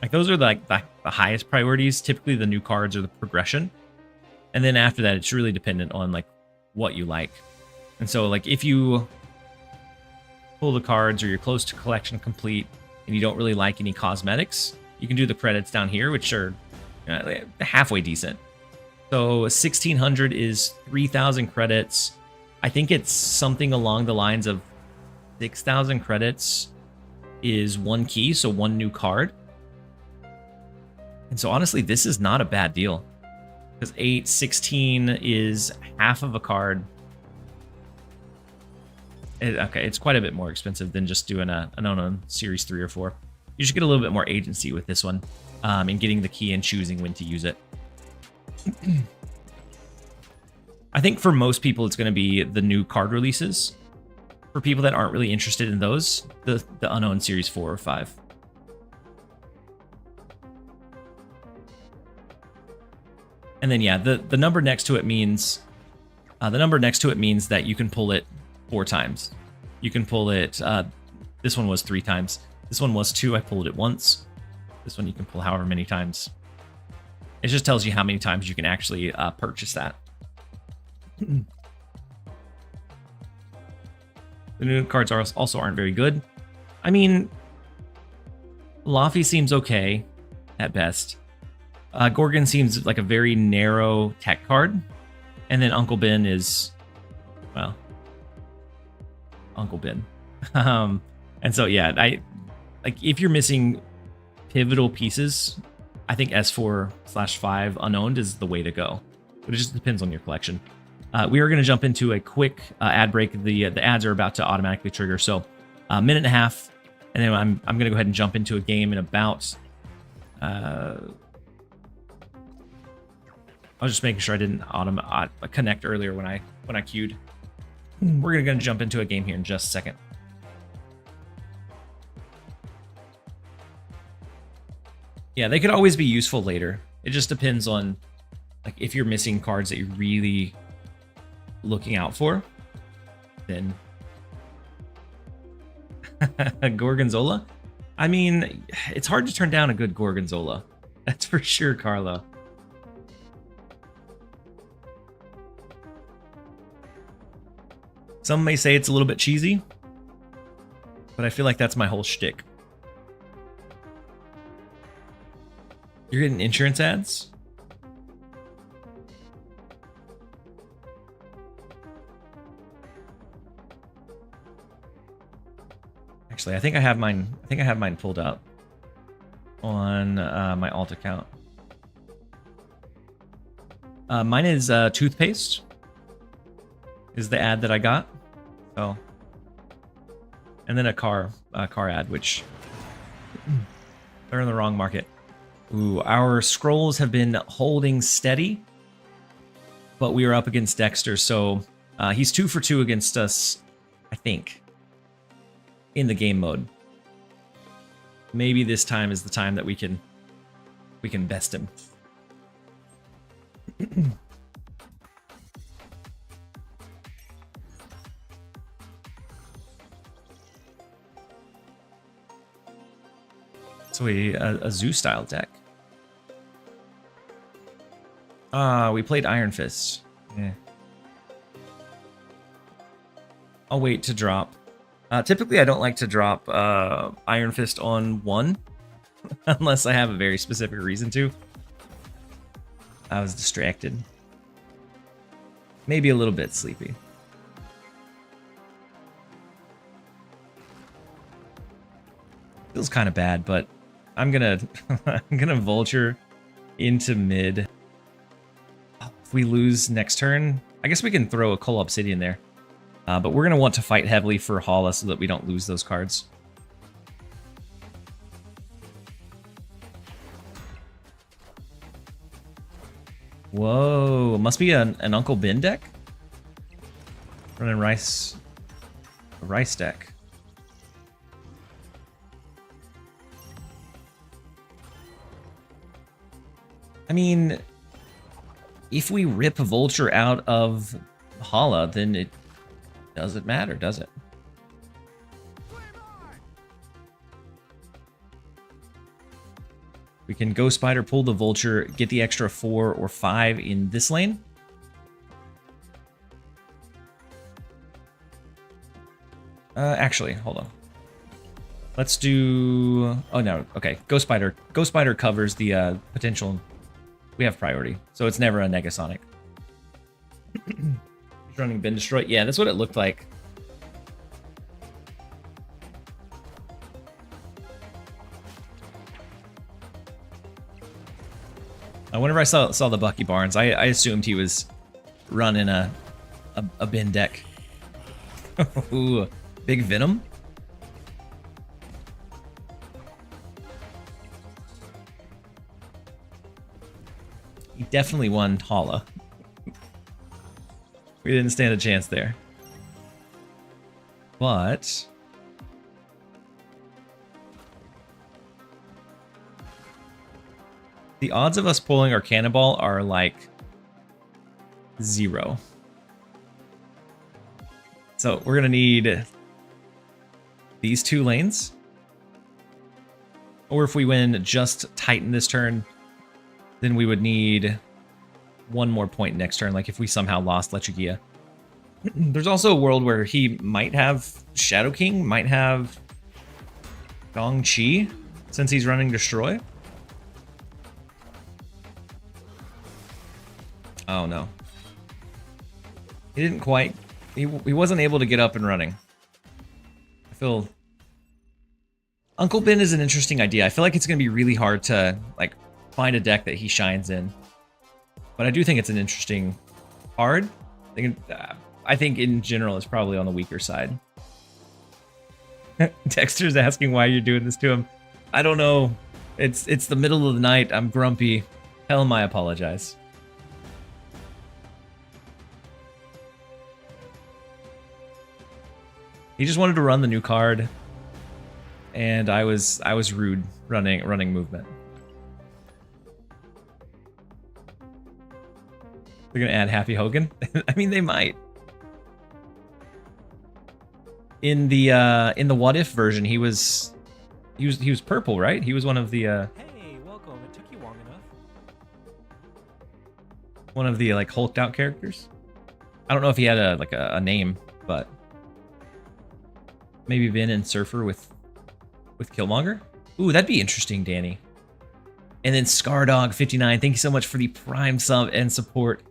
Like those are like the highest priorities. Typically the new cards are the progression. And then after that, it's really dependent on like what you like. And so like if you pull the cards or you're close to collection complete and you don't really like any cosmetics, you can do the credits down here, which are halfway decent. So 1600 is 3000 credits. I think it's something along the lines of 6000 credits is one key, so one new card. And so honestly, this is not a bad deal, because 16 is half of a card. Okay, it's quite a bit more expensive than just doing an unknown Series 3 or 4. You should get a little bit more agency with this one, in getting the key and choosing when to use it. I think for most people, it's going to be the new card releases. For people that aren't really interested in those, the unknown Series 4 or 5. And then yeah, the number next to it means that you can pull it 4 times. You can pull it. This one was 3 times. This one was 2. I pulled it once. This one you can pull however many times. It just tells you how many times you can actually purchase that. The new cards also aren't very good. I mean, Laffy seems okay at best. Gorgon seems like a very narrow tech card. And then Uncle Ben is, well, Uncle Ben. And so, yeah, like if you're missing pivotal pieces, I think S4/5 unowned is the way to go. But it just depends on your collection. We are going to jump into a quick ad break. The ads are about to automatically trigger. So a minute and a half, and then I'm going to go ahead and jump into a game in about... I was just making sure I didn't connect earlier when I queued. We're going to jump into a game here in just a second. Yeah, they could always be useful later. It just depends on like if you're missing cards that you're really looking out for, then Gorgonzola. I mean, it's hard to turn down a good Gorgonzola. That's for sure, Carlo. Some may say it's a little bit cheesy, but I feel like that's my whole shtick. You're getting insurance ads? Actually, I think I have mine pulled up on my alt account. Mine is toothpaste. Is the ad that I got. So, and then a car ad, which they're in the wrong market. Ooh, our scrolls have been holding steady, but we are up against Dexter, so he's 2 for 2 against us, I think, in the game mode. Maybe this time is the time that we can best him. So a zoo style deck. We played Iron Fist. Yeah. I'll wait to drop. Typically, I don't like to drop Iron Fist on 1. unless I have a very specific reason to. I was distracted. Maybe a little bit sleepy. Feels kind of bad, but I'm gonna I'm gonna vulture into mid. If we lose next turn, I guess we can throw a Coal Obsidian there. But we're gonna want to fight heavily for Hala so that we don't lose those cards. Whoa, must be an Uncle Ben deck? Running rice. A rice deck. I mean, if we rip Vulture out of Hala, then it doesn't matter, does it? We can Ghost Spider, pull the Vulture, get the extra 4 or 5 in this lane. Actually, hold on. Let's do... Oh, no. Okay. Ghost Spider. Ghost Spider covers the potential... We have priority, so it's never a Negasonic. He's running Ben Destroy. Yeah, that's what it looked like. Whenever I saw the Bucky Barnes, I assumed he was running a bin deck. Ooh, big Venom. He definitely won Hala. We didn't stand a chance there. But the odds of us pulling our Cannonball are like 0. So we're gonna need these 2 lanes. Or if we win just Titan this turn, then we would need 1 more point next turn, like if we somehow lost Lechugia. There's also a world where he might have Shadow King, might have Gong Chi, since he's running Destroy. Oh no. He didn't quite... He wasn't able to get up and running. I feel... Uncle Ben is an interesting idea. I feel like it's going to be really hard to like find a deck that he shines in. But I do think it's an interesting card. I think in general it's probably on the weaker side. Dexter's asking why you're doing this to him. I don't know. It's the middle of the night. I'm grumpy. Tell him I apologize. He just wanted to run the new card, and I was rude running movement. They're gonna add Happy Hogan. I mean, they might. In the What If version, he was purple, right? He was one of the Hey, welcome. It took you long enough. one of the like hulked out characters. I don't know if he had a name, but maybe Vin and Surfer with Killmonger. Ooh, that'd be interesting, Danny. And then Scardog59, thank you so much for the Prime sub and support.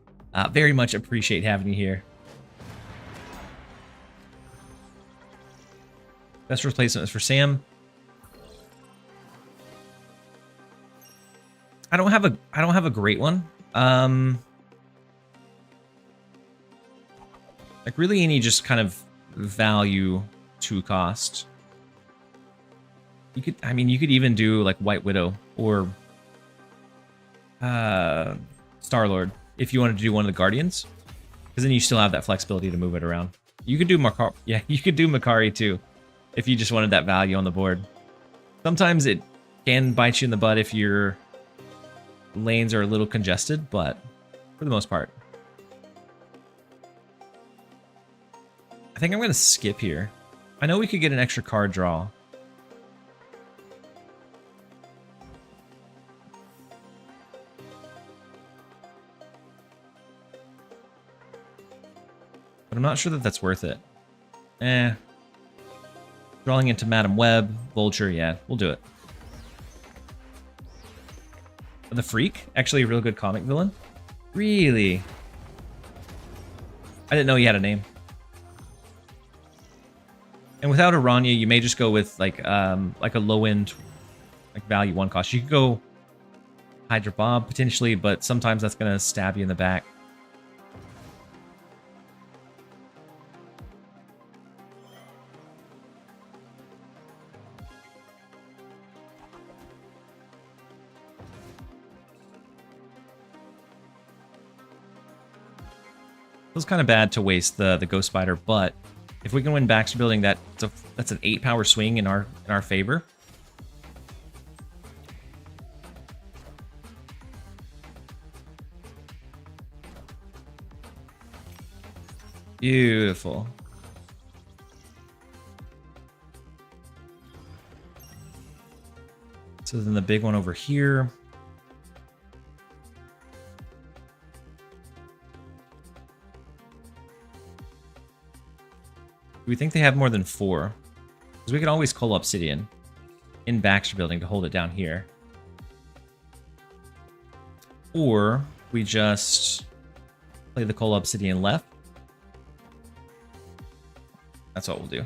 Very much appreciate having you here. Best replacement is for Sam. I don't have a great one. Like really any just kind of value to cost. You could even do like White Widow or Star-Lord if you wanted to do one of the Guardians, because then you still have that flexibility to move it around. You could do Makari, yeah, you could do Makari too, if you just wanted that value on the board. Sometimes it can bite you in the butt if your lanes are a little congested, but for the most part. I think I'm going to skip here. I know we could get an extra card draw. But I'm not sure that that's worth it. Drawing into Madam Web, Vulture, yeah, we'll do it. The Freak, actually a real good comic villain. Really? I didn't know he had a name. And without Aranya, you may just go with like a low end, like value 1 cost. You could go Hydra Bob potentially, but sometimes that's gonna stab you in the back. Feels kind of bad to waste the Ghost Spider, but if we can win Baxter Building, that's an 8 power swing in our favor. Beautiful. So then the big one over here. Do we think they have more than 4? Because we could always call Obsidian in Baxter Building to hold it down here. Or we just play the Coal Obsidian left. That's what we'll do.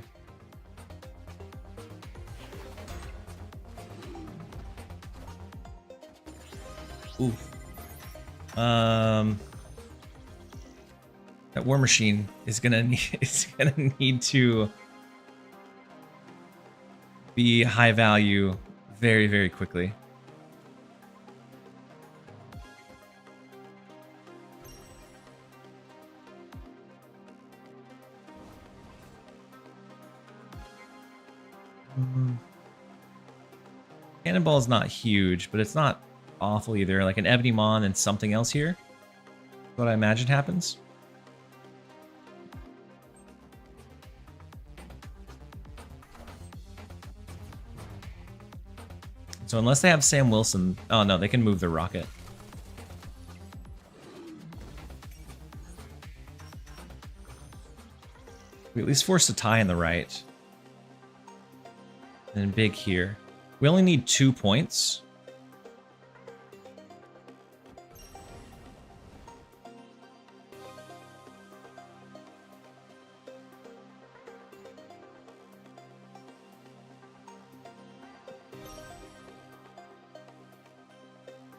Ooh. That War Machine is gonna need to be high value very, very quickly. Cannonball is not huge, but it's not awful either. Like an Ebony Mon and something else here. What I imagine happens. So unless they have Sam Wilson... Oh no, they can move the rocket. We at least force a tie in the right. And then big here. We only need 2 points.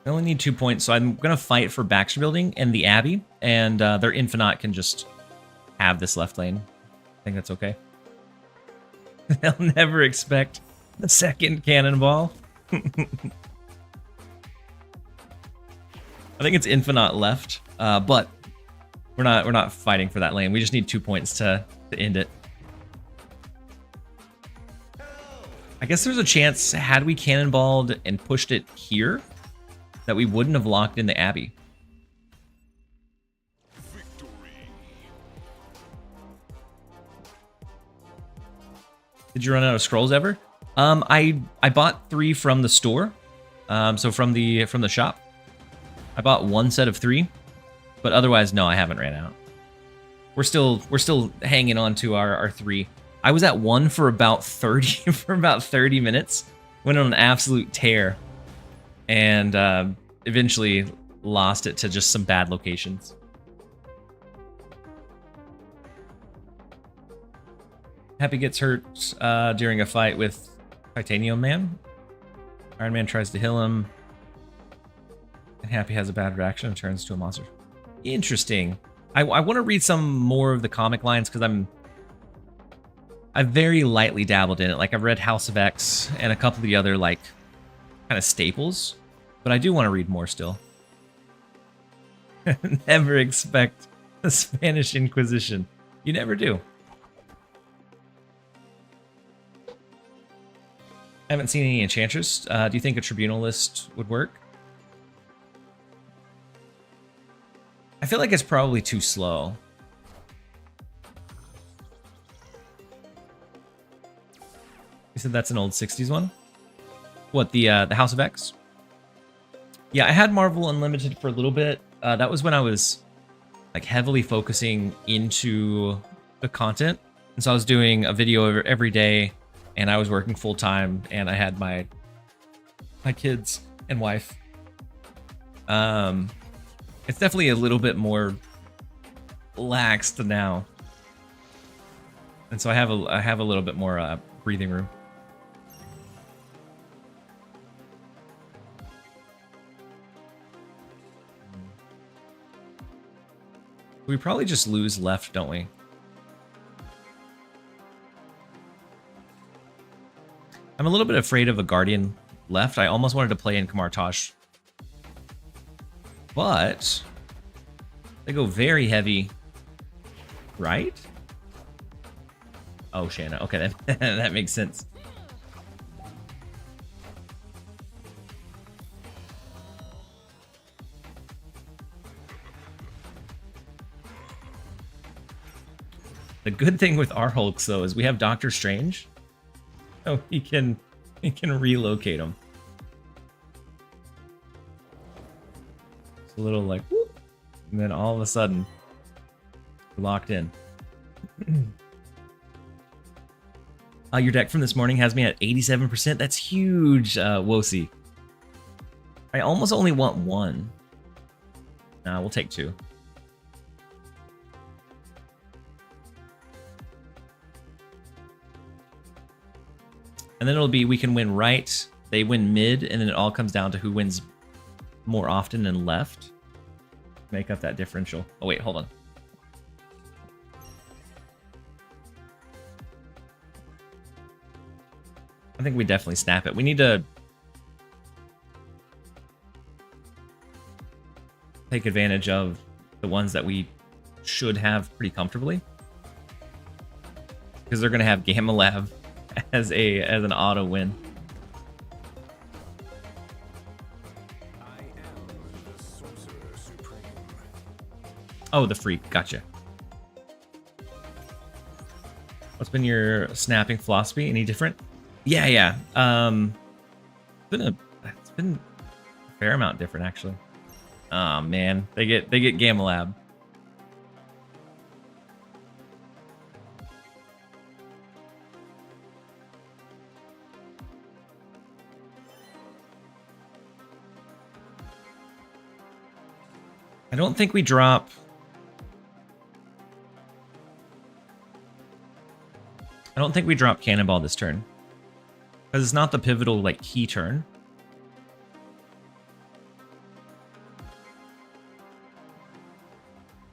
I only need 2 points, so I'm going to fight for Baxter Building and the Abbey, and their Infinite can just have this left lane. I think that's okay. They'll never expect the second Cannonball. I think it's Infinite left, but we're not fighting for that lane. We just need 2 points to end it. I guess there's a chance, had we Cannonballed and pushed it here, that we wouldn't have locked in the Abbey. Did you run out of scrolls ever? I bought 3 from the store. So from the shop. I bought 1 set of 3, but otherwise no, I haven't ran out. We're still hanging on to our 3. I was at 1 for about 30 minutes. Went on an absolute tear. And eventually lost it to just some bad locations. Happy gets hurt during a fight with Titanium Man. Iron Man tries to heal him. And Happy has a bad reaction and turns to a monster. Interesting. I want to read some more of the comic lines because I've very lightly dabbled in it. Like I've read House of X and a couple of the other like kind of staples. But I do want to read more still. Never expect the Spanish Inquisition. You never do. I haven't seen any enchanters. Do you think a tribunal list would work? I feel like it's probably too slow. You said that's an old 60s one? What, the House of X? Yeah, I had Marvel Unlimited for a little bit. That was when I was like heavily focusing into the content. And so I was doing a video every day and I was working full time and I had my kids and wife. It's definitely a little bit more laxed now. And so I have a little bit more breathing room. We probably just lose left, don't we? I'm a little bit afraid of a Guardian left. I almost wanted to play in Kamartosh. But they go very heavy, right? Oh, Shanna. Okay, that makes sense. The good thing with our Hulks, though, is we have Doctor Strange. Oh, he can relocate them. It's a little like, whoop, and then all of a sudden, we're locked in. Your deck from this morning has me at 87%. That's huge, Wosi. I almost only want one. Nah, we'll take two. And then it'll be we can win right, they win mid, and then it all comes down to who wins more often than left. Make up that differential. Oh wait, hold on. I think we definitely snap it. We need to take advantage of the ones that we should have pretty comfortably. Because they're going to have Gamma Lab as an auto win. I am the Sorcerer Supreme. Oh, the freak. Gotcha. What's been your snapping philosophy? Any different? Yeah. It's been a fair amount different actually. Oh man, they get Gamma Lab. I don't think we drop. I don't think we drop Cannonball this turn. Because it's not the pivotal, like, key turn.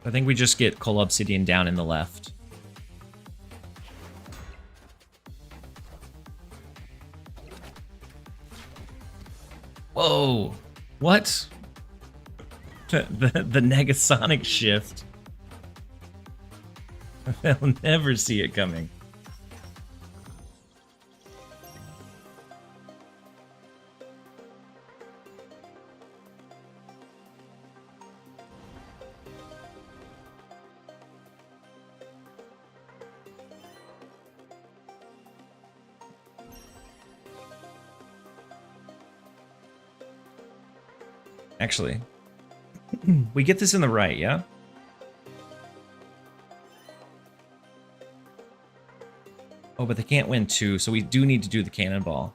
I think we just get Coal Obsidian down in the left. Whoa! What? The Negasonic shift. They'll never see it coming. Actually, we get this in the right, yeah? Oh, but they can't win two, so we do need to do the Cannonball.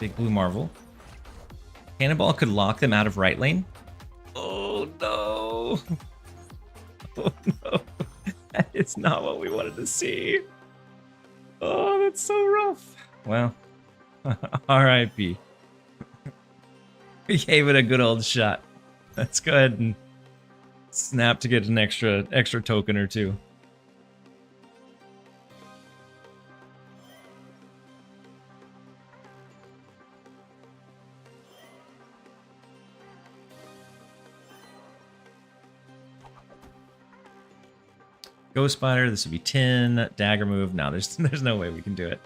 Big Blue Marvel. Cannonball could lock them out of right lane. Oh, no. Oh, no. That is not what we wanted to see. Oh, that's so rough. Well, R.I.P. We gave it a good old shot. Let's go ahead and snap to get an extra token or two. Ghost Spider, this would be 10. Dagger move. No, there's no way we can do it.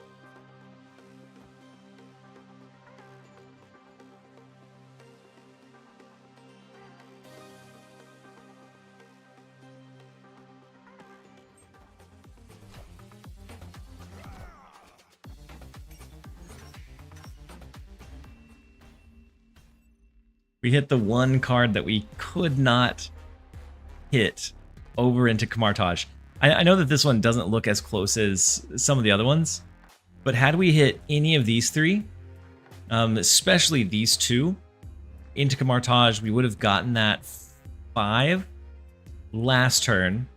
We hit the one card that we could not hit over into Kamartaj. I know that this one doesn't look as close as some of the other ones, But had we hit any of these three, especially these two, into Camartage, we would have gotten that 5 last turn,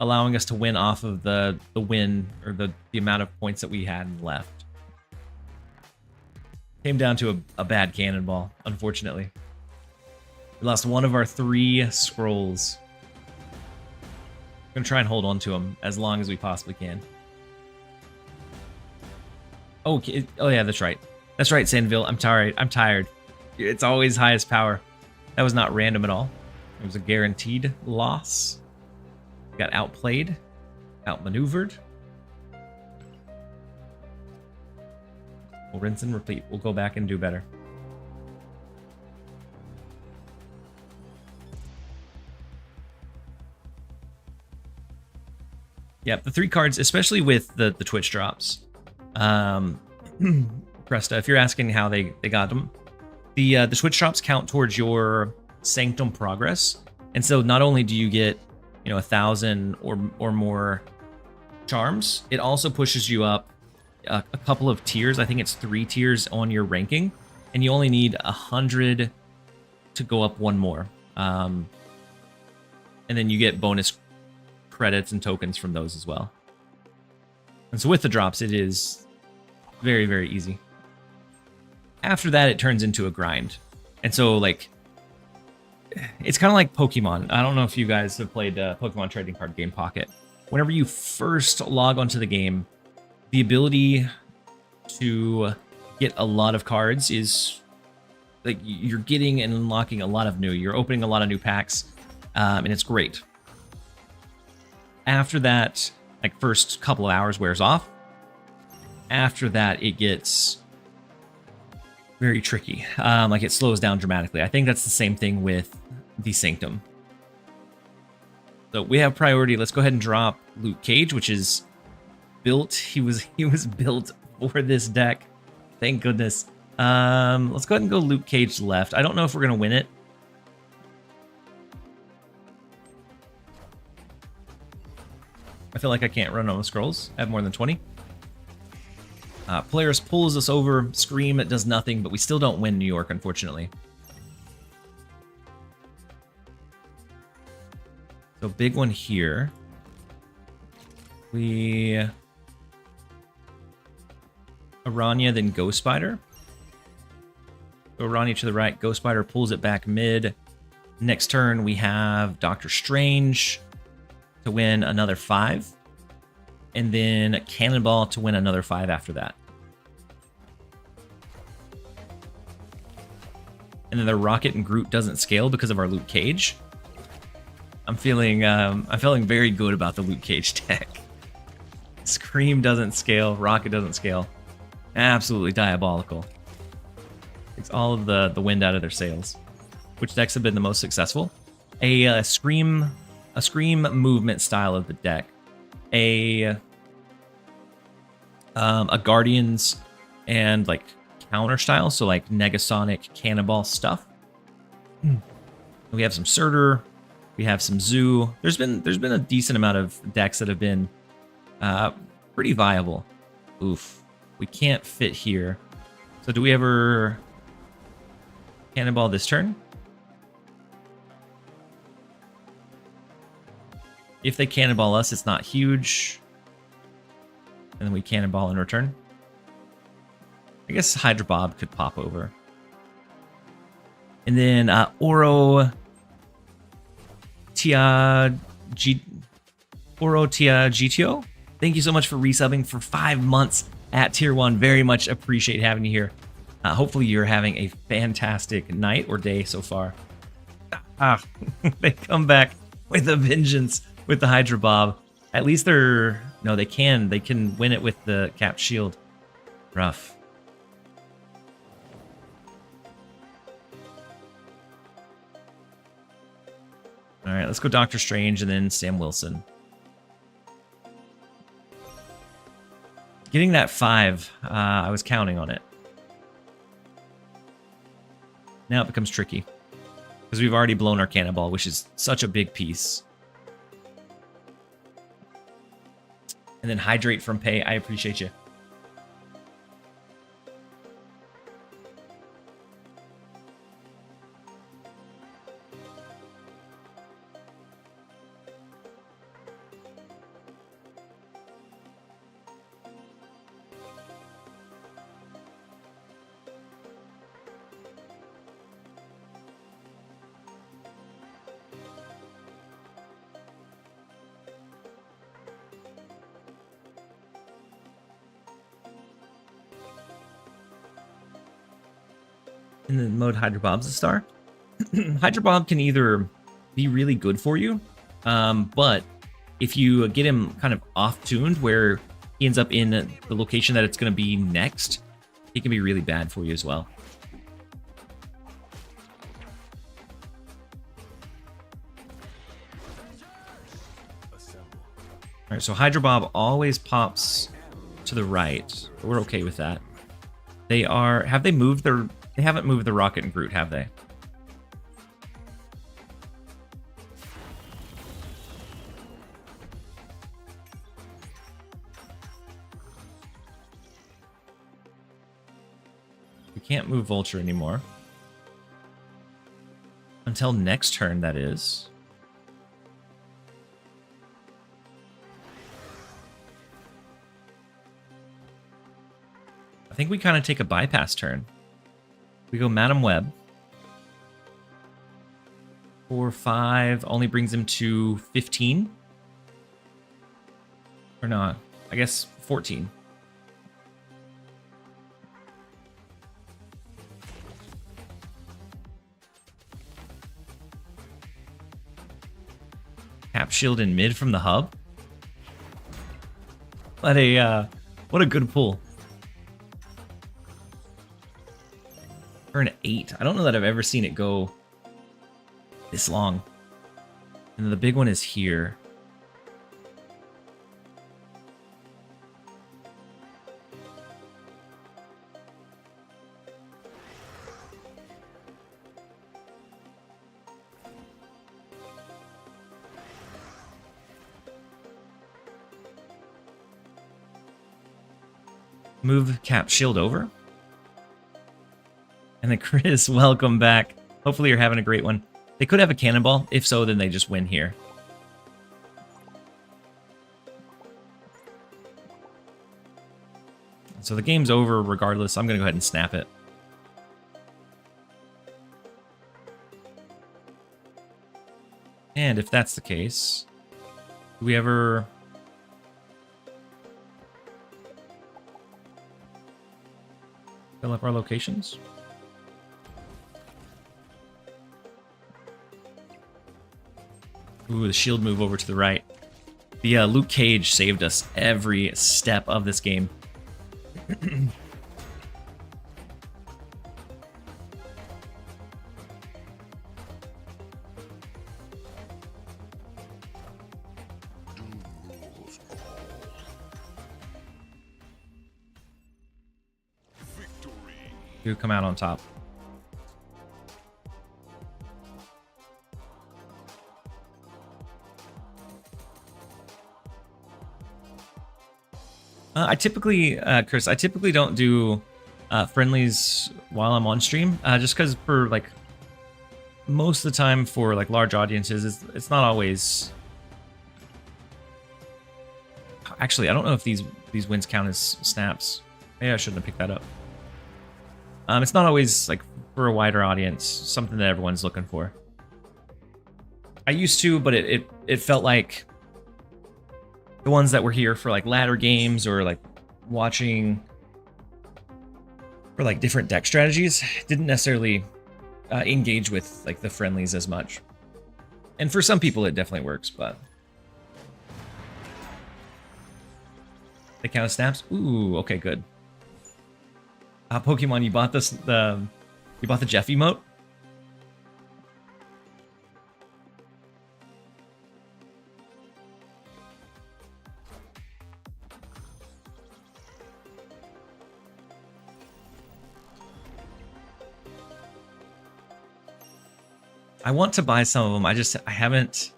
allowing us to win off of the win, or the amount of points that we had left. Came down to a bad cannonball, unfortunately. We lost one of our 3 scrolls. I'm going to try and hold on to them as long as we possibly can. Okay. Oh, yeah, that's right. That's right, Sandville. I'm tired. It's always highest power. That was not random at all. It was a guaranteed loss. Got outplayed, outmaneuvered. We'll rinse and repeat. We'll go back and do better. Yep, the 3 cards, especially with the Twitch drops. Presta, if you're asking how they got them, the Twitch drops count towards your Sanctum progress, and so not only do you get 1,000 or more charms, it also pushes you up a couple of tiers. I think it's 3 tiers on your ranking, and you only need 100 to go up 1 more, and then you get bonus credits and tokens from those as well. And so with the drops, it is very, very easy. After that, it turns into a grind. And so, like, it's kind of like Pokemon. I don't know if you guys have played Pokemon Trading Card Game Pocket. Whenever you first log onto the game, the ability to get a lot of cards is, like, you're getting and unlocking a lot of new. You're opening a lot of new packs, and it's great. After that, like, first couple of hours wears off. After that, it gets very tricky. Like, it slows down dramatically. I think that's the same thing with the Sanctum. So we have priority. Let's go ahead and drop Luke Cage, which is built. He was built for this deck. Thank goodness. Let's go ahead and go Luke Cage left. I don't know if we're gonna win it. I feel like I can't run on the scrolls. I have more than 20. Polaris pulls us over. Scream, it does nothing, but we still don't win New York, unfortunately. So big one here. We... Aranya, then Ghost Spider. So Aranya to the right. Ghost Spider pulls it back mid. Next turn, we have Doctor Strange to win another 5. And then Cannonball to win another 5 after that. And then the Rocket and Groot doesn't scale because of our Luke Cage. I'm feeling very good about the Luke Cage deck. Scream doesn't scale, Rocket doesn't scale. Absolutely diabolical. Takes all of the wind out of their sails. Which decks have been the most successful? A Scream movement style of the deck. A Guardians and, like, counter style, so like Negasonic Cannonball stuff. We have some Surtur, we have some Zoo. There's been a decent amount of decks that have been pretty viable. Oof, we can't fit here. So do we ever Cannonball this turn? If they Cannonball us, it's not huge. And then we Cannonball in return. I guess Hydra Bob could pop over. And then Oro Tia GTO. Thank you so much for resubbing for 5 months at Tier 1. Very much appreciate having you here. Hopefully you're having a fantastic night or day so far. They come back with a vengeance with the Hydra Bob. At least they're... No, they can win it with the capped shield. Rough. All right, let's go Doctor Strange and then Sam Wilson. Getting that 5, I was counting on it. Now it becomes tricky because we've already blown our Cannonball, which is such a big piece. And then Hydrate from Pay, I appreciate you. in the mode Hydrobob's a star. Hydrobob can either be really good for you, but if you get him kind of off-tuned where he ends up in the location that it's going to be next, he can be really bad for you as well. All right, so Hydrobob always pops to the right. We're okay with that. They are... Have they moved their... They haven't moved the Rocket and Groot, have they? We can't move Vulture anymore. Until next turn, that is. I think we kind of take a bypass turn. We go Madam Web. 4, 5, only brings him to 15. Or not, I guess 14. Cap shield in mid from the hub. What a good pull. Turn 8. I don't know that I've ever seen it go this long. And the big one is here. Move Cap shield over. And then Chris, welcome back. Hopefully you're having a great one. They could have a cannonball. If so, then they just win here. So the game's over regardless. I'm going to go ahead and snap it. And if that's the case, do we ever... fill up our locations? Ooh, the shield move over to the right. The Luke Cage saved us every step of this game. You come out on top. I typically, Chris, I typically don't do friendlies while I'm on stream, just because for like most of the time for like large audiences, it's not always. Actually, I don't know if these wins count as snaps. Maybe I shouldn't have picked that up. It's not always like for a wider audience, something that everyone's looking for. I used to, but it felt like the ones that were here for like ladder games or like watching for like different deck strategies didn't necessarily engage with like the friendlies as much. And for some people it definitely works, but they count as snaps. Ooh, okay, good. Pokemon, you bought this you bought the Jeff emote? I want to buy some of them. I haven't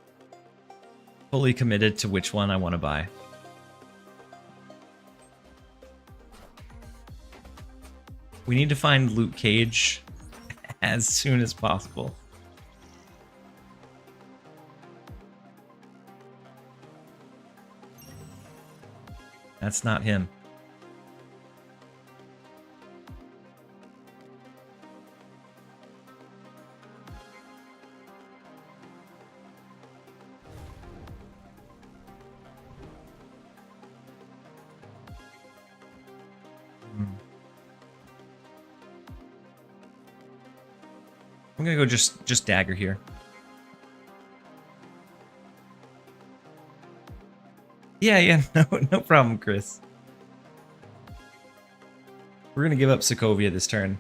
fully committed to which one I want to buy. We need to find Luke Cage as soon as possible. That's not him. I'm gonna go just dagger here. Yeah, no problem, Chris. We're gonna give up Sokovia this turn.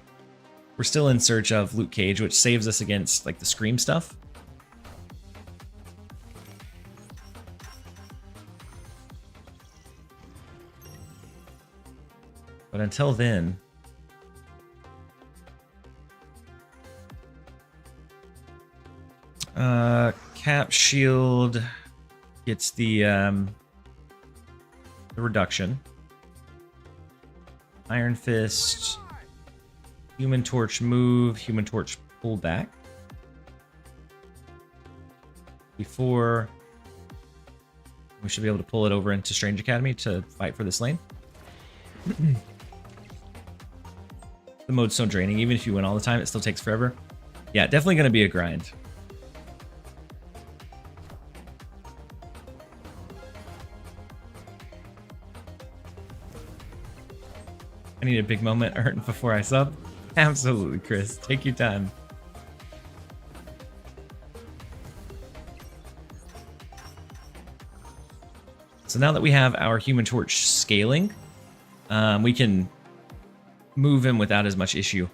We're still in search of Luke Cage, which saves us against like the scream stuff. But until then, Cap Shield gets the reduction. Iron Fist, Human Torch move, Human Torch pull back. Before we should be able to pull it over into Strange Academy to fight for this lane. The mode's so draining. Even if you win all the time, it still takes forever. Yeah, definitely going to be a grind. I need a big moment earned before I sub. Absolutely, Chris. Take your time. So now that we have our Human Torch scaling, we can move him without as much issue.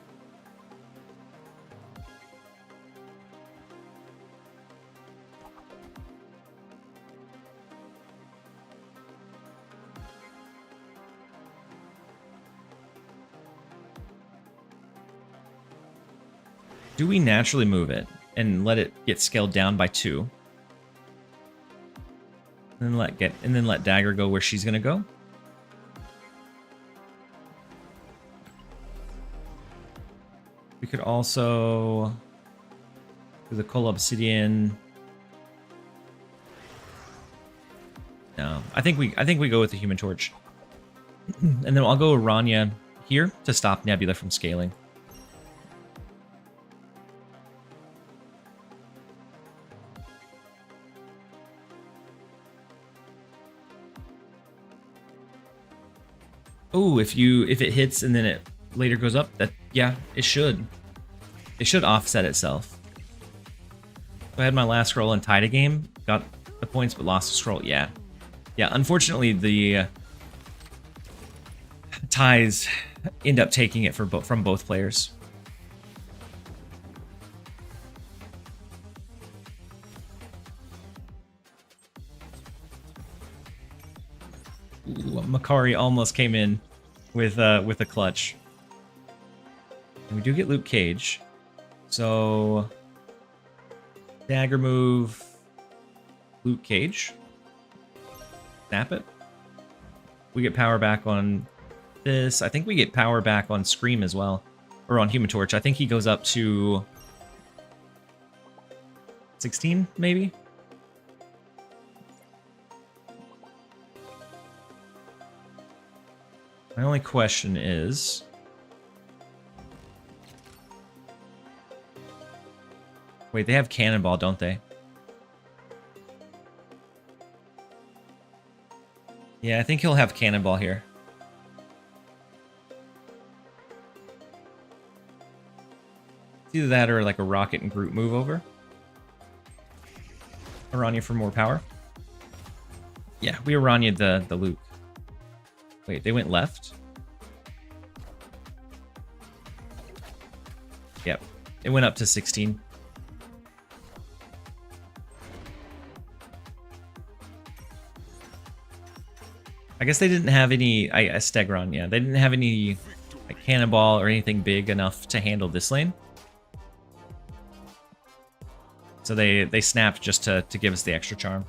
Do we naturally move it and let it get scaled down by 2? And then let Dagger go where she's gonna go? We could also do the Coal Obsidian. No, I think we go with the Human Torch, and then I'll go Rania here to stop Nebula from scaling. Oh, if it hits and then it later goes up, that yeah, it should. It should offset itself. So I had my last scroll and tied a game, got the points but lost the scroll. Yeah. Yeah, unfortunately the ties end up taking it from both players. Ooh, Makari almost came in with a clutch. And we do get Luke Cage. So dagger move, Luke Cage. Snap it. We get power back on this. I think we get power back on Scream as well. Or on Human Torch. I think he goes up to 16, maybe? My only question is... Wait, they have Cannonball, don't they? Yeah, I think he'll have Cannonball here. It's either that or like a Rocket and Groot move over. Aranya for more power. Yeah, we Aranya'd the Luke. Wait, they went left? Yep, it went up to 16. I guess they didn't have any, Stegron, yeah. They didn't have any like, Cannonball or anything big enough to handle this lane. So they snapped just to give us the extra charm.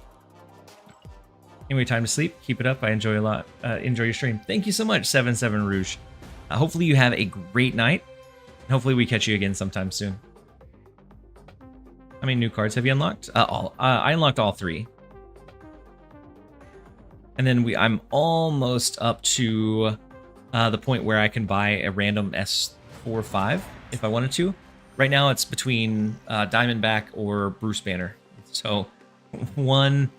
Anyway, time to sleep. Keep it up. I enjoy a lot. Enjoy your stream. Thank you so much, 77 Rouge. Hopefully you have a great night. Hopefully we catch you again sometime soon. How many new cards have you unlocked? All. I unlocked all 3. And then I'm almost up to the point where I can buy a random S4-5 if I wanted to. Right now it's between Diamondback or Bruce Banner. So one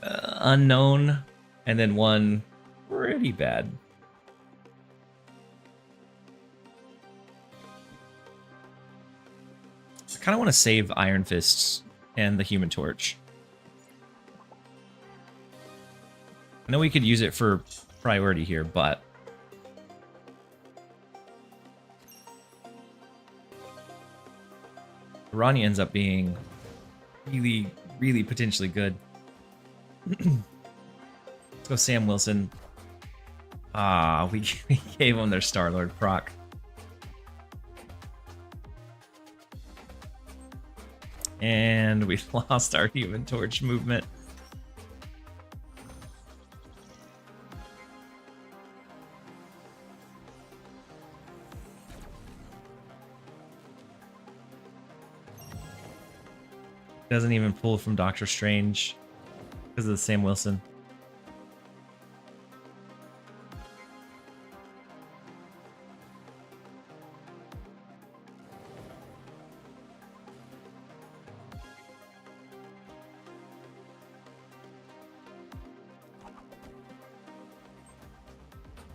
unknown and then one pretty bad. kind of want to save Iron Fists and the Human Torch. I know we could use it for priority here, but Ronnie ends up being really, really potentially good. Let's go Sam Wilson. Ah, we gave them their Star-Lord proc. And we lost our Human Torch movement. Doesn't even pull from Doctor Strange because of the Sam Wilson.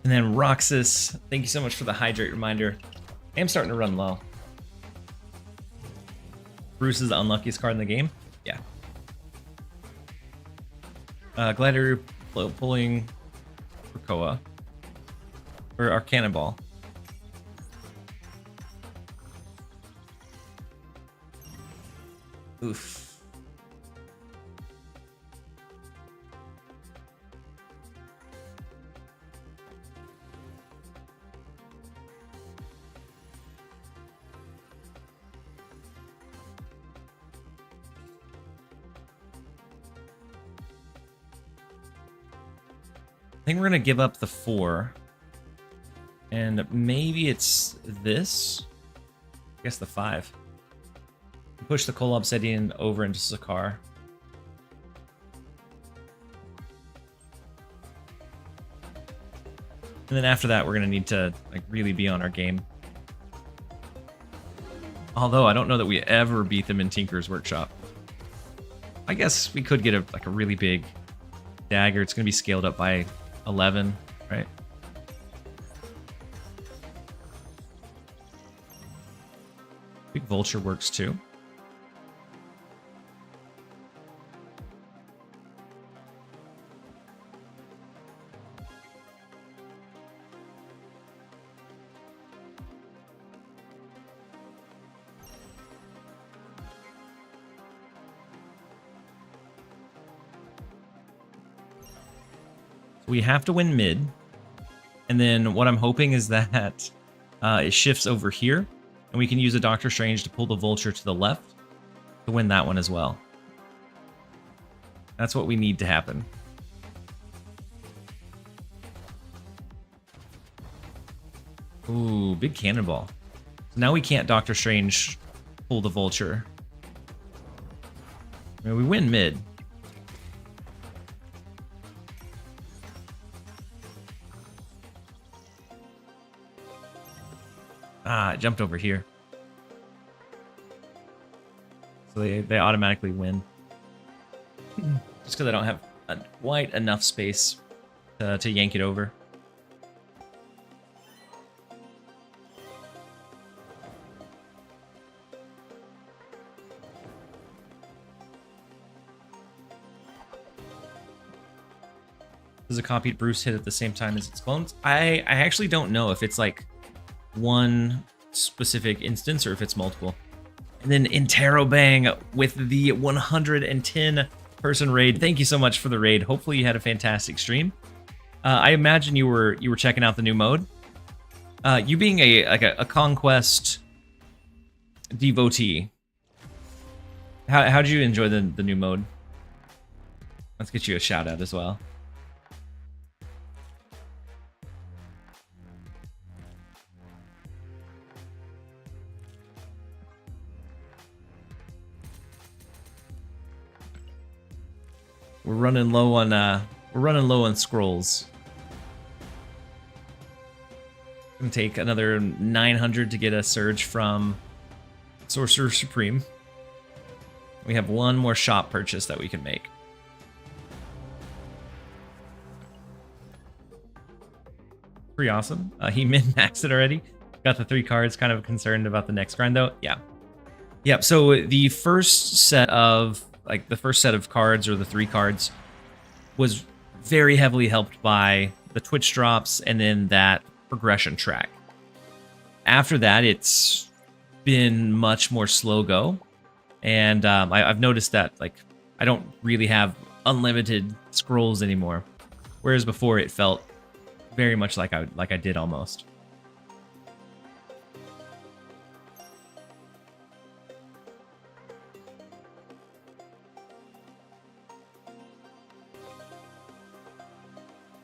And then Roxas, thank you so much for the hydrate reminder. I am starting to run low. Bruce is the unluckiest card in the game? Yeah. Gladiator pulling Krakoa. Or our Cannonball. Oof. I think we're going to give up the 4. And maybe it's this? I guess the 5. Push the Coal Obsidian over into Sakaar. And then after that, we're going to need to like really be on our game. Although I don't know that we ever beat them in Tinker's Workshop. I guess we could get a really big dagger. It's going to be scaled up by 11, right? Big Vulture works too. We have to win mid, and then what I'm hoping is that it shifts over here, and we can use a Doctor Strange to pull the Vulture to the left to win that one as well. That's what we need to happen. Ooh, big Cannonball. So now we can't Doctor Strange pull the Vulture. I mean, we win mid. Ah, it jumped over here. So they automatically win. Just because I don't have quite enough space to yank it over. Does a copied Bruce hit at the same time as its clones? I actually don't know if it's like one specific instance or if it's multiple. And then Interrobang with the 110 person raid. Thank you so much for the raid. Hopefully you had a fantastic stream. I imagine you were checking out the new mode. You being a conquest devotee, how did you enjoy the new mode? Let's get you a shout out as well. We're running low on scrolls. Gonna take another 900 to get a surge from Sorcerer Supreme. We have one more shop purchase that we can make. Pretty awesome. He min-maxed it already. Got the 3 cards. Kind of concerned about the next grind though. Yeah. Yep. So the first set of cards, or the 3 cards, was very heavily helped by the Twitch drops and then that progression track. After that, it's been much more slow go, and I've noticed that like I don't really have unlimited scrolls anymore, whereas before it felt very much like I did almost.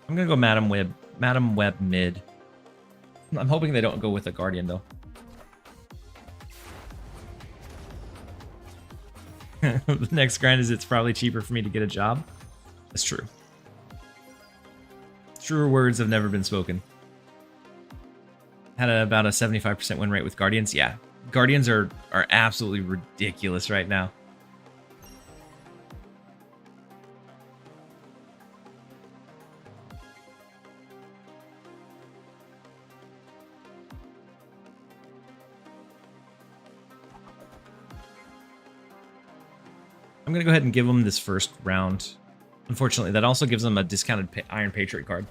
I'm gonna go Madam Web mid. I'm hoping they don't go with a Guardian though. The next grind is it's probably cheaper for me to get a job. That's true. Truer words have never been spoken. Had about a 75% win rate with Guardians. Yeah, Guardians are absolutely ridiculous right now. I'm going to go ahead and give them this first round. Unfortunately, that also gives them a discounted Iron Patriot card.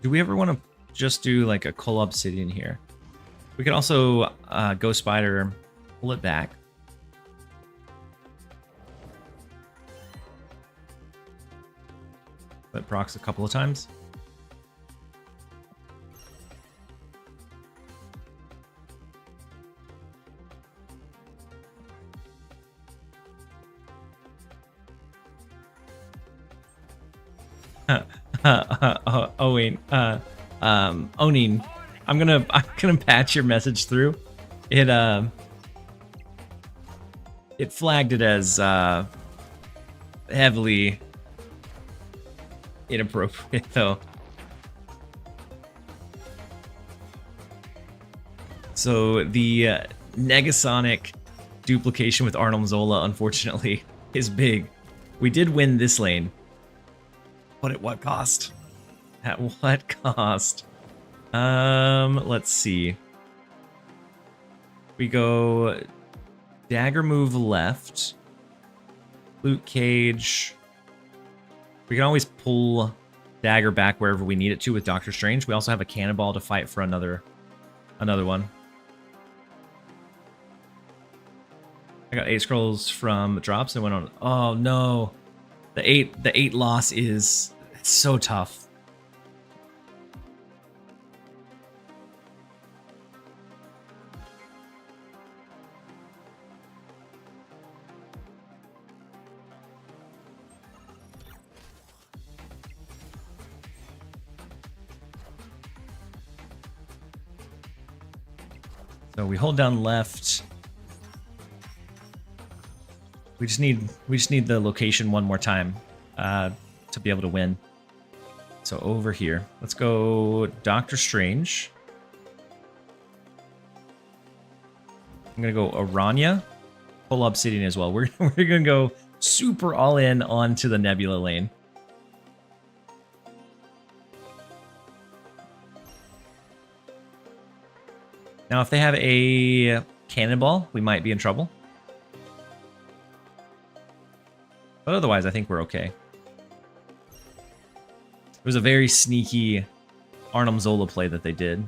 Do we ever want to just do like a Cull Obsidian here? We could also Ghost Spider, pull it back. Let procs a couple of times. Onin, I'm gonna patch your message through. It flagged it as heavily inappropriate though. So the Negasonic duplication with Arnold Zola, unfortunately, is big. We did win this lane, but at what cost? At what cost? Let's see. We go dagger move left, loot cage. We can always pull dagger back wherever we need it to with Doctor Strange. We also have a cannonball to fight for another one. I got 8 scrolls from drops and went on. Oh no, the eight loss is so tough. So we hold down left. We just need the location one more time to be able to win. So over here, let's go Doctor Strange. I'm gonna go Aranya, pull Obsidian as well. We're gonna go super all in onto the Nebula lane. Now, if they have a cannonball, we might be in trouble. But otherwise, I think we're okay. It was a very sneaky Arnim Zola play that they did.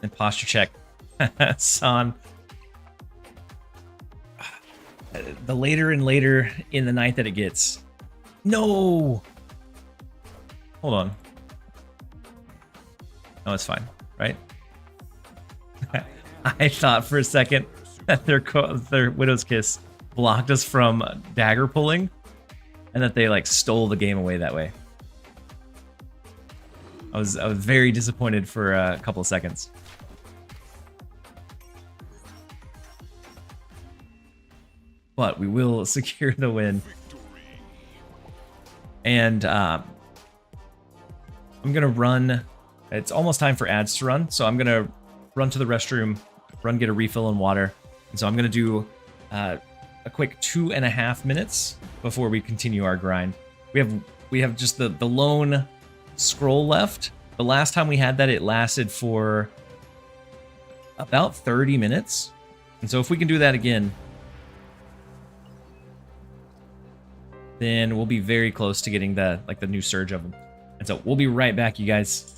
And posture check. San. The later and later in the night that it gets. No! Hold on. No, it's fine, right? I thought for a second that their Widow's Kiss blocked us from dagger pulling, and that they like stole the game away that way. I was very disappointed for a couple of seconds. But we will secure the win. And I'm gonna run. It's almost time for ads to run, so I'm gonna run to the restroom, get a refill and water. And so I'm gonna do a quick 2.5 minutes before we continue our grind. We have just the lone scroll left. The last time we had that, it lasted for about 30 minutes. And so if we can do that again, then we'll be very close to getting the new surge of them. And so we'll be right back, you guys.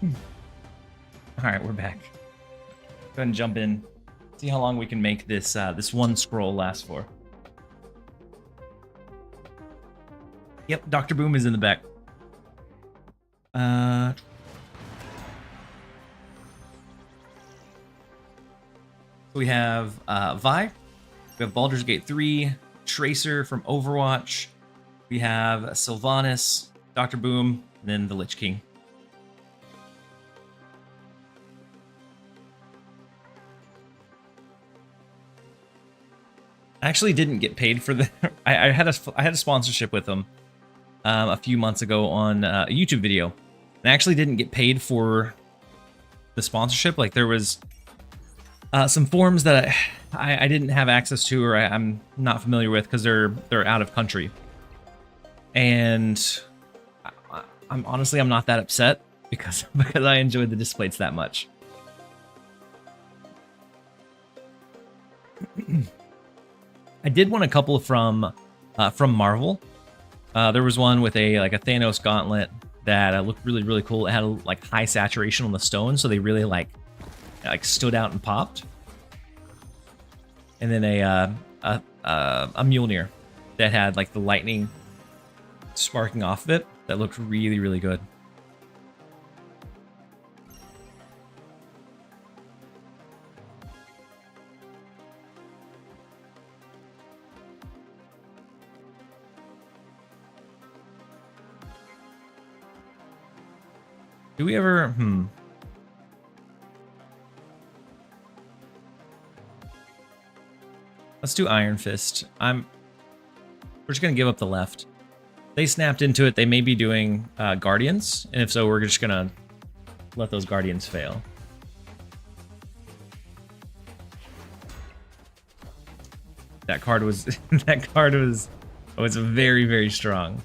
All right, we're back. Go ahead and jump in. See how long we can make this this one scroll last for. Yep, Dr. Boom is in the back. We have Vi. We have Baldur's Gate 3, Tracer from Overwatch. We have Sylvanas, Dr. Boom, and then the Lich King. I actually didn't get paid for the. I had a sponsorship with them a few months ago on a YouTube video, and I actually didn't get paid for the sponsorship. Like there was some forms that I didn't have access to, or I'm not familiar with because they're out of country, and I'm honestly I'm not that upset because I enjoyed the displays that much. I did want a couple from Marvel. There was one with a Thanos gauntlet that looked really cool. It had like high saturation on the stone, so they really like stood out and popped. And then a Mjolnir that had like the lightning sparking off of it that looked really good. Do we ever... Let's do Iron Fist. We're just going to give up the left. They snapped into it. They may be doing Guardians. And if so, we're just going to let those Guardians fail. That card was... that card was very, very strong.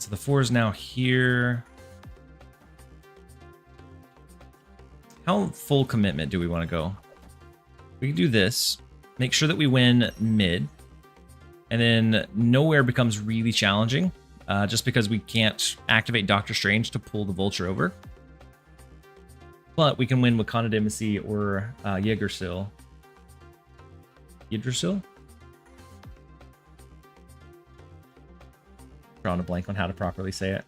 So the 4 is now here. How full commitment do we want to go? We can do this. Make sure that we win mid. And then nowhere becomes really challenging. Just because we can't activate Doctor Strange to pull the Vulture over. But we can win Wakanda Embassy or Yggdrasil. Yggdrasil? Drawing a blank on how to properly say it.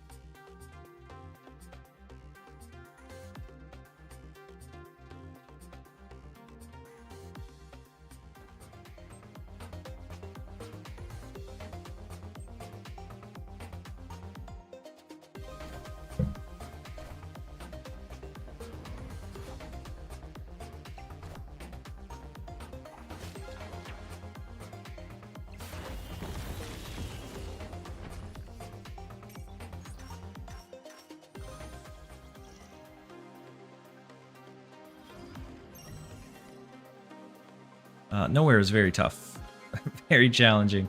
Nowhere is very tough. Very challenging.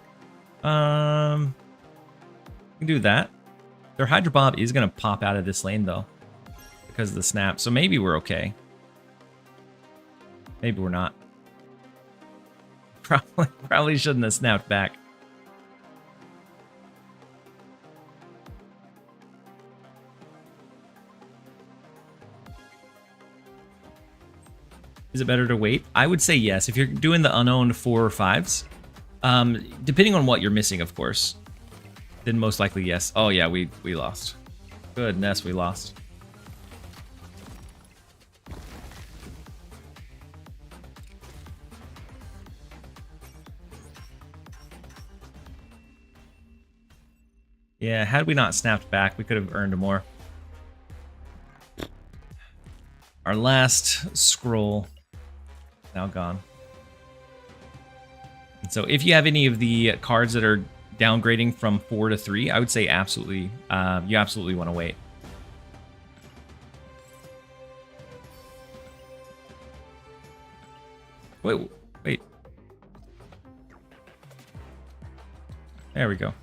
We can do that. Their Hydra Bob is going to pop out of this lane, though, because of the snap. So maybe we're okay. Maybe we're not. Probably shouldn't have snapped back. Is it better to wait? I would say yes. If you're doing the unowned 4 or 5s, depending on what you're missing, of course, then most likely yes. Oh yeah, we lost. Goodness, we lost. Yeah, had we not snapped back, we could have earned more. Our last scroll. Now gone. And so if you have any of the cards that are downgrading from 4 to 3, I would say absolutely, you absolutely want to wait. Wait. There we go.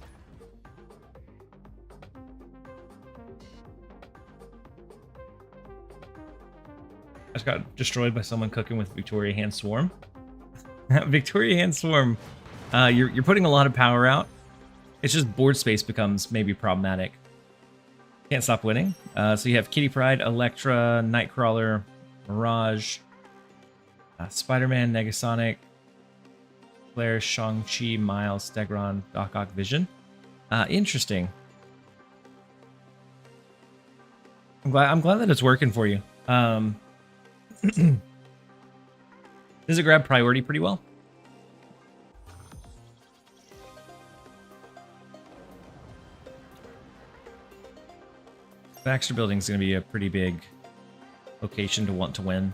I just got destroyed by someone cooking with Victoria Hand Swarm. Victoria Hand Swarm, you're putting a lot of power out. It's just board space becomes maybe problematic. Can't stop winning. So you have Kitty Pryde, Elektra, Nightcrawler, Mirage, Spider-Man, Negasonic, Claire, Shang-Chi, Miles, Stegron, Doc Ock, Vision. Interesting. I'm glad that it's working for you. Does it grab priority pretty well? Baxter Building is going to be a pretty big location to want to win.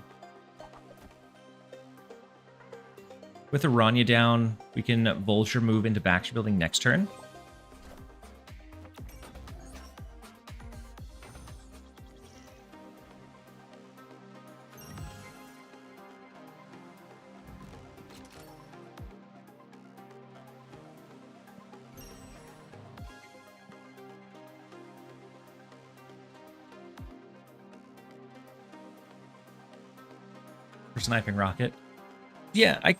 With Aranya down, we can Vulture move into Baxter Building next turn. Sniping rocket. Yeah, I'd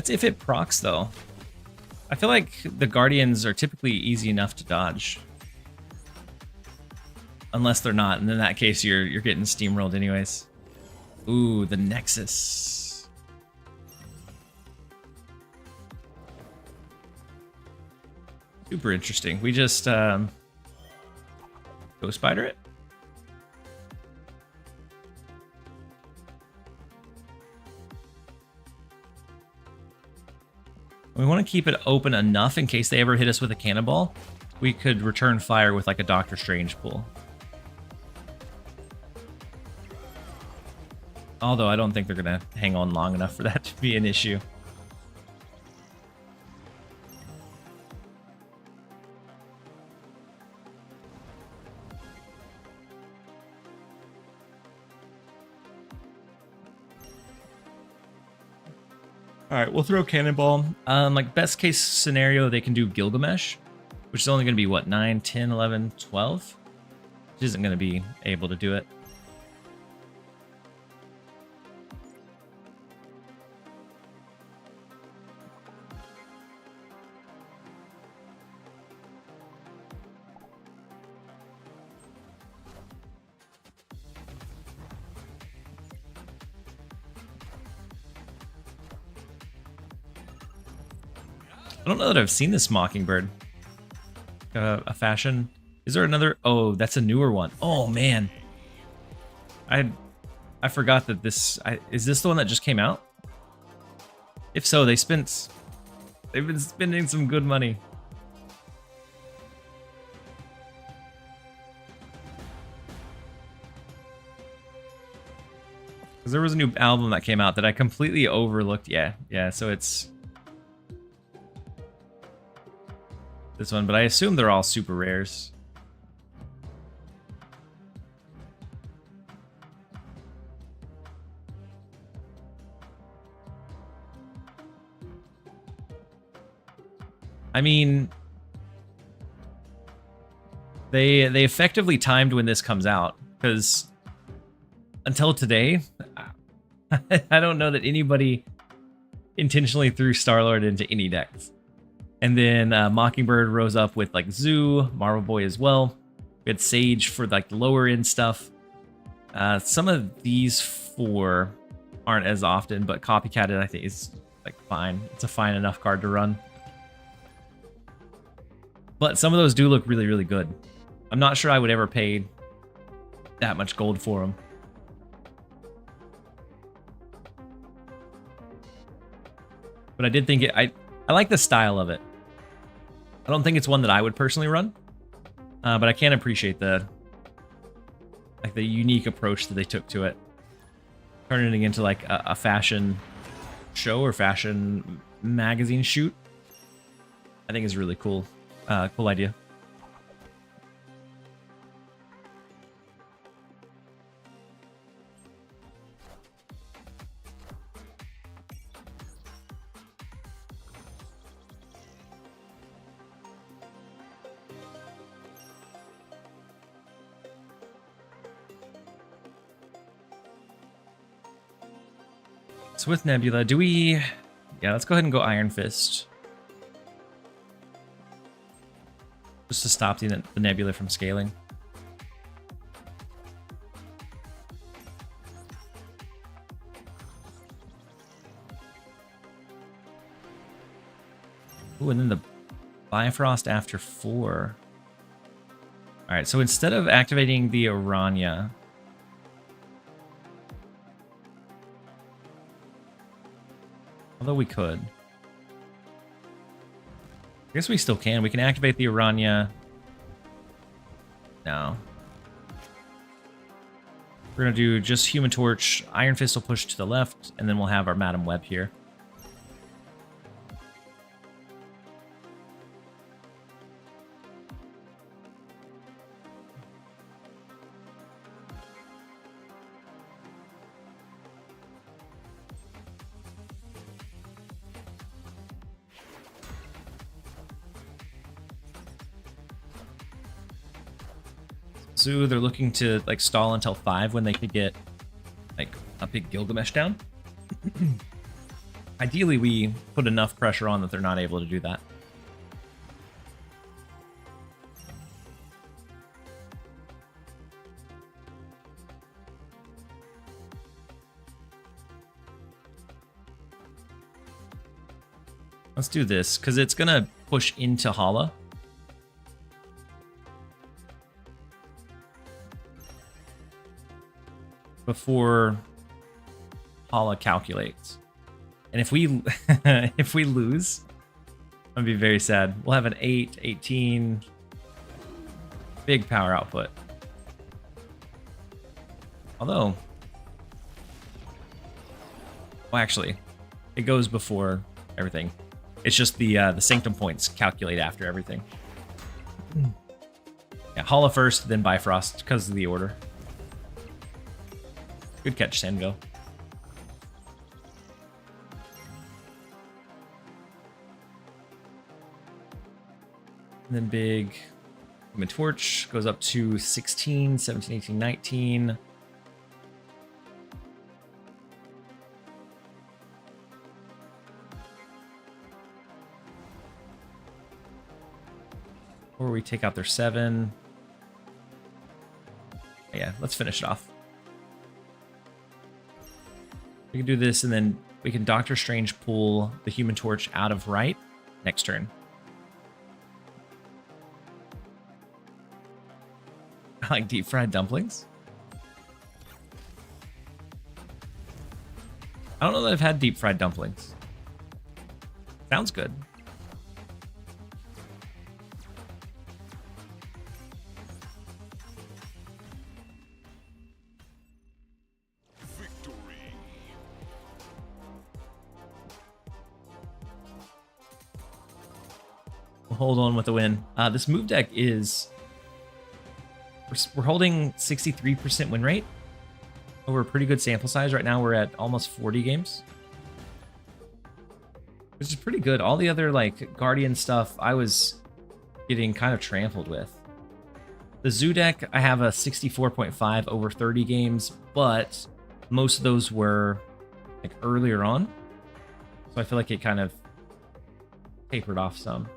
say if it procs though. I feel like the Guardians are typically easy enough to dodge. Unless they're not, and in that case you're getting steamrolled anyways. Ooh, the Nexus. Super interesting. We just Ghost Spider it. We want to keep it open enough in case they ever hit us with a cannonball. We could return fire with like a Doctor Strange pull. Although I don't think they're going to hang on long enough for that to be an issue. All right, we'll throw Cannonball. Like best case scenario, they can do Gilgamesh, which is only going to be what, 9, 10, 11, 12? Which isn't going to be able to do it. I don't know that I've seen this Mockingbird. A fashion. Is there another? Oh, that's a newer one. Oh man, I forgot that this. Is this the one that just came out? If so, they've been spending some good money. Because there was a new album that came out that I completely overlooked. Yeah. So it's this one, but I assume they're all super rares. I mean, they effectively timed when this comes out, because until today, I don't know that anybody intentionally threw Star-Lord into any decks. And then Mockingbird rose up with like Zoo, Marvel Boy as well. We had Sage for like the lower end stuff. Some of these four aren't as often, but Copycatted I think is like fine. It's a fine enough card to run. But some of those do look really, really good. I'm not sure I would ever pay that much gold for them. But I did think it, I like the style of it. I don't think it's one that I would personally run, but I can appreciate the unique approach that they took to it, turning it into like a fashion show or fashion magazine shoot. I think is really cool. Cool idea. So with Nebula, do we... Yeah, let's go ahead and go Iron Fist. Just to stop the Nebula from scaling. Ooh, and then the Bifrost after 4. Alright, so instead of activating the Aranya... Although we could. I guess we still can. We can activate the Aranya. No. We're going to do just Human Torch. Iron Fist will push to the left, and then we'll have our Madam Web here. Zoo, they're looking to like stall until 5 when they could get like a big Gilgamesh down. Ideally, we put enough pressure on that they're not able to do that. Let's do this, because it's going to push into Hala. Before Hala calculates. And if we if we lose, I'd be very sad. We'll have an 8, 18. Big power output. Although, well, actually, it goes before everything. It's just the Sanctum points calculate after everything. Yeah, Hollow first, then Bifrost because of the order. Good catch, Sandville. And then big Human Torch goes up to 16, 17, 18, 19. Or we take out their 7. Yeah, let's finish it off. We can do this, and then we can Doctor Strange pull the Human Torch out of right next turn. I like deep fried dumplings. I don't know that I've had deep fried dumplings. Sounds good. We'll hold on with the win. This move deck is... We're holding 63% win rate over a pretty good sample size. Right now we're at almost 40 games, which is pretty good. All the other like Guardian stuff I was getting kind of trampled with. The Zoo deck, I have a 64.5 over 30 games, but most of those were like earlier on. So I feel like it kind of tapered off some.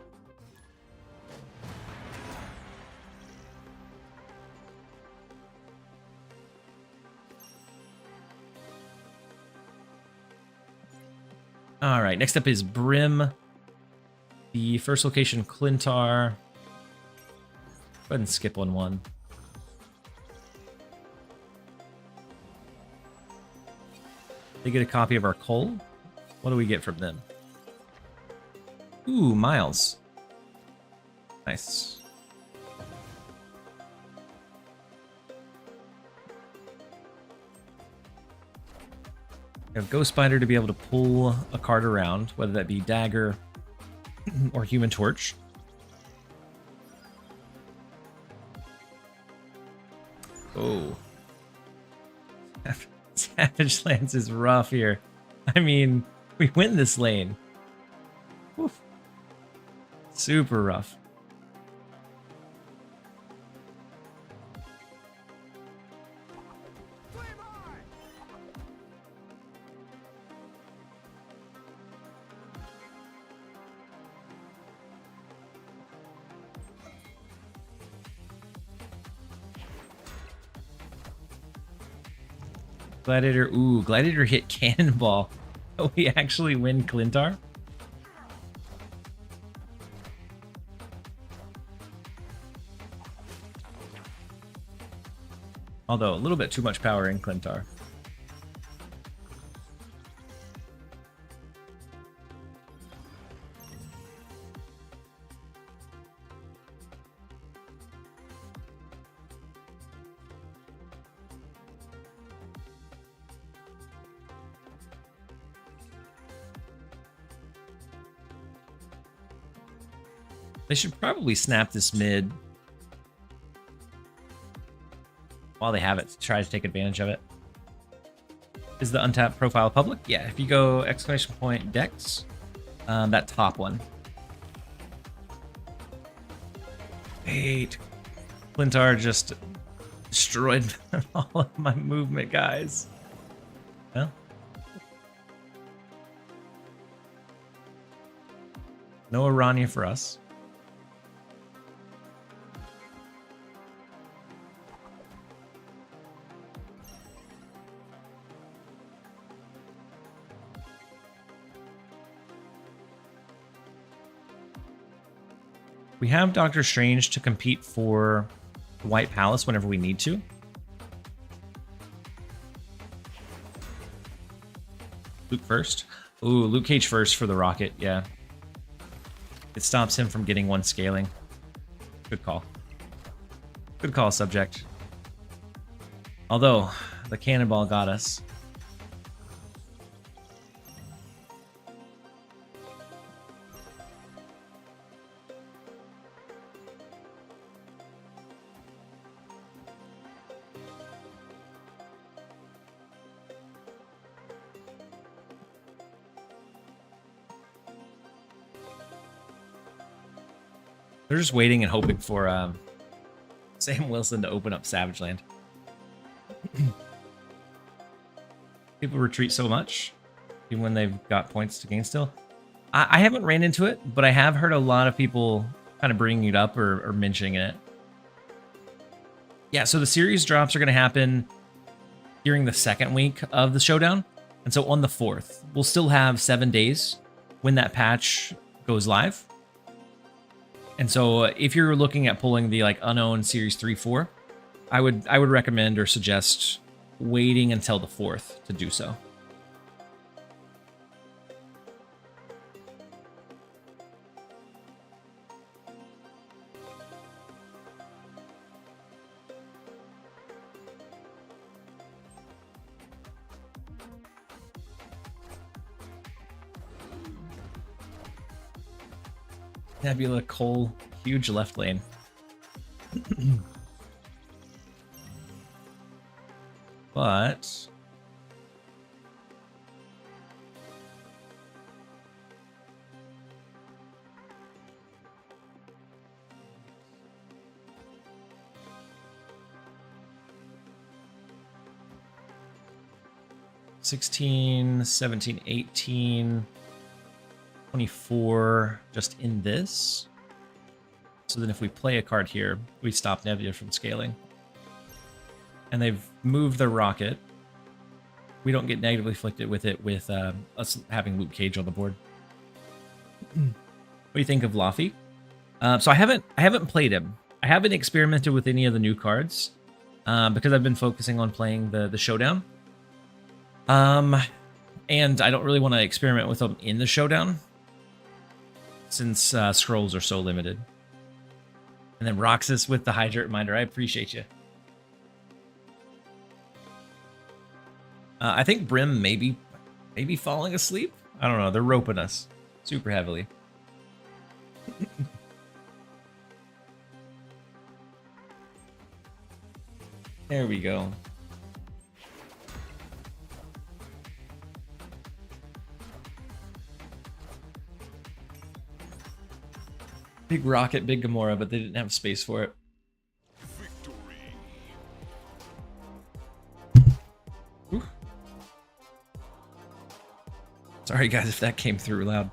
All right, next up is Brim. The first location, Clintar. Go ahead and skip on 1. They get a copy of our Cole. What do we get from them? Ooh, Miles. Nice. We have Ghost Spider to be able to pull a card around, whether that be Dagger or Human Torch. Oh. Savage Lance is rough here. I mean, we win this lane. Oof. Super rough. Gladiator, ooh, Gladiator hit Cannonball. Oh, we actually win Clintar? Although, a little bit too much power in Clintar. They should probably snap this mid while they have it to try to take advantage of it. Is the untapped profile public? Yeah, if you go exclamation point Dex, that top one. Wait, Clintar just destroyed all of my movement, guys. Well, no Aranya for us. We have Doctor Strange to compete for the White Palace whenever we need to. Luke first. Ooh, Luke Cage first for the rocket, yeah. It stops him from getting one scaling. Good call. Good call, subject. Although, the cannonball got us. They're just waiting and hoping for Sam Wilson to open up Savage Land. People retreat so much, even when they've got points to gain still. I haven't ran into it, but I have heard a lot of people kind of bringing it up or mentioning it. Yeah, so the series drops are going to happen during the second week of the showdown. And so on the 4th, we'll still have 7 days when that patch goes live. And so if you're looking at pulling the like unknown series 3-4, I would recommend or suggest waiting until the 4th to do so. Nebula, Cole, huge left lane. But $16, $17, $18, $24 just in this. So then if we play a card here, we stop Nebula from scaling. And they've moved their rocket. We don't get negatively afflicted with it with us having Luke Cage on the board. What do you think of Laffy? So I haven't played him. I haven't experimented with any of the new cards because I've been focusing on playing the showdown. And I don't really want to experiment with them in the showdown since scrolls are so limited. And then Roxas with the Hydrate Reminder. I appreciate you. I think Brim may be falling asleep. I don't know. They're roping us super heavily. There we go. Big Rocket, big Gamora, but they didn't have space for it. Ooh. Sorry guys if that came through loud.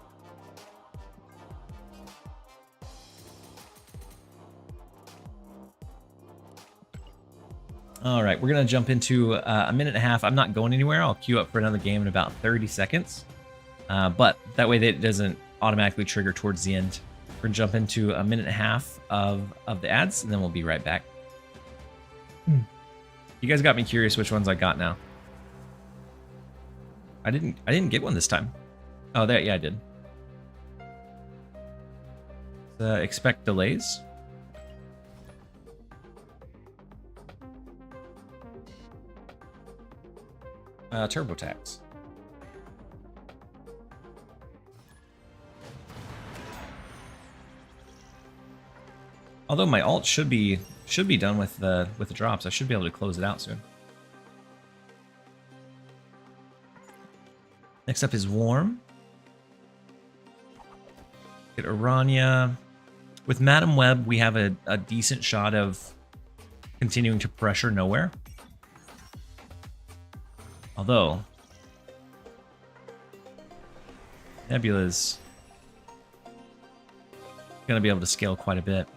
All right, we're gonna jump into a minute and a half. I'm not going anywhere. I'll queue up for another game in about 30 seconds. But that way that it doesn't automatically trigger towards the end. We're gonna jump into a minute and a half of the ads, and then we'll be right back. You guys got me curious which ones I got now. I didn't get one this time. Oh, there, yeah, I did. Expect delays. Turbo tax. Although my alt should be done with the drops, I should be able to close it out soon. Next up is Warm. Get Aranya. With Madam Web, we have a decent shot of continuing to pressure nowhere. Although Nebula's gonna be able to scale quite a bit.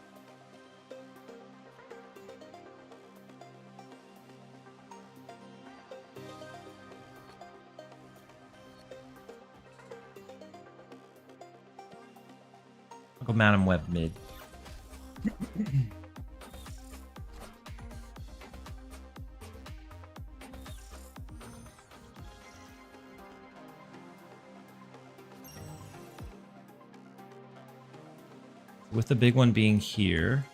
I'll go Madam Web mid. With the big one being here.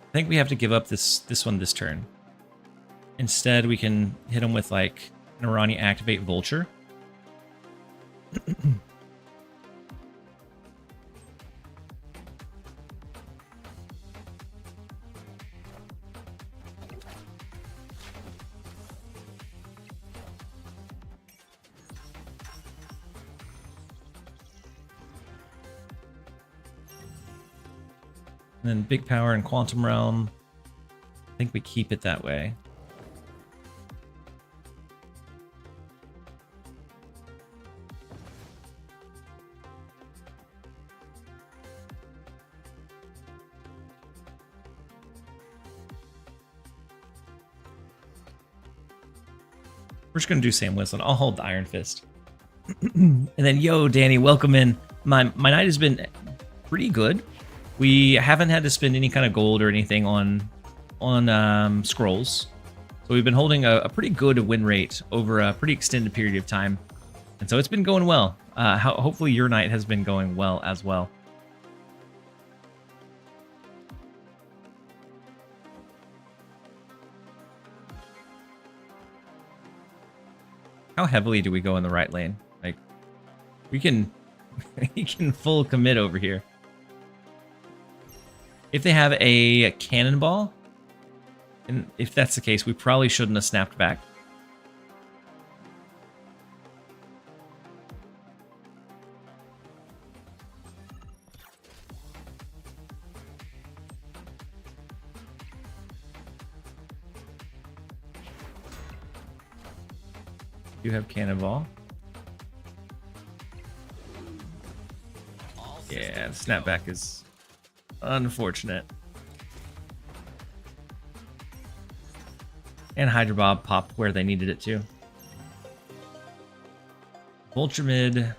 I think we have to give up this one this turn. Instead, we can hit him with like an Irani Activate Vulture. And then big power in Quantum Realm. I think we keep it that way. We're just gonna do Sam Whistling. I'll hold the Iron Fist. And then, yo, Danny, welcome in. My night has been pretty good. We haven't had to spend any kind of gold or anything on scrolls. So we've been holding a pretty good win rate over a pretty extended period of time. And so it's been going well. Hopefully your night has been going well as well. How heavily do we go in the right lane? Like, we can full commit over here. If they have a cannonball, and if that's the case, we probably shouldn't have snapped back. You have cannonball. Yeah, the snapback is unfortunate. And Hydra Bob popped where they needed it to. Vulture mid,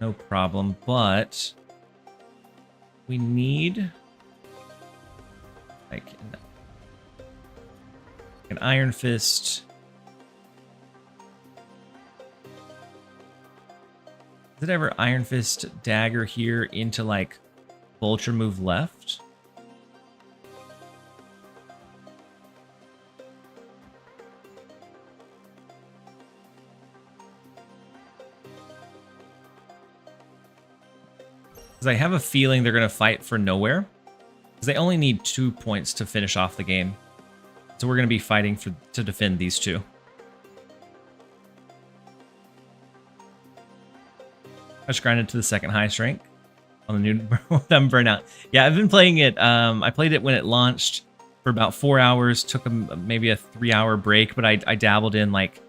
no problem, but we need like an Iron Fist. Did it ever Iron Fist dagger here into like Vulture move left? Because I have a feeling they're going to fight for nowhere. Because they only need 2 points to finish off the game. So we're going to be fighting to defend these two. I just grinded to the second highest rank on the new Burnout. Yeah, I've been playing it. I played it when it launched for about 4 hours. Took maybe a 3-hour break, but I dabbled in like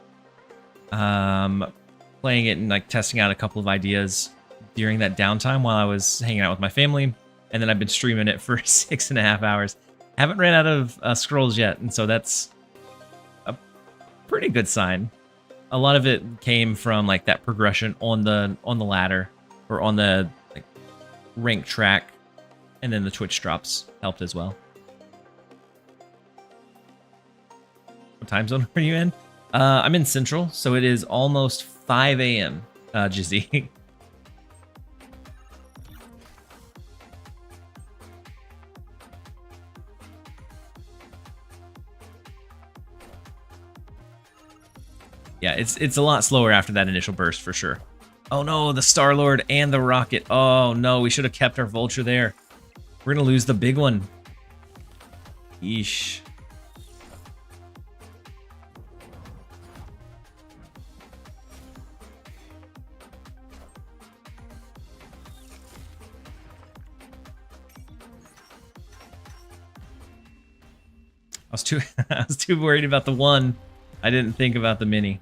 playing it and like testing out a couple of ideas during that downtime while I was hanging out with my family. And then I've been streaming it for 6.5 hours. Haven't ran out of scrolls yet, and so that's a pretty good sign. A lot of it came from like that progression on the ladder or on the like rank track, and then the Twitch drops helped as well. What time zone are you in? I'm in Central, so it is almost 5 a.m. Jizzy. Yeah, it's a lot slower after that initial burst for sure. Oh no, the Star-Lord and the rocket. Oh no, we should have kept our Vulture there. We're gonna lose the big one. Yeesh. I was too worried about the one. I didn't think about the mini.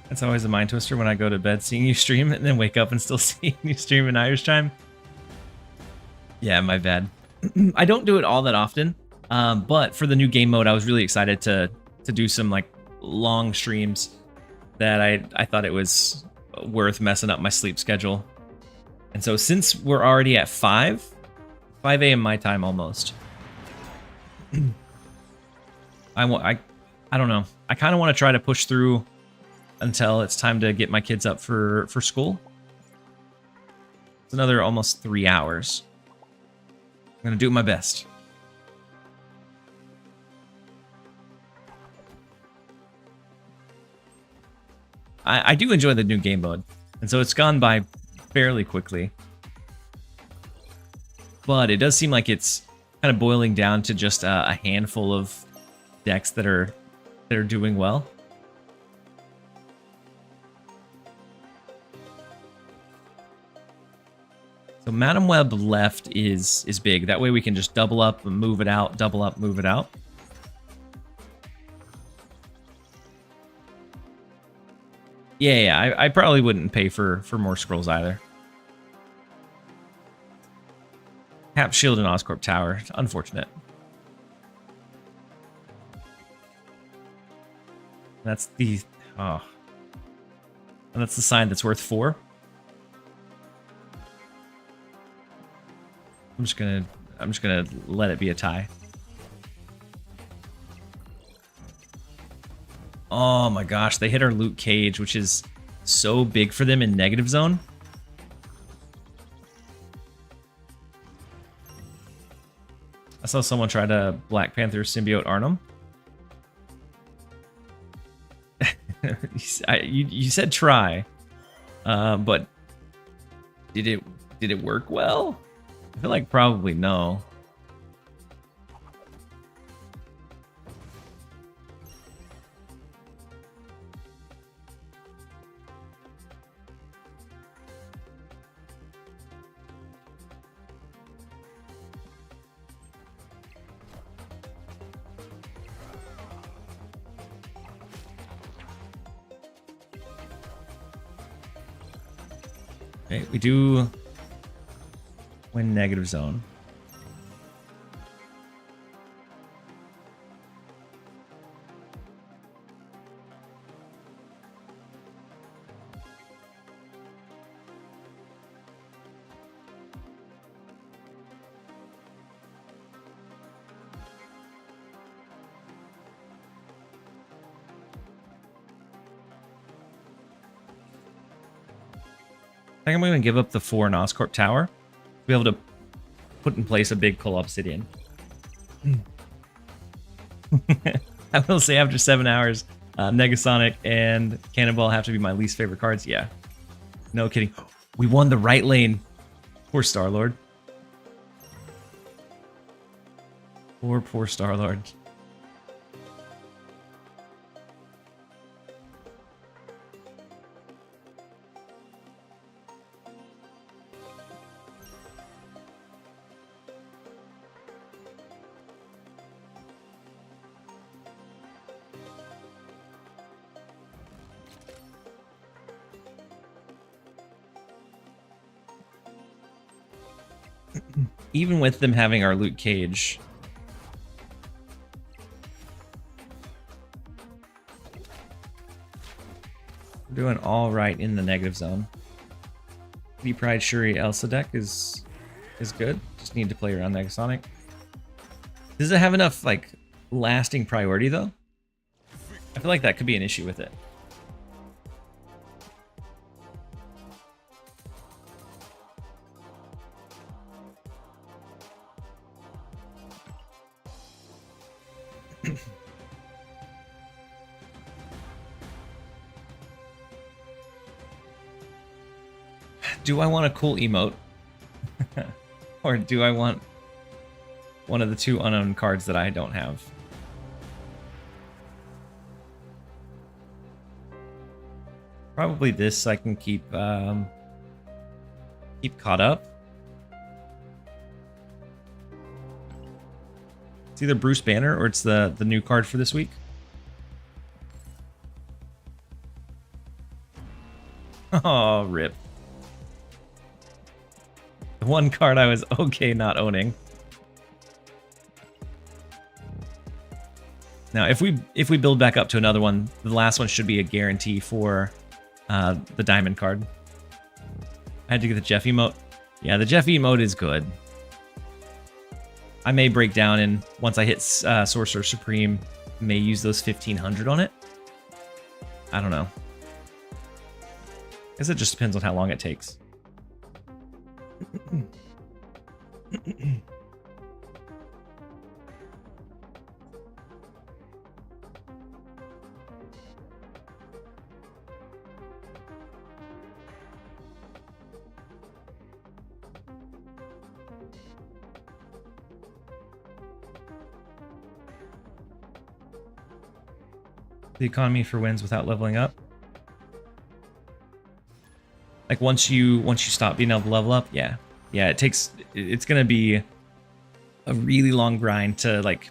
That's always a mind twister when I go to bed seeing you stream and then wake up and still seeing you stream in Irish time. Yeah, my bad. I don't do it all that often, but for the new game mode, I was really excited to do some like long streams that I thought it was worth messing up my sleep schedule. And so since we're already at 5 a.m. my time almost, I don't know. I kind of want to try to push through until it's time to get my kids up for school. It's another almost 3 hours. I'm gonna do my best. I do enjoy the new game mode, and so it's gone by fairly quickly. But it does seem like it's kind of boiling down to just a handful of decks that are doing well. So Madam Web left is big. That way we can just double up and move it out, double up, move it out. Yeah, I probably wouldn't pay for more scrolls either. Cap Shield and Oscorp Tower. Unfortunate. That's the and that's the sign that's worth 4. I'm just gonna let it be a tie. Oh my gosh, they hit our loot cage, which is so big for them in negative zone. I saw someone try to Black Panther symbiote Arnhem. You said try, but did it work well? I feel like probably no. Okay, we do win negative zone. I think I'm going to give up the 4 in Oscorp Tower to be able to put in place a big Cull Obsidian. I will say after 7 hours, Negasonic and Cannonball have to be my least favorite cards. Yeah. No kidding. We won the right lane. Poor Star-Lord. Poor Star-Lord. Even with them having our loot cage, we're doing all right in the negative zone. The Pride Shuri Elsa deck is good. Just need to play around Negasonic. Does it have enough like lasting priority though? I feel like that could be an issue with it. Do I want a cool emote? Or do I want one of the 2 unknown cards that I don't have? Probably this so I can keep caught up. It's either Bruce Banner or it's the new card for this week. Oh, rip. The one card I was okay not owning. Now, if we build back up to another one, the last one should be a guarantee for the diamond card. I had to get the Jeff emote. Yeah, the Jeff emote is good. I may break down and once I hit Sorcerer Supreme, may use those 1500 on it. I don't know. I guess it just depends on how long it takes. The economy for wins without leveling up. Like once you stop being able to level up, yeah. Yeah, it's gonna be a really long grind to like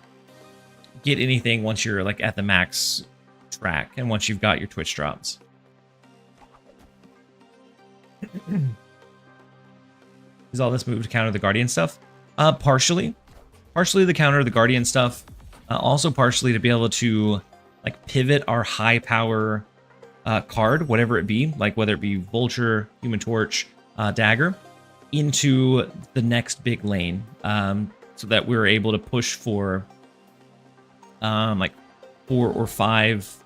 get anything once you're like at the max track and once you've got your Twitch drops. Is all this move to counter the Guardian stuff? Partially the counter the Guardian stuff, also partially to be able to like pivot our high power card, whatever it be, like whether it be Vulture, Human Torch, Dagger, into the next big lane, so that we're able to push for like 4 or 5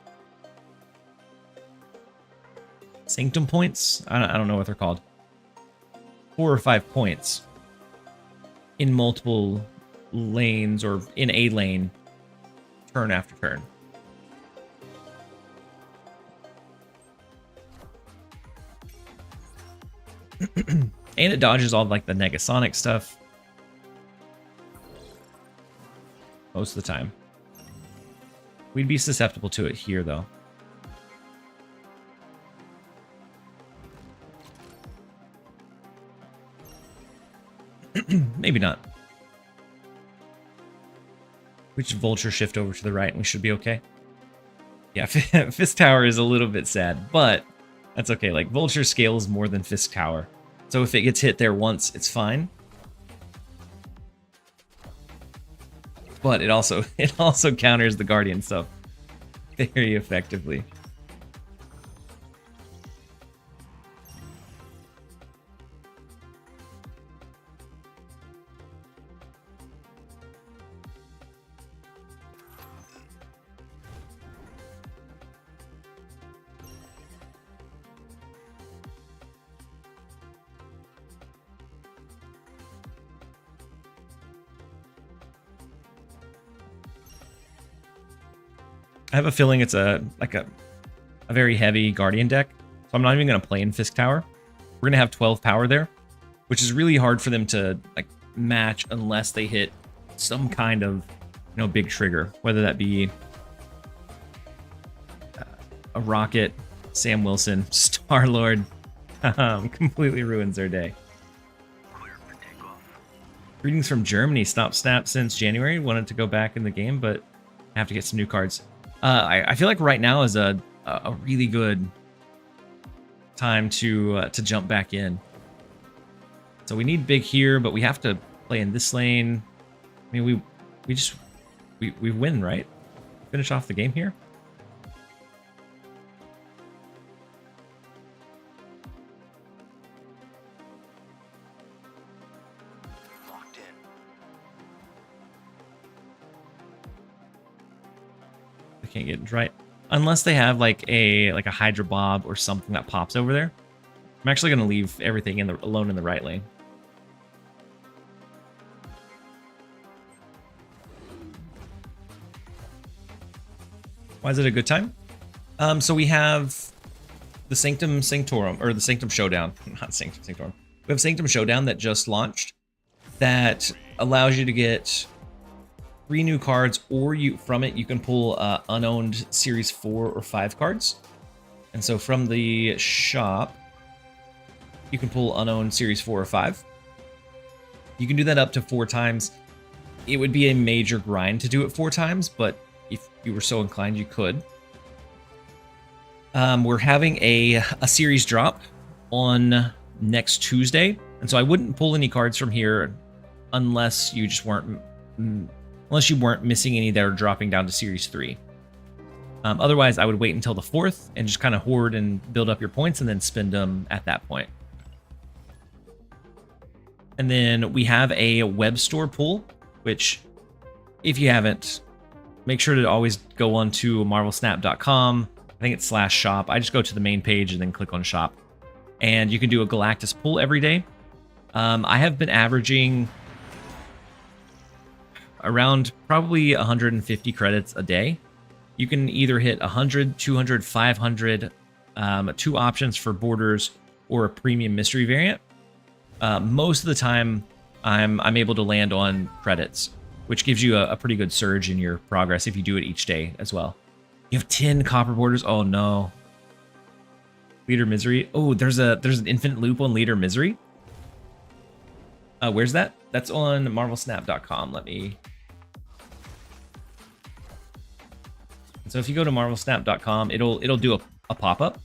Sanctum points. I don't know what they're called. 4 or 5 points in multiple lanes or in a lane, turn after turn. And it dodges all like the Negasonic stuff most of the time. We'd be susceptible to it here though. Maybe not. We should Vulture shift over to the right and we should be okay. Yeah, Fist Tower is a little bit sad, but that's okay. Like Vulture scales more than Fist Tower. So if it gets hit there once, it's fine. But it also counters the Guardian stuff very effectively. I have a feeling it's a very heavy Guardian deck, so I'm not even going to play in Fisk Tower. We're going to have 12 power there, which is really hard for them to like match unless they hit some kind of big trigger, whether that be a Rocket, Sam Wilson, Star-Lord, completely ruins their day. Greetings from Germany. Stop Snap since January. Wanted to go back in the game, but I have to get some new cards. I feel like right now is a really good time to jump back in. So we need big here, but we have to play in this lane. I mean, we win, right? Finish off the game here. Can't get it right unless they have like a Hydra Bob or something that pops over there. I'm actually going to leave everything alone in the right lane. Why is it a good time? So we have the Sanctum Sanctorum, or the Sanctum Showdown, not Sanctum Sanctorum. We have Sanctum Showdown that just launched that allows you to get 3 new cards, or from it you can pull unowned Series 4 or 5 cards. And so from the shop, you can pull unowned Series 4 or 5. You can do that up to 4 times. It would be a major grind to do it 4 times, but if you were so inclined, you could. We're having a series drop on next Tuesday, and so I wouldn't pull any cards from here unless you just weren't unless you weren't missing any that are dropping down to Series 3. Otherwise, I would wait until the 4th and just kind of hoard and build up your points and then spend them at that point. And then we have a web store pool, which if you haven't, make sure to always go on to marvelsnap.com. I think it's /shop. I just go to the main page and then click on shop. And you can do a Galactus pull every day. I have been averaging around probably 150 credits a day. You can either hit 100, 200, 500, 2 options for borders or a premium mystery variant. Most of the time, I'm able to land on credits, which gives you a pretty good surge in your progress if you do it each day as well. You have 10 copper borders. Oh no. Leader Misery. Oh, there's an infinite loop on Leader Misery. Where's that? That's on marvelsnap.com. Let me. So if you go to marvelsnap.com, it'll do a pop-up.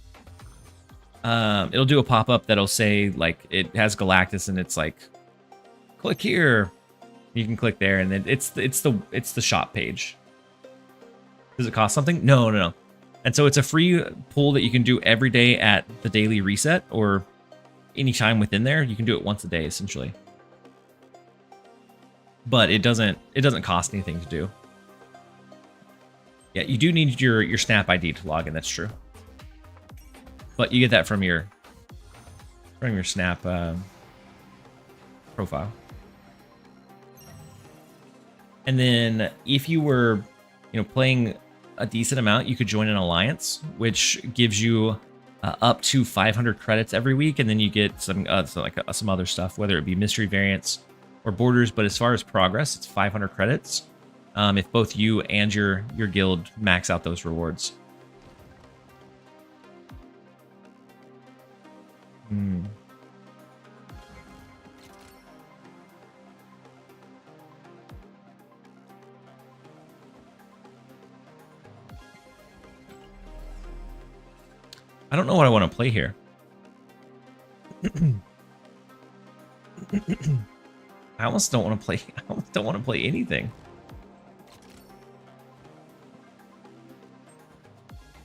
It'll do a pop-up that'll say like it has Galactus and it's like, click here. You can click there and then it's the shop page. Does it cost something? No. And so it's a free pull that you can do every day at the daily reset or anytime within there. You can do it once a day essentially. But it doesn't cost anything to do. Yeah, you do need your Snap ID to log in, that's true. But you get that from your Snap profile. And then if you were, playing a decent amount, you could join an alliance, which gives you up to 500 credits every week, and then you get some other stuff, whether it be mystery variants or borders. But as far as progress, it's 500 credits. If both you and your guild max out those rewards. I don't know what I want to play here. I almost don't want to play. I almost don't want to play anything.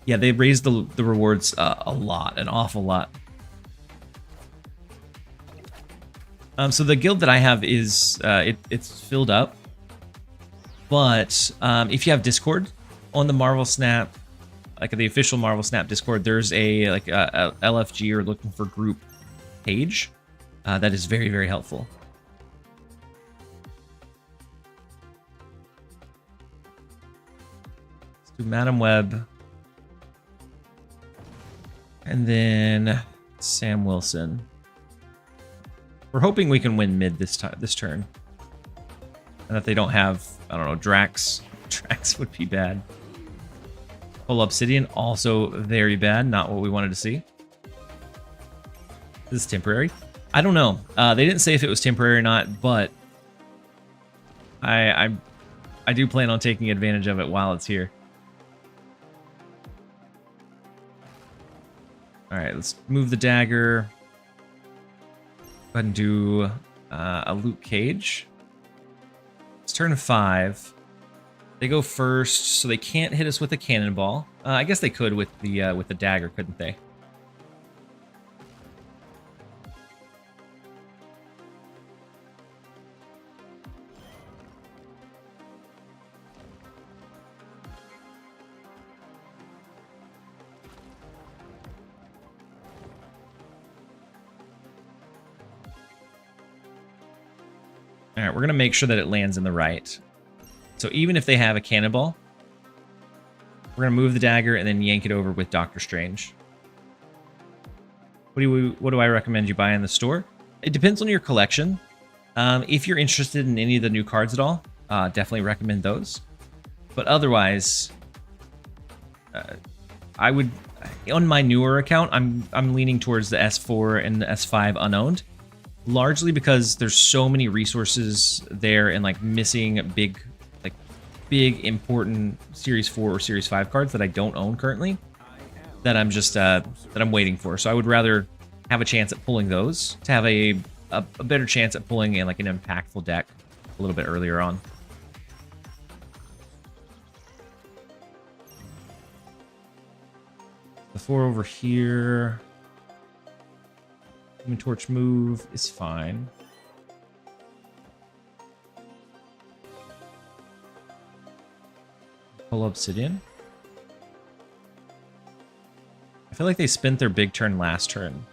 Yeah, they raised the rewards a lot, an awful lot. So the guild that I have is it's filled up, but if you have Discord on the Marvel Snap, like the official Marvel Snap Discord, there's a LFG or looking for group page that is very, very helpful. Let's do Madam Web. And then Sam Wilson. We're hoping we can win mid this turn. And if they don't have, I don't know, Drax. Drax would be bad. Full Obsidian, also very bad. Not what we wanted to see. This is temporary. I don't know. They didn't say if it was temporary or not, but I do plan on taking advantage of it while it's here. All right, let's move the dagger. Go ahead and do a Luke Cage. It's turn 5. They go first, so they can't hit us with a cannonball. I guess they could with the dagger, couldn't they? All right, we're gonna make sure that it lands in the right. So even if they have a cannonball, we're gonna move the dagger and then yank it over with Doctor Strange. What do I recommend you buy in the store? It depends on your collection. If you're interested in any of the new cards at all, definitely recommend those. But otherwise, I would, on my newer account, I'm leaning towards the S4 and the S5 unowned. Largely because there's so many resources there and like missing big important Series 4 or Series 5 cards that I don't own currently, that I'm just that I'm waiting for. So I would rather have a chance at pulling those to have a better chance at pulling in like an impactful deck a little bit earlier on. The 4 over here. Human Torch move is fine. Pull Obsidian. I feel like they spent their big turn last turn.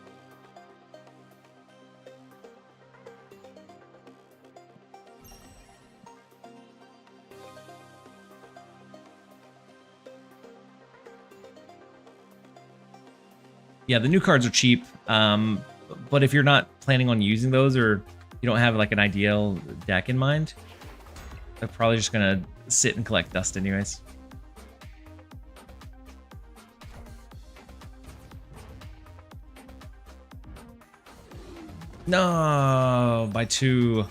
Yeah, the new cards are cheap, but if you're not planning on using those or you don't have like an ideal deck in mind, they're probably just gonna sit and collect dust anyways. No, by 2.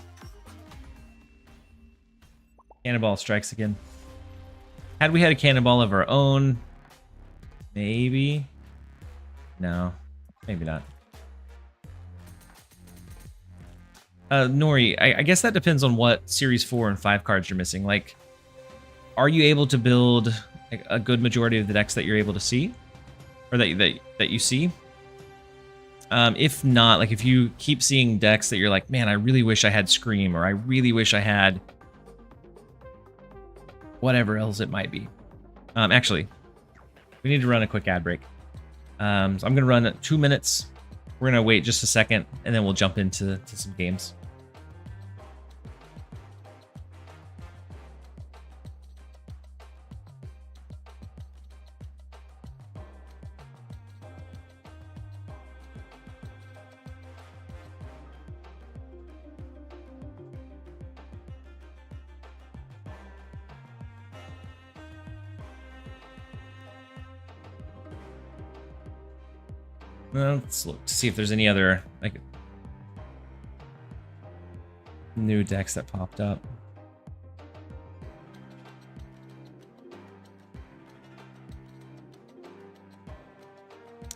Cannonball strikes again. Had we had a cannonball of our own, maybe. No, maybe not. Nori, I guess that depends on what Series 4 and 5 cards you're missing. Like, are you able to build a good majority of the decks that you're able to see? Or that you see? If not, like if you keep seeing decks that you're like, man, I really wish I had Scream, or I really wish I had whatever else it might be. Actually, we need to run a quick ad break. So I'm going to run 2 minutes. We're going to wait just a second, and then we'll jump into some games. Well, let's look to see if there's any other like new decks that popped up.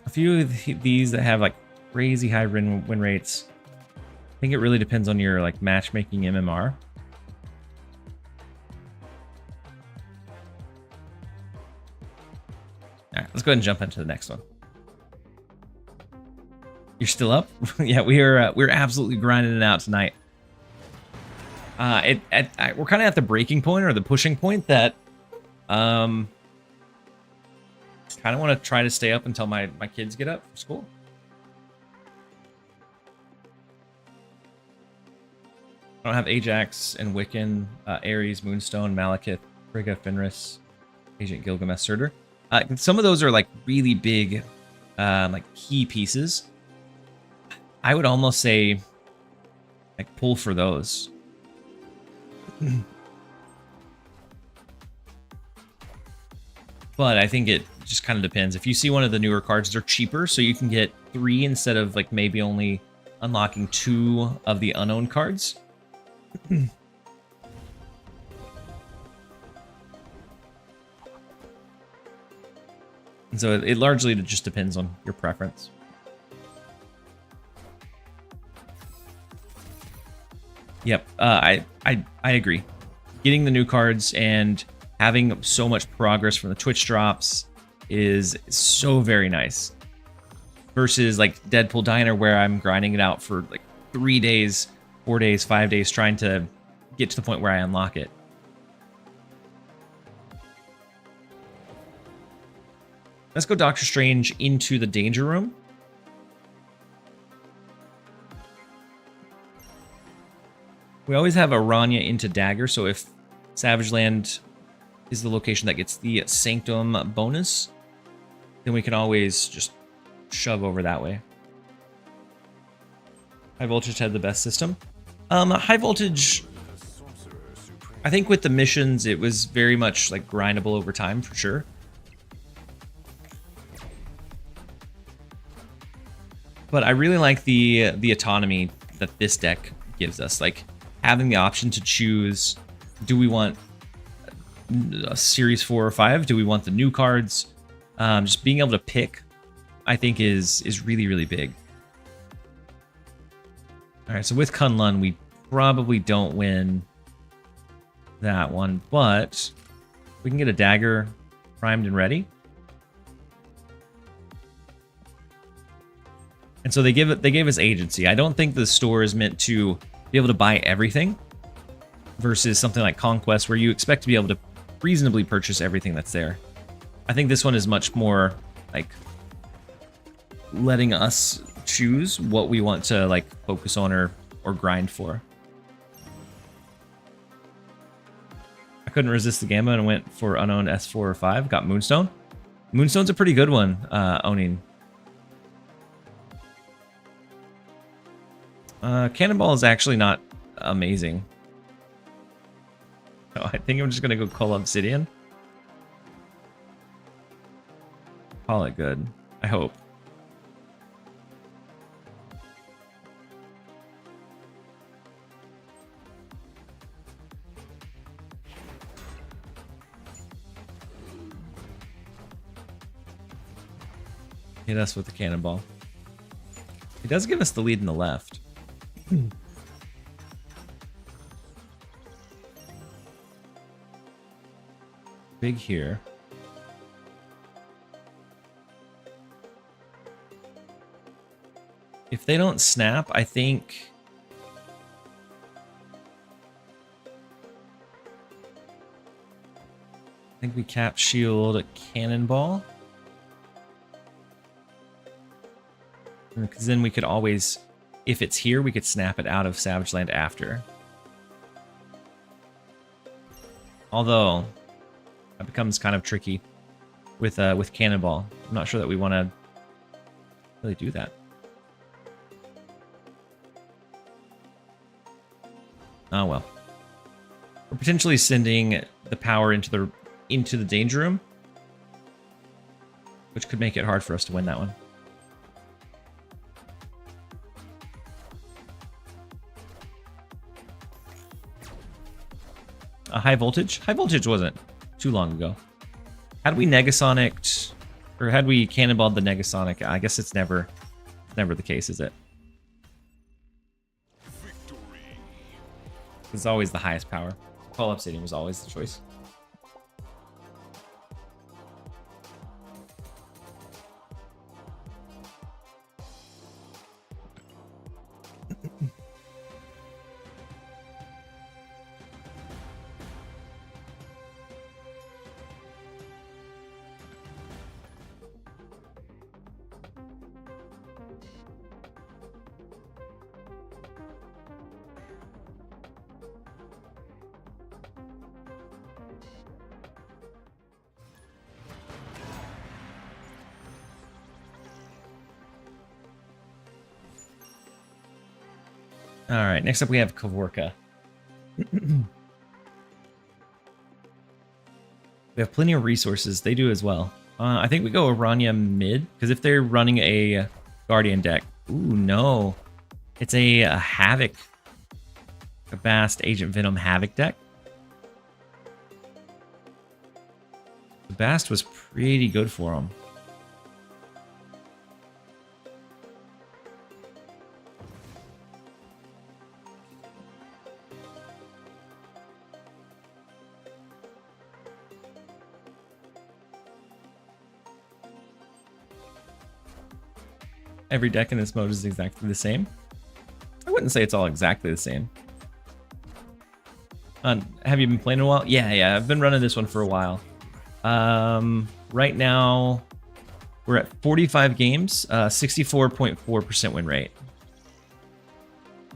A few of these that have like crazy high win rates. I think it really depends on your like matchmaking MMR. All right, let's go ahead and jump into the next one. You're still up? Yeah, we're absolutely grinding it out tonight. We're kind of at the breaking point or the pushing point that kind of want to try to stay up until my kids get up for school. I don't have Ajax and Wiccan, Ares, Moonstone, Malekith, Frigga, Fenris, Agent Gilgamesh, Surtur. Some of those are like really big, like key pieces. I would almost say, like, pull for those. But I think it just kind of depends. If you see one of the newer cards, they're cheaper, so you can get 3 instead of, like, maybe only unlocking 2 of the unowned cards. And so it largely just depends on your preference. Yep, I agree. Getting the new cards and having so much progress from the Twitch drops is so very nice. Versus like Deadpool Diner, where I'm grinding it out for like 3 days, 4 days, 5 days, trying to get to the point where I unlock it. Let's go Doctor Strange into the Danger Room. We always have Aranya into Dagger, so if Savage Land is the location that gets the Sanctum bonus, then we can always just shove over that way. High Voltage had the best system. High Voltage, I think with the missions, it was very much like grindable over time for sure. But I really like the autonomy that this deck gives us. Like, having the option to choose, do we want a Series 4 or 5? Do we want the new cards? Just being able to pick, I think, is really, really big. All right, so with Kunlun, we probably don't win that one, but we can get a Dagger primed and ready. And so they gave us agency. I don't think the store is meant to be able to buy everything versus something like Conquest where you expect to be able to reasonably purchase everything that's there. I think this one is much more like letting us choose what we want to like focus on or grind for. I couldn't resist the gamma and went for unowned S4 or 5. Got Moonstone. Moonstone's a pretty good one, owning. Cannonball is actually not amazing. Oh, I think I'm just gonna go call Obsidian. Call it good. I hope. Hit us with the cannonball. He does give us the lead in the left. Big here. If they don't snap, I think we cap shield a cannonball. Because then we could always, if it's here, we could snap it out of Savage Land after. Although that becomes kind of tricky with Cannonball. I'm not sure that we want to really do that. Oh well. We're potentially sending the power into the danger room, which could make it hard for us to win that one. A high voltage? High voltage wasn't too long ago. Had we Negasonic, or had we cannonballed the Negasonic? I guess it's never the case, is it? Victory. It's always the highest power. Call Obsidian was always the choice. All right, next up we have Kavorka. We have plenty of resources. They do as well. I think we go Aranya mid, because if they're running a Guardian deck... Ooh, no. It's a Havoc. A Bast Agent Venom Havoc deck. The Bast was pretty good for him. Every deck in this mode is exactly the same. I wouldn't say it's all exactly the same. Have you been playing a while? Yeah, I've been running this one for a while. Right now, we're at 45 games, 64.4% win rate.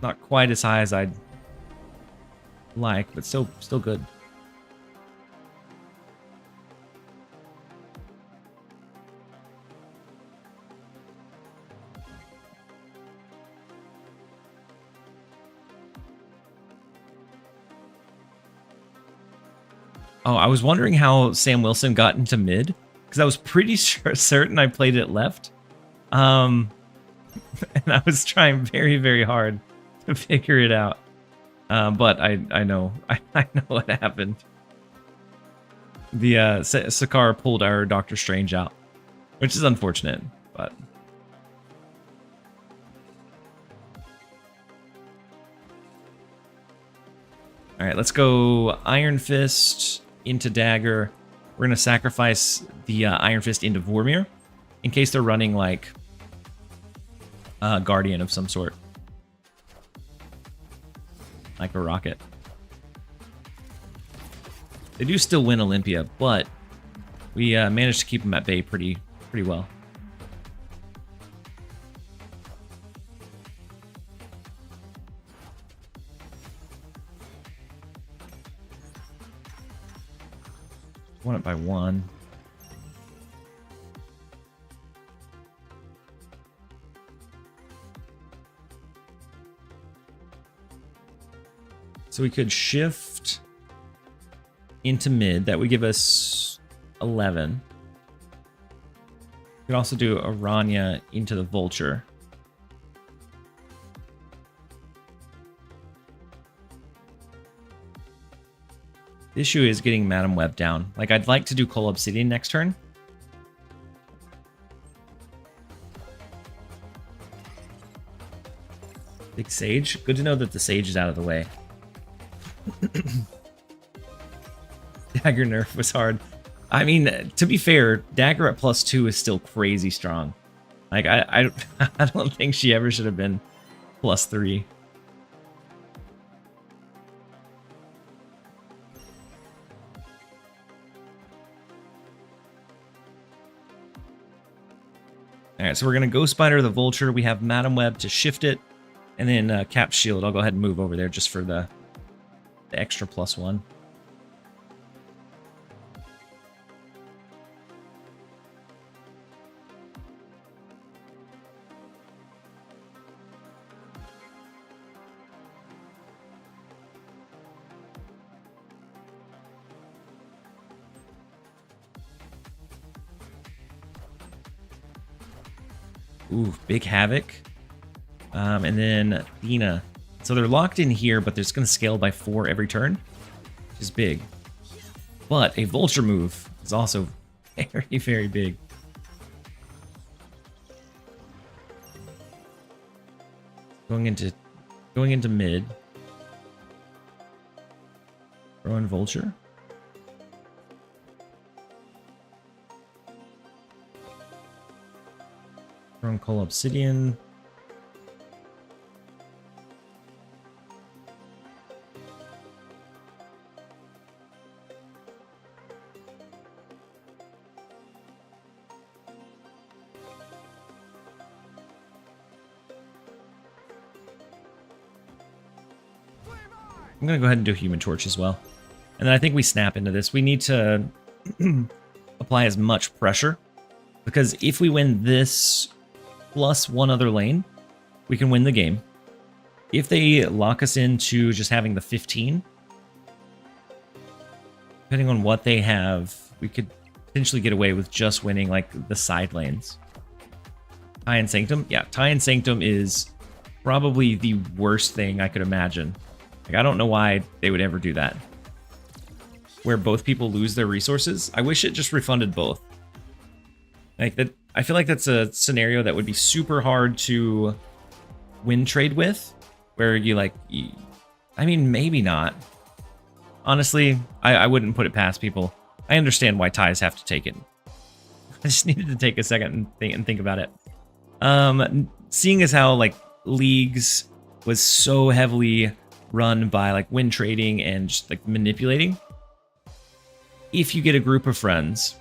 Not quite as high as I'd like, but still good. Oh, I was wondering how Sam Wilson got into mid, because I was pretty certain I played it left. And I was trying very, very hard to figure it out. But I know what happened. The Sakara pulled our Doctor Strange out, which is unfortunate, but... All right, let's go Iron Fist into Dagger. We're going to sacrifice the Iron Fist into Vormir in case they're running like guardian of some sort. Like a rocket. They do still win Olympia, but we managed to keep them at bay pretty well. Won it by 1. So we could shift into mid. That would give us 11. We could also do Aranya into the Vulture. The issue is getting Madam Web down. Like, I'd like to do Coal Obsidian next turn. Big Sage. Good to know that the Sage is out of the way. Dagger nerf was hard. I mean, to be fair, Dagger at +2 is still crazy strong. Like, I don't think she ever should have been +3. Alright, so we're going to Ghost Spider the Vulture. We have Madam Web to shift it. And then Cap Shield. I'll go ahead and move over there just for the extra +1. Ooh, big Havoc. And then Athena. So they're locked in here, but they're just going to scale by 4 every turn, which is big. But a Vulture move is also very, very big. Going into mid. Throw in Vulture. Throw in Coal Obsidian. I'm going to go ahead and do Human Torch as well. And then I think we snap into this. We need to apply as much pressure. Because if we win this plus one other lane, we can win the game. If they lock us into just having the 15, depending on what they have, we could potentially get away with just winning like the side lanes. Tie and Sanctum? Yeah, Tie and Sanctum is probably the worst thing I could imagine. Like, I don't know why they would ever do that. Where both people lose their resources. I wish it just refunded both. Like that, I feel like that's a scenario that would be super hard to win trade with. Where you like, I mean, maybe not. Honestly, I wouldn't put it past people. I understand why ties have to take it. I just needed to take a second and think about it. Seeing as how like leagues was so heavily run by like win trading and just like manipulating. If you get a group of friends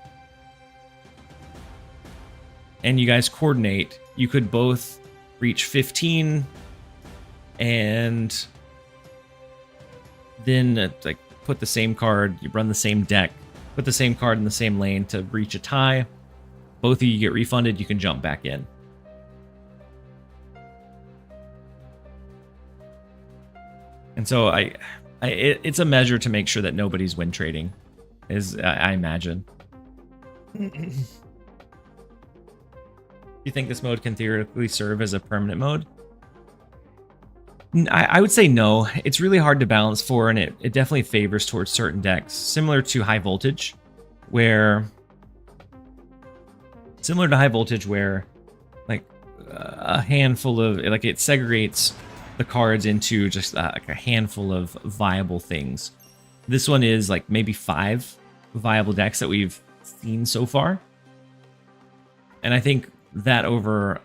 and you guys coordinate, you could both reach 15 and then like put the same card, you run the same deck, put the same card in the same lane to reach a tie. Both of you get refunded, you can jump back in. And so it's a measure to make sure that nobody's win trading, is I imagine. Do you think this mode can theoretically serve as a permanent mode? I would say no. It's really hard to balance for, and it definitely favors towards certain decks, similar to High Voltage, where like a handful of like it segregates the cards into just like a handful of viable things. This one is like maybe 5 viable decks that we've seen so far. And I think that over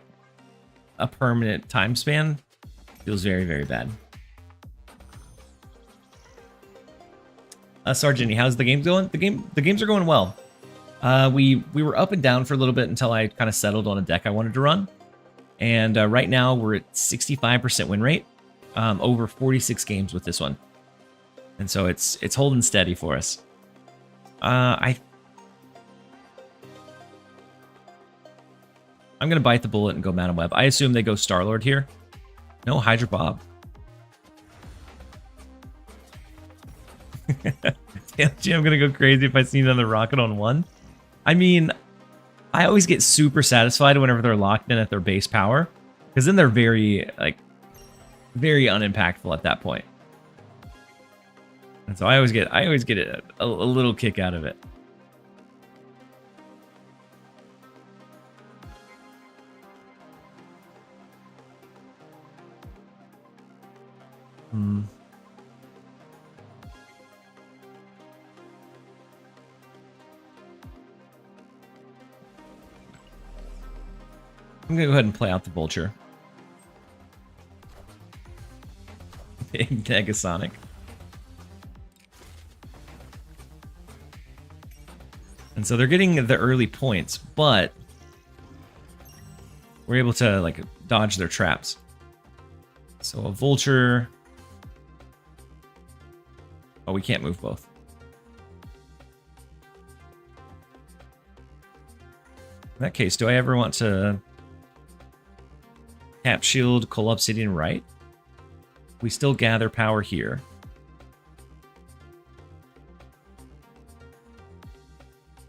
a permanent time span feels very, very bad. Sargini, how's the game going? The games are going well. We were up and down for a little bit until I kind of settled on a deck I wanted to run. And right now we're at 65% win rate, over 46 games with this one. And so it's holding steady for us. I'm going to bite the bullet and go Madam Web. I assume they go Star-Lord here. No, Hydra Bob. TLSG, I'm going to go crazy if I see another rocket on 1. I mean, I always get super satisfied whenever they're locked in at their base power, because then they're very, like, very unimpactful at that point. And so I always get a little kick out of it. I'm gonna go ahead and play out the Vulture. Big Negasonic. And so they're getting the early points, but we're able to like dodge their traps. So a Vulture. Oh, we can't move both. In that case, do I ever want to Cap Shield, Coal Obsidian, right? We still gather power here.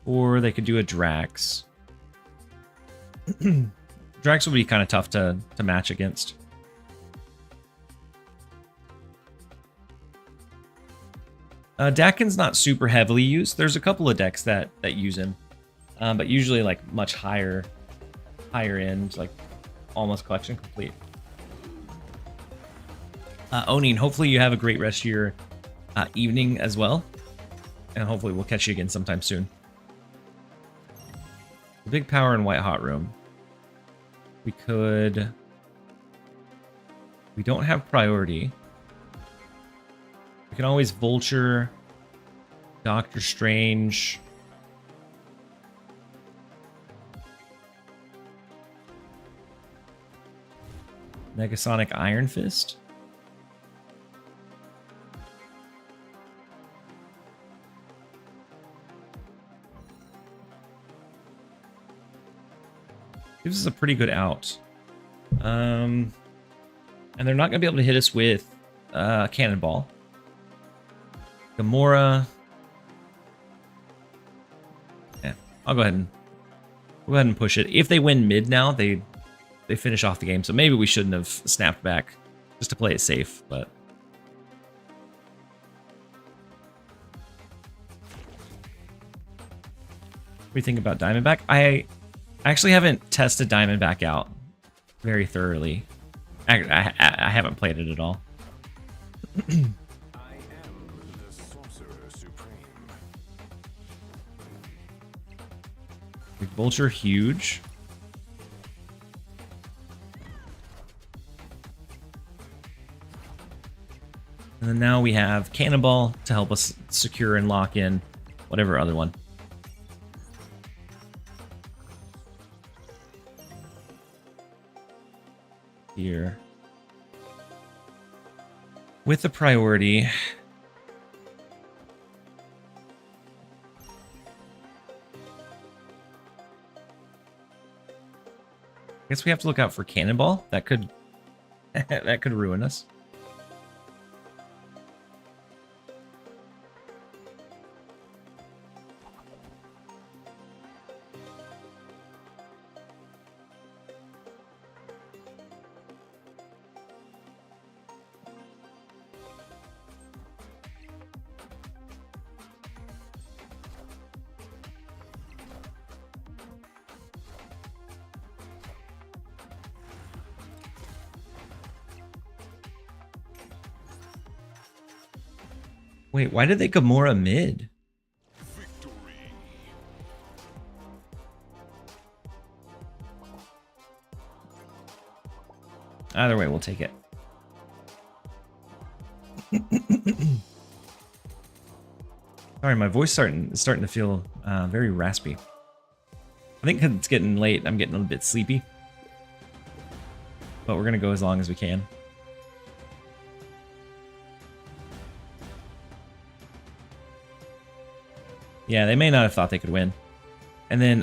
Or they could do a Drax. Drax would be kind of tough to match against. Dakin's not super heavily used. There's a couple of decks that use him. But usually like much higher end, like almost collection complete. Onin, hopefully you have a great rest of your evening as well. And hopefully we'll catch you again sometime soon. The big power in White Hot Room. We don't have priority. We can always Vulture, Doctor Strange. Negasonic Iron Fist. Gives us a pretty good out. And they're not going to be able to hit us with Cannonball. Gamora. Yeah, I'll go ahead and push it. If they win mid now, they finish off the game. So maybe we shouldn't have snapped back just to play it safe, but what do you think about Diamondback? I actually haven't tested Diamondback out very thoroughly. I haven't played it at all. I am the Sorcerer Supreme. Like Vulture, huge. And then now we have Cannonball to help us secure and lock in whatever other one. Here. With the priority. I guess we have to look out for Cannonball. That could that could ruin us. Wait, why did they Gamora mid? Victory. Either way, we'll take it. Sorry, my voice is starting to feel very raspy. I think 'cause it's getting late, I'm getting a little bit sleepy. But we're gonna go as long as we can. Yeah, they may not have thought they could win. And then,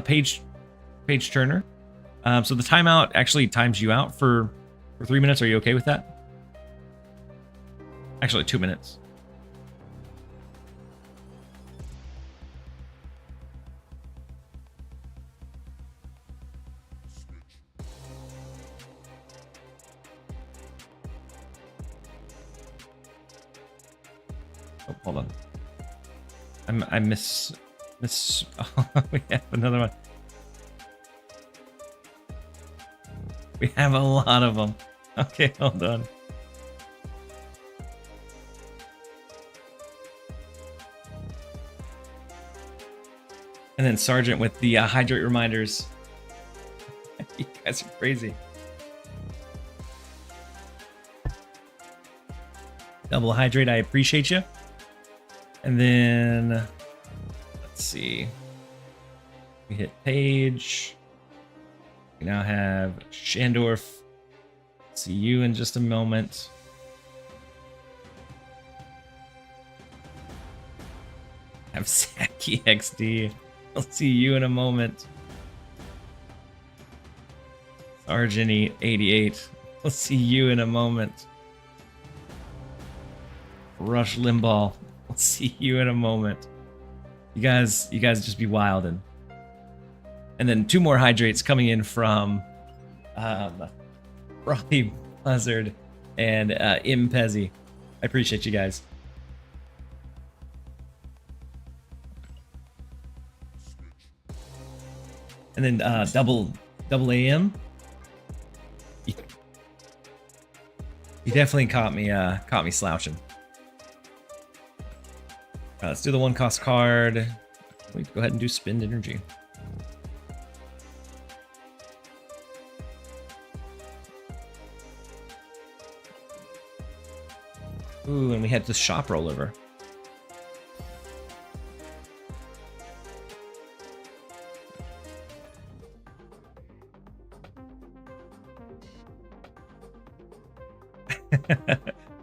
Page Turner. So the timeout actually times you out for 3 minutes. Are you okay with that? Actually, 2 minutes. Oh, hold on. I miss. Oh, we have another one. We have a lot of them. Okay, hold on. And then Sergeant with the hydrate reminders. You guys are crazy. Double hydrate, I appreciate you. And then, let's see. We hit Page. We now have Shandorf. See you in just a moment. Have Saki XD. I'll see you in a moment. Sergeant 88. We'll see you in a moment. Rush Limbaugh. We'll see you in a moment. You guys just be wildin'. And then 2 more hydrates coming in from Frothy Blizzard and Impezi. I appreciate you guys. And then double AM. You definitely caught me slouching. Let's do the 1 cost card. We go ahead and do spend energy. Ooh, and we had the shop rollover.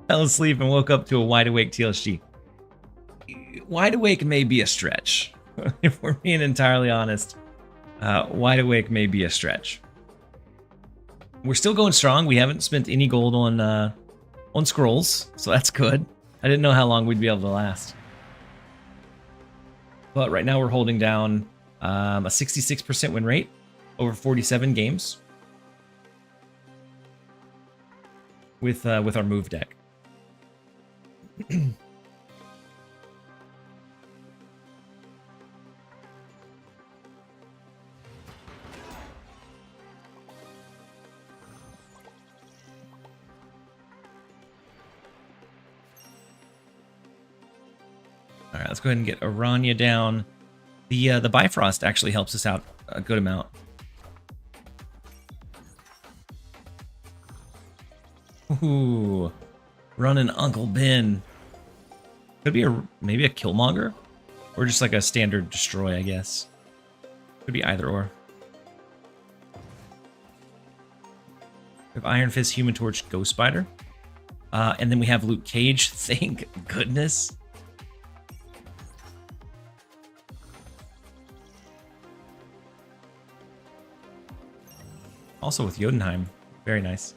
Fell asleep and woke up to a wide awake TLSG. Wide awake may be a stretch. If we're being entirely honest, wide awake may be a stretch. We're still going strong. We haven't spent any gold on scrolls, so that's good. I didn't know how long we'd be able to last. But right now we're holding down a 66% win rate over 47 games with our move deck. All right, let's go ahead and get Aranya down. The Bifrost actually helps us out a good amount. Ooh, running Uncle Ben. Could be maybe a Killmonger, or just like a standard destroy, I guess. Could be either or. We have Iron Fist, Human Torch, Ghost Spider, and then we have Luke Cage. Thank goodness. Also with Jotunheim. Very nice.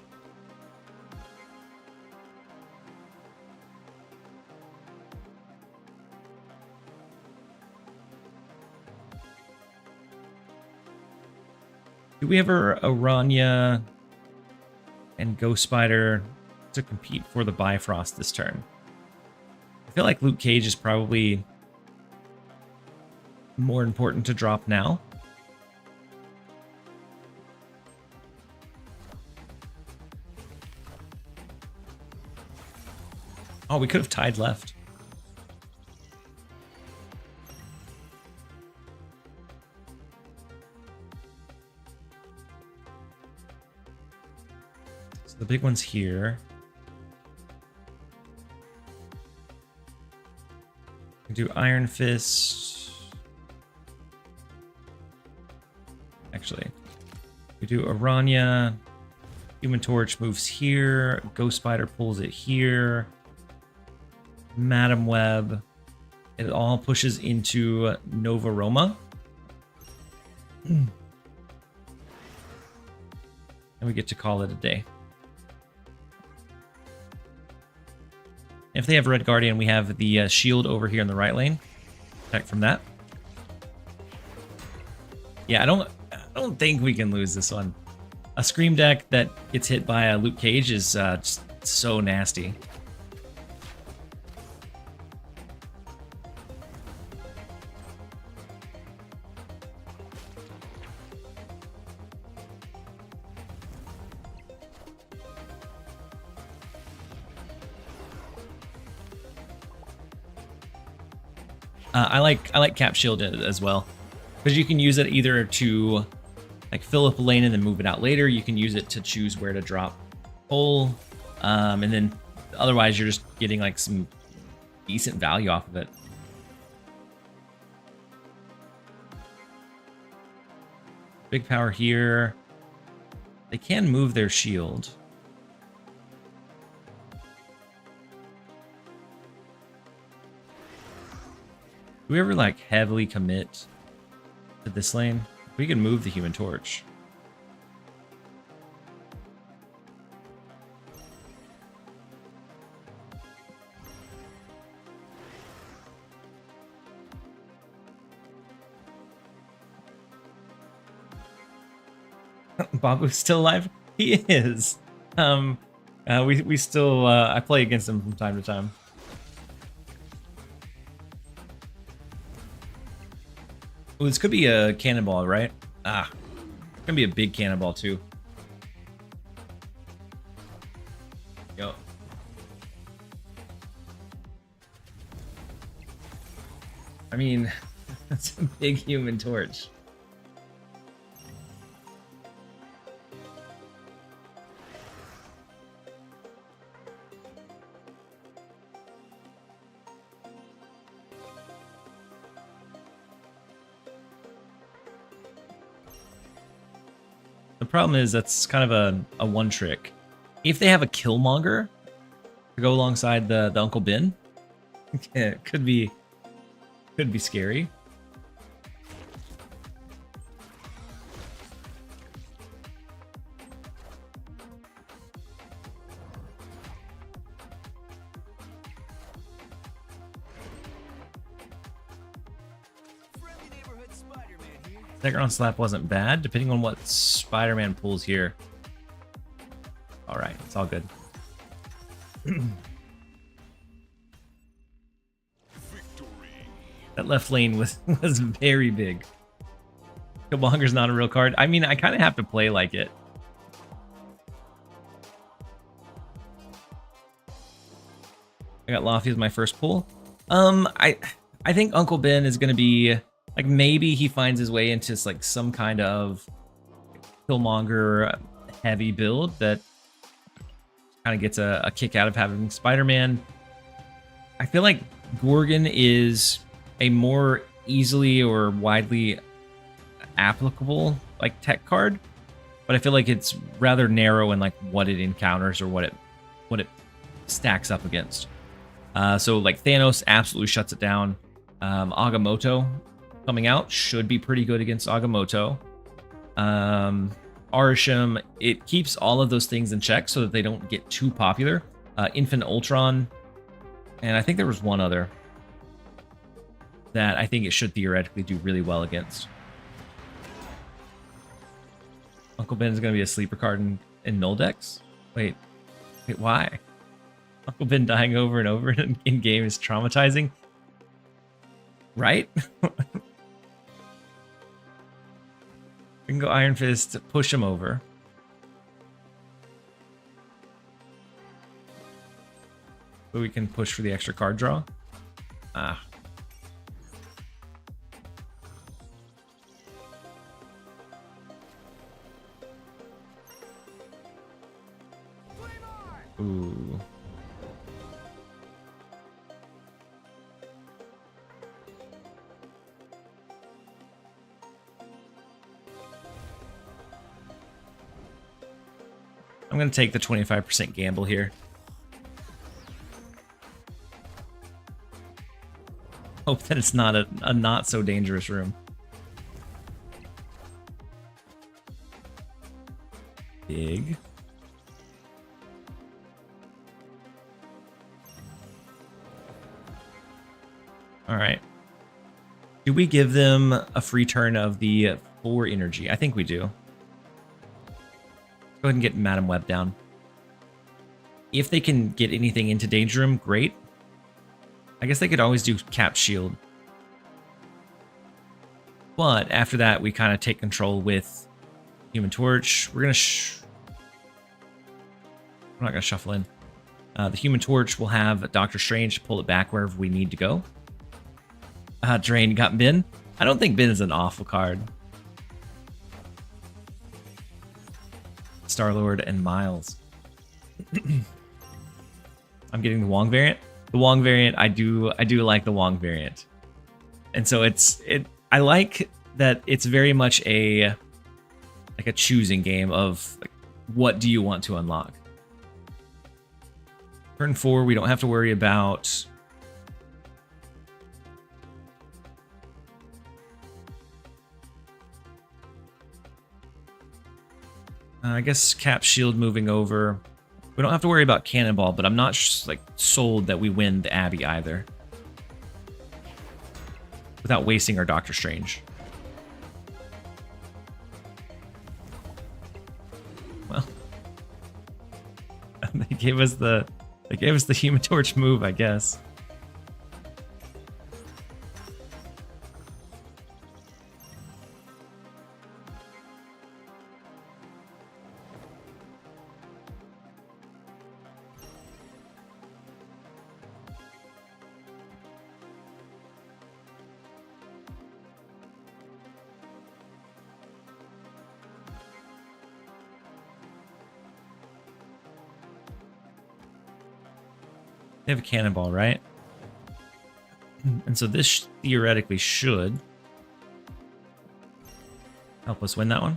Do we ever Aranya and Ghost Spider to compete for the Bifrost this turn? I feel like Luke Cage is probably more important to drop now. Oh, we could have tied left. The big one's here. We do Iron Fist. Actually, we do Aranya. Human Torch moves here. Ghost Spider pulls it here. Madam Web. It all pushes into Nova Roma. And we get to call it a day. If they have Red Guardian, we have the shield over here in the right lane. Protect from that. Yeah, I don't think we can lose this one. A Scream deck that gets hit by a Luke Cage is just so nasty. I like Cap Shield as well, because you can use it either to like fill up a lane and then move it out later. You can use it to choose where to drop pull, and then otherwise you're just getting like some decent value off of it. Big power here. They can move their shield. Do we ever like heavily commit to this lane? We can move the Human Torch. Babu's still alive? He is. We still I play against him from time to time. Oh, this could be a cannonball, right? Ah, it's gonna be a big cannonball too. Yo. I mean, that's a big Human Torch. The problem is that's kind of a one trick. If they have a Killmonger to go alongside the Uncle Ben, it could be scary. Friendly neighborhood Spider-Man here. Second round slap wasn't bad, depending on what Spider-Man pulls here. All right, it's all good. That left lane was very big. Killmonger's not a real card. I mean, I kind of have to play like it. I got Laffy as my first pull. I think Uncle Ben is going to be like, maybe he finds his way into like some kind of Killmonger heavy build that kind of gets a kick out of having Spider-Man. I feel like Gorgon is a more easily or widely applicable like tech card, but I feel like it's rather narrow in like what it encounters or what it stacks up against. So like Thanos absolutely shuts it down. Agamotto coming out should be pretty good against Agamotto. Arisham, it keeps all of those things in check so that they don't get too popular. Infinite Ultron, and I think there was one other that I think it should theoretically do really well against. Uncle Ben is going to be a sleeper card in null decks? Wait, why? Uncle Ben dying over and over in game is traumatizing, right? We can go Iron Fist, push him over. But we can push for the extra card draw. Ah. Ooh. I'm going to take the 25% gamble here. Hope that it's not a not so dangerous room. Big. All right. Do we give them a free turn of the 4 energy? I think we do. Go ahead and get Madam Web down. If they can get anything into Danger Room, great. I guess they could always do Cap Shield. But after that, we kind of take control with Human Torch. We're not gonna shuffle in. The Human Torch will have Doctor Strange to pull it back wherever we need to go. Drain got Ben. I don't think Ben is an awful card. Star-Lord and Miles. I'm getting the Wong variant. The Wong variant, I do like the Wong variant. And so I like that it's very much a choosing game of like, what do you want to unlock. Turn 4, we don't have to worry about I guess Cap Shield moving over. We don't have to worry about Cannonball, but I'm not sold that we win the Abbey either. Without wasting our Doctor Strange. Well, they gave us the Human Torch move, I guess. They have a Cannonball, right? And so this theoretically should help us win that one.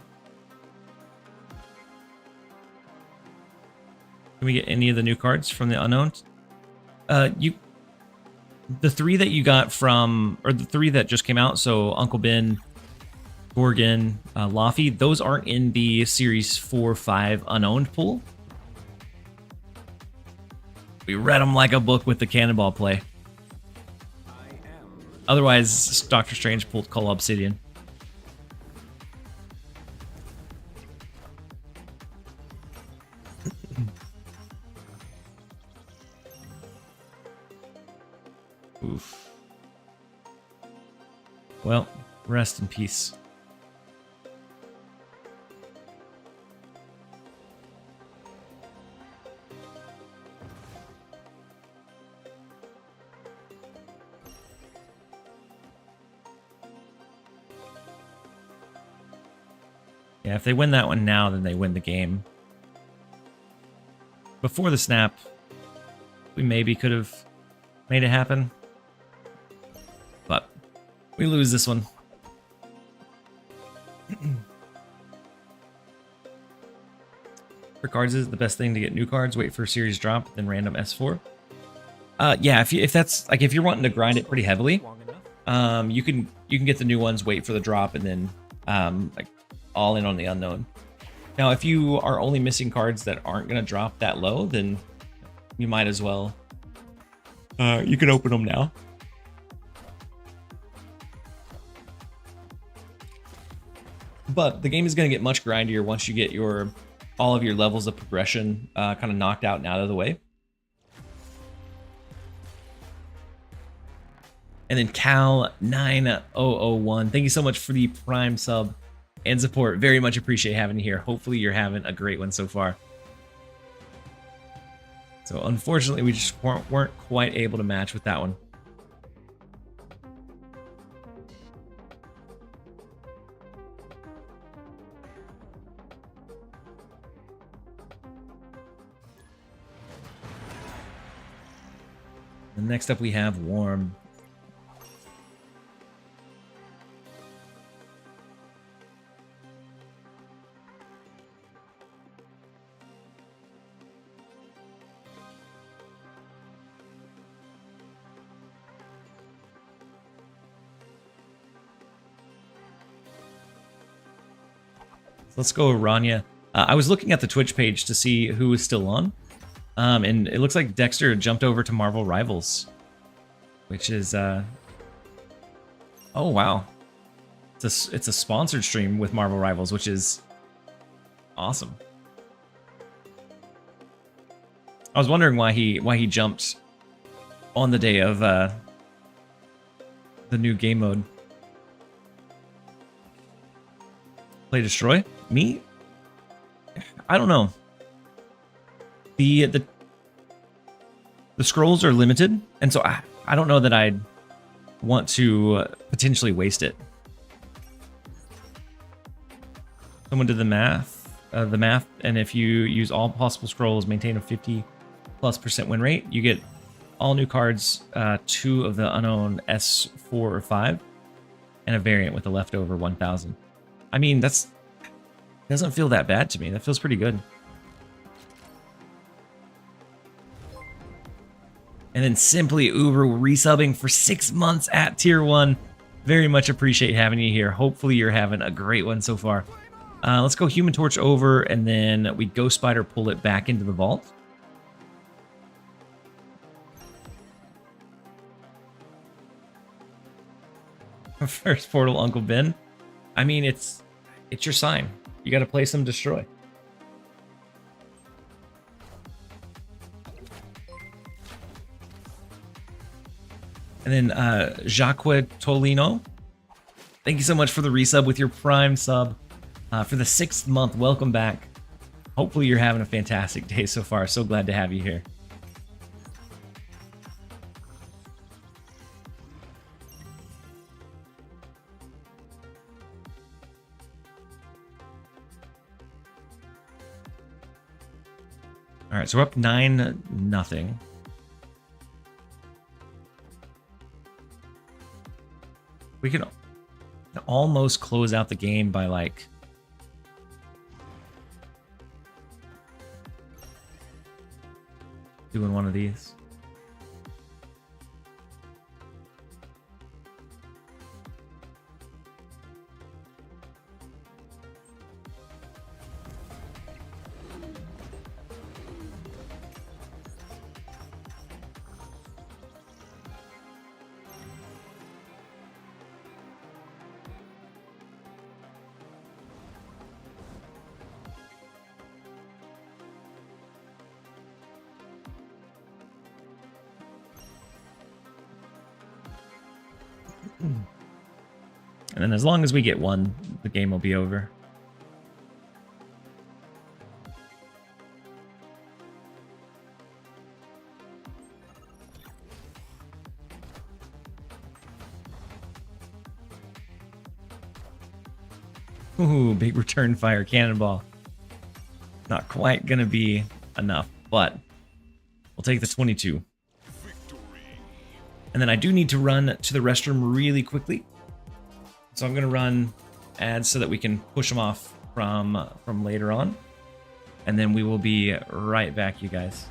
Can we get any of the new cards from the unknown? The 3 that you got from, or the 3 that just came out, so Uncle Ben, Gorgon, Laffy, those aren't in the Series 4-5 unowned pool. We read them like a book with the Cannonball play. Otherwise, Doctor Strange pulled Cull Obsidian. Oof. Well, rest in peace. Yeah, if they win that one now, then they win the game. Before the snap, we maybe could have made it happen. But we lose this one. For cards, is the best thing to get new cards, wait for a series drop, then random S4. Yeah, if that's like if you're wanting to grind it pretty heavily, you can get the new ones, wait for the drop, and then like all in on the unknown. Now, if you are only missing cards that aren't going to drop that low, then you might as well. You can open them now. But the game is going to get much grindier once you get all of your levels of progression kind of knocked out and out of the way. And then Cal9001, thank you so much for the Prime sub and support. Very much appreciate having you here. Hopefully you're having a great one so far. So unfortunately, we just weren't quite able to match with that one. And next up we have Warm. Let's go Rania. I was looking at the Twitch page to see who was still on. And it looks like Dexter jumped over to Marvel Rivals, which is oh wow. It's a sponsored stream with Marvel Rivals, which is awesome. I was wondering why he jumped on the day of the new game mode. Play Destroy? Me? I don't know. The scrolls are limited, and so I don't know that I'd want to potentially waste it. Someone did the math, and if you use all possible scrolls, maintain a 50+% win rate, you get all new cards, 2 of the unknown S4 or 5, and a variant with a leftover 1000. I mean, doesn't feel that bad to me. That feels pretty good. And then Simply Uber resubbing for 6 months at tier 1. Very much appreciate having you here. Hopefully you're having a great one so far. Let's go Human Torch over, and then we Ghost Spider pull it back into the vault. First portal, Uncle Ben. I mean, it's your sign. You got to play some Destroy. And then Jacques Tolino, thank you so much for the resub with your Prime sub for the 6th month. Welcome back. Hopefully you're having a fantastic day so far. So glad to have you here. All right, so we're up 9-0. We can almost close out the game by like doing one of these. And then as long as we get one, the game will be over. Ooh, big return fire cannonball. Not quite gonna be enough, but we'll take the 22. And then I do need to run to the restroom really quickly. So I'm going to run ads so that we can push them off from later on. And then we will be right back, you guys.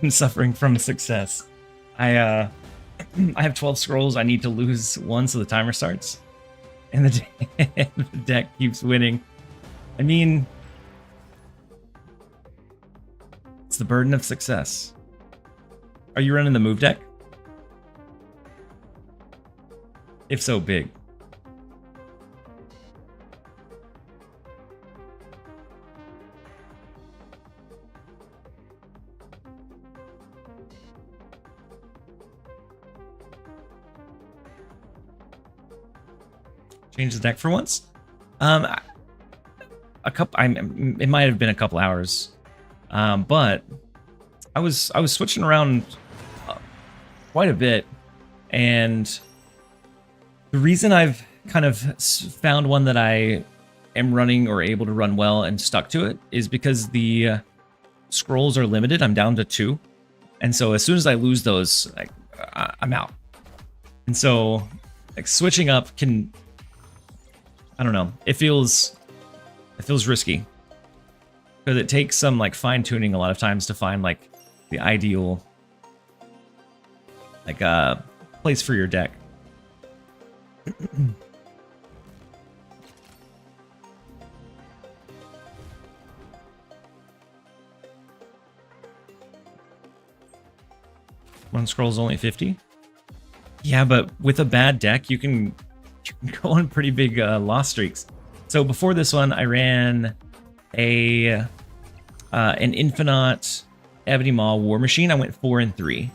I'm suffering from success. I I have 12 scrolls. I need to lose one so the timer starts. And the deck keeps winning. I mean, it's the burden of success. Are you running the move deck? If so, big. Change the deck for once. It might have been a couple hours, but I was switching around quite a bit, and the reason I've kind of found one that I am running or able to run well and stuck to it is because the scrolls are limited. I'm down to 2, and so as soon as I lose those, I'm out. And so, like, switching up can, I don't know, it feels risky because it takes some like fine tuning a lot of times to find like the ideal like place for your deck. One scroll's only 50. Yeah, but with a bad deck, you can go on pretty big loss streaks. So before this one, I ran an Infinite Ebony Maw War Machine. I went 4 and 3.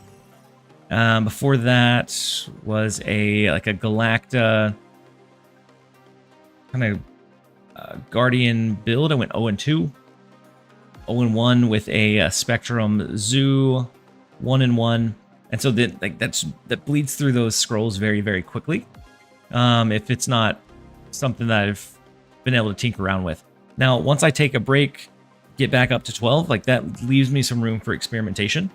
Before that was a Galacta kind of Guardian build. I went 0 and 2. 0 and 1 with a Spectrum Zoo. 1 and 1. And so that bleeds through those scrolls very, very quickly. If it's not something that I've been able to tinker around with. Now, once I take a break, get back up to 12, like that leaves me some room for experimentation.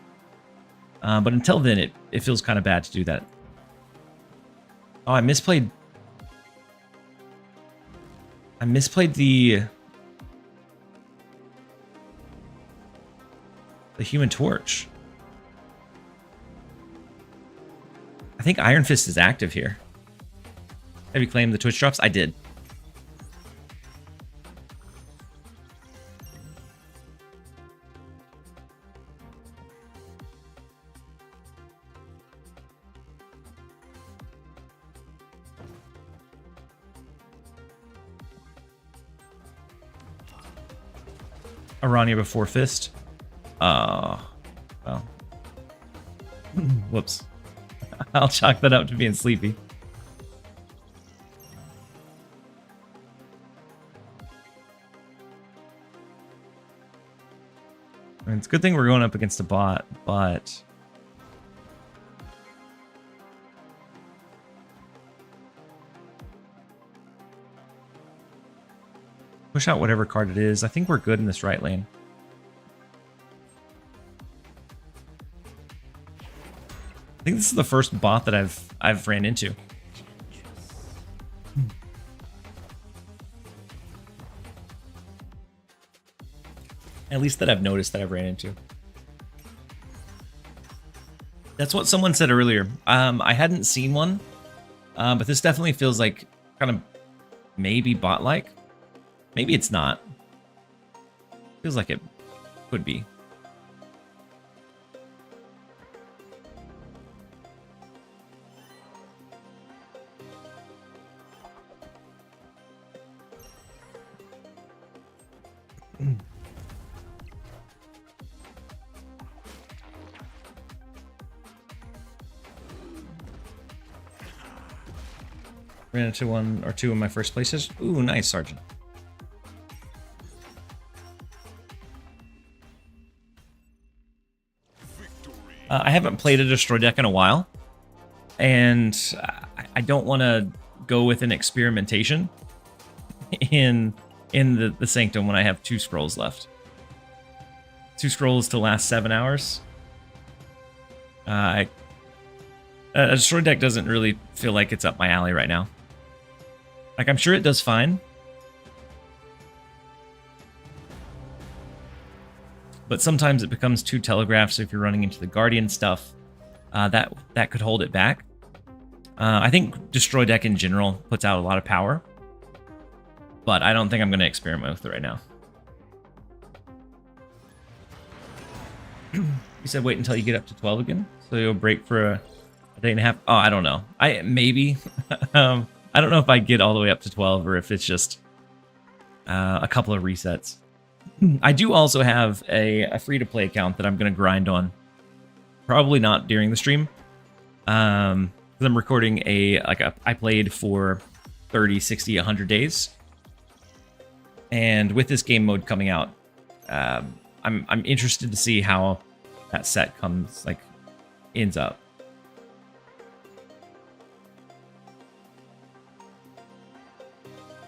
But until then, it feels kind of bad to do that. Oh, I misplayed the Human Torch. I think Iron Fist is active here. Have you claimed the Twitch drops? I did. Aranya before Fist. Well. Whoops. I'll chalk that up to being sleepy. I mean, it's a good thing we're going up against a bot, but push out whatever card it is. I think we're good in this right lane. I think this is the first bot that I've ran into. At least that I've noticed that I've ran into. That's what someone said earlier. I hadn't seen one, but this definitely feels like kind of maybe bot-like. Maybe it's not. Feels like it could be. Ran into 1 or 2 in my first places. Ooh, nice, Sergeant. I haven't played a Destroy deck in a while, and I don't want to go with an experimentation in the Sanctum when I have 2 scrolls left. 2 scrolls to last 7 hours. A Destroy deck doesn't really feel like it's up my alley right now. Like, I'm sure it does fine, but sometimes it becomes too telegraphed. So if you're running into the Guardian stuff, that could hold it back. I think Destroy deck in general puts out a lot of power, but I don't think I'm going to experiment with it right now. You said wait until you get up to 12 again, so you'll break for a day and a half. Oh, I don't know. Maybe. I don't know if I get all the way up to 12 or if it's just a couple of resets. I do also have a free-to-play account that I'm going to grind on. Probably not during the stream. I'm recording I played for 30, 60, 100 days. And with this game mode coming out, I'm interested to see how that set ends up.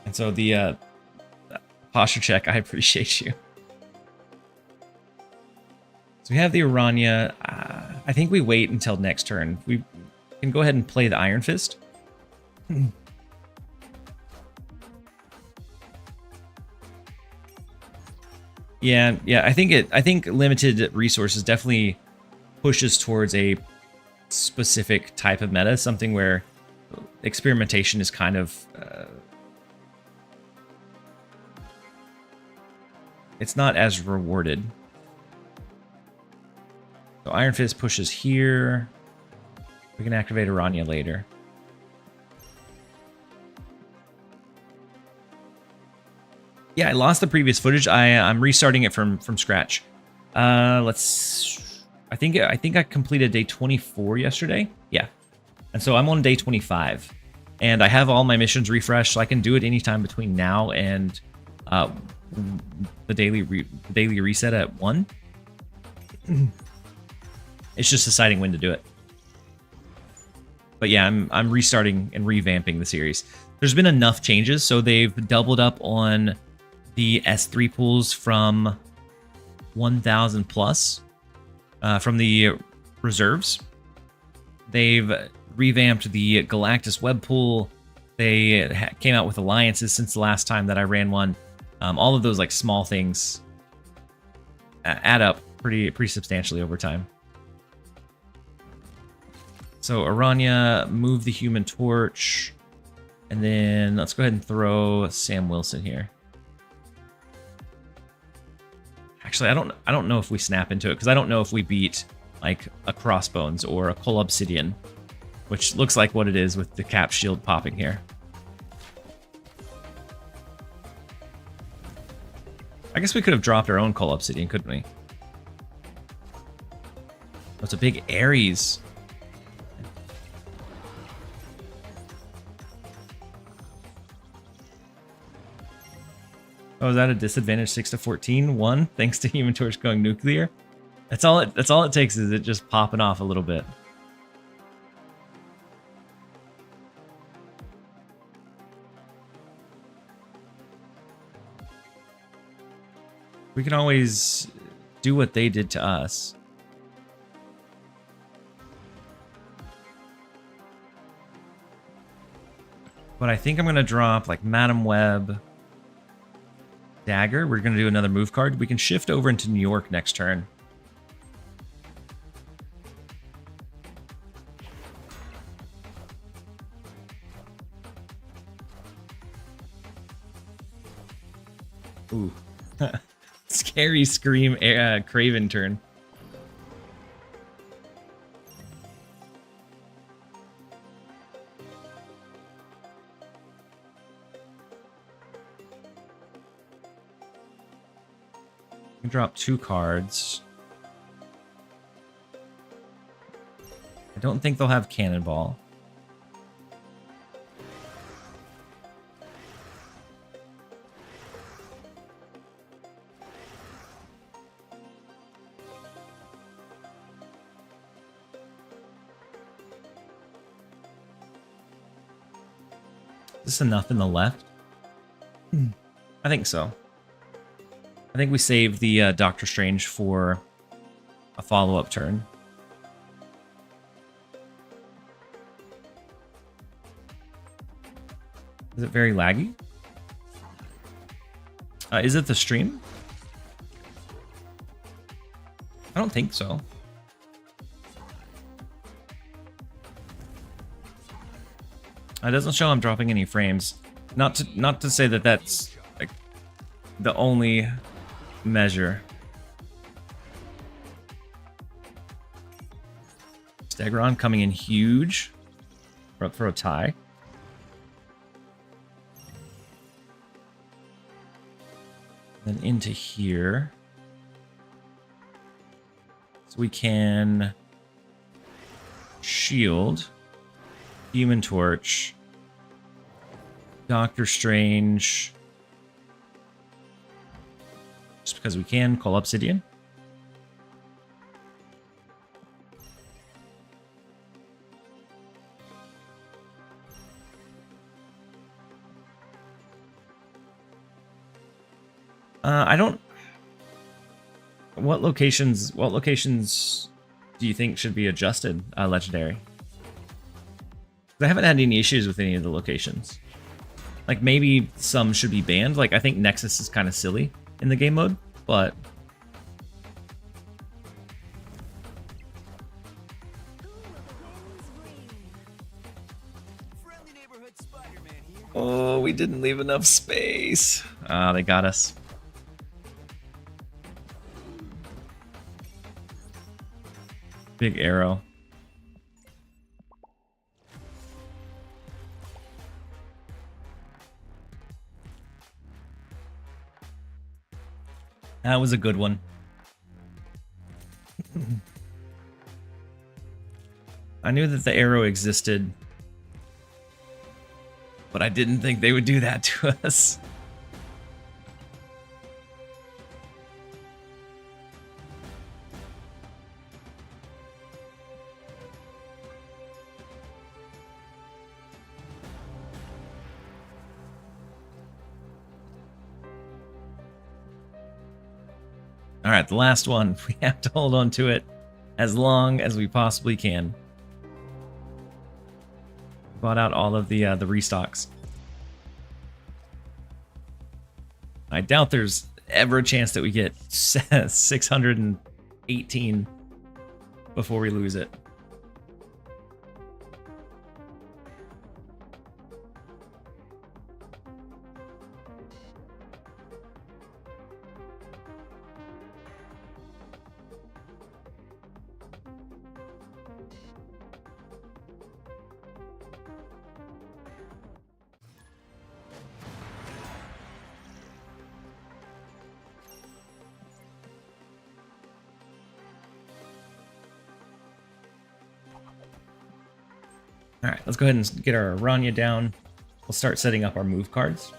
And so the posture check, I appreciate you. So we have the Aranya. I think we wait until next turn. We can go ahead and play the Iron Fist. Yeah. I think limited resources definitely pushes towards a specific type of meta, something where experimentation is kind of it's not as rewarded. So Iron Fist pushes here. We can activate Aranya later. Yeah, I lost the previous footage. I'm restarting it from scratch. I think I completed day 24 yesterday. Yeah. And so I'm on day 25. And I have all my missions refreshed, so I can do it anytime between now and the daily reset at 1. It's just deciding when to do it. But yeah, I'm restarting and revamping the series. There's been enough changes, so they've doubled up on the S3 pools from 1,000 plus from the reserves. They've revamped the Galactus web pool. They came out with alliances since the last time that I ran one. All of those like small things add up pretty substantially over time. So Aranya, move the Human Torch, and then let's go ahead and throw Sam Wilson here. Actually, I don't know if we snap into it because I don't know if we beat like a Crossbones or a Coal Obsidian, which looks like what it is with the cap shield popping here. I guess we could have dropped our own Coal Obsidian, couldn't we? Oh, it's a big Ares. Oh, is that a disadvantage 6 to 14? 1, thanks to Human Torch going nuclear. That's all it takes is it just popping off a little bit. We can always do what they did to us. But I think I'm going to drop like Madam Web, Dagger. We're going to do another move card. We can shift over into New York next turn. Ooh. Scary Scream Craven turn. Drop 2 cards. I don't think they'll have Cannonball. Is this enough in the left? I think so. I think we saved the Doctor Strange for a follow-up turn. Is it very laggy? Is it the stream? don't think so. It doesn't show I'm dropping any frames. Not to say that that's like the only measure. Stegron coming in huge for a tie. Then into here. So we can shield, Human Torch, Doctor Strange. Just because we can, call Obsidian. I don't. What locations do you think should be adjusted legendary? I haven't had any issues with any of the locations. Like maybe some should be banned. Like I think Nexus is kind of silly in the game mode, but Friendly neighborhood Spider-Man here. oh, we didn't leave enough space. Ah, they got us. Big arrow. That was a good one. I knew that the arrow existed, but I didn't think they would do that to us. All right, the last one. We have to hold on to it as long as we possibly can. Bought out all of the restocks. I doubt there's ever a chance that we get 618 before we lose it. All right, let's go ahead and get our Aranya down. We'll start setting up our move cards.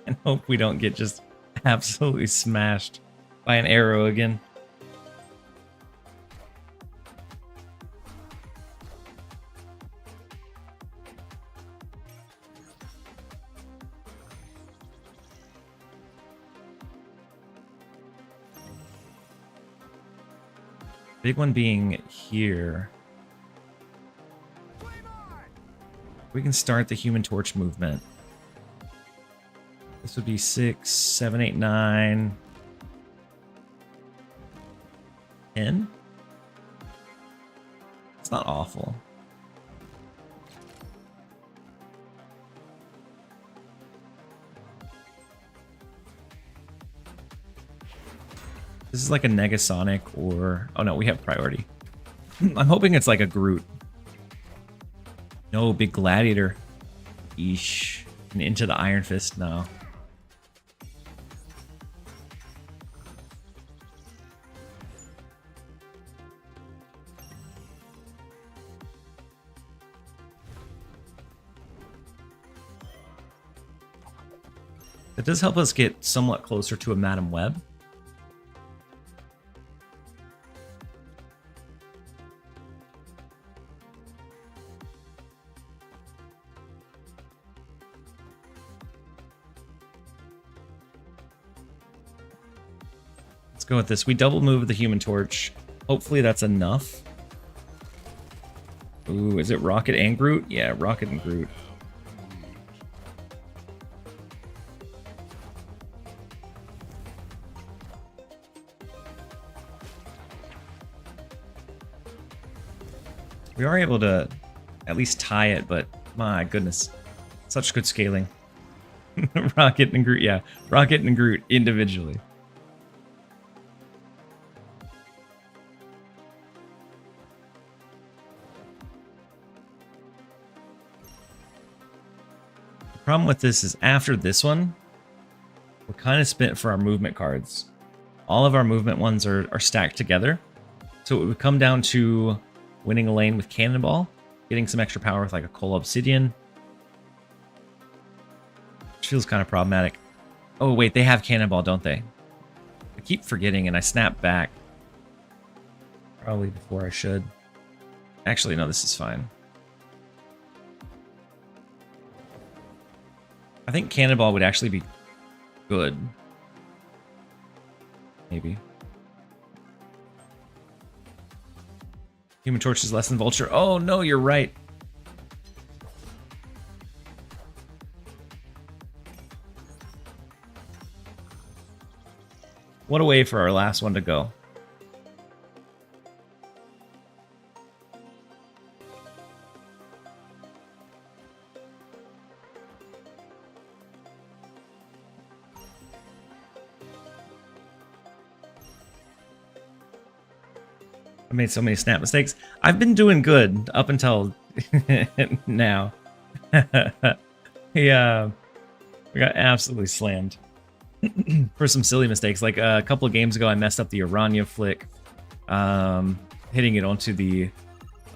And hope we don't get just absolutely smashed by an arrow again. Big one being here. We can start the Human Torch movement. This would be 6, 7, 8, 9, 10. It's not awful. This is like a Negasonic or... Oh no, we have priority. I'm hoping it's like a Groot. No, big Gladiator. Eesh. And into the Iron Fist? No. It does help us get somewhat closer to a Madam Web. Go with this. We double move the Human Torch. Hopefully that's enough. Ooh, is it Rocket and Groot? Yeah, Rocket and Groot. We are able to at least tie it, but my goodness. Such good scaling. Rocket and Groot, yeah. Rocket and Groot individually. The problem with this is after this one, we're kind of spent for our movement cards. All of our movement ones are stacked together. So it would come down to winning a lane with Cannonball, getting some extra power with like a Coal Obsidian. Which feels kind of problematic. Oh wait, they have Cannonball, don't they? I keep forgetting and I snap back. Probably before I should. Actually, no, this is fine. I think Cannonball would actually be good. Maybe. Human Torch is less than Vulture. Oh no, you're right. What a way for our last one to go. I made so many snap mistakes. I've been doing good up until now. Yeah, we got absolutely slammed for some silly mistakes. Like a couple of games ago, I messed up the Aranya flick, hitting it onto the.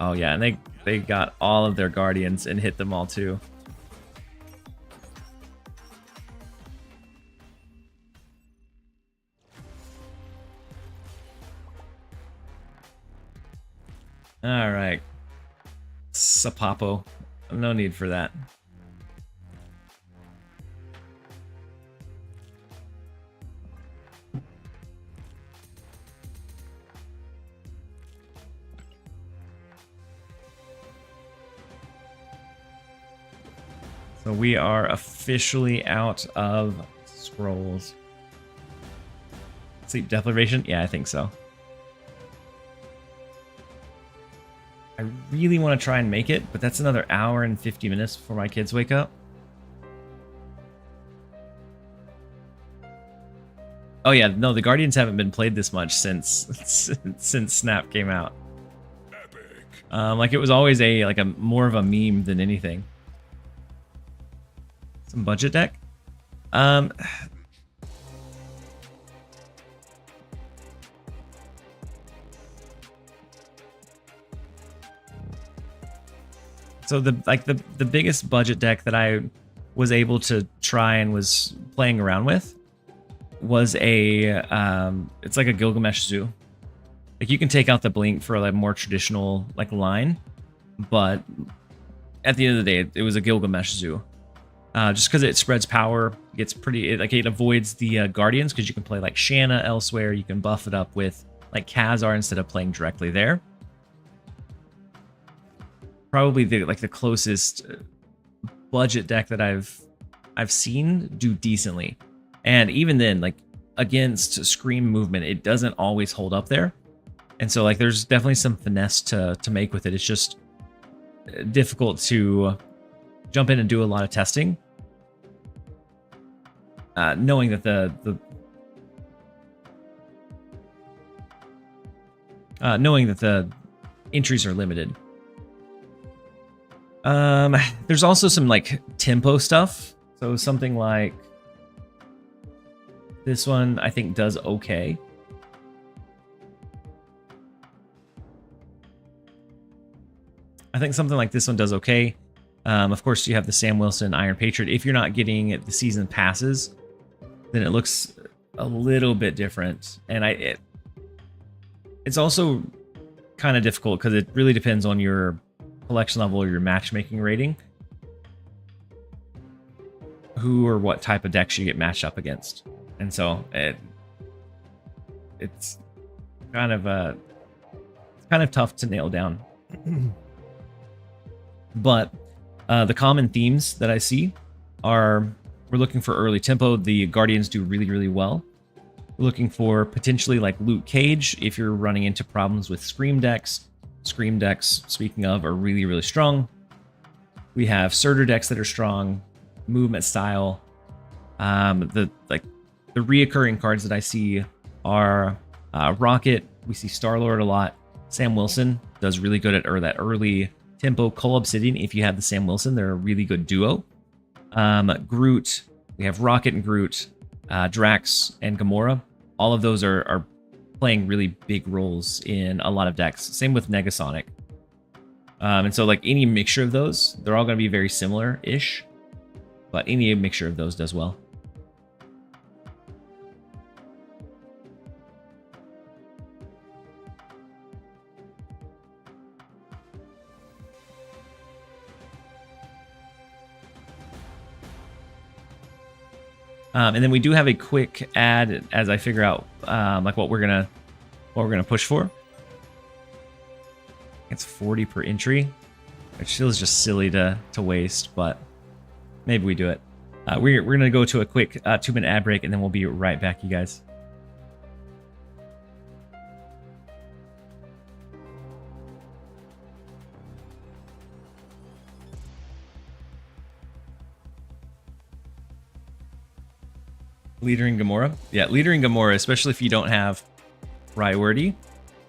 Oh yeah, and they got all of their guardians and hit them all too. All right, Sapapo. No need for that. So we are officially out of scrolls. Sleep deprivation? Yeah, I think so. I really want to try and make it, but that's another hour and 50 minutes before my kids wake up. Oh yeah, no, the Guardians haven't been played this much since Snap came out. Like it was always a more of a meme than anything. Some budget deck. So the biggest budget deck that I was able to try and was playing around with was a it's like a Gilgamesh Zoo. Like you can take out the blink for like more traditional like line, but at the end of the day, it was a Gilgamesh Zoo. Just because it spreads power, gets pretty it avoids the Guardians because you can play like Shanna elsewhere. You can buff it up with like Khazar instead of playing directly there. Probably the closest budget deck that I've seen do decently, and even then, like against Scream movement, it doesn't always hold up there, and so like there's definitely some finesse to make with it. It's just difficult to jump in and do a lot of testing, knowing that the entries are limited. There's also some like tempo stuff. So something like this one I think does okay. I think something like this one does okay. Of course, you have the Sam Wilson Iron Patriot. If you're not getting the season passes, then it looks a little bit different. And it's also kind of difficult because it really depends on your collection level or your matchmaking rating, who or what type of decks you get matched up against. And so it's kind of tough to nail down. But the common themes that I see are we're looking for early tempo. The Guardians do really, really well. We're looking for potentially like Luke Cage if you're running into problems with Scream decks. Scream decks, speaking of, are really, really strong. We have Surtur decks that are strong, movement style. The reoccurring cards that I see are Rocket. We see Star-Lord a lot. Sam Wilson does really good at that early tempo. Cull Obsidian, if you have the Sam Wilson, they're a really good duo. Groot, we have Rocket and Groot, Drax and Gamora. All of those are playing really big roles in a lot of decks. Same with Negasonic. And so like any mixture of those, they're all going to be very similar-ish, but any mixture of those does well. And then we do have a quick ad as I figure out like what we're gonna push for. It's 40 per entry, which feels just silly to waste, but maybe we do it. We're gonna go to a quick 2-minute ad break, and then we'll be right back, you guys. Leader in Gamora. Yeah, Leader in Gamora, especially if you don't have priority,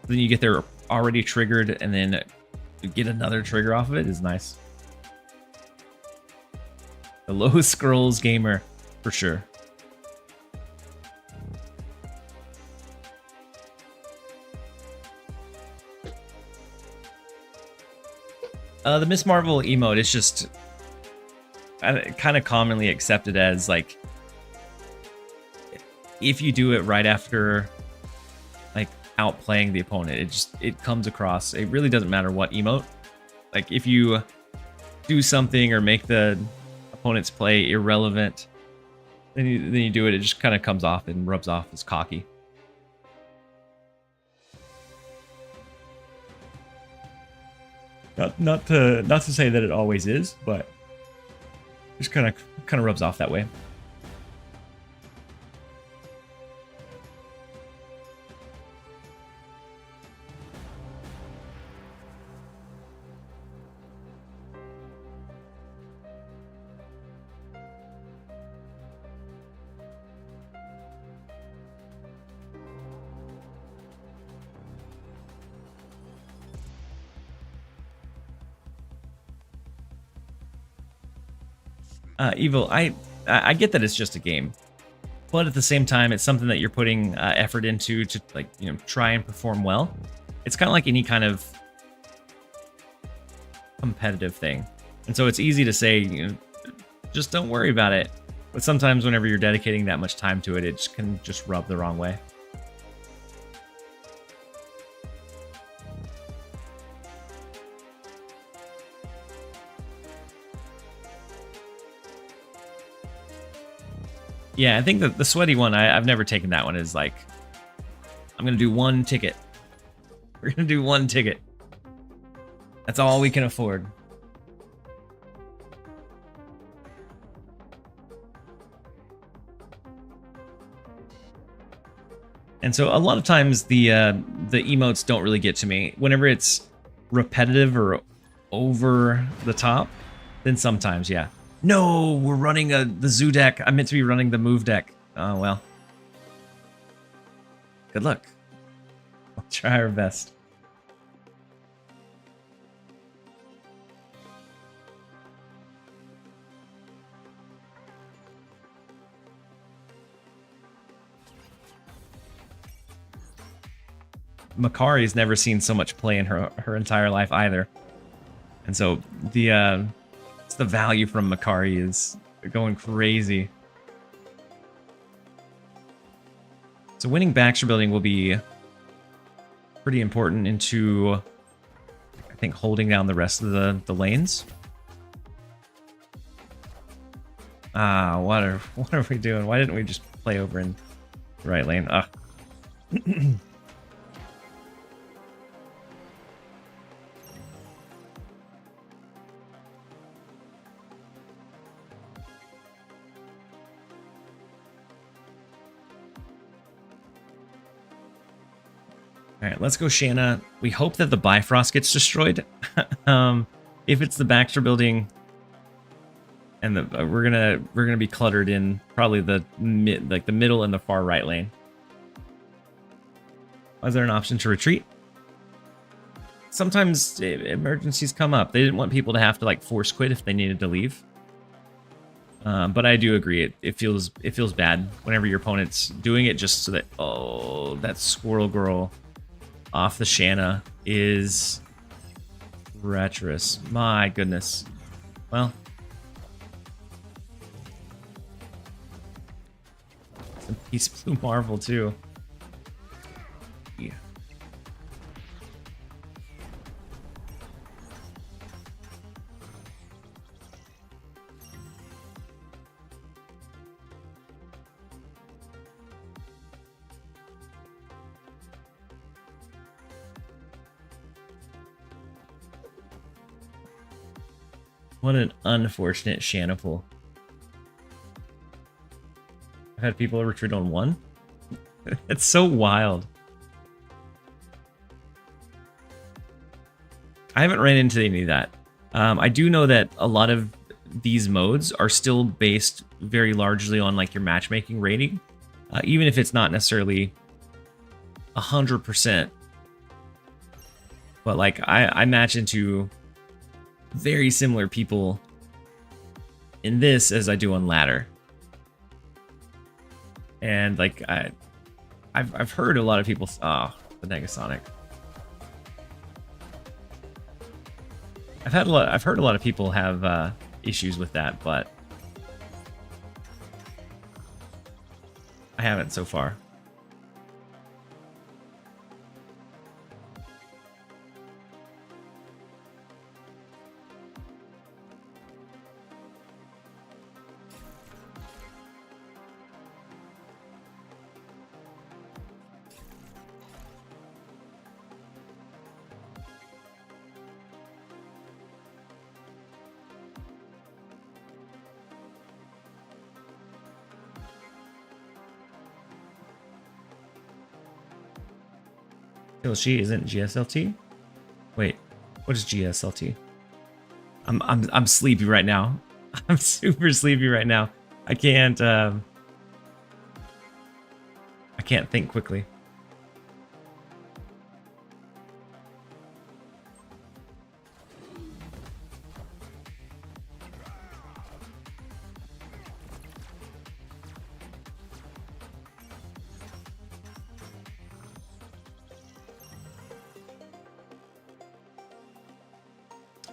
then you get there already triggered, and then get another trigger off of it is nice. The low scrolls gamer, for sure. The Miss Marvel emote is just kind of commonly accepted as like, if you do it right after like outplaying the opponent, it comes across. It really doesn't matter what emote. Like if you do something or make the opponent's play irrelevant, then you do it. It just kind of comes off and rubs off as cocky. Not to say that it always is, but just kind of rubs off that way. Evil, I get that it's just a game, but at the same time, it's something that you're putting effort into to, like, you know, try and perform well. It's kind of like any kind of competitive thing, and so it's easy to say, you know, just don't worry about it. But sometimes, whenever you're dedicating that much time to it, it can just rub the wrong way. Yeah, I think that the sweaty one, I've never taken that one as like, I'm going to do one ticket. We're going to do one ticket. That's all we can afford. And so a lot of times the emotes don't really get to me. Whenever it's repetitive or over the top, then sometimes, yeah. No, we're running the zoo deck. I meant to be running the move deck. Oh, well. Good luck. We'll try our best. Makari's never seen so much play in her entire life either. And so the value from Makari is going crazy. So winning Baxter building will be pretty important into, I think, holding down the rest of the lanes. Ah, what are we doing? Why didn't we just play over in the right lane? Ah. All right, let's go Shanna. We hope that the Bifrost gets destroyed. If it's the Baxter building, and we're gonna be cluttered in probably the middle and the far right lane. Was there an option to retreat? Sometimes emergencies come up. They didn't want people to have to like force quit if they needed to leave. But I do agree. It feels bad whenever your opponent's doing it just so that that Squirrel Girl off the Shanna is treacherous. My goodness. Well, some Peace Blue Marvel too. Yeah. What an unfortunate Shanna pull. I've had people retreat on one. It's so wild. I haven't ran into any of that. I do know that a lot of these modes are still based very largely on like your matchmaking rating, even if it's not necessarily 100%. But like I match into very similar people in this as I do on ladder, and like I've heard a lot of people. Oh, the Negasonic. I've heard a lot of people have issues with that, but I haven't so far. TLSG isn't GSLT? Wait, what is GSLT? I'm sleepy right now. I'm super sleepy right now. I can't think quickly.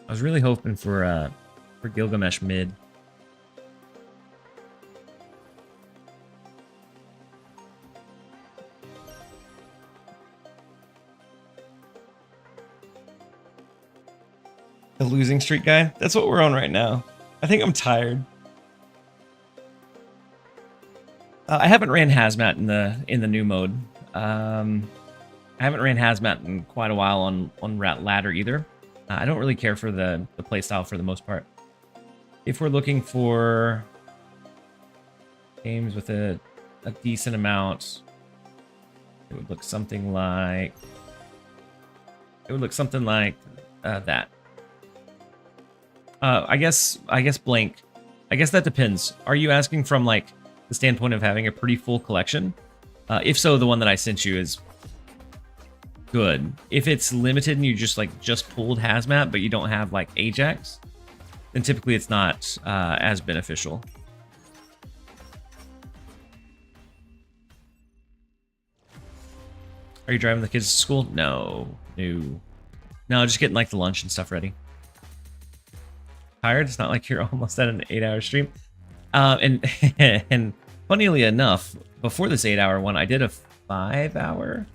I was really hoping for Gilgamesh mid. The losing streak guy? That's what we're on right now. I think I'm tired. I haven't ran Hazmat in the new mode. I haven't ran Hazmat in quite a while on ladder either. I don't really care for the playstyle for the most part. If we're looking for games with a decent amount, it would look something like that. I guess blank. I guess that depends. Are you asking from like the standpoint of having a pretty full collection? If so, the one that I sent you is good. If it's limited and you just pulled Hazmat but you don't have like Ajax, then typically it's not as beneficial. Are you driving the kids to school? No, just getting like the lunch and stuff ready. Tired? It's not like you're almost at an 8-hour stream. And funnily enough, before this 8-hour one, I did a 5-hour.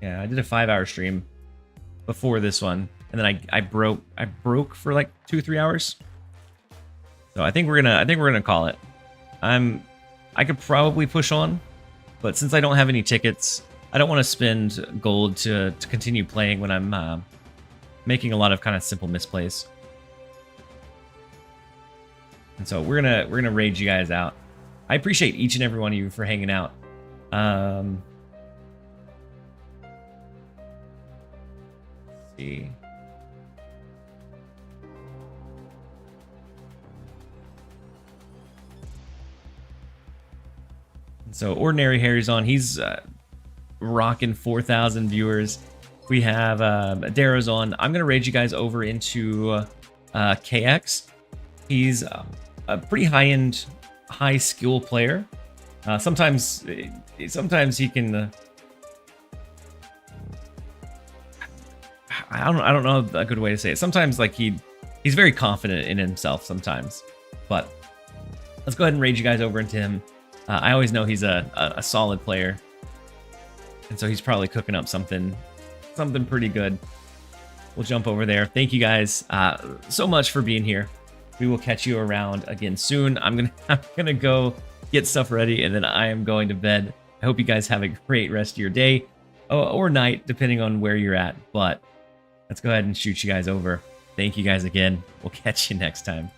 Yeah, I did a 5-hour stream before this one, and then I broke for like 2-3 hours. So I think we're gonna call it. I could probably push on, but since I don't have any tickets, I don't want to spend gold to continue playing when I'm making a lot of kind of simple misplays. And so we're gonna raid you guys out. I appreciate each and every one of you for hanging out. see. So Ordinary Harry's on. He's rocking 4,000 viewers. We have Darrow's on. I'm gonna raid you guys over into KX. He's a pretty high-end, high-skill player. Sometimes he can. I don't know a good way to say it. Sometimes like he's very confident in himself. Sometimes, but let's go ahead and raid you guys over into him. I always know he's a solid player, and so he's probably cooking up something pretty good. We'll jump over there. Thank you guys so much for being here. We will catch you around again soon. I'm gonna go get stuff ready, and then I am going to bed. I hope you guys have a great rest of your day or night, depending on where you're at. But let's go ahead and shoot you guys over. Thank you guys again. We'll catch you next time.